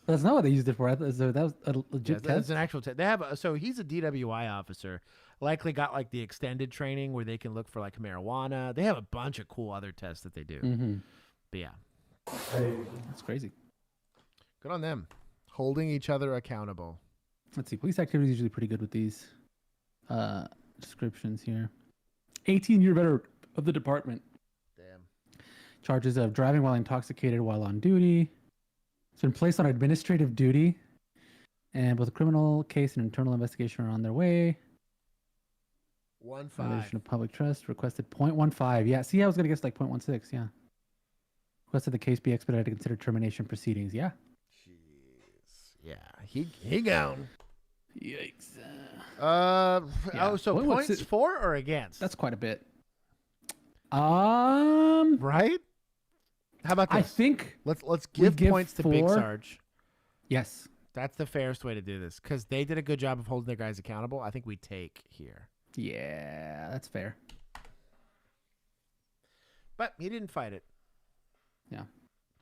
that's not what they used it for. I thought that was a legit test. That's an actual test. They have so he's a DWI officer. Likely got like the extended training where they can look for like marijuana. They have a bunch of cool other tests that they do. But yeah, that's crazy. Good on them, holding each other accountable. Let's see. Police activity is usually pretty good with these descriptions here. 18-year veteran of the department. Damn. Charges of driving while intoxicated while on duty. It's been placed on administrative duty. And both a criminal case and internal investigation are on their way. 1.5. Violation of public trust. Requested 0.15. Yeah. See, I was going to guess like 0.16. Yeah. Requested the case be expedited to consider termination proceedings. Yeah. Yeah. He gone. Yikes. Oh, so points for or against? That's quite a bit. Right? How about this? I think let's give points to Big Sarge. Yes. That's the fairest way to do this because they did a good job of holding their guys accountable. I think we take here. Yeah, that's fair. But he didn't fight it. Yeah.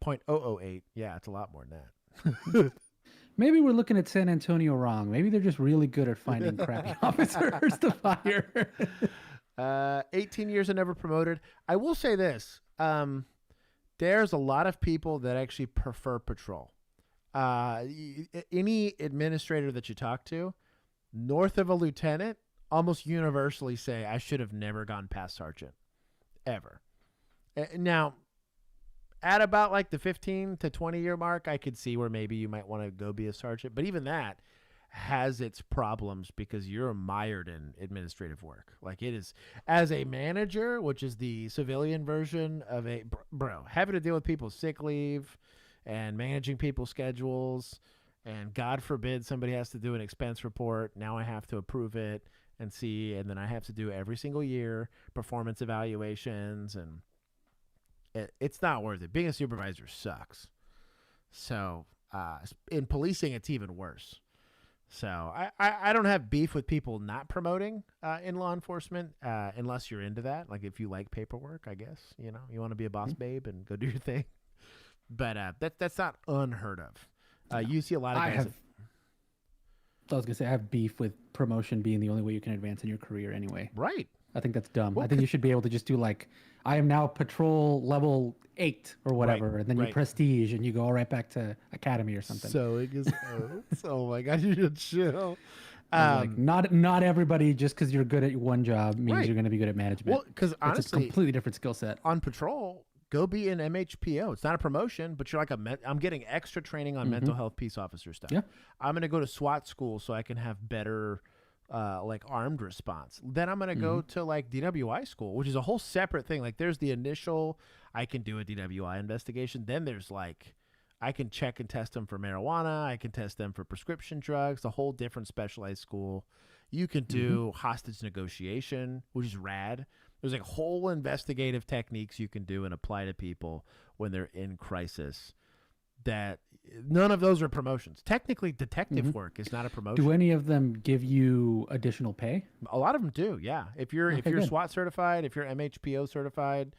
0.008. Yeah, it's a lot more than that. Maybe we're looking at San Antonio wrong. Maybe they're just really good at finding crappy officers to fire. 18 years and never promoted. I will say this. There's a lot of people that actually prefer patrol. Any administrator that you talk to, north of a lieutenant, almost universally say, I should have never gone past sergeant. Ever. Now, at about like the 15 to 20 year mark, I could see where maybe you might want to go be a sergeant. But even that has its problems because you're mired in administrative work. Like it is as a manager, which is the civilian version of a having to deal with people's sick leave and managing people's schedules. And God forbid somebody has to do an expense report. Now I have to approve it and see. And then I have to do every single year performance evaluations, and it's not worth it. Being a supervisor sucks. So In policing, it's even worse. So I don't have beef with people not promoting in law enforcement unless you're into that. Like if you like paperwork, I guess, you know, you want to be a boss babe and go do your thing. But that's not unheard of. You see a lot of guys. I was gonna say I have beef with promotion being the only way you can advance in your career anyway. Right. I think that's dumb. I think you should be able to just do like, I am now patrol level 8 or whatever, and then you prestige and you go right back to academy or something. So it is. Oh my God, you should chill. Like not everybody just because you're good at one job means you're going to be good at management. Well, because honestly, it's a completely different skill set. On patrol, go be an MHPO. It's not a promotion, but you're like I'm getting extra training on mental health peace officer stuff. Yeah. I'm going to go to SWAT school so I can have better like armed response. Then I'm going to go to like DWI school, which is a whole separate thing. Like there's the initial, I can do a DWI investigation. Then there's like, I can check and test them for marijuana. I can test them for prescription drugs, a whole different specialized school. You can do hostage negotiation, which is rad. There's like whole investigative techniques you can do and apply to people when they're in crisis. That none of those are promotions. Technically, detective work is not a promotion. Do any of them give you additional pay? A lot of them do. Yeah. If you're good. SWAT certified, if you're MHPO certified,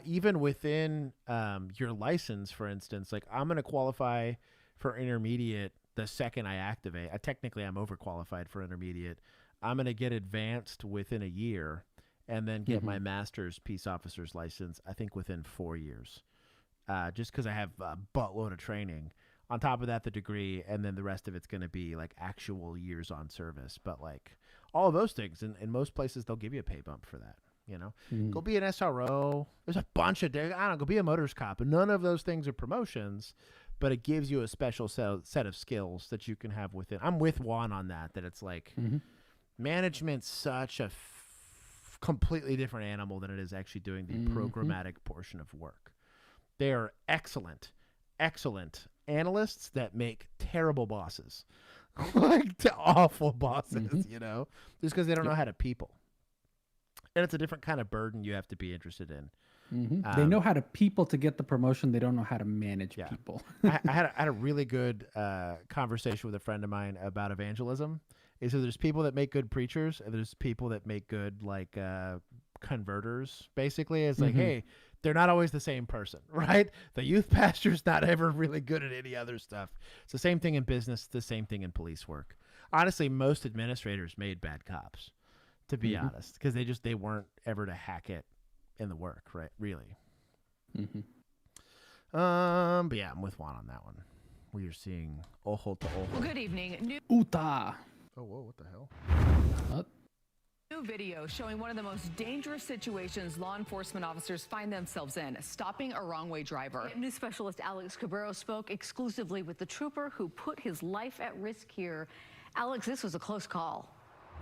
even within your license, for instance, like I'm going to qualify for intermediate the second I activate. Technically, I'm overqualified for intermediate. I'm going to get advanced within a year and then get my master's peace officer's license, I think within 4 years. Just because I have a buttload of training. On top of that, the degree, and then the rest of it's going to be like actual years on service. But like all of those things, in most places, they'll give you a pay bump for that. You know, go be an SRO. There's a bunch of, I don't know, go be a motors cop. And none of those things are promotions, but it gives you a special set of skills that you can have within. I'm with Juan on that it's like management's such a completely different animal than it is actually doing the programmatic portion of work. They are excellent analysts that make terrible bosses, like awful bosses, you know, just because they don't know how to people. And it's a different kind of burden you have to be interested in. They know how to people to get the promotion. They don't know how to manage people. I had a really good conversation with a friend of mine about evangelism. He said there's people that make good preachers and there's people that make good like converters. Basically, it's like, hey, they're not always the same person, right? The youth pastor's not ever really good at any other stuff. It's the same thing in business, the same thing in police work. Honestly, most administrators made bad cops, to be honest, because they weren't ever to hack it in the work, right? Really. But yeah, I'm with Juan on that one. We are seeing ojo to ojo. Good evening. Uta. Oh, whoa, what the hell? New video showing one of the most dangerous situations law enforcement officers find themselves in, stopping a wrong-way driver. News specialist Alex Cabrero spoke exclusively with the trooper who put his life at risk here. Alex, this was a close call.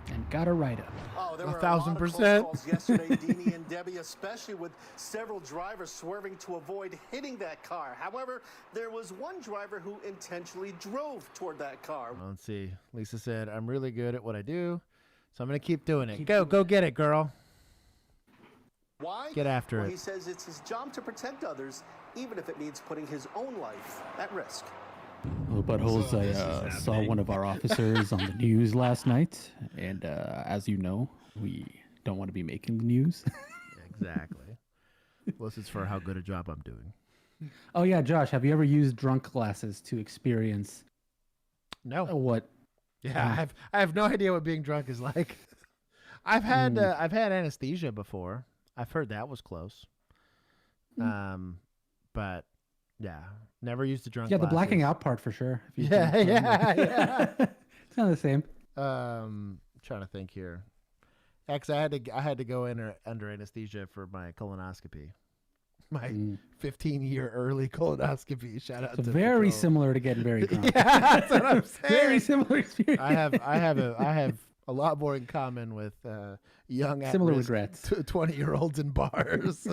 And got to write it. Oh, there were 1,000%. yesterday, Deanie and Debbie, especially with several drivers swerving to avoid hitting that car. However, there was one driver who intentionally drove toward that car. Let's see. Lisa said, I'm really good at what I do, so I'm going to keep doing it. Go get it, girl. Why? Get after well, it. He says it's his job to protect others, even if it means putting his own life at risk. But Jose, I saw one of our officers on the news last night, and as you know, we don't want to be making the news. Exactly. Plus, it's for how good a job I'm doing. Oh yeah, Josh, have you ever used drunk classes to experience? No. What? Yeah, I have no idea what being drunk is like. I've had anesthesia before. I've heard that was close. But yeah, never used the drunk. Yeah, the classes. blacking out part for sure. Yeah. It's not the same. Trying to think here. Actually, I had to go in under anesthesia for my colonoscopy. My 15-year early colonoscopy. Shout out So to very Patrol. similar to getting very drunk. Yeah, that's what I'm saying. Very similar experience. I have a lot more in common with young Similar at-risk regrets. 20-year-olds in bars.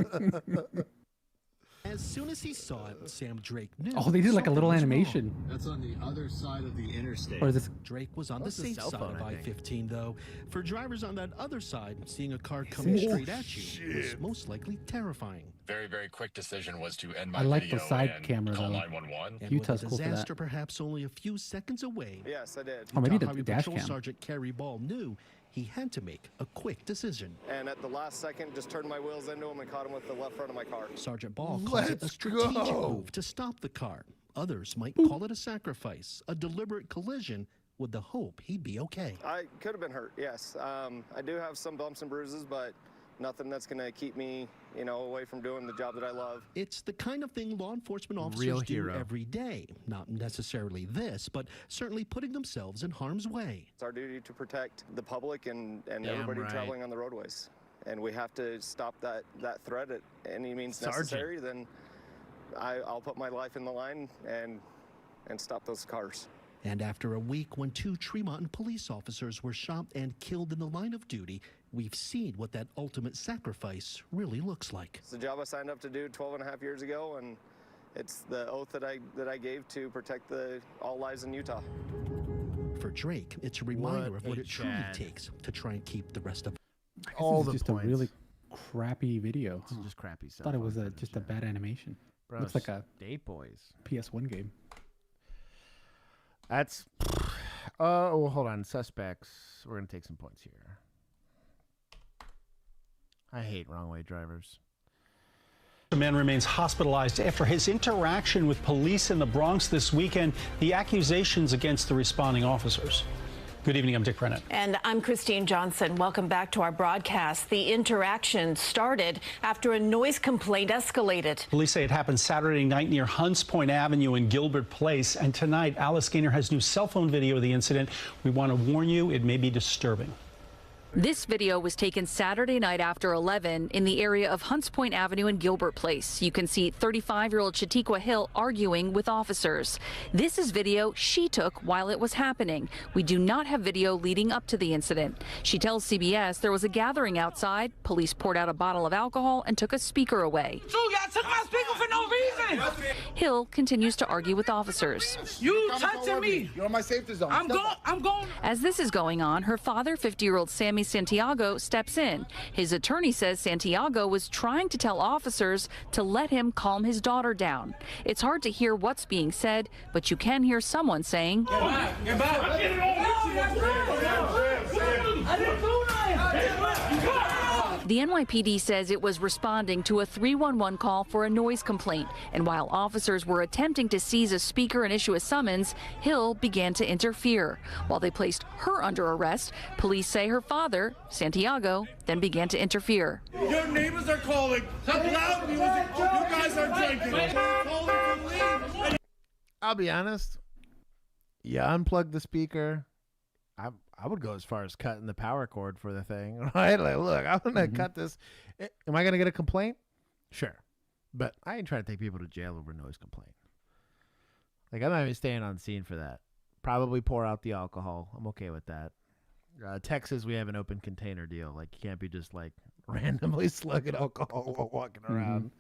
As soon as he saw it, Sam Drake knew. Oh, they did like a little something was animation. wrong. That's on the other side of the interstate. Or is this? Drake was on the That's a safe cell side phone, of I think. I-15, though. For drivers on that other side, seeing a car coming Oh, straight at you was most likely terrifying. Very, very quick decision was to end my I like video the side and camera call though. 911. And Utah's with cool a for that. disaster perhaps only a few seconds away, Yes, I did. Oh, maybe Utah the Highway dash Patrol cam. Sergeant Kerry Ball knew he had to make a quick decision. And at the last second, just turned my wheels into him and caught him with the left front of my car. Sergeant Ball calls it a Let's strategic go. move to stop the car. Others might call it a sacrifice, a deliberate collision with the hope he'd be okay. I could have been hurt, yes. I do have some bumps and bruises, but nothing that's going to keep me, away from doing the job that I love. It's the kind of thing law enforcement Real officers do hero. every day. Not necessarily this, but certainly putting themselves in harm's way. It's our duty to protect the public and Damn everybody right. traveling on the roadways. And we have to stop that threat at any means Sergeant. necessary. Then I'll put my life in the line and stop those cars. And after a week when 2 Tremont police officers were shot and killed in the line of duty, we've seen what that ultimate sacrifice really looks like. It's the job I signed up to do 12 and a half years ago, and it's the oath that I gave to protect all lives in Utah. For Drake, it's a reminder of what a it truly Chad. takes to try and keep the rest of I guess All this the is just points. a really crappy video. This is just crappy stuff. Thought it was just a bad animation. Bro, Looks like a Date Boys. PS1 game. That's. Oh, well, hold on. Suspects. We're gonna take some points here. I hate wrong way drivers. The man remains hospitalized after his interaction with police in the Bronx this weekend, the accusations against the responding officers. Good evening, I'm Dick Brennan. And I'm Christine Johnson. Welcome back to our broadcast. The interaction started after a noise complaint escalated. Police say it happened Saturday night near Hunts Point Avenue in Gilbert Place. And tonight, Alice Gaynor has new cell phone video of the incident. We want to warn you, it may be disturbing. This video was taken Saturday night after 11 in the area of Hunts Point Avenue and Gilbert Place. You can see 35-year-old Chautauqua Hill arguing with officers. This is video she took while it was happening. We do not have video leading up to the incident. She tells CBS there was a gathering outside. Police poured out a bottle of alcohol and took a speaker away. So y'all took my speaker for no reason. Hill continues to argue with officers. You touching me. You're in my safety zone. I'm going. As this is going on, her father, 50-year-old Sammy Santiago, steps in. His attorney says Santiago was trying to tell officers to let him calm his daughter down. It's hard to hear what's being said, but you can hear someone saying, Get back. Get The NYPD says it was responding to a 311 call for a noise complaint, and while officers were attempting to seize a speaker and issue a summons, Hill began to interfere. While they placed her under arrest, police say her father, Santiago, then began to interfere. Your neighbors are calling. Loud music. You guys are drinking. Calling for leave. I'll be honest. You unplug the speaker. I would go as far as cutting the power cord for the thing, right? Like, look, I'm gonna cut this. Am I gonna get a complaint? Sure, but I ain't trying to take people to jail over a noise complaint. Like, I'm not even staying on scene for that. Probably pour out the alcohol. I'm okay with that. Texas, we have an open container deal. Like, you can't be just like randomly slugging alcohol while walking around.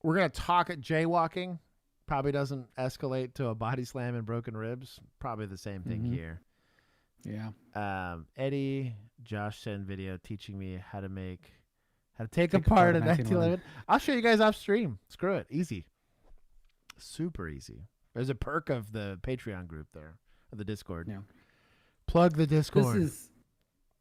We're going to talk at jaywalking. Probably doesn't escalate to a body slam and broken ribs. Probably the same thing here. Yeah. Eddie, Josh sent video teaching me how to take apart a 1911. I'll show you guys off stream. Screw it. Easy. Super easy. There's a perk of the Patreon group there, of the Discord. Yeah. Plug the Discord.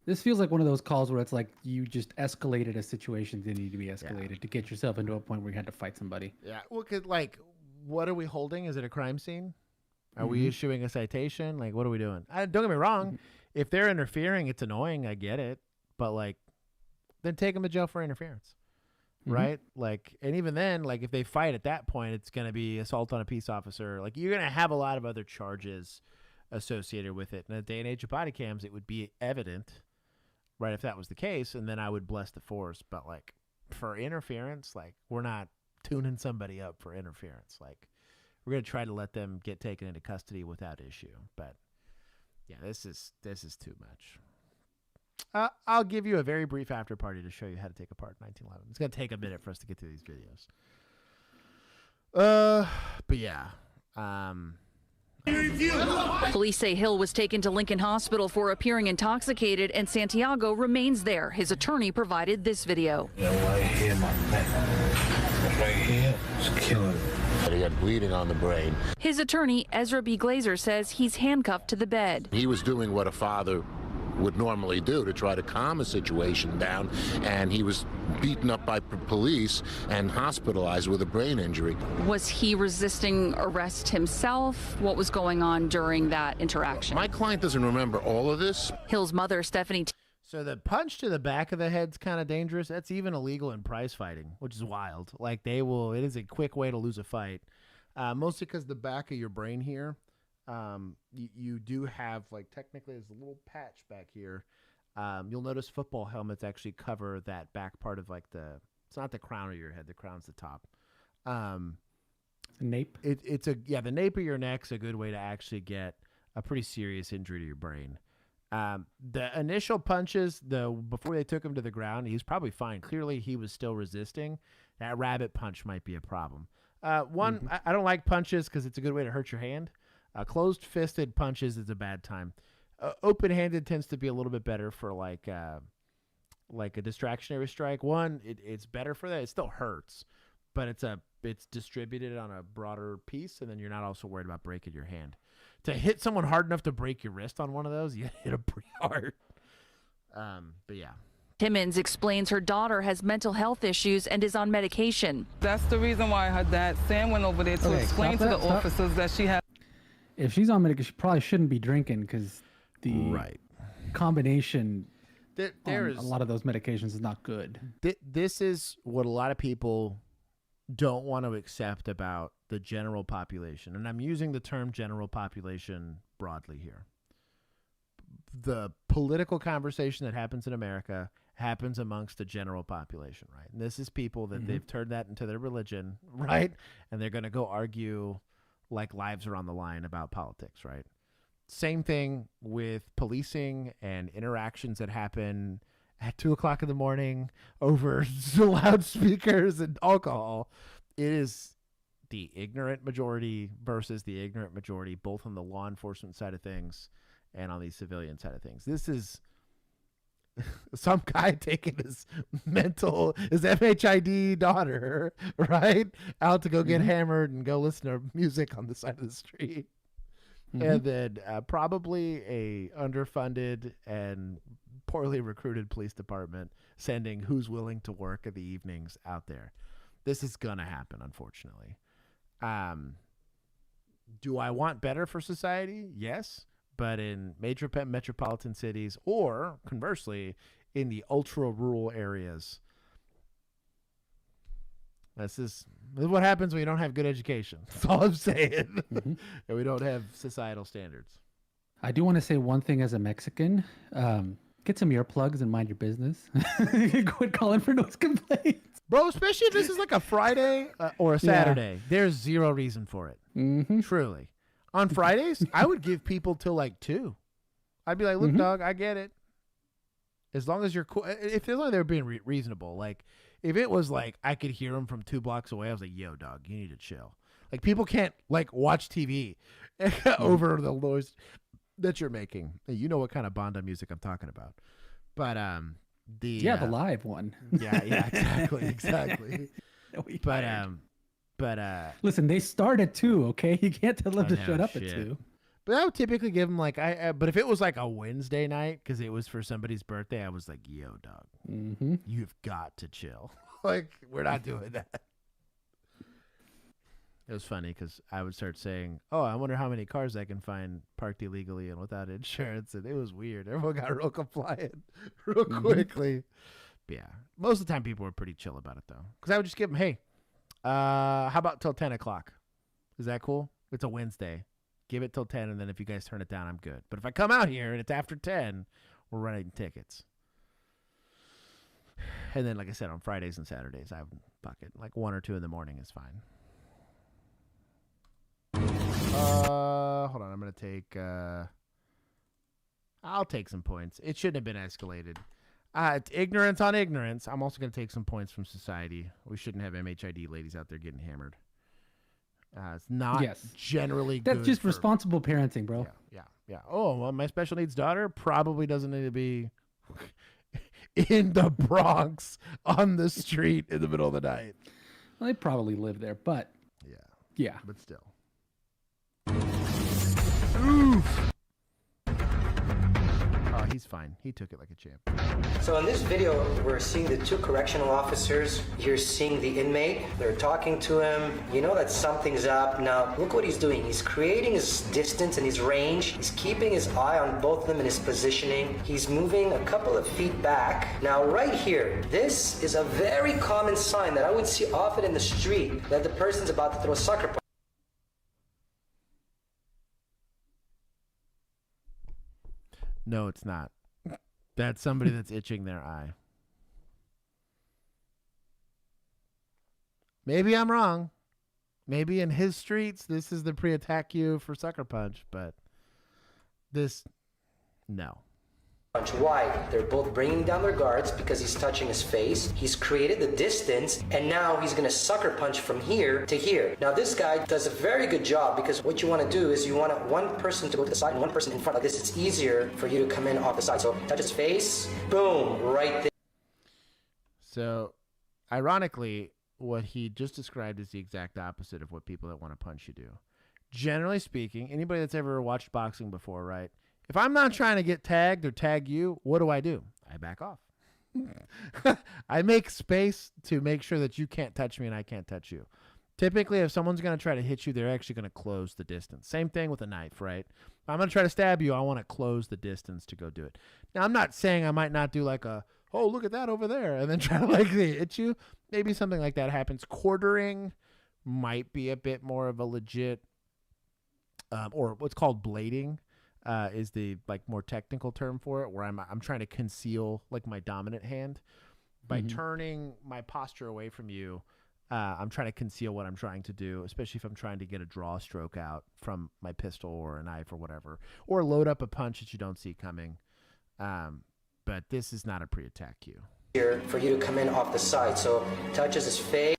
This feels like one of those calls where it's like you just escalated a situation that needed to be escalated to get yourself into a point where you had to fight somebody. Yeah. Well, like, what are we holding? Is it a crime scene? Are we issuing a citation? Like, what are we doing? Don't get me wrong. If they're interfering, it's annoying. I get it. But, like, then take them to jail for interference. Right? Like, and even then, like, if they fight at that point, it's going to be assault on a peace officer. Like, you're going to have a lot of other charges associated with it. In a day and age of body cams, it would be evident, right, if that was the case, and then I would bless the force. But, like, for interference, like, we're not tuning somebody up for interference. Like, we're going to try to let them get taken into custody without issue. But Yeah, this is too much. I'll give you a very brief after party to show you how to take apart 1911. It's gonna take a minute for us to get through these videos. But yeah. Police say Hill was taken to Lincoln Hospital for appearing intoxicated, and Santiago remains there. His attorney provided this video. Right here, my neck. Right here, it's killing me. He had bleeding on the brain. His attorney, Ezra B. Glazer, says he's handcuffed to the bed. He was doing what a father would normally do to try to calm a situation down, and he was beaten up by police and hospitalized with a brain injury. Was he resisting arrest himself? What was going on during that interaction? My client doesn't remember all of this. Hill's mother, Stephanie. So the punch to the back of the head's kind of dangerous. That's even illegal in prize fighting, which is wild. Like it is a quick way to lose a fight. Mostly because the back of your brain here, you do have, like, technically there's a little patch back here. You'll notice football helmets actually cover that back part of, like, it's not the crown of your head. The crown's the top. Nape. The nape of your neck's a good way to actually get a pretty serious injury to your brain. The initial punches, before they took him to the ground, he was probably fine. Clearly, he was still resisting. That rabbit punch might be a problem. I don't like punches because it's a good way to hurt your hand. Closed-fisted punches is a bad time. Open-handed tends to be a little bit better for like a distractionary strike. One, it's better for that. It still hurts, but it's distributed on a broader piece, and then you're not also worried about breaking your hand. To hit someone hard enough to break your wrist on one of those, you hit them pretty hard. But yeah. Timmons explains her daughter has mental health issues and is on medication. That's the reason why her dad, Sam, went over there to explain to the officers that she had. If she's on medication, she probably shouldn't be drinking because the combination there is a lot of those medications is not good. This is what a lot of people don't want to accept about the general population. And I'm using the term general population broadly here. The political conversation that happens in America happens amongst the general population, right? And this is people that they've turned that into their religion, right? And they're going to go argue like lives are on the line about politics, right? Same thing with policing and interactions that happen at 2:00 in the morning over loudspeakers and alcohol. It is the ignorant majority versus the ignorant majority, both on the law enforcement side of things and on the civilian side of things. This is some guy taking his MHID daughter, right, out to go get hammered and go listen to music on the side of the street. And then probably a underfunded and poorly recruited police department sending who's willing to work in the evenings out there. This is going to happen, unfortunately. Do I want better for society? Yes. But in major metropolitan cities, or conversely, in the ultra-rural areas, this is what happens when you don't have good education. That's all I'm saying. And we don't have societal standards. I do want to say one thing as a Mexican. Get some earplugs and mind your business. Quit calling for noise complaints. Bro, especially if this is like a Friday or a Saturday. There's zero reason for it. Truly. On Fridays, I would give people till like 2. I'd be like, look, dog, I get it. As long as you're cool. As long as they're being reasonable. Like, if it was like I could hear them from 2 blocks away, I was like, yo, dog, you need to chill. Like, people can't, like, watch TV over the noise that you're making. You know what kind of Bonda music I'm talking about. But the live one. Yeah, exactly. But listen, they start at 2, okay? You can't tell them to shut up at 2. But I would typically give them like but if it was like a Wednesday night because it was for somebody's birthday, I was like, yo, dog, you've got to chill. Like, we're not doing that. It was funny because I would start saying, oh, I wonder how many cars I can find parked illegally and without insurance. And it was weird. Everyone got real compliant real quickly. But yeah, most of the time people were pretty chill about it, though. Because I would just give them, hey, how about till 10 o'clock? Is that cool? It's a Wednesday. Give it till 10, and then if you guys turn it down, I'm good. But if I come out here and it's after 10, we're running tickets. And then, like I said, on Fridays and Saturdays, I would bucket. Like 1 or 2 in the morning is fine. Hold on. I'm going to take I'll take some points. It shouldn't have been escalated. It's ignorance on ignorance. I'm also going to take some points from society. We shouldn't have MHID ladies out there getting hammered. It's not generally good. That's just responsible parenting, bro. Yeah. Oh, well, my special needs daughter probably doesn't need to be in the Bronx on the street in the middle of the night. Well, they probably live there, but yeah. But still. Oof. Oh, he's fine. He took it like a champ. So in this video, we're seeing the two correctional officers. You're seeing the inmate. They're talking to him. You know that something's up. Now, look what he's doing. He's creating his distance and his range. He's keeping his eye on both of them in his positioning. He's moving a couple of feet back. Now, right here, this is a very common sign that I would see often in the street that the person's about to throw a sucker punch. No, it's not. That's somebody that's itching their eye. Maybe I'm wrong. Maybe in his streets, this is the pre-attack you for sucker punch, but this, no. Why? They're both bringing down their guards because he's touching his face. He's created the distance, and now he's going to sucker punch from here to here. Now, this guy does a very good job because what you want to do is you want one person to go to the side and one person in front. Like this, it's easier for you to come in off the side. So touch his face, boom, right there. So, ironically, what he just described is the exact opposite of what people that want to punch you do. Generally speaking, anybody that's ever watched boxing before, right? If I'm not trying to get tagged or tag you, what do? I back off. I make space to make sure that you can't touch me and I can't touch you. Typically, if someone's going to try to hit you, they're actually going to close the distance. Same thing with a knife, right? If I'm going to try to stab you, I want to close the distance to go do it. Now, I'm not saying I might not do like a, oh, look at that over there, and then try to like hit you. Maybe something like that happens. Quartering might be a bit more of a legit, or what's called blading. Is the like more technical term for it, where I'm trying to conceal like my dominant hand by turning my posture away from you. I'm trying to conceal what I'm trying to do, especially if I'm trying to get a draw stroke out from my pistol or a knife or whatever, or load up a punch that you don't see coming. But this is not a pre-attack cue. Here for you to come in off the side. So touches his face.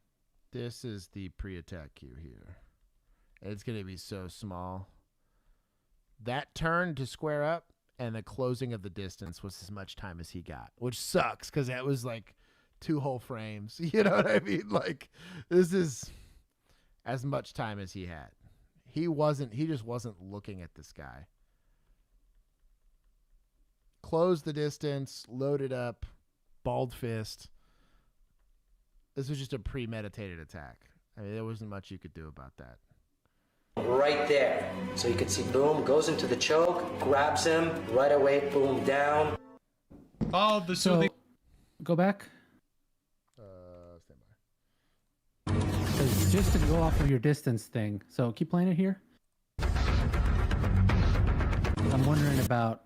This is the pre-attack cue here. It's going to be so small. That turn to square up and the closing of the distance was as much time as he got, which sucks because that was like 2 whole frames. You know what I mean? Like, this is as much time as he had. He just wasn't looking at this guy. Close the distance, loaded up, bald fist. This was just a premeditated attack. I mean, there wasn't much you could do about that. Right there. So you can see, boom, goes into the choke, grabs him, right away, boom, down. Oh, so go back. Stand by. Just to go off of your distance thing. So keep playing it here. I'm wondering about,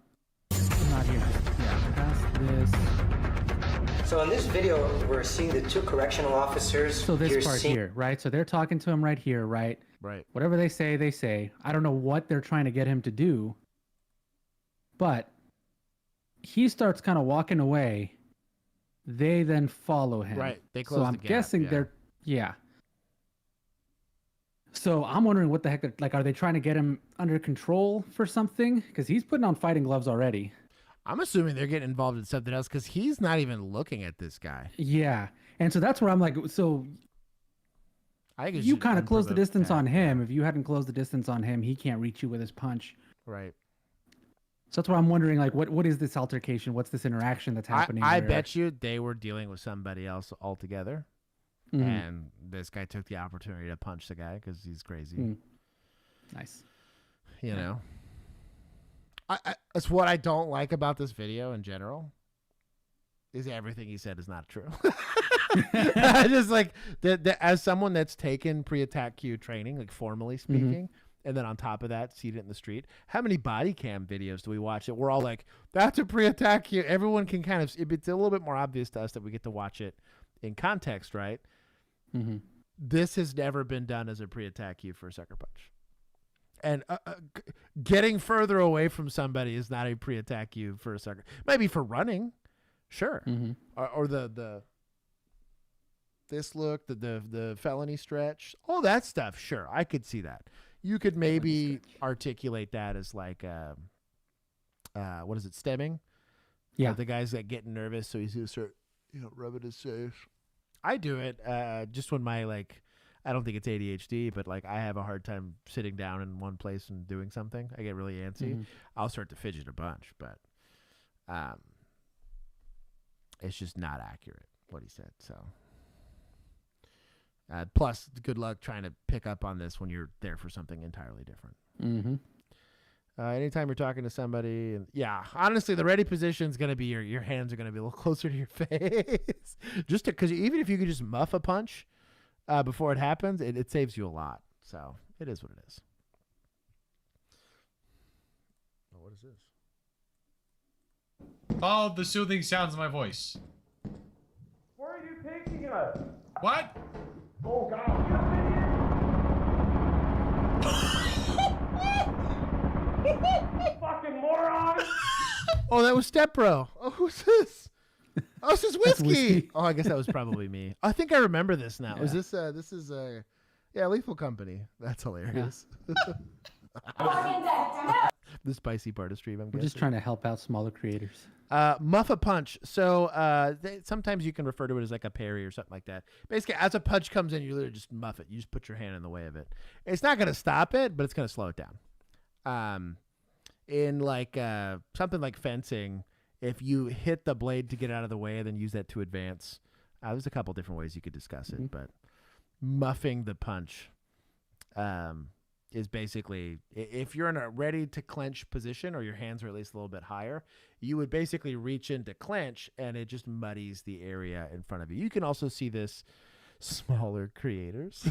not here. Yeah, past this. So in this video, we're seeing the two correctional officers. So this part here, right? So they're talking to him right here, right? Right. Whatever they say, they say. I don't know what they're trying to get him to do, but he starts kind of walking away. They then follow him. Right. They close the gap. So I'm guessing they're, So I'm wondering what the heck, are they trying to get him under control for something? Because he's putting on fighting gloves already. I'm assuming they're getting involved in something else because he's not even looking at this guy. Yeah. And so that's where I'm like, so I think you kind of closed the distance on him. If you hadn't closed the distance on him, he can't reach you with his punch. Right. So that's why I'm wondering, like, what is this altercation? What's this interaction that's happening? I bet you they were dealing with somebody else altogether. Mm-hmm. And this guy took the opportunity to punch the guy because he's crazy. Nice. You know? That's what I don't like about this video in general. Is everything he said is not true. I just like that as someone that's taken pre-attack cue training, like formally speaking, and then on top of that, seen it in the street. How many body cam videos do we watch that we're all like, that's a pre-attack cue? Everyone can kind of, it's a little bit more obvious to us that we get to watch it in context, right? This has never been done as a pre-attack cue for a sucker punch. And getting further away from somebody is not a pre-attack you for a second. Maybe for running, sure. Or the this look, the felony stretch, all that stuff. Sure, I could see that. You could maybe articulate that as like, what is it, stemming? Yeah, the guy's like getting nervous, so he's gonna start, rubbing his face. I do it just when my I don't think it's ADHD, but like I have a hard time sitting down in one place and doing something. I get really antsy. I'll start to fidget a bunch, but it's just not accurate what he said. So plus, good luck trying to pick up on this when you're there for something entirely different. Anytime you're talking to somebody, and honestly, the ready position is going to be your hands are going to be a little closer to your face, just because even if you could just muff a punch before it happens, it saves you a lot. So it is what it is. Oh, what is this? Follow the soothing sounds of my voice. Where are you taking us? What? Oh, God. Fucking moron! Oh, that was Step Bro. Oh, who's this? Oh, this is whiskey. Oh, I guess that was probably me. I think I remember this now. Is this? This is Lethal Company. That's hilarious. The spicy part of stream. We're just trying to help out smaller creators. Muff a punch. So sometimes you can refer to it as like a parry or something like that. Basically, as a punch comes in, you literally just muff it. You just put your hand in the way of it. It's not going to stop it, but it's going to slow it down. In like something like fencing, if you hit the blade to get out of the way and then use that to advance, there's a couple different ways you could discuss it, but muffing the punch is basically, if you're in a ready to clench position or your hands are at least a little bit higher, you would basically reach in to clench and it just muddies the area in front of you. You can also see this smaller creators.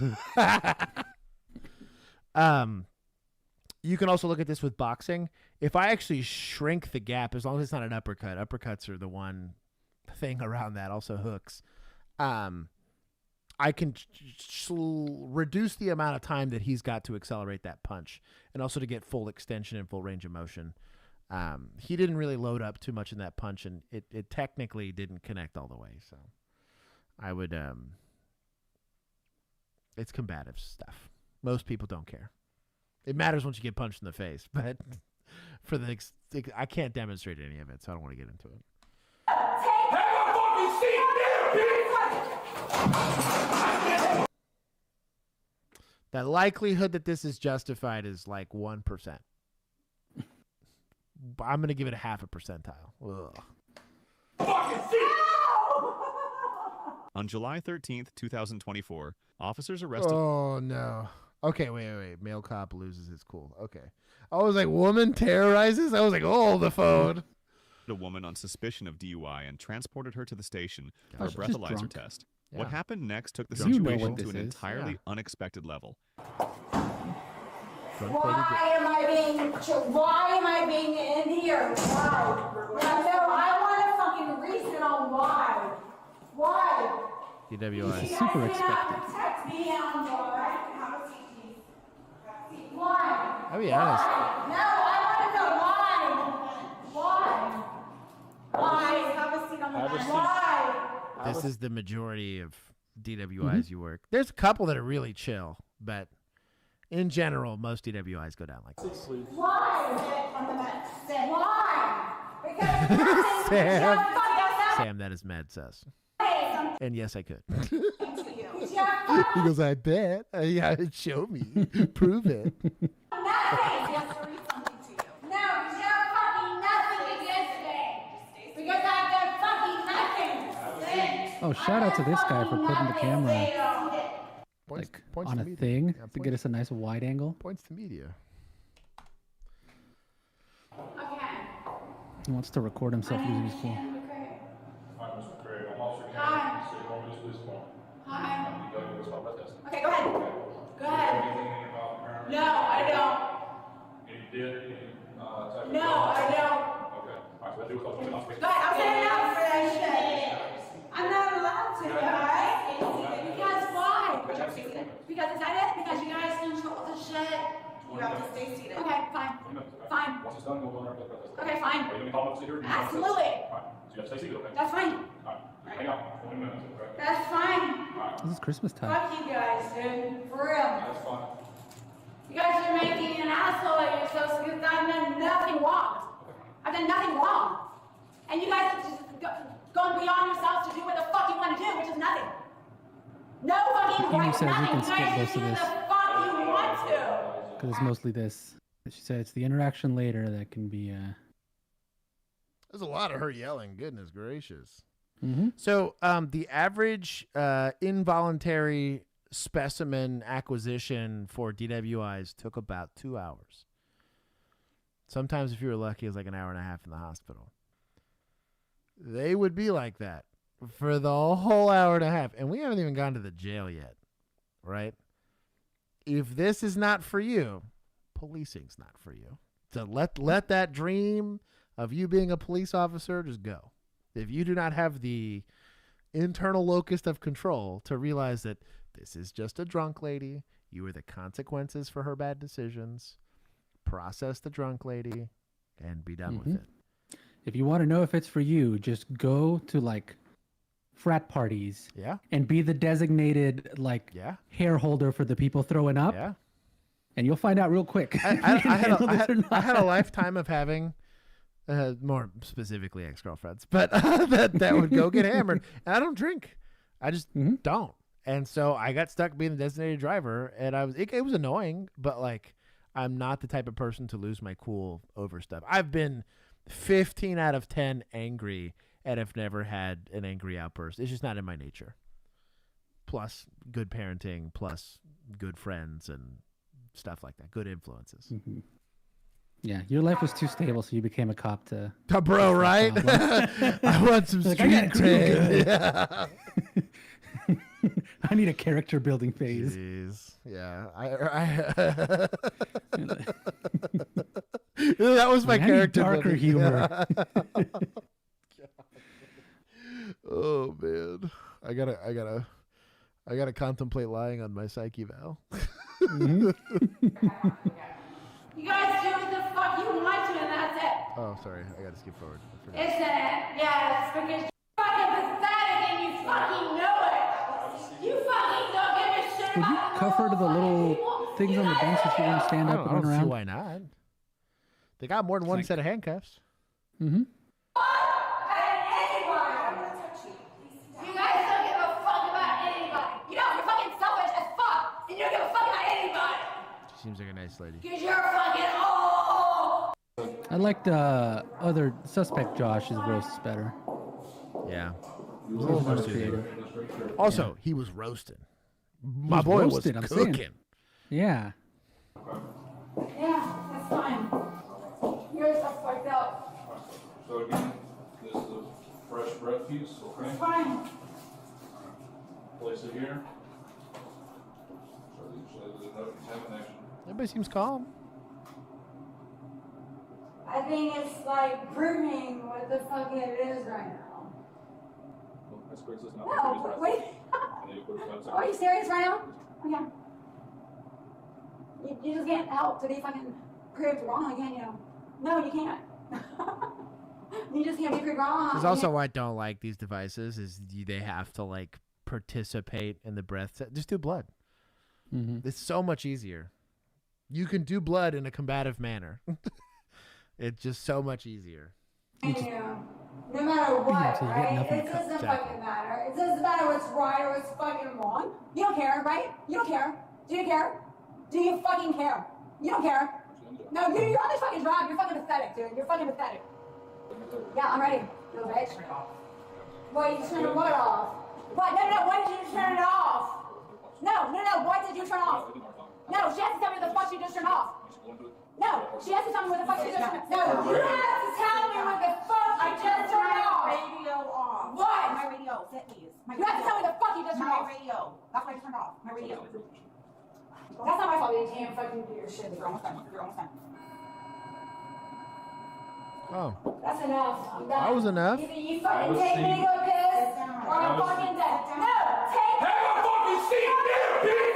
You can also look at this with boxing. If I actually shrink the gap, as long as it's not an uppercut, uppercuts are the one thing around that, also hooks. I can reduce the amount of time that he's got to accelerate that punch and also to get full extension and full range of motion. He didn't really load up too much in that punch, and it technically didn't connect all the way. So I would, it's combative stuff. Most people don't care. It matters once you get punched in the face, but for I can't demonstrate any of it, so I don't want to get into it. The likelihood that this is justified is like 1%. I'm going to give it a 0.5 percentile. On July 13th, 2024, officers arrested... Oh, no. Okay, wait. Male cop loses his cool. Okay. I was like, woman terrorizes? I was like, oh, the phone. A woman on suspicion of DUI and transported her to the station for a breathalyzer test. Yeah. What happened next took the situation to an entirely unexpected level. Why am I being in here? Why? No, I want a fucking reason on why. Why? DWI. Super expected. Protect me on why. Why? I'll be honest. No, I want to know why. Why? Have a seat on the bench. Why? This is the majority of DWIs you work. There's a couple that are really chill, but in general, most DWIs go down like this. Why? On the bench. Why? Because Sam, that is mad sus. And yes, I could. He goes, I bet. Yeah, show me. Prove it. Oh, shout out to this guy for putting the camera points on a media. thing Yeah, to get us a nice wide angle. Points to media. He wants to record himself losing his cool. Hi, Mr. Craig. I'm Officer Kennedy, City Home Police Department. Hi. I'm the Douglas Hall West Desk. Okay, go ahead. Go ahead. Anything about apparently? No, I don't. Any did? Any type of No, I don't. Okay. All right, so let's do a close. Go ahead. I'll say no for that shit. I'm not allowed to, guys. Because why? Because is that it? Because you guys control the shit? You have to stay Fine. Once it's done, we'll go on our test. Okay, fine. Are you going to call up to here? Absolutely. So you have to stay seated, okay? That's fine. Hang on. 20 minutes, okay? That's fine. This is Christmas time. Fuck you guys, dude. For real. That's fine. You guys are making an asshole of yourselves because I've done nothing wrong. I've done nothing wrong. And you guys have just gone beyond yourselves to do what the fuck you want to do, which is nothing. No fucking Amy right, says you nothing. can You skip guys most just of do this. the fuck you want to. Because it's mostly this. She said it's the interaction later that can be. There's a lot of her yelling. Goodness gracious. Mm-hmm. So the average involuntary specimen acquisition for DWIs took about 2 hours. Sometimes, if you were lucky, it was like an hour and a half in the hospital. They would be like that for the whole hour and a half. And we haven't even gone to the jail yet, right? If this is not for you, policing's not for you. So let that dream of you being a police officer just go. If you do not have the internal locus of control to realize that this is just a drunk lady, you are the consequences for her bad decisions, process the drunk lady, and be done with it. If you want to know if it's for you, just go to like frat parties. Yeah. And be the designated like hair holder for the people throwing up. Yeah. And you'll find out real quick. I had a lifetime of having, more specifically ex-girlfriends, but that would go get hammered. And I don't drink. I just don't. And so I got stuck being the designated driver, and it was annoying, but like I'm not the type of person to lose my cool over stuff. I've been 15 out of 10 angry and have never had an angry outburst. It's just not in my nature. Plus good parenting, plus good friends and stuff like that. Good influences. Mm-hmm. Yeah, your life was too stable, so you became a cop to. Bro, right? I want some street cred. Yeah. I need a character building phase. Jeez. Yeah. That was my character. Darker building. humor. Yeah. Oh man, I gotta contemplate lying on my psyche Val. You guys do what the fuck you want to, and that's it. Oh, sorry, I gotta skip forward. Isn't it? Yes, because you're fucking pathetic and you fucking know it. You fucking don't give a shit Would you about cuff her to the little things on the bench so she wouldn't stand up and I run don't see around? why not. They got more than one set of handcuffs. Mm-hmm. You guys don't give a fuck about anybody. You know, you're fucking selfish as fuck, and you don't give a fuck about anybody. She seems like a nice lady. Because you're fucking old. I like the other suspect Josh's roasts better. Yeah. It was a little more creative. Also, he was roasting. My boy was cooking. Yeah. Yeah, that's fine. You're so fucked up. So again, this is a fresh bread piece, okay? It's fine. Place it here. So there's no contamination. Everybody seems calm. I think it's like proving what the fuck it is right now. That's great. No, wait. Are you serious right now? Okay. You just can't help to be fucking proved wrong again, you know. No, you can't. You just can't be proved wrong. This is also why I don't like these devices. Is they have to like participate in the breath. Just do blood. Mm-hmm. It's so much easier. You can do blood in a combative manner. It's just so much easier. Yeah. No matter what, So you get right? nothing It doesn't Exactly. fucking matter. It doesn't matter what's right or what's fucking wrong. You don't care, right? You don't care. Do you care? Do you fucking care? You don't care. No, you're on this fucking drive. You're fucking pathetic, dude. You're fucking pathetic. Yeah, I'm ready. Little bitch. Why you turn the what off? What? No. Why did you turn it off? No. Why did you turn it off? No, she has to tell me what the fuck she just turned off. No, she has to tell me what the fuck she just turned off. No, you have to tell me what the fuck I just turned off. Radio off. What? My radio. Set these. You have to tell me the fuck you just turned off. My radio. That's why I turned off. My radio. That's not my fault. You can't fucking do your shit. You're almost done. You're almost done. Oh, That's enough. I'm done. that was enough. Either you fucking take me to go piss, or I'm fucking dead. No, take me. Have a fucking seat there, bitch!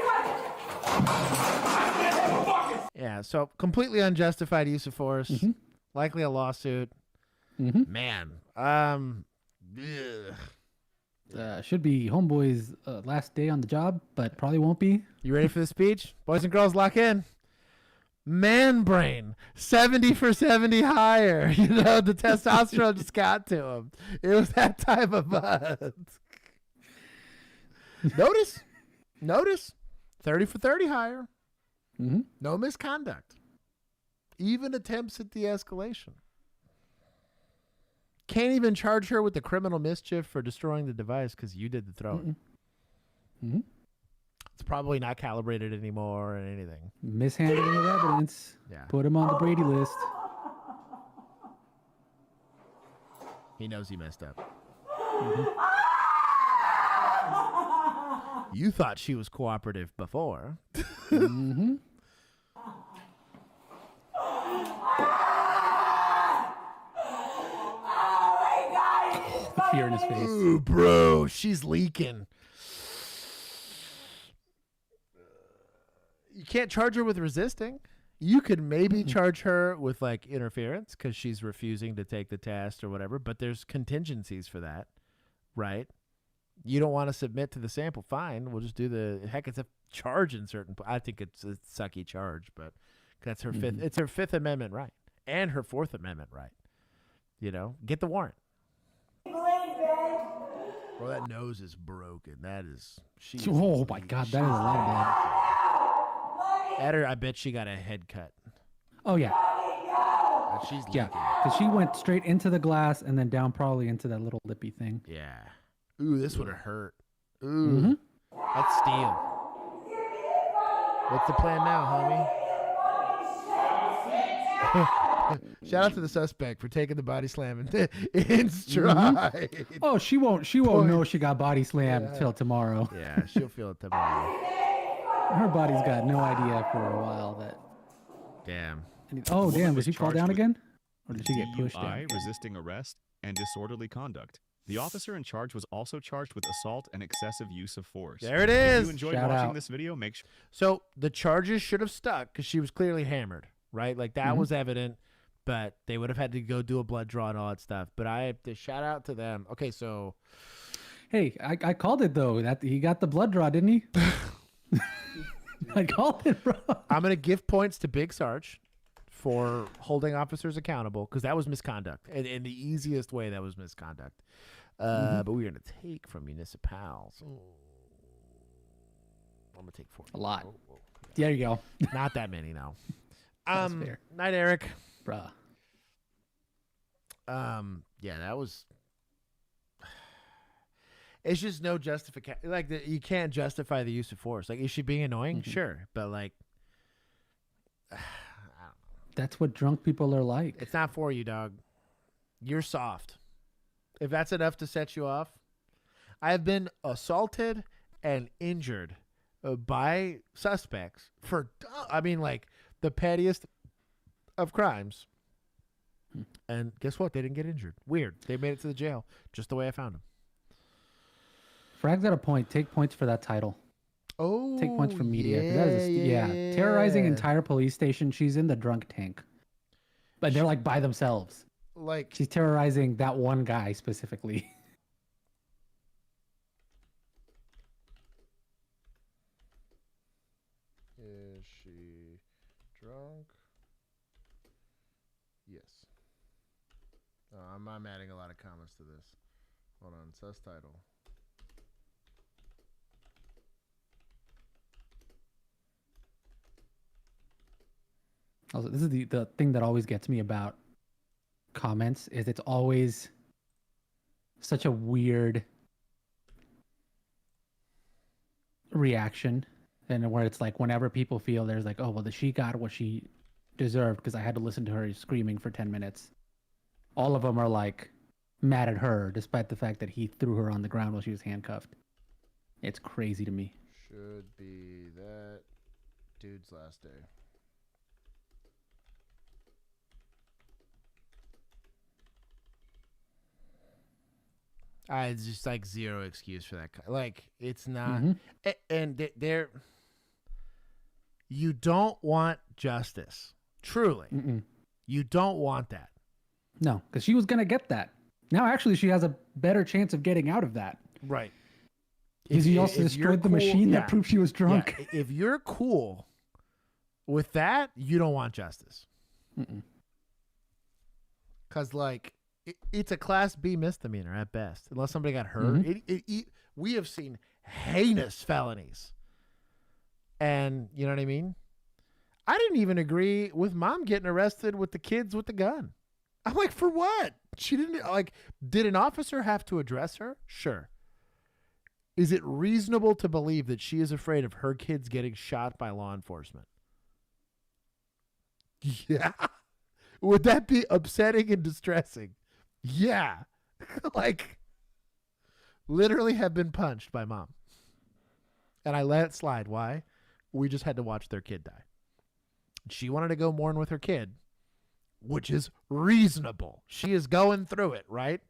Yeah, Yeah, so completely unjustified use of force, likely a lawsuit. Man, should be Homeboy's last day on the job, but probably won't be. You ready for the speech? Boys and girls, lock in. Man brain, 70 for 70 higher. You know, the testosterone just got to him. It was that type of buzz. Notice, 30 for 30 higher. No misconduct. Even attempts at de-escalation. Can't even charge her with the criminal mischief for destroying the device because you did the throwing. It's probably not calibrated anymore or anything. Mishandling of evidence. Yeah. Put him on the Brady list. He knows he messed up. You thought she was cooperative before. The fear in his face. Ooh, bro, she's leaking. You can't charge her with resisting. You could maybe charge her with like interference because she's refusing to take the test or whatever, but there's contingencies for that, right? You don't want to submit to the sample, fine. We'll just do it's a charge in certain, I think it's a sucky charge, but that's her fifth, it's her Fifth Amendment right and her Fourth Amendment right. You know, get the warrant. Bro, that nose is broken. That is, oh my God, that is a lot of blood. At her, I bet she got a head cut. Oh yeah. She's leaking. Yeah, because she went straight into the glass and then down probably into that little lippy thing. Yeah. Ooh, this would have hurt. Ooh. That's steel. What's the plan now, homie? Shout out to the suspect for taking the body slam in stride. Oh, she won't know she got body slammed till tomorrow. Yeah, she'll feel it tomorrow. Her body's got no idea for a while that. Damn. Oh, damn. Did she fall down again? Or did she get pushed down? Resisting arrest, and disorderly conduct. The officer in charge was also charged with assault and excessive use of force. There it is. If you enjoyed watching this video, make sure. So the charges should have stuck because she was clearly hammered, right? Like that was evident, but they would have had to go do a blood draw and all that stuff. But I have to shout out to them. Okay, so. Hey, I called it though. That he got the blood draw, didn't he? I called it, bro. I'm going to give points to Big Sarge for holding officers accountable because that was misconduct. And in the easiest way, that was misconduct. But we're going to take from municipals. I'm going to take 4. A lot. There you go. Not that many, no. That's fair. Night, Eric. Bruh. Yeah, that was... It's just no justification. Like, you can't justify the use of force. Like, is she being annoying? Sure. But, like, I don't know. That's what drunk people are like. It's not for you, dog. You're soft. If that's enough to set you off. I have been assaulted and injured by suspects for, I mean, like, the pettiest of crimes. And guess what? They didn't get injured. Weird. They made it to the jail just the way I found them. Frag's got a point. Take points for that title. Oh, take points for media. Yeah. Terrorizing entire police station. She's in the drunk tank. But they're like by themselves. Like she's terrorizing that one guy specifically. Is she drunk? Yes. I'm adding a lot of comments to this. Hold on. Sus title. Also, this is the thing that always gets me about comments is it's always such a weird reaction, and where it's like whenever people feel there's like, oh well, she got what she deserved because I had to listen to her screaming for 10 minutes. All of them are like mad at her despite the fact that he threw her on the ground while she was handcuffed. It's crazy to me. Should be that dude's last day. It's just like zero excuse for that. Like it's not, and they're. You don't want justice. Truly. You don't want that. No, because she was going to get that. Now, actually, she has a better chance of getting out of that. Right. Because he also destroyed the machine that proved she was drunk. Yeah. If you're cool with that, you don't want justice. Because, like, it's a Class B misdemeanor at best, unless somebody got hurt. We have seen heinous felonies. And, you know what I mean? I didn't even agree with mom getting arrested with the kids with the gun. I'm like, for what? She didn't, like, did an officer have to address her? Sure. Is it reasonable to believe that she is afraid of her kids getting shot by law enforcement? Yeah. Would that be upsetting and distressing? Yeah. Like, literally have been punched by mom. And I let it slide. Why? We just had to watch their kid die. She wanted to go mourn with her kid, which is reasonable. She is going through it, right?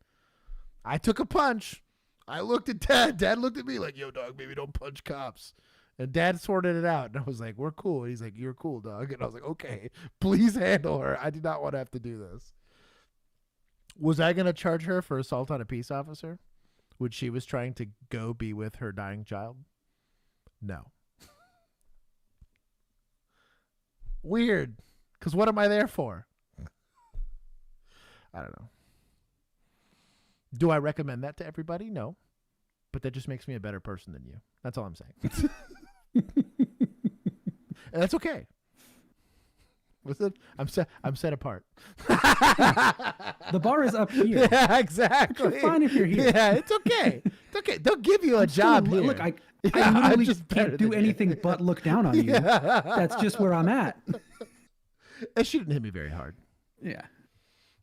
I took a punch. I looked at Dad. Dad looked at me like, yo, dog, maybe don't punch cops. And Dad sorted it out. And I was like, we're cool. And he's like, you're cool, dog. And I was like, okay, please handle her. I do not want to have to do this. Was I going to charge her for assault on a peace officer when she was trying to go be with her dying child? No. Weird. Because what am I there for? I don't know. Do I recommend that to everybody? No. But that just makes me a better person than you. That's all I'm saying. And that's okay. Listen, I'm set apart. The bar is up here. Yeah, exactly. You're fine if you're here. Yeah, it's okay. It's okay. They'll give you a job here. Look, I literally just can't do anything but look down on you. Yeah. That's just where I'm at. And she didn't hit me very hard. Yeah.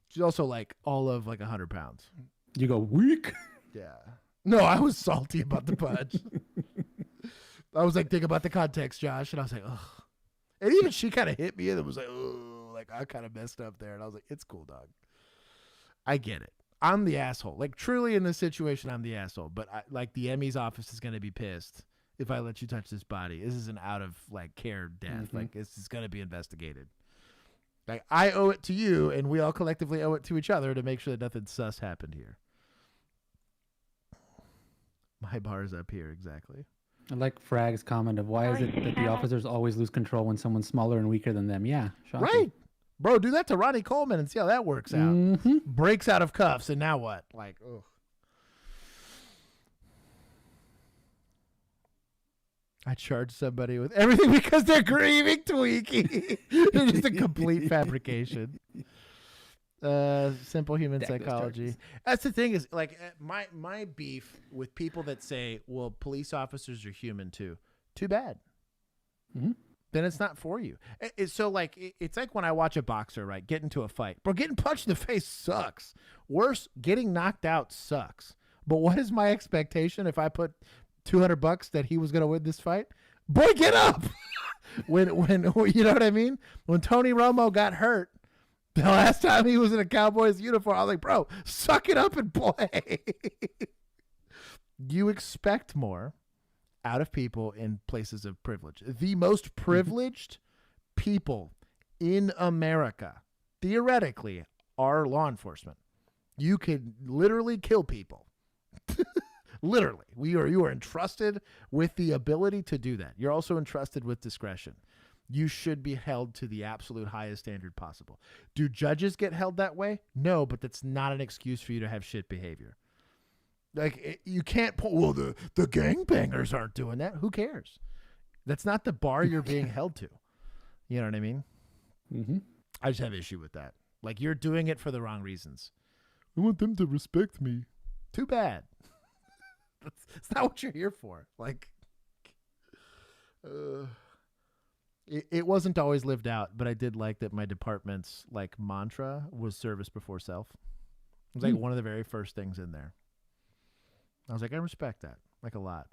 She's also like all of like 100 pounds. You go weak? Yeah. No, I was salty about the punch. I was like, think about the context, Josh. And I was like, ugh. And even she kind of hit me and it was like, oh, like I kind of messed up there. And I was like, it's cool, dog. I get it. I'm the asshole. Like truly in this situation, I'm the asshole. But like the Emmy's office is going to be pissed if I let you touch this body. This is an out of like care death. Like this is going to be investigated. Like I owe it to you and we all collectively owe it to each other to make sure that nothing sus happened here. My bar is up here. Exactly. I like Frag's comment of why is it that the officers always lose control when someone's smaller and weaker than them? Yeah. Shocking. Right. Bro, do that to Ronnie Coleman and see how that works out. Breaks out of cuffs and now what? Like, ugh. I charge somebody with everything because they're grieving, Tweaky. They're just a complete fabrication. Simple human psychology. That's the thing is like my beef with people that say, well, police officers are human too. Too bad. Then it's not for you. So like, it's like when I watch a boxer, right, get into a fight. Bro, getting punched in the face sucks. Worse, getting knocked out sucks. But what is my expectation if I put $200 that he was going to win this fight? Boy, get up. when you know what I mean? When Tony Romo got hurt, the last time he was in a Cowboys uniform, I was like, bro, suck it up and play. You expect more out of people in places of privilege. The most privileged people in America, theoretically, are law enforcement. You could literally kill people. Literally. You are entrusted with the ability to do that. You're also entrusted with discretion. You should be held to the absolute highest standard possible. Do judges get held that way? No, but that's not an excuse for you to have shit behavior. Like, you can't pull, well, the gangbangers aren't doing that. Who cares? That's not the bar you're being held to. You know what I mean? I just have issue with that. Like, you're doing it for the wrong reasons. I want them to respect me. Too bad. That's not what you're here for. Like, it wasn't always lived out, but I did like that my department's like mantra was service before self. It was like one of the very first things in there. I was like, I respect that like a lot.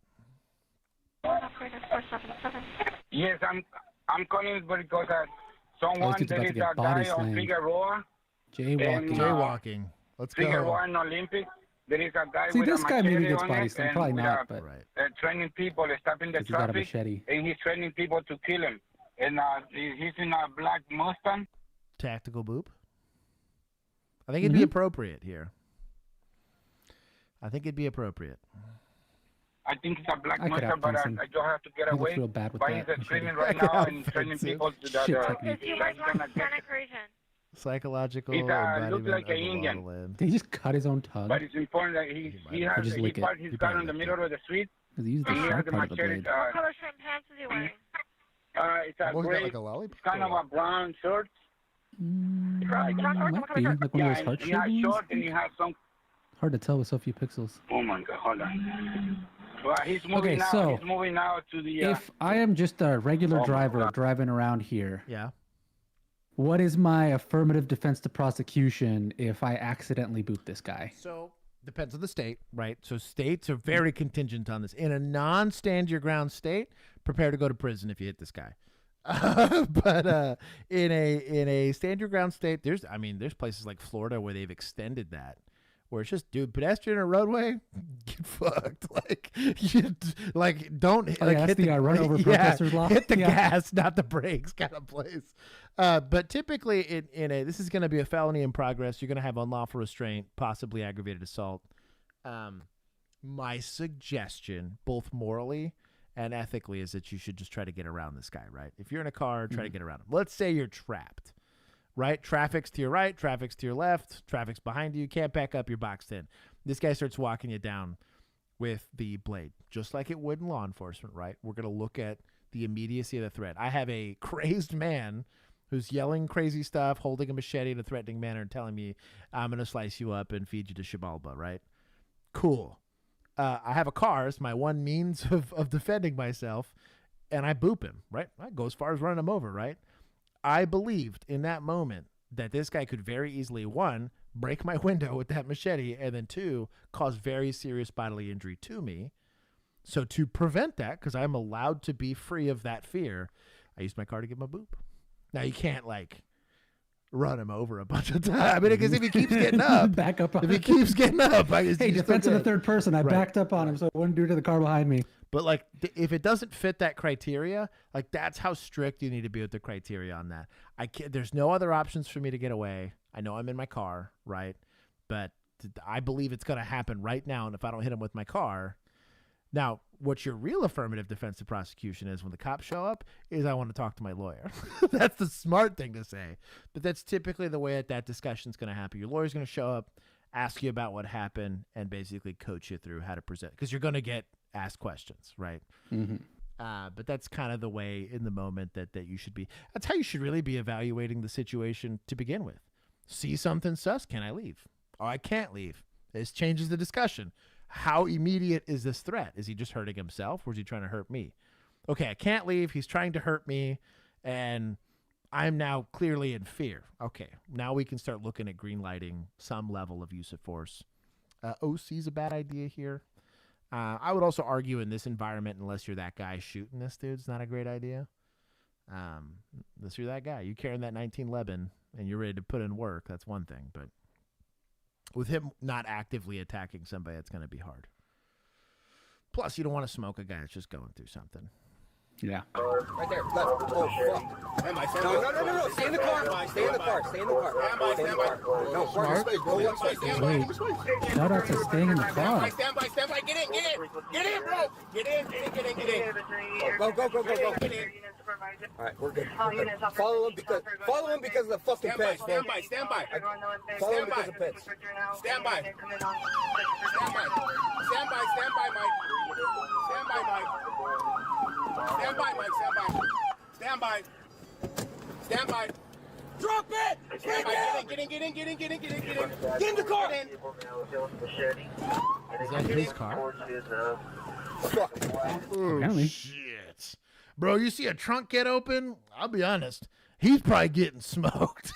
Yes, I'm calling because someone there is a guy on Figueroa. Jaywalking. Let's go. Figueroa in Olympic. There is a guy See, with this a guy maybe machete gets on body it slammed. and Probably with not, but training people, stopping the he's got a traffic, machete. and he's training people to kill him. And he's in a black Mustang. Tactical boop. I think it'd be appropriate here. I think it'd be appropriate. I think it's a black Mustang, but I just have to get away. Real bad with But that. he's screaming right now and telling people to that Psychological. He looks like an Indian. Did he just cut his own tongue? But it's important that he parked his car in the middle of the street. He used the sharp part of the blade. What color shrimp pants is he wearing? It's a gray, it's kind of a brown shirt. Might be like one of those heart he has shaped short ones. and he has some. Hard to tell with so few pixels. Oh my God! Hold on. Well, he's moving now. so He's moving now to the. If I am just a regular driver driving around here, yeah, what is my affirmative defense to prosecution if I accidentally boot this guy? So depends on the state, right? So states are very contingent on this. In a non-stand your ground state, prepare to go to prison if you hit this guy. But in a stand your ground state, there's places like Florida where they've extended that, where it's just, dude, pedestrian or roadway, get fucked. Don't hit the run over protesters law. Hit the gas, not the brakes, kind of place. But typically, this is going to be a felony in progress. You're going to have unlawful restraint, possibly aggravated assault. My suggestion, both morally and ethically, is that you should just try to get around this guy, right? If you're in a car, try to get around him. Let's say you're trapped, right? Traffic's to your right, traffic's to your left, traffic's behind you, can't back up, you're boxed in. This guy starts walking you down with the blade, just like it would in law enforcement, right? We're going to look at the immediacy of the threat. I have a crazed man who's yelling crazy stuff, holding a machete in a threatening manner and telling me, I'm going to slice you up and feed you to Shibalba, right? Cool. I have a car. It's my one means of defending myself, and I boop him, right? I go as far as running him over, right? I believed in that moment that this guy could very easily, one, break my window with that machete, and then two, cause very serious bodily injury to me. So to prevent that, because I'm allowed to be free of that fear, I used my car to give him a boop. Now, you can't, run him over a bunch of times. I mean, because if he keeps getting up, back up on if he keeps getting up, hey, defense of the third person. I backed up on him, so it wouldn't do to the car behind me. But if it doesn't fit that criteria, that's how strict you need to be with the criteria on that. There's no other options for me to get away. I know I'm in my car, right? But I believe it's going to happen right now. And if I don't hit him with my car, now what your real affirmative defense to prosecution is when the cops show up is I want to talk to my lawyer. That's the smart thing to say. But that's typically the way that discussion is going to happen. Your lawyer's going to show up, ask you about what happened, and basically coach you through how to present, because you're going to get asked questions, right? Mm-hmm. But that's kind of the way in the moment that you should be. That's how you should really be evaluating the situation to begin with. See something sus, can I leave? Oh, I can't leave. This changes the discussion. How immediate is this threat? Is he just hurting himself, or is he trying to hurt me? Okay, I can't leave. He's trying to hurt me, and I'm now clearly in fear. Okay, now we can start looking at green lighting some level of use of force. OC is a bad idea here. I would also argue in this environment, unless you're that guy shooting this dude, it's not a great idea. Unless you're that guy. You carrying that 19 Lebanon and you're ready to put in work, that's one thing. But with him not actively attacking somebody, it's going to be hard. Plus, you don't want to smoke a guy that's just going through something. Yeah. Right there, left. Oh, fuck. No. Stay in the car. Stay in the car. Stay in the car. Stay in the car. No, Smart. go one space. Wait. Shout out to staying in the car. Stand by. Get in, bro. Get in. Go. Get in. All right, we're good. Follow him because of the fucking pets. Stand by. Follow him because of pets. Stand by, Mike. Stand by. Drop it! Get in. Get in the car! Is that his car? Fuck. Oh, shit. Bro, you see a trunk get open? I'll be honest. He's probably getting smoked.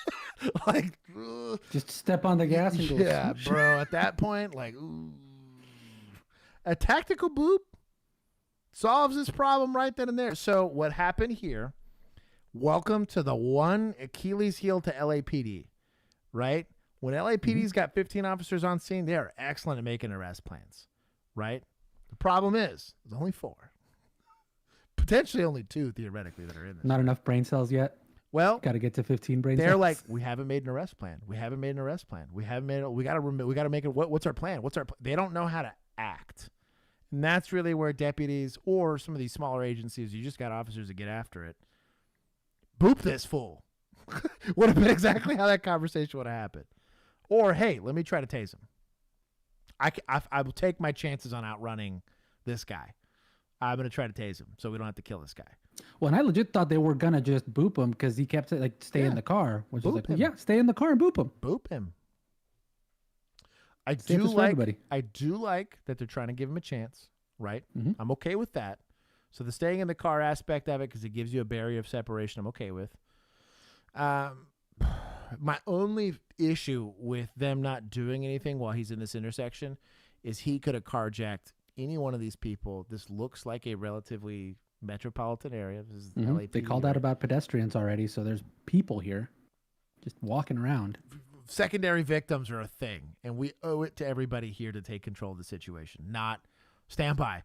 Just step on the gas and go. Yeah, bro. At that point, ooh. A tactical boop solves this problem right then and there. So what happened here, welcome to the one Achilles heel to LAPD, right? When LAPD's got 15 officers on scene, they are excellent at making arrest plans, right? The problem is there's only 4. Potentially only 2 theoretically that are in this. Not enough brain cells yet. Well, got to get to 15 brain they're cells. like, we haven't made an arrest plan. We haven't made an arrest plan. We haven't made. We got to make it. What's our plan? They don't know how to act, and that's really where deputies or some of these smaller agencies, you just got officers that get after it. Boop this fool. Would have been exactly how that conversation would have happened. Or hey, let me try to tase him. I will take my chances on outrunning this guy. I'm going to try to tase him so we don't have to kill this guy. Well, and I legit thought they were going to just boop him because he kept saying, like, stay in the car. Which is like, yeah, stay in the car and boop him. Boop him. I do like that they're trying to give him a chance, right? Mm-hmm. I'm okay with that. So the staying in the car aspect of it, because it gives you a barrier of separation, I'm okay with. My only issue with them not doing anything while he's in this intersection is he could have carjacked any one of these people. This looks like a relatively metropolitan area. This is LAPD, they called out about pedestrians already, so there's people here just walking around. Secondary victims are a thing, and we owe it to everybody here to take control of the situation. Not stand by,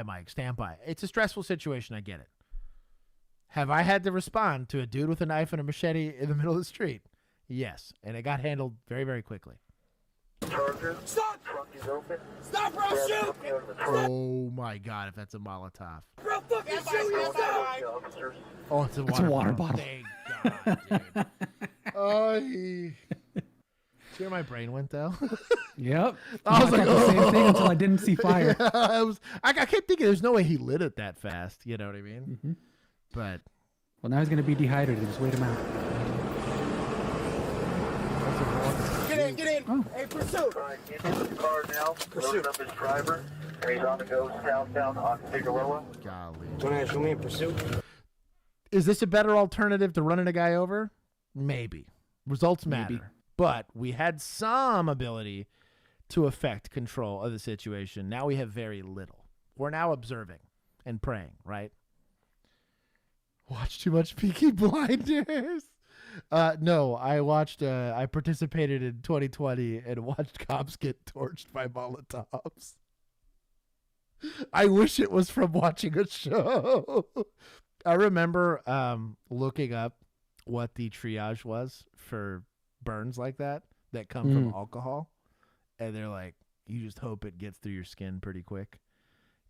Mike, stand by. It's a stressful situation. I get it. Have I had to respond to a dude with a knife and a machete in the middle of the street? Yes, and it got handled very, very quickly. Stop! Trunk is open. Stop, bro! Shoot! Oh my God! If that's a Molotov. Bro, fucking shoot yourself! Oh, it's a water bottle. Thank God, dude. Oh, see where my brain went though? Yep. I was like, the same thing until I didn't see fire. Yeah, I kept thinking, there's no way he lit it that fast. You know what I mean? Mm-hmm. But well, now he's gonna be dehydrated. Just wait him out. Get in! Oh. Hey, pursuit! Into the car now. Loaded up his driver. And he's on the go southbound on Figueroa. Golly. Do you want to show me in pursuit? Is this a better alternative to running a guy over? Maybe. Results matter. Maybe. But we had some ability to affect control of the situation. Now we have very little. We're now observing and praying, right? Watch too much Peaky Blinders. No, I participated in 2020 and watched cops get torched by Molotovs. I wish it was from watching a show. I remember looking up what the triage was for burns like that come from alcohol. And they're like, you just hope it gets through your skin pretty quick.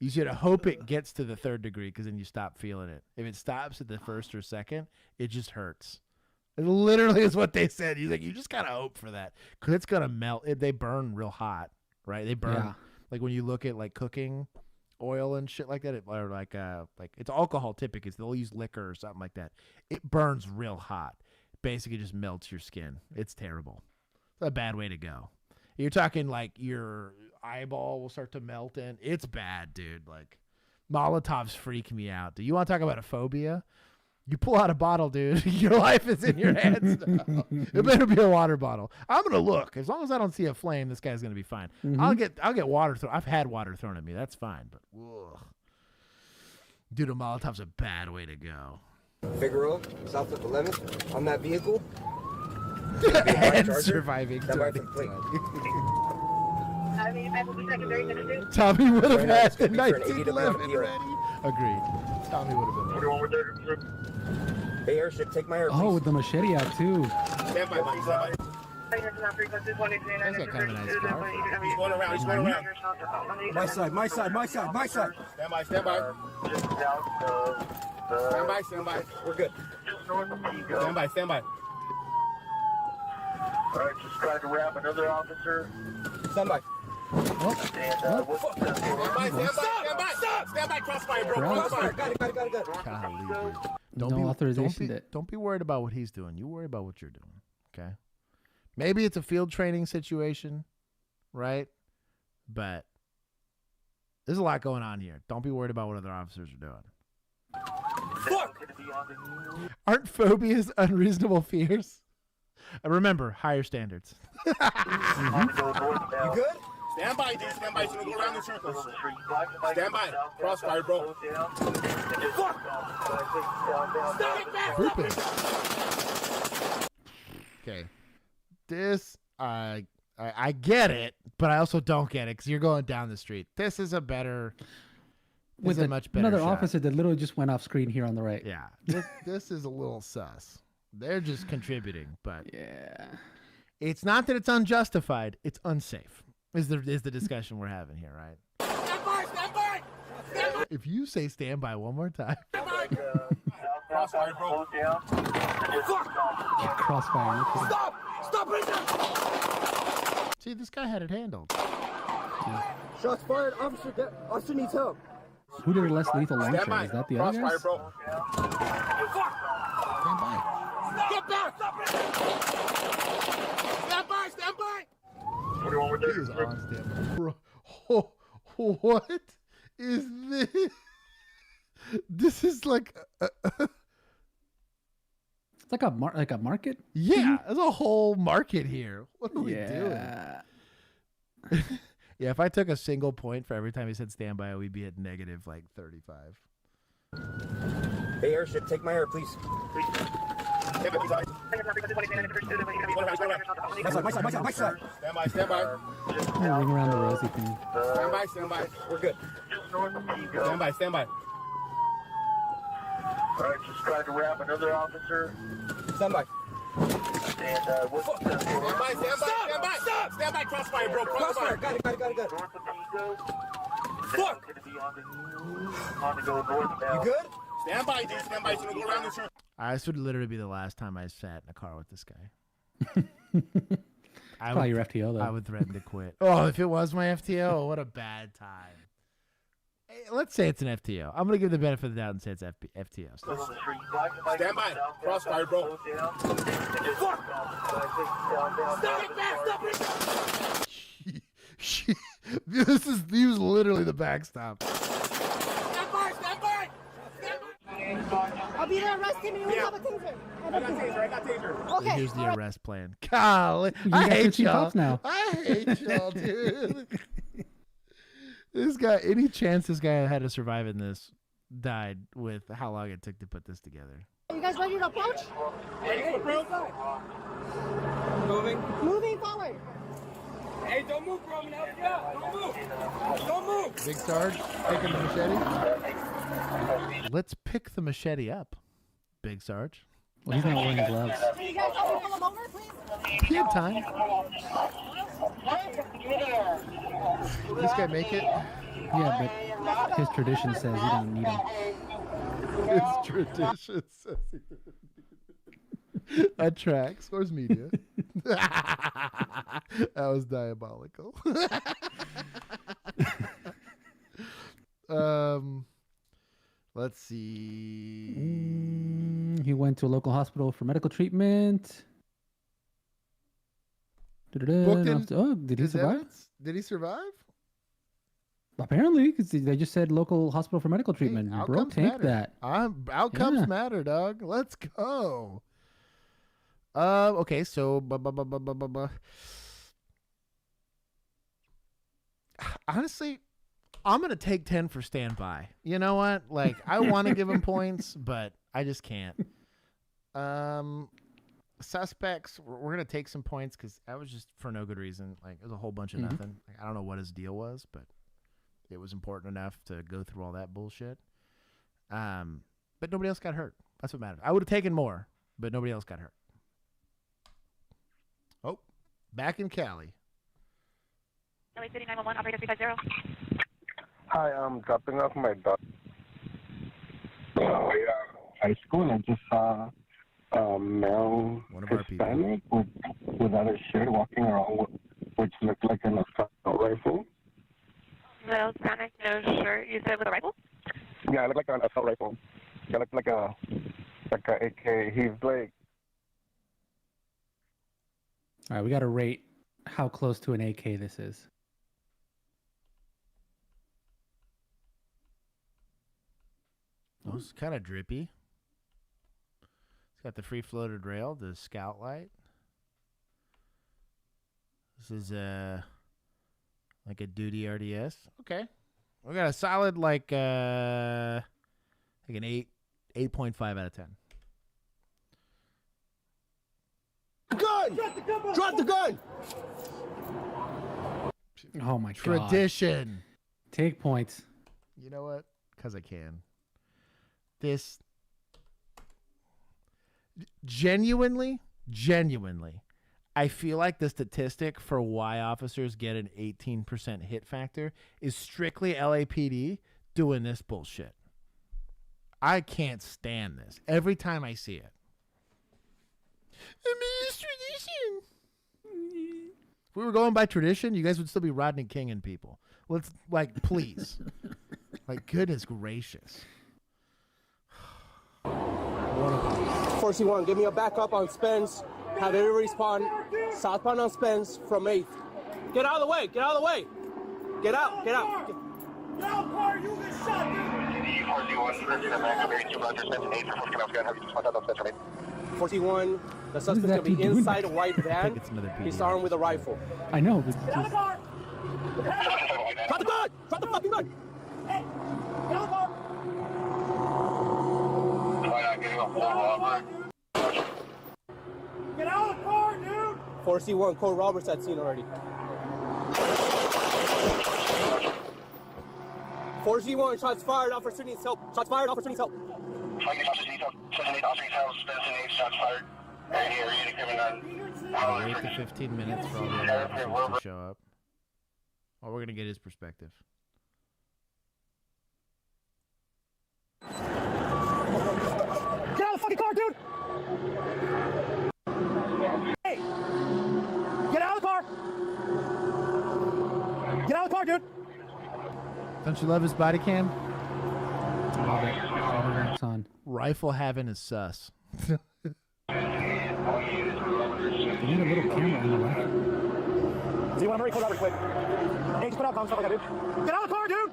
You should hope it gets to the 3rd degree because then you stop feeling it. If it stops at the 1st or 2nd, it just hurts. It literally is what they said. He's like, you just gotta hope for that because it's gonna melt. They burn real hot, right? They burn like when you look at like cooking oil and shit like that, or like it's alcohol typically. They'll use liquor or something like that. It burns real hot. Basically, just melts your skin. It's terrible. It's a bad way to go. You're talking like your eyeball will start to melt in. It's bad, dude. Like Molotovs freak me out. Do you want to talk about a phobia? You pull out a bottle, dude. Your life is in your hands now. It better be a water bottle. I'm gonna look. As long as I don't see a flame, this guy's gonna be fine. Mm-hmm. I'll get water thrown. I've had water thrown at me. That's fine. But ugh. Dude, a Molotov's a bad way to go. Figueroa, south of 11th, on that vehicle. And surviving. Somebody from Fleet. Tommy would have had the 1911 ready. Agreed. Tommy would have been ready. Hey, airship, take my air. Oh, with the machete out too. Stand by, Mike. Stand by. That's got kind of a nice car. He's going around. He's going around. My side. My side. My side. My side. Stand by. Stand by. Stand by. Stand by. We're good. Stand by. Stand by. All right, just trying to wrap another officer. Stand by. And stand by. Stand by. Stop. Stand by. Crossfire, bro. Crossfire. Got it. Golly, dude. Don't be worried about what he's doing. You worry about what you're doing. Okay. Maybe it's a field training situation, right? But there's a lot going on here. Don't be worried about what other officers are doing. Fuck! Aren't phobias unreasonable fears? Remember, higher standards. You good? Stand by, dude. Stand by. So we go around in circles. Stand by. Crossfire, bro. Fuck! Stop it! Okay. This, I get it, but I also don't get it because you're going down the street. This is a better with a much better another shot. officer that literally just went off screen here on the right. Yeah, this is a little sus. They're just contributing, but yeah, it's not that it's unjustified. It's unsafe. Is the discussion we're having here, right? Stand by! Stand by! Stand by! If you say stand by one more time. Crossfire, bro. Crossfire. Stop! Stop right now! See, this guy had it handled. Shots fired. Officer needs help. Who did a less lethal launcher? Stand by. Is that the other guys? Bro. Stand by. Get back! Stop right now! Stand by! Stand by! What do you want with He is on standby. Bro, what is this? This is like it's like a market. Yeah, there's a whole market here. What are we doing? Yeah, if I took a single point for every time he said standby, we'd be at negative like 35. Hey, airship, take my air, please. My side. Stand by, stand by. Yeah, ring around the rosy thing. Stand by, stand by. We're good. Stand by, stand by. Alright, just trying to wrap another officer. Stand by. And what's Stand by, stand by, stand by. Stop! Stand by, crossfire, bro. Crossfire. Got it. Fuck! On the go northbound. You good? Stand by, dude. Stand by. So go around this. This would literally be the last time I sat in a car with this guy. Probably your FTO, though. I would threaten to quit. Oh, if it was my FTO, what a bad time. Hey, let's say it's an FTO. I'm going to give the benefit of the doubt and say it's FTO. Stand by. Crossfire, bro. Fuck! Stop! He was literally the backstop. Stand by! Stand by! I'll be there arresting you. Yeah. I got taser. Okay. Here's the arrest plan. Golly, I hate y'all. I hate y'all, dude. This guy, any chance this guy had to survive in this, died with how long it took to put this together. Are you guys ready to approach? Ready, bro? Moving forward. Hey, don't move, bro. Don't move. Don't move. Big Sarge, picking the machete. Let's pick the machete up, Big Sarge. Well, he's not wearing gloves. Can you guys help me pull him over, please? He had time. Did this guy make it? Yeah, but his tradition says you don't need him. His tradition says he doesn't need it. That tracks. Where's media? That was diabolical. Let's see. He went to a local hospital for medical treatment. Oh, did he survive? Evidence? Did he survive? Apparently, because they just said local hospital for medical treatment. Hey, bro, take matter. that. Outcomes matter, dog. Let's go. Okay, so honestly, I'm gonna take 10 for standby. You know what? Like, I want to give him points, but I just can't. Suspects, we're gonna take some points because that was just for no good reason. Like, it was a whole bunch of nothing. Like, I don't know what his deal was, but it was important enough to go through all that bullshit. But nobody else got hurt. That's what matters. I would have taken more, but nobody else got hurt. Oh, back in Cali. LA City 911, operator 350. Hi, I'm dropping off my daughter. High school, and just saw a male Hispanic without a shirt walking around, which looked like an assault rifle. Male Hispanic, no shirt. You said with a rifle? Yeah, it looked like an assault rifle. It looked like a AK. He's like. All right, we got to rate how close to an AK this is. Oh, it's kind of drippy. It's got the free floated rail, the scout light. This is like a duty RDS. Okay. We got a solid like an 8.5 out of 10. Gun! Drop the gun! Oh my god. Tradition. Take points. You know what? because I can. This genuinely, I feel like the statistic for why officers get an 18% hit factor is strictly LAPD doing this bullshit. I can't stand this every time I see it. Tradition. If we were going by tradition, you guys would still be Rodney Kinging people. Let's, like, please. Like, goodness gracious. 41, give me a backup on Spence. Have everybody spawn southbound on Spence from 8th. Get out of the way. Get out of the way. Get out. Get out. Get out, car. You get shot, dude. 41, the suspect's going to be inside a white van. He's armed with a rifle. I know. Get out of the car. Drop the gun. Drop the fucking gun. Hey, get out of the car. Get out of the car, dude! 41, Cole Roberts at scene already. 41, shots fired, officer needs help. Shots fired, officer needs help. Wait the 15 minutes for all the other officers to show up. Or we're going to get his perspective. Get out of the fucking car, dude! Hey! Get out of the car! Get out of the car, dude! Don't you love his body cam? Love it. On. Rifle having is sus. They need a little camera on the rifle. Do you want to hurry? Pull out real quick. Hey, just put out bomb stuff like that, dude. Get out of the car, dude!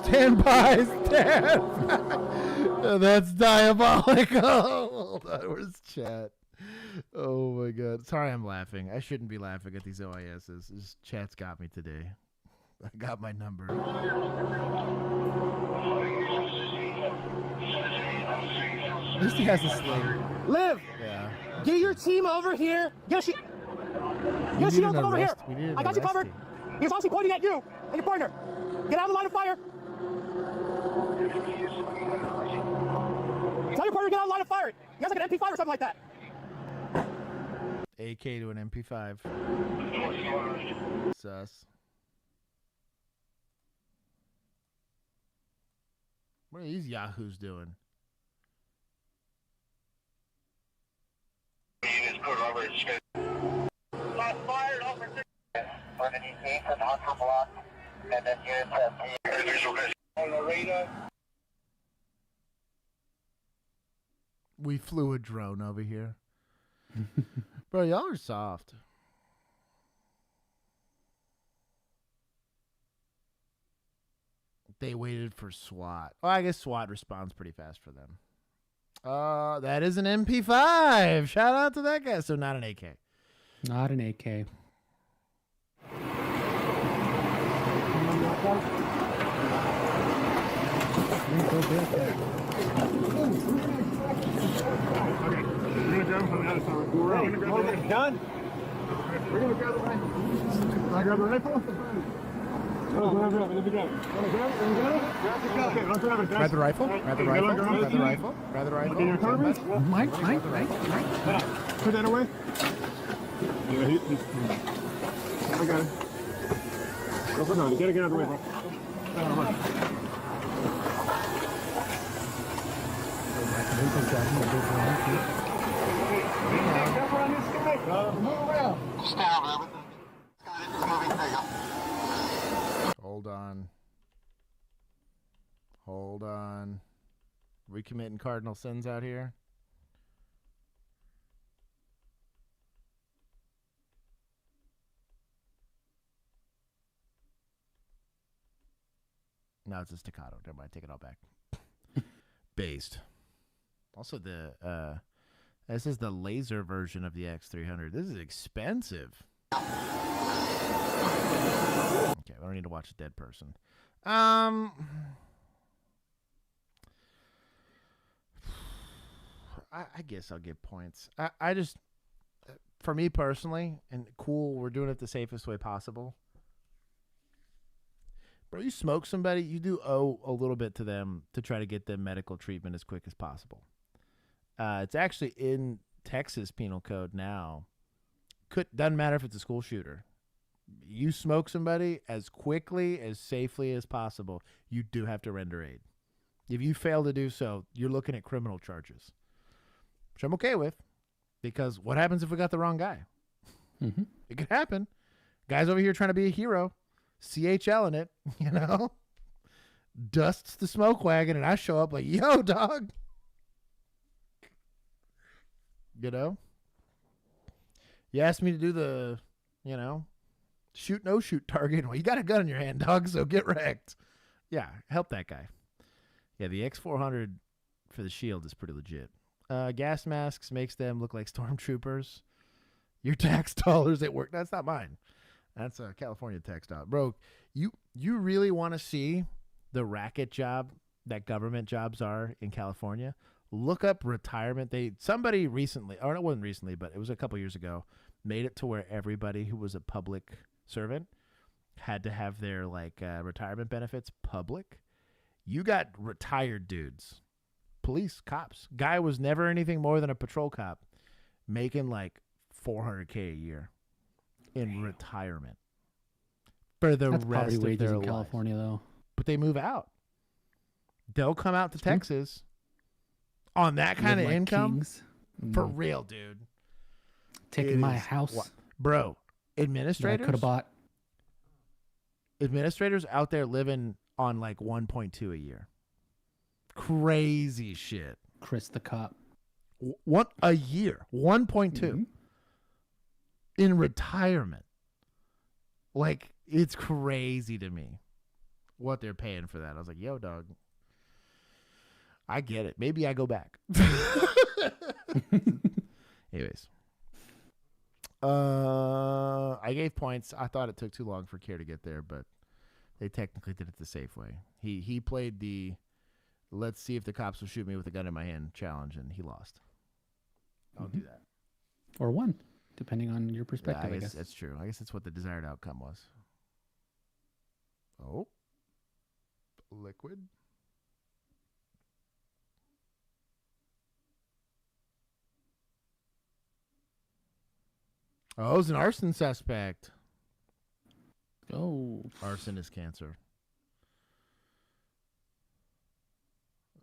Stand by, stand by. That's diabolical. Hold on, where's chat? Oh my god. Sorry I'm laughing. I shouldn't be laughing at these OISs. This chat's got me today. I got my number. At least he has a sling. Liv! Yeah. Get your team over here. Get your team over here. I got you covered. He's also pointing at you and your partner. Get out of the line of fire. Tell your partner to get out of the line of fire. He has like an MP5 or something like that. AK to an MP5. Sus. What are these yahoos doing? We flew a drone over here. Bro, y'all are soft. They waited for SWAT. Well, I guess SWAT responds pretty fast for them. That is an MP5. Shout out to that guy. So not an AK. Not an AK. Done? We're gonna grab the rifle. Can I grab the rifle? Oh, grab it. Let me grab it. Grab the rifle. Grab the rifle. Grab the rifle. Grab the rifle. Okay, your coverage? Mike. Put that away. Yeah, I got it. Go put it on. You gotta get out of the way, bro. Hold on. We committing cardinal sins out here? No, it's a staccato. Never mind. Take it all back. Based. Also, this is the laser version of the X300. This is expensive. Okay, we don't need to watch a dead person. I guess I'll give points. I just, for me personally, and cool, we're doing it the safest way possible. Bro, you smoke somebody, you do owe a little bit to them to try to get them medical treatment as quick as possible. It's actually in Texas penal code now. Doesn't matter if it's a school shooter. You smoke somebody as quickly, as safely as possible, you do have to render aid. If you fail to do so, you're looking at criminal charges, which I'm okay with, because what happens if we got the wrong guy? Mm-hmm. It could happen. Guy's over here trying to be a hero, CHL in it, you know, dusts the smoke wagon, and I show up like, yo, dog. You know? You asked me to do the, you know, shoot, no shoot target. Well, you got a gun in your hand, dog, so get wrecked. Yeah, help that guy. Yeah, the X400 for the shield is pretty legit. Gas masks makes them look like stormtroopers. Your tax dollars at work. That's not mine. That's a California tax dollar. Bro, you really want to see the racket job that government jobs are in California? Look up retirement. Somebody recently, or it wasn't recently, but it was a couple years ago, made it to where everybody who was a public servant had to have their retirement benefits public. You got retired dudes, police, cops. Guy was never anything more than a patrol cop, making like $400K a year in retirement for the That's rest probably of their wages in life. California, though. But they move out. They'll come out to Texas on that kind of like income. kings. For real, dude. Taking my house. Bro, that I administrators could have bought. Administrators out there living on like 1.2 a year. Crazy shit. Chris the cop. What a year. 1.2 in retirement. Like, it's crazy to me what they're paying for that. I was like, yo, dog, I get it. Maybe I go back. Anyways. I gave points. I thought it took too long for Care to get there, but they technically did it the safe way. He played the let's see if the cops will shoot me with a gun in my hand challenge, and he lost. I'll do that. Or one, depending on your perspective, Yeah, I guess. that's true. I guess that's what the desired outcome was. Oh. Liquid. Oh, it's an arson suspect. Oh. Arson is cancer.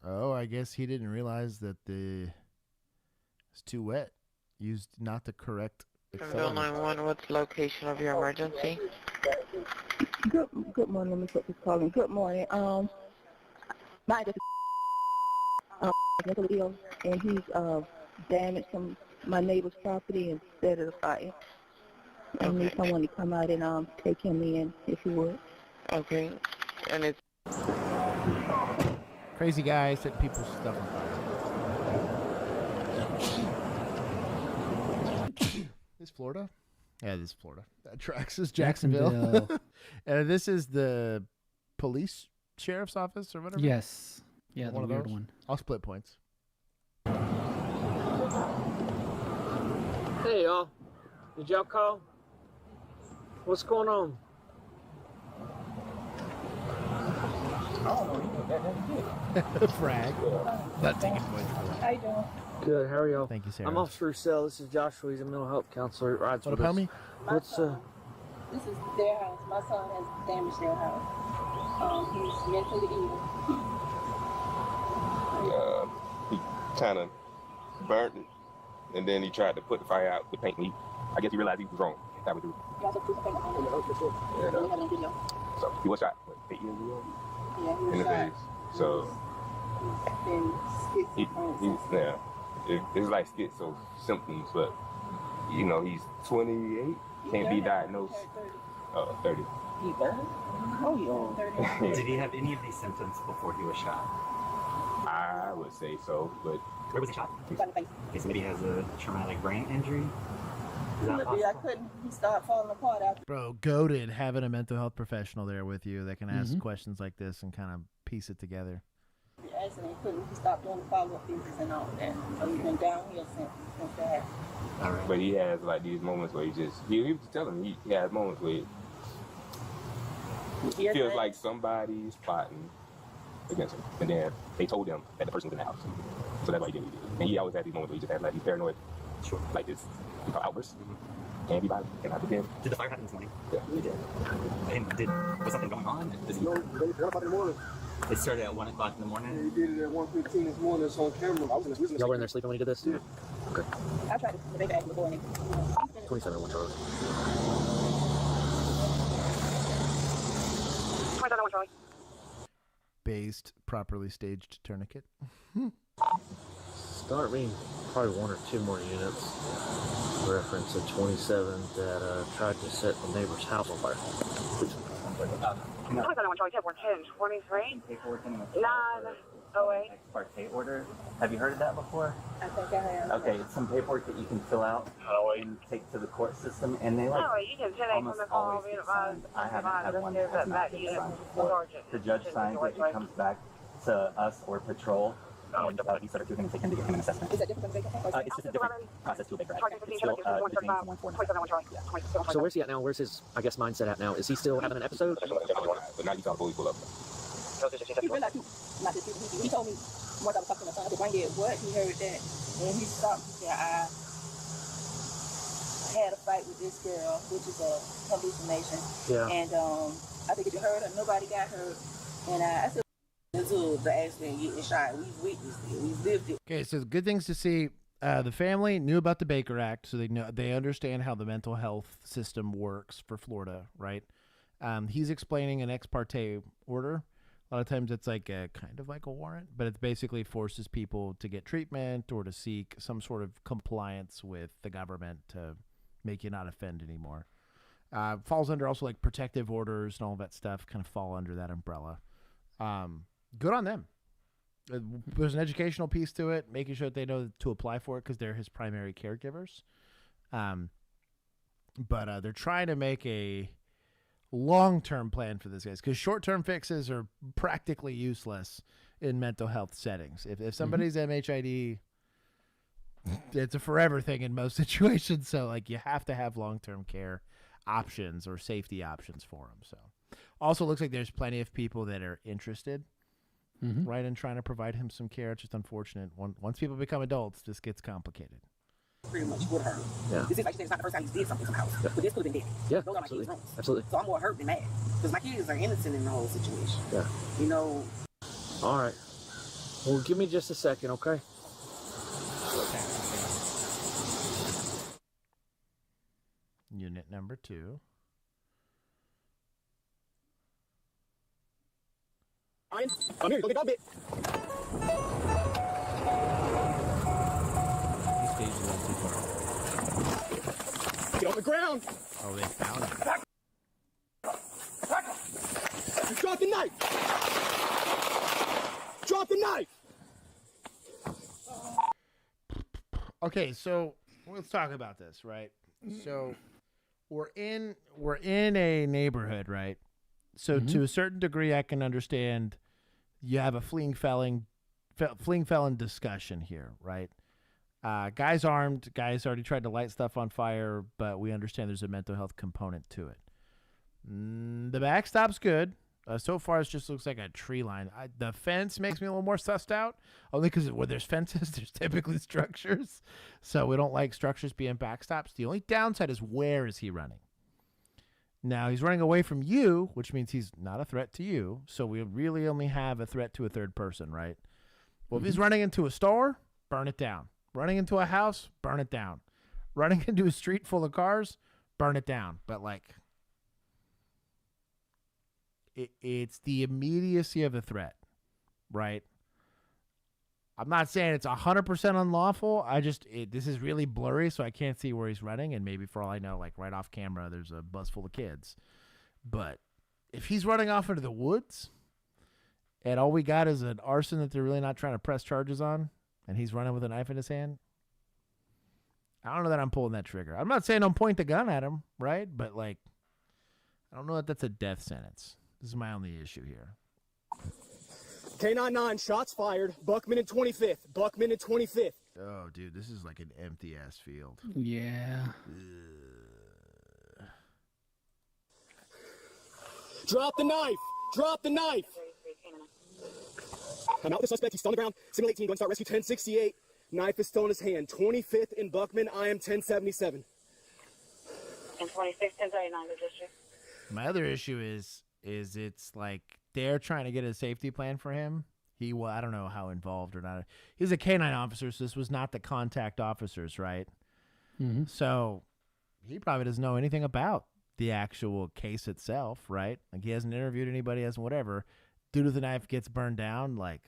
Oh, I guess he didn't realize that it's too wet. Used not the correct Bill 911, what's the location of your emergency? Good morning. Let me put this call in. Good morning. My address is mentally ill, and he's damaged my neighbor's property and set it afire. I need someone to come out and take him in, if you would. Okay. And it's crazy guy setting people's stuff on fire. This Florida? Yeah, this is Florida. That tracks is Jacksonville. And this is the police sheriff's office or whatever? Yes. Yeah, one the of weird those. one. I'll split points. Hey, y'all. Did y'all call? What's going on? Frag. Not taking points for that. How you doing? Good, how are y'all? Thank you, Sarah. I'm Officer Russell. This is Joshua. He's a mental health counselor. Rides What with about us. me? This is their house. My son has damaged their house. He's mentally ill. He kind of burnt it, and then he tried to put the fire out with paint. I guess he realized he was wrong. That was You also put something on the and, have a video. so he was shot, what, 8 years ago? Yeah, he was In the shot. face. So He's been it's like schizo symptoms, but you know he's 28, can't be diagnosed. 30. He better? Oh, yeah. Did he have any of these symptoms before he was shot? I would say so, but Where was he shot? Okay, so maybe he has a traumatic brain injury. Is that I possible? couldn't. He started falling apart after. Bro, goated having a mental health professional there with you that can ask questions like this and kind of piece it together. The accident, he stopped doing the follow-up visits and all that. So he's been downhill since that. all right. But he has like these moments where he was telling me he has moments where feels like somebody's plotting against him. And then they told him that the person was in the house. So that's why he didn't leave. And he always had these moments where he just had like these paranoid, like this outbursts. Can be violent, can happen again. Did the fire happen this morning? Yeah. It did. And was something going on? They forgot about the morning. It started at 1 o'clock in the morning? Yeah, he did it at 1:15 this morning. It's on camera. Y'all were in there sleeping when you did this? Yeah. Okay. I tried to make it before. 27 1 Charlie. 27 1 Charlie. Based, properly staged tourniquet. Start me probably 1 or 2 more units. Reference a 27 that tried to set the neighbor's house on fire. 27 1 Charlie, 10 23. Paperwork in the 908. ex parte order. Have you heard of that before? I think I have. Okay, it's some paperwork that you can fill out and take to the court system, and they like No, you can tell almost from the call, always be get advised. signed. I haven't had one Give that's that not back been unit signed to before. sergeant. The judge signs it, it comes back to us or patrol. And he said if you're going to take him to get him an assessment. Is that different from the vacant? It's just a different process to a Baker Act. It's 27 still 1 Charlie. So where's he at now? Where's his, I guess, mindset at now? Is he still having an episode? But now you saw the police pull up. He realized not to, he told me once I was talking to my son, I said, "Bring it, what?" He heard that, and he stopped. He said, "I had a fight with this girl, which is a hallucination." Yeah. And I think if you heard her, nobody got hurt. And I said, until the accident getting shot, we've witnessed it, we've lived it. Okay, so good things to see. The family knew about the Baker Act, so they understand how the mental health system works for Florida, right? He's explaining an ex parte order. A lot of times it's like kind of like a warrant, but it basically forces people to get treatment or to seek some sort of compliance with the government to make you not offend anymore. Falls under also like protective orders and all that stuff kind of fall under that umbrella. Good on them. There's an educational piece to it, making sure that they know to apply for it because they're his primary caregivers. But they're trying to make a long-term plan for this guys because short-term fixes are practically useless in mental health settings. If somebody's MHID, it's a forever thing in most situations. So like you have to have long-term care options or safety options for them. So also looks like there's plenty of people that are interested, right, in trying to provide him some care. It's just unfortunate. Once people become adults, this gets complicated. Pretty much would hurt. Yeah. This is like you said, it's not the first time he did something somehow. Yeah. But this could have been dead. Yeah, those are my kids' rooms. Absolutely. So I'm more hurt than mad. Because my kids are innocent in the whole situation. Yeah. You know. All right. Well, give me just a second, okay? Unit number 2. I'm here. Go get that bit. Get on the ground. Oh, they found it. Drop the knife. Drop the knife. Okay, so let's talk about this, right? So we're in a neighborhood, right? So to a certain degree, I can understand you have a fleeing felon discussion here, right? Guy's armed. Guy's already tried to light stuff on fire, but we understand there's a mental health component to it. The backstop's good. So far, it just looks like a tree line. The fence makes me a little more sussed out, only because where there's fences, there's typically structures. So we don't like structures being backstops. The only downside is where is he running? Now, he's running away from you, which means he's not a threat to you. So we really only have a threat to a third person, right? Well, if he's running into a store, burn it down. Running into a house, burn it down. Running into a street full of cars, burn it down. But, like, it's the immediacy of the threat, right? I'm not saying it's 100% unlawful. This is really blurry, so I can't see where he's running. And maybe for all I know, like right off camera, there's a bus full of kids. But if he's running off into the woods and all we got is an arson that they're really not trying to press charges on, and he's running with a knife in his hand, I don't know that I'm pulling that trigger. I'm not saying don't point the gun at him, right? But, like, I don't know that that's a death sentence. This is my only issue here. K99, shots fired. Buckman and 25th. Buckman and 25th. Oh, dude, this is like an empty-ass field. Yeah. Drop the knife! Drop the knife! I'm out with the suspect. He's still on the ground. Signal 18, going to start rescue 1068. Knife is still in his hand. 25th in Buckman. I am 1077. And 26, 1039, the district. My other issue is it's like they're trying to get a safety plan for him. I don't know how involved or not. He's a K-9 officer, so this was not the contact officers, right? Mm-hmm. So he probably doesn't know anything about the actual case itself, right? Like he hasn't interviewed anybody, hasn't whatever. Dude with the knife gets burned down, like.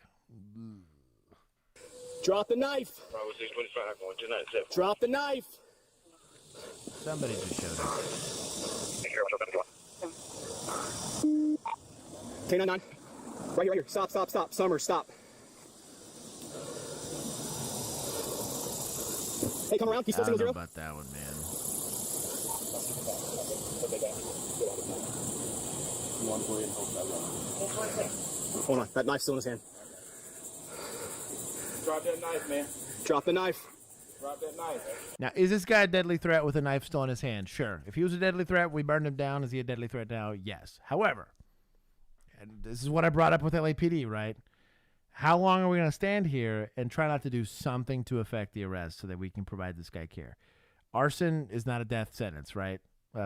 Drop the knife. Drop the knife. Somebody just showed up. K99. Right here. Stop. Summer, stop. Hey, come around. He's still I don't know 0-0. about that one, man. Hold on. That knife's still in his hand. Drop that knife, man. Drop the knife. Drop that knife. Now, is this guy a deadly threat with a knife still in his hand? Sure. If he was a deadly threat, we burned him down. Is he a deadly threat now? Yes. However, and this is what I brought up with LAPD, right? How long are we going to stand here and try not to do something to affect the arrest so that we can provide this guy care? Arson is not a death sentence, right?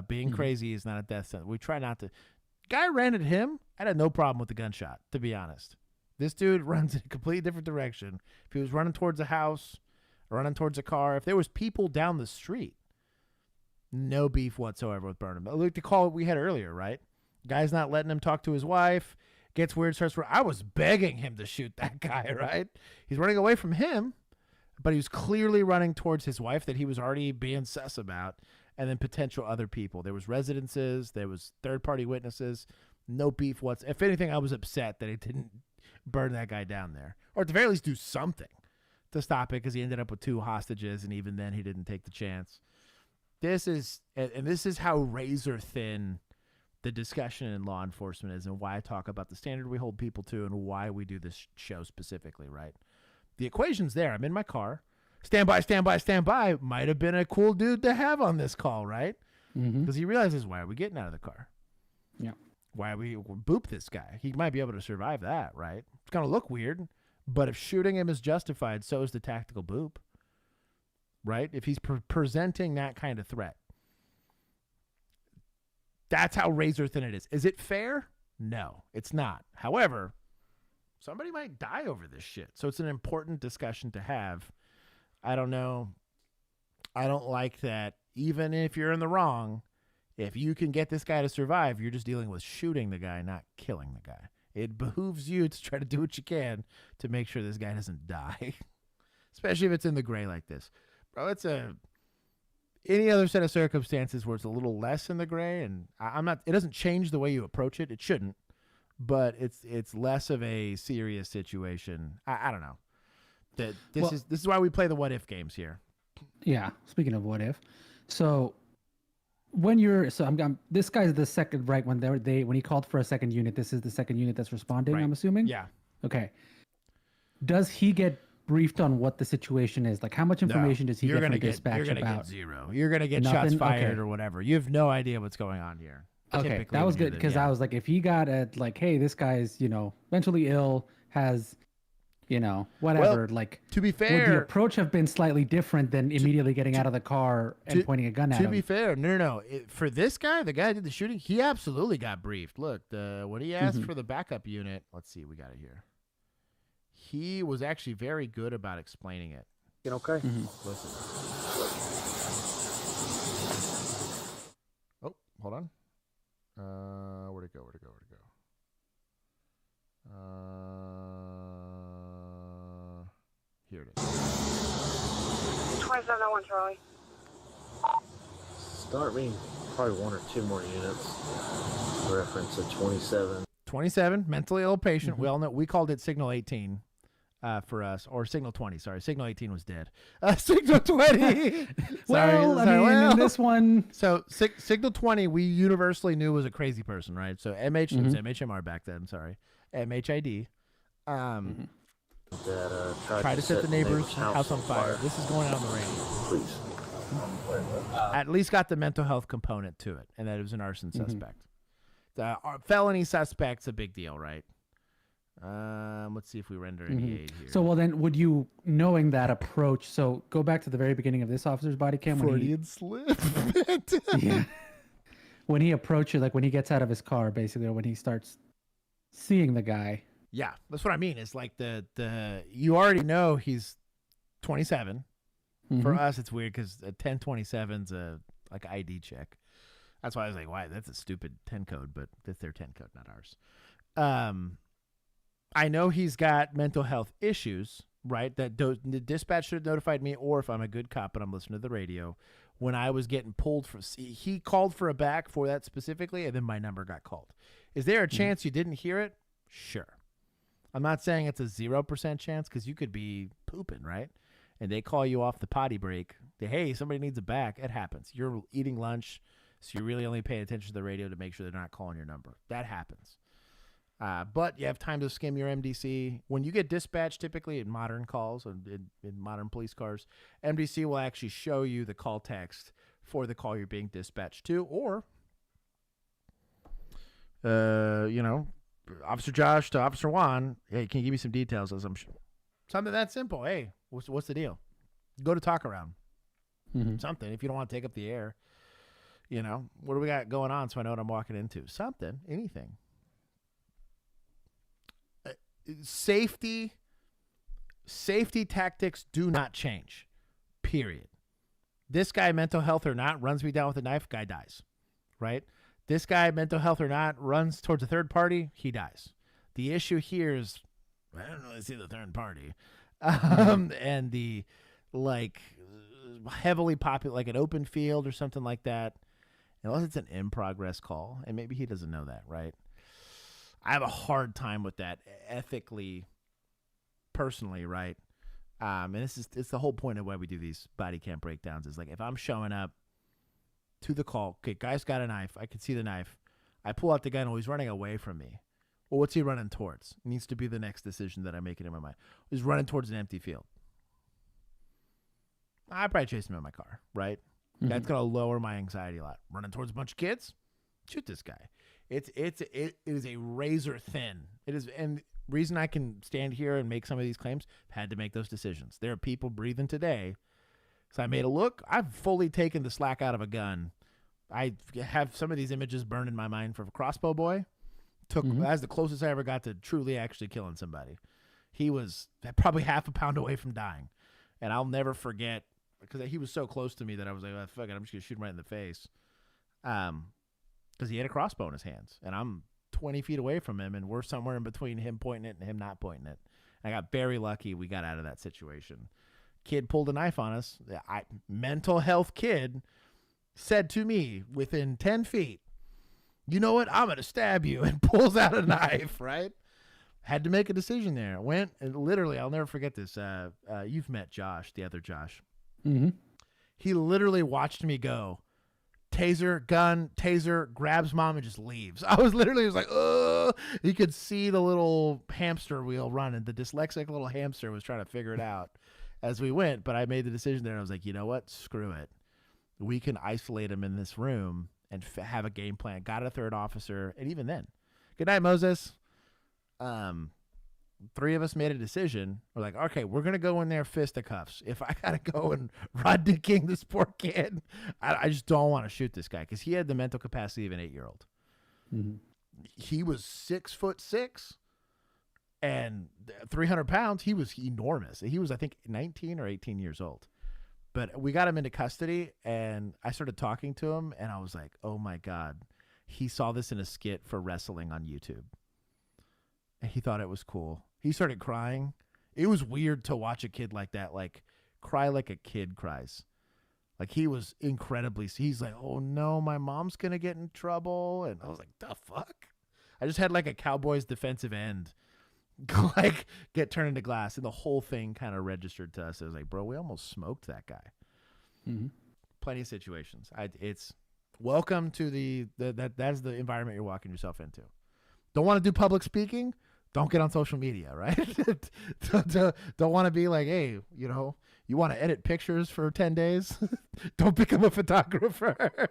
Being crazy is not a death sentence. We try not to. Guy ran at him. I had no problem with the gunshot, to be honest. This dude runs in a completely different direction. If he was running towards a house, running towards a car, if there was people down the street, no beef whatsoever with Burnham. Look, the call we had earlier, right? Guy's not letting him talk to his wife. Gets weird, starts. I was begging him to shoot that guy, right? He's running away from him, but he was clearly running towards his wife that he was already being sus about, and then potential other people. There was residences. There was third-party witnesses. No beef whatsoever. If anything, I was upset that he didn't burn that guy down there, or at the very least do something to stop it, because he ended up with 2 hostages, and even then he didn't take the chance. This is how razor thin the discussion in law enforcement is, and why I talk about the standard we hold people to, and why we do this show specifically, right? The equation's there. I'm in my car. Stand by, stand by, stand by. Might have been a cool dude to have on this call, right? Because he realizes, why are we getting out of the car? Yeah. Why we boop this guy? He might be able to survive that, right? It's going to look weird, but if shooting him is justified, so is the tactical boop, right? If he's presenting that kind of threat. That's how razor thin it is. Is it fair? No, it's not. However, somebody might die over this shit. So it's an important discussion to have. I don't know. I don't like that. Even if you're in the wrong, if you can get this guy to survive, you're just dealing with shooting the guy, not killing the guy. It behooves you to try to do what you can to make sure this guy doesn't die, especially if it's in the gray like this. Bro, it's any other set of circumstances where it's a little less in the gray, and it doesn't change the way you approach it. It shouldn't, but it's less of a serious situation. I don't know. This is why we play the what if games here. Yeah. Speaking of what if, so when this guy's the second, right? When he called for a second unit, this is the second unit that's responding. Right. I'm assuming. Yeah. Okay. Does he get briefed on what the situation is? Like, how much information does he get from dispatch You're gonna about? get zero. You're gonna get shots fired or whatever. You have no idea what's going on here. Okay, that was good, because I was like, if he got at like, hey, this guy's mentally ill, has whatever. Well, like, to be fair, would the approach have been slightly different than immediately getting out of the car and pointing a gun at him? To be fair, no. For this guy, the guy who did the shooting, he absolutely got briefed. Look, when he asked for the backup unit, let's see, we got it here. He was actually very good about explaining it. Okay. Listen. Oh, hold on. Where'd it go? Here it is. 2701 Charlie. Start me probably 1 or 2 more units. Reference a 27. 27, mentally ill patient. We all know. We called it Signal 18 for us, or Signal 20. Sorry, Signal 18 was dead. Signal 20. In this one. So Signal 20, we universally knew was a crazy person, right? So it was MHMR back then. Sorry, MHID. Tried to set the neighbor's house on fire. This is going on the radio. Please. At least got the mental health component to it, and that it was an arson suspect. felony suspect's a big deal, right? Let's see if we render any aid here. So, well, then, would you, knowing that approach, so go back to the very beginning of this officer's body cam. Freudian slip. Yeah. When he approaches, like when he gets out of his car, basically, or when he starts seeing the guy. Yeah, that's what I mean. It's like the you already know he's 27. For us, it's weird because a 1027's a like ID check. That's why I was like, "Why? That's a stupid 10 code," but that's their 10 code, not ours. I know he's got mental health issues, right? That the dispatch should have notified me, or if I'm a good cop and I'm listening to the radio, when I was getting pulled for, he called for a back for that specifically, and then my number got called. Is there a chance you didn't hear it? Sure. I'm not saying it's a 0% chance because you could be pooping, right? And they call you off the potty break. Hey, somebody needs a back. It happens. You're eating lunch, so you're really only paying attention to the radio to make sure they're not calling your number. That happens. But you have time to skim your MDC. When you get dispatched, typically in modern calls, in modern police cars, MDC will actually show you the call text for the call you're being dispatched to, or, Officer Josh to Officer Juan, hey, can you give me some details? As I'm sure. Something that simple. Hey, what's the deal? Go to talk around. Something. If you don't want to take up the air, what do we got going on so I know what I'm walking into? Something. Anything. Safety tactics do not change. Period. This guy, mental health or not, runs me down with a knife, guy dies. Right? This guy, mental health or not, runs towards a third party, he dies. The issue here is, I don't really see the third party. And the, heavily popular, like an open field or something like that, unless it's an in-progress call, and maybe he doesn't know that, right? I have a hard time with that ethically, personally, right? And it's the whole point of why we do these body cam breakdowns is like, if I'm showing up to the call, okay, guy's got a knife, I can see the knife, I pull out the gun, he's running away from me. Well, what's he running towards? It needs to be the next decision that I'm making in my mind. He's running towards an empty field. I'd probably chase him in my car, right? That's going to lower my anxiety a lot. Running towards a bunch of kids? Shoot this guy. It is a razor thin. It is, and reason I can stand here and make some of these claims, I've had to make those decisions. There are people breathing today. So I made a look. I've fully taken the slack out of a gun. I have some of these images burned in my mind for Crossbow Boy. That's the closest I ever got to truly actually killing somebody. He was probably half a pound away from dying. And I'll never forget, because he was so close to me that I was like, oh, fuck it, I'm just going to shoot him right in the face. Because he had a crossbow in his hands. And I'm 20 feet away from him, and we're somewhere in between him pointing it and him not pointing it. And I got very lucky we got out of that situation. Kid pulled a knife on us. Mental health kid said to me within 10 feet, you know what? I'm going to stab you, and pulls out a knife, right? Had to make a decision there. Went, and literally, I'll never forget this. You've met Josh, the other Josh. He literally watched me go, taser, gun, taser, grabs mom, and just leaves. I was like, oh, you could see the little hamster wheel running. The dyslexic little hamster was trying to figure it out as we went, but I made the decision there. I was like, you know what? Screw it. We can isolate him in this room and have a game plan. Got a third officer, and even then, good night, Moses. Three of us made a decision. We're like, okay, we're gonna go in there fisticuffs. If I gotta go and Rodney King this poor kid, I just don't want to shoot this guy because he had the mental capacity of an 8-year-old. He was 6'6" and 300 pounds. He was enormous. He was, I think, 19 or 18 years old. But we got him into custody, and I started talking to him, and I was like, oh my God, he saw this in a skit for wrestling on YouTube. And he thought it was cool. He started crying. It was weird to watch a kid like that, like cry like a kid cries. Like he was he's like, oh no, my mom's going to get in trouble. And I was like, the fuck? I just had like a Cowboys defensive end like get turned into glass, and the whole thing kind of registered to us. It was like, bro, we almost smoked that guy. Plenty of situations. It's welcome to that's the environment you're walking yourself into. Don't want to do public speaking? Don't get on social media, right? don't want to be like, hey, you want to edit pictures for 10 days? Don't become a photographer.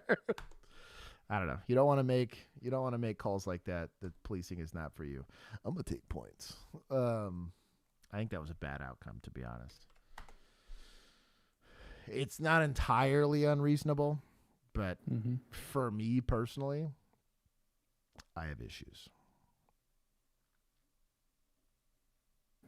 I don't know. You don't want to make calls like that. That policing is not for you. I'm gonna take points. I think that was a bad outcome, to be honest. It's not entirely unreasonable, but for me personally, I have issues.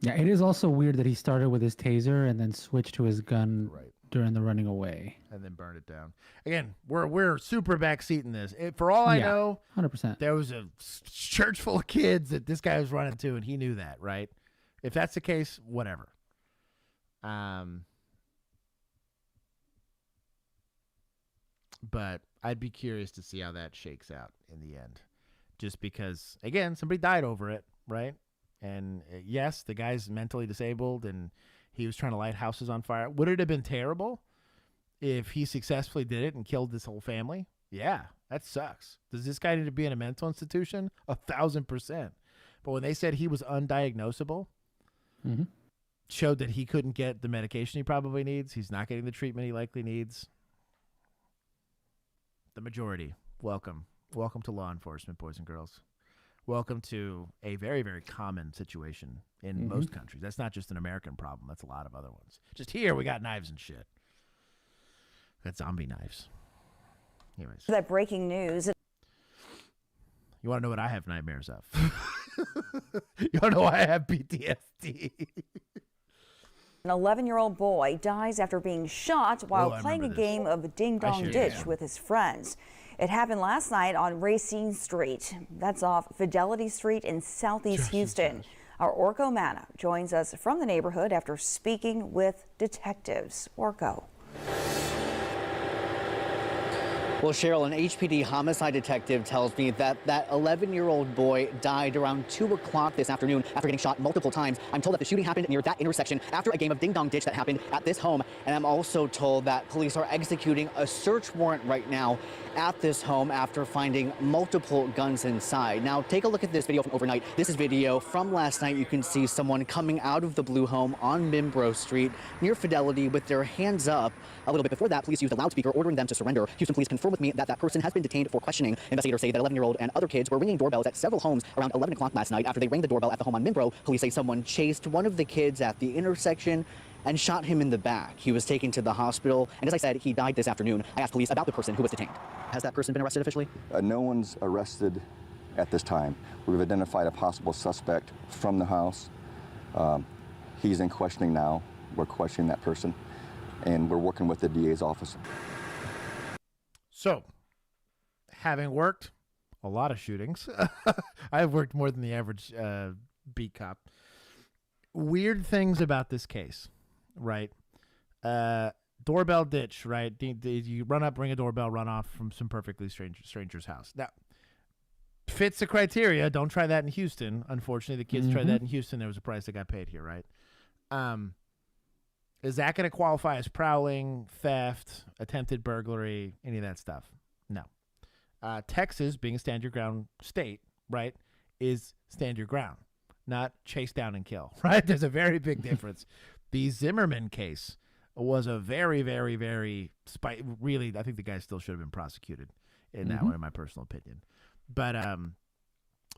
Yeah, it is also weird that he started with his taser and then switched to his gun during the running away. And then burned it down. Again, we're super backseating this. For all I know, 100%. There was a church full of kids that this guy was running to, and he knew that, right? If that's the case, whatever. But I'd be curious to see how that shakes out in the end. Just because, again, somebody died over it, right? And yes, the guy's mentally disabled, and he was trying to light houses on fire. Would it have been terrible if he successfully did it and killed this whole family? Yeah, that sucks. Does this guy need to be in a mental institution? 1,000%. But when they said he was undiagnosable, showed that he couldn't get the medication he probably needs. He's not getting the treatment he likely needs. The majority, welcome. Welcome to law enforcement, boys and girls. Welcome to a very, very common situation in most countries. That's not just an American problem. That's a lot of other ones. Just here, we got knives and shit. Got zombie knives. Anyways. That breaking news. You want to know what I have nightmares of? You want to know why I have PTSD? An 11-year-old boy dies after being shot while playing a game of ding-dong ditch with his friends. It happened last night on Racine Street. That's off Fidelity Street in Southeast Houston. Our Orko Mana joins us from the neighborhood after speaking with detectives. Orko. Well, Cheryl, an HPD homicide detective tells me that that 11-year-old boy died around 2 o'clock this afternoon after getting shot multiple times. I'm told that the shooting happened near that intersection after a game of ding-dong ditch that happened at this home. And I'm also told that police are executing a search warrant right now at this home after finding multiple guns inside. Now, take a look at this video from overnight. This is video from last night. You can see someone coming out of the blue home on Mimbro Street near Fidelity with their hands up. A little bit before that, police used a loudspeaker ordering them to surrender. Houston police confirmed with me that that person has been detained for questioning. Investigators say that 11-year-old and other kids were ringing doorbells at several homes around 11 o'clock last night. After they rang the doorbell at the home on Mimbro, police say someone chased one of the kids at the intersection and shot him in the back. He was taken to the hospital, and as I said, he died this afternoon. I asked police about the person who was detained. Has that person been arrested officially? No one's arrested at this time. We've identified a possible suspect from the house. He's in questioning now. We're questioning that person, and we're working with the DA's office. So, having worked a lot of shootings, I've worked more than the average beat cop. Weird things about this case, right? Doorbell ditch, right? You run up, ring a doorbell, run off from some perfectly stranger's house. Now, fits the criteria. Don't try that in Houston. Unfortunately, the kids tried that in Houston. There was a price that got paid here, right? Is that going to qualify as prowling, theft, attempted burglary, any of that stuff? No. Texas, being a stand your ground state, right, is stand your ground, not chase down and kill, right? There's a very big difference. The Zimmerman case was a very, very, very really, I think the guy still should have been prosecuted in that one, in my personal opinion. But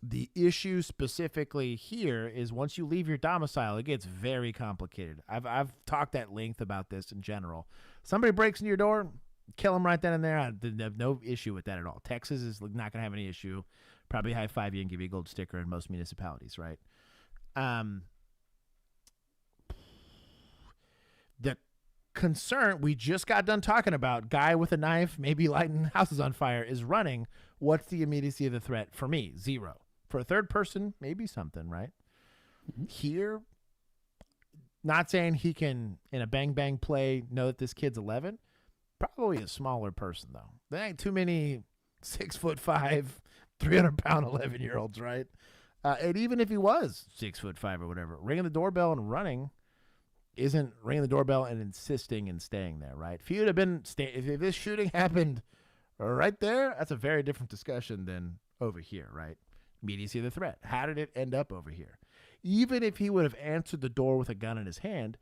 the issue specifically here is once you leave your domicile, it gets very complicated. I've talked at length about this in general. Somebody breaks into your door, kill them right then and there. I have no issue with that at all. Texas is not going to have any issue. Probably high five you and give you a gold sticker in most municipalities, right? The concern we just got done talking about, guy with a knife, maybe lighting houses on fire, is running. What's the immediacy of the threat? For me, 0. For a third person, maybe something, right? Here, not saying he can, in a bang-bang play, know that this kid's 11. Probably a smaller person, though. There ain't too many 6'5", 300-pound 11-year-olds, right? And even if he was 6'5" or whatever, ringing the doorbell and running isn't ringing the doorbell and insisting and staying there, right? If he would have been, if this shooting happened right there, that's a very different discussion than over here, right? Immediacy of the threat. How did it end up over here? Even if he would have answered the door with a gun in his hand,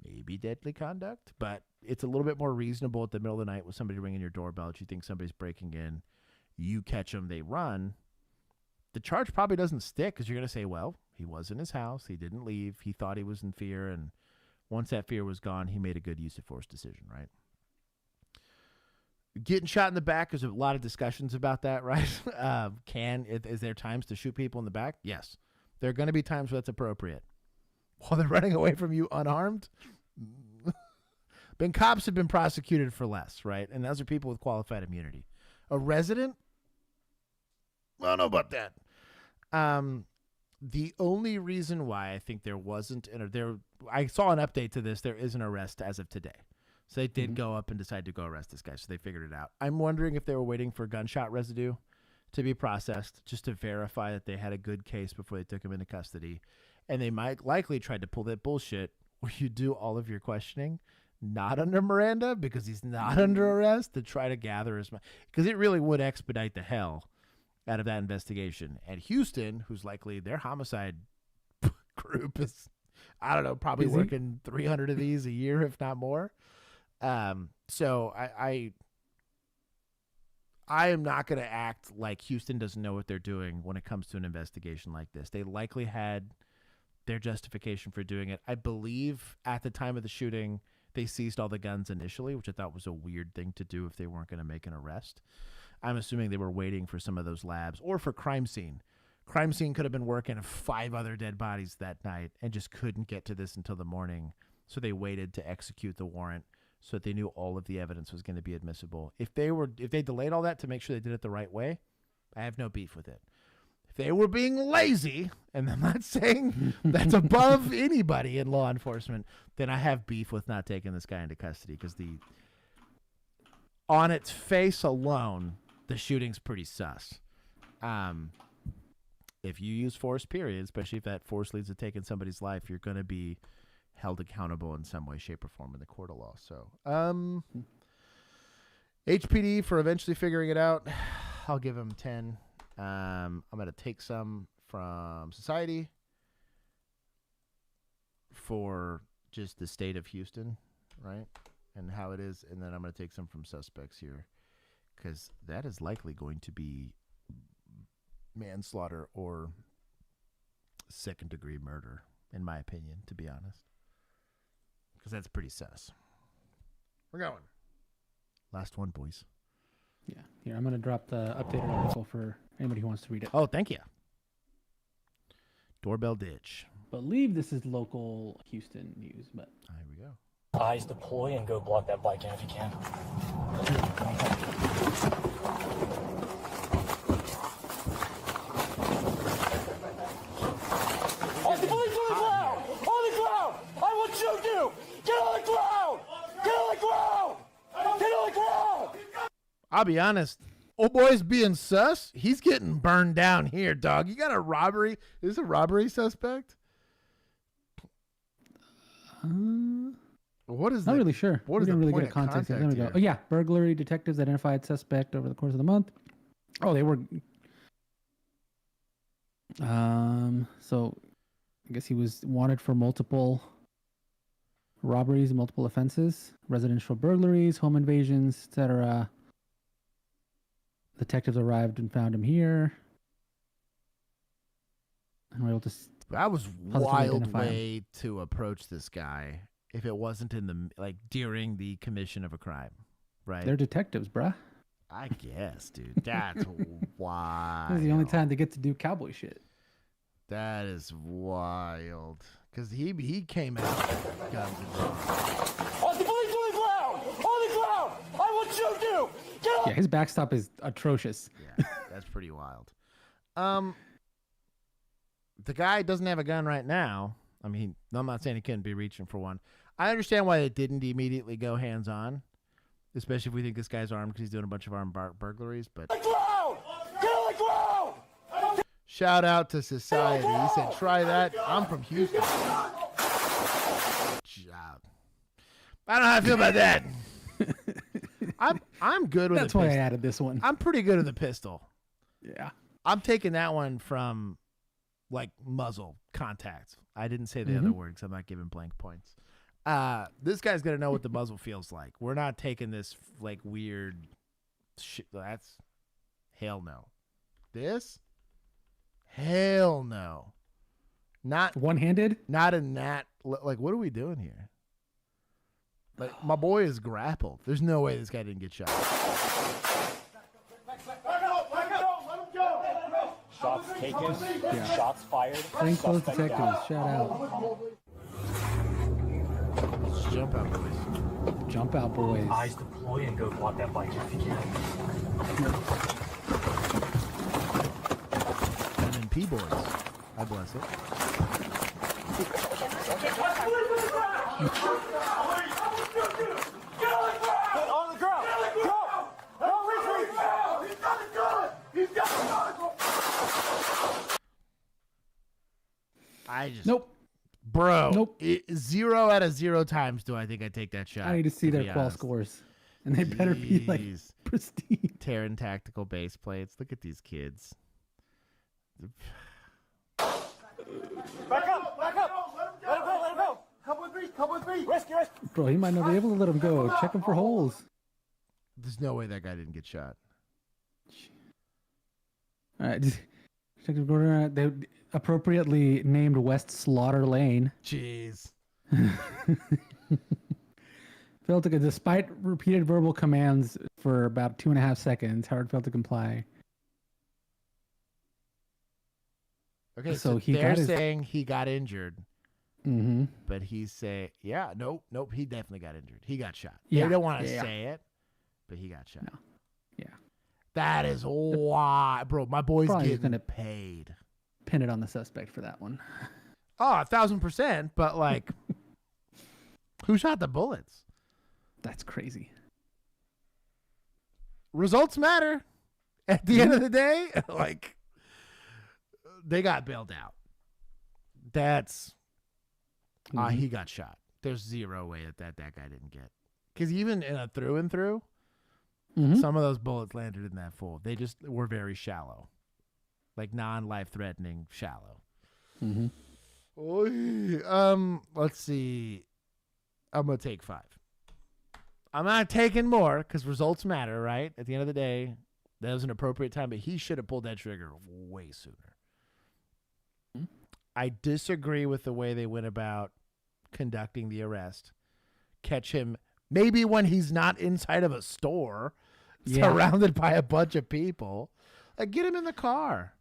maybe deadly conduct, but it's a little bit more reasonable at the middle of the night with somebody ringing your doorbell that you think somebody's breaking in. you catch them, they run, the charge probably doesn't stick because you're going to say, well, he was in his house. He didn't leave. He thought he was in fear. And once that fear was gone, he made a good use of force decision, right? Getting shot in the back, there's a lot of discussions about that, right? Is there times to shoot people in the back? Yes. There are going to be times where that's appropriate. While they're running away from you unarmed, cops have been prosecuted for less, right? And those are people with qualified immunity. A resident? I don't know about that. The only reason why I think there wasn't, I saw an update to this, there is an arrest as of today. So they did go up and decide to go arrest this guy, so they figured it out. I'm wondering if they were waiting for gunshot residue to be processed just to verify that they had a good case before they took him into custody. And they might likely tried to pull that bullshit where you do all of your questioning not under Miranda because he's not under arrest to try to gather as much. Because it really would expedite the hell out of that investigation. And Houston, who's likely their homicide group is, I don't know, probably working 300 of these a year, if not more. So I am not going to act like Houston doesn't know what they're doing when it comes to an investigation like this. They likely had their justification for doing it. I believe at the time of the shooting, they seized all the guns initially, which I thought was a weird thing to do if they weren't going to make an arrest. I'm assuming they were waiting for some of those labs or for crime scene. Crime scene could have been working 5 other dead bodies that night and just couldn't get to this until the morning. So they waited to execute the warrant so that they knew all of the evidence was going to be admissible. If they delayed all that to make sure they did it the right way, I have no beef with it. If they were being lazy, and I'm not saying that's above anybody in law enforcement, then I have beef with not taking this guy into custody because on its face alone, the shooting's pretty sus. If you use force, period, especially if that force leads to taking somebody's life, you're going to be held accountable in some way, shape, or form in the court of law. So, HPD for eventually figuring it out. I'll give him 10. I'm going to take some from society for just the state of Houston, right? And how it is. And then I'm going to take some from suspects here because that is likely going to be manslaughter or second-degree murder, in my opinion, to be honest. Because that's pretty sus. We're going. Last one, boys. Yeah. Here, I'm going to drop the updated article for anybody who wants to read it. Oh, thank you. Doorbell ditch. Believe this is local Houston news, but here we go. Eyes deploy and go block that bike in if you can. On the ground! On the ground! I want you to get on the ground! Get on the ground! Get on the ground! I'll be honest. Old boy's being sus. He's getting burned down here, dog. You got a robbery. Is this a robbery suspect? What is that? Not really sure. What is we the didn't really point get of context. There we contact go. here? Oh yeah, burglary detectives identified suspect over the course of the month. Oh, they were. So, I guess he was wanted for multiple robberies, multiple offenses, residential burglaries, home invasions, etc. Detectives arrived and found him here. And we're able to. That was wild way to approach this guy if it wasn't in the during the commission of a crime, right? They're detectives, bruh. I guess, dude. That's wild. This is the only time they get to do cowboy shit. That is wild. Because he came out guns and drugs. On the ground! On the ground! I want you to get on! Yeah, his backstop is atrocious. Yeah, that's pretty wild. The guy doesn't have a gun right now. I mean, I'm not saying he couldn't be reaching for one. I understand why they didn't immediately go hands-on, especially if we think this guy's armed because he's doing a bunch of armed burglaries. But on the ground! Get on the ground! Shout out to society. He said, try that. I'm from Houston. Job. I don't know how I feel about that. I'm good with That's the pistol. why I added this one. I'm pretty good with the pistol. Yeah. I'm taking that one from muzzle contact. I didn't say the other word because I'm not giving blank points. This guy's going to know what the muzzle feels like. We're not taking this weird shit. Hell no. This? Hell no. Not one-handed? Not in that. Like, what are we doing here? Like, my boy is grappled. There's no way this guy didn't get shot. Shots taken, shots fired. Plainclothes detectives, shout out. Jump out, boys. Jump out, boys. Eyes deploy and go block that bike if you can. MNP boys. I bless it. On the ground! Go! No, retreat! He's got a gun! He's got a gun! I just... Nope. Bro. Nope. 0 out of 0 times do I think I take that shot. I need to see their qual honest. scores. And they better be like pristine. Tearing tactical base plates. Look at these kids. Back up! Back up! Let him go! Let him go! Come with me! Come with me! Rescue! Bro, he might not be able to let him go. Check him for holes. There's no way that guy didn't get shot. All right. Check him. They appropriately named West Slaughter Lane. Jeez. Failed to, despite repeated verbal commands for about 2.5 seconds, Howard failed to comply. Okay, so they're saying he got injured. Mm-hmm. But he's saying, yeah, nope, he definitely got injured. He got shot. Yeah. They don't want to say it, but he got shot. No. Yeah. That is why, bro, my boy's Probably getting gonna paid. Pin it on the suspect for that one. Oh, 1,000%, but like, who shot the bullets? That's crazy. Results matter. At the end of the day, like, they got bailed out. That's, he got shot. There's zero way that guy didn't get. Because even in a through and through, some of those bullets landed in that fool. They just were very shallow. Like non-life threatening shallow. Mm-hmm. Let's see. I'm going to take 5. I'm not taking more because results matter, right? At the end of the day, that was an appropriate time, but he should have pulled that trigger way sooner. I disagree with the way they went about conducting the arrest. Catch him maybe when he's not inside of a store, surrounded by a bunch of people. Like, get him in the car.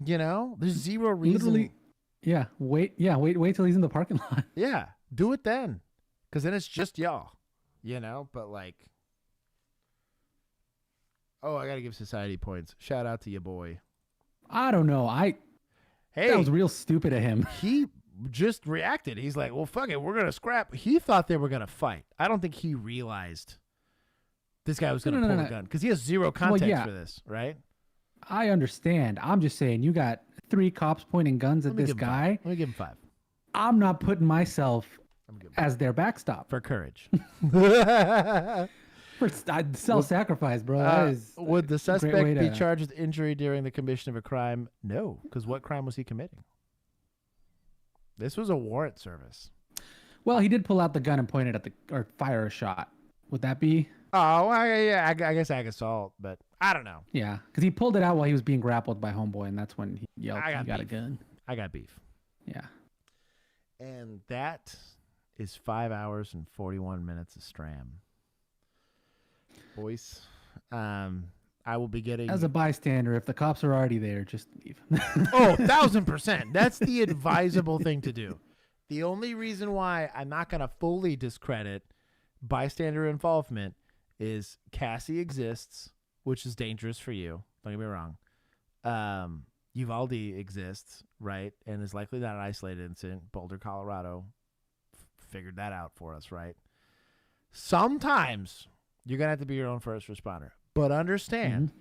You know, there's zero reason. Literally, wait till he's in the parking lot. Yeah, do it then, because then it's just y'all. You know, but like, oh, I gotta give society points. Shout out to your boy. I don't know. That was real stupid of him. He just reacted. He's like, well, fuck it, we're gonna scrap. He thought they were gonna fight. I don't think he realized this guy was gonna pull the gun because he has zero context for this, right? I understand. I'm just saying, you got 3 cops pointing guns at this guy. Let me give him 5. I'm not putting myself as their backstop. For courage. For self-sacrifice, bro. Would the suspect be charged with injury during the commission of a crime? No, because what crime was he committing? This was a warrant service. Well, he did pull out the gun and point it at or fire a shot. Would that be? Oh, I guess ag assault, but I don't know. Yeah, because he pulled it out while he was being grappled by homeboy, and that's when he yelled, "He got a gun." I got beef. Yeah. And that is 5 hours and 41 minutes of Stram. Boys, I will be getting... As a bystander, if the cops are already there, just leave. Oh, 1,000%. That's the advisable thing to do. The only reason why I'm not going to fully discredit bystander involvement is Cassie exists, which is dangerous for you. Don't get me wrong. Uvalde exists, right? And is likely not an isolated incident. Boulder, Colorado figured that out for us, right? Sometimes you're going to have to be your own first responder. But understand,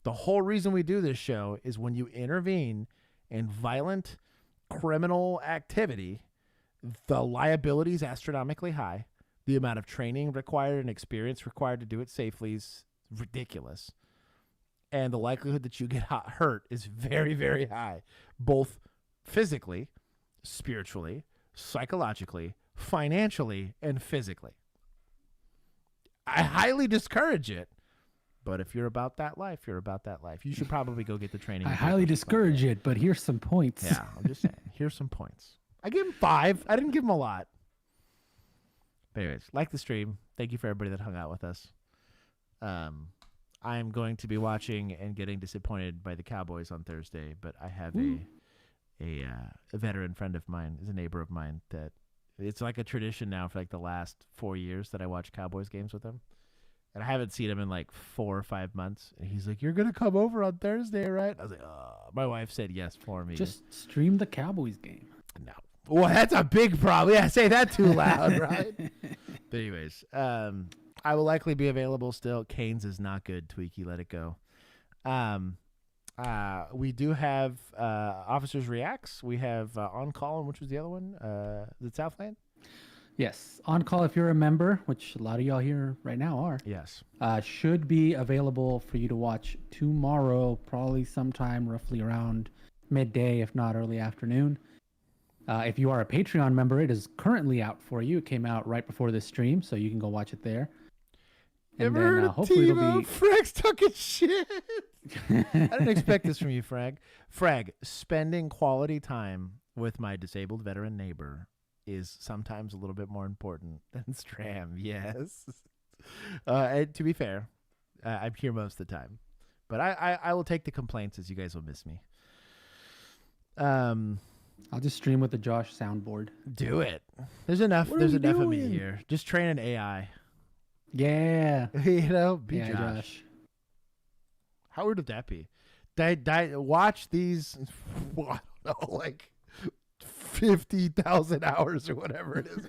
the whole reason we do this show is when you intervene in violent criminal activity, the liability is astronomically high. The amount of training required and experience required to do it safely is ridiculous. And the likelihood that you get hurt is very, very high, both physically, spiritually, psychologically, financially, and physically. I highly discourage it, But if you're about that life, you're about that life. You should probably go get the training. I highly discourage it, but here's some points. Yeah, I'm just saying. Here's some points. I gave him 5. I didn't give him a lot. But anyways, like the stream. Thank you for everybody that hung out with us. I'm going to be watching and getting disappointed by the Cowboys on Thursday, but I have a veteran friend of mine, is a neighbor of mine, that it's like a tradition now for like the last 4 years that I watch Cowboys games with him. And I haven't seen him in like 4 or 5 months. And he's like, "You're going to come over on Thursday, right?" I was like, my wife said yes for me. Just stream the Cowboys game. No. Well, that's a big problem. Yeah, say that too loud, right? But anyways, I will likely be available still. Canes is not good. Tweaky, let it go. We do have Officers Reacts. We have On Call, and which was the other one? The Southland? Yes. On Call, if you're a member, which a lot of y'all here right now are. Yes. Should be available for you to watch tomorrow, probably sometime roughly around midday, if not early afternoon. If you are a Patreon member, it is currently out for you. It came out right before this stream, so you can go watch it there. And Ever heard of hopefully it'll TiVo? be. Frag's talking shit. I didn't expect this from you, Frag. Frag, spending quality time with my disabled veteran neighbor is sometimes a little bit more important than Stram. Yes. And to be fair, I'm here most of the time, but I will take the complaints as you guys will miss me. I'll just stream with the Josh soundboard. Do it. There's enough. There's enough of me here. Just train an AI. Yeah. You know, be Yeah, Josh. How weird would that be? Watch these. Well, I don't know, like 50,000 hours or whatever it is.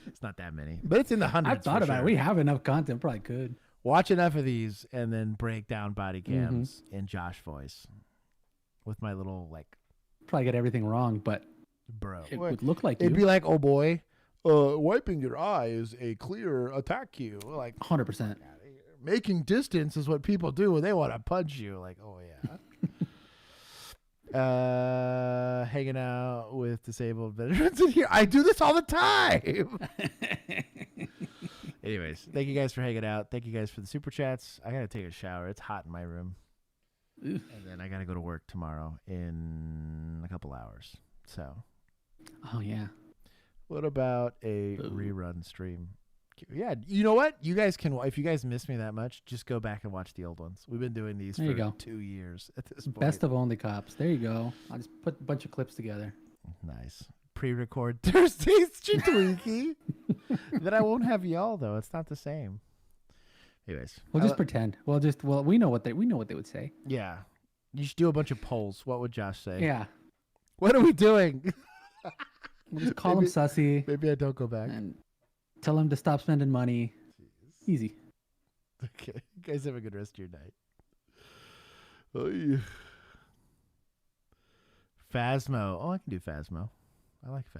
It's not that many, but it's in the hundreds. I've thought about it. We have enough content. Probably could watch enough of these and then break down body cams in Josh voice with my little like. Probably get everything wrong, but bro, it would look like it'd you. be like, "Oh boy, wiping your eye is a clear attack cue." Like 100%. Making distance is what people do when they want to punch you. Like, oh yeah. Hanging out with disabled veterans in here. I do this all the time. Anyways, thank you guys for hanging out. Thank you guys for the super chats. I gotta take a shower. It's hot in my room. And then I gotta go to work tomorrow in a couple hours. So. Oh yeah. What about a rerun stream? Yeah, you know what? You guys can, if you guys miss me that much, just go back and watch the old ones. We've been doing these for 2 years at this point. Best of OnlyCops. There you go. I'll just put a bunch of clips together. Nice. Pre-record Thursdays, Tweaky. Then I won't have y'all though. It's not the same. Anyways, We'll just pretend. We know what they would say. Yeah, you should do a bunch of polls. What would Josh say? Yeah. What are we doing? We'll just call him sussy. Maybe I don't go back. And tell him to stop spending money. Easy. Okay. You guys have a good rest of your night. Oh, yeah. Phasmo. Oh, I can do Phasmo. I like Phasmo.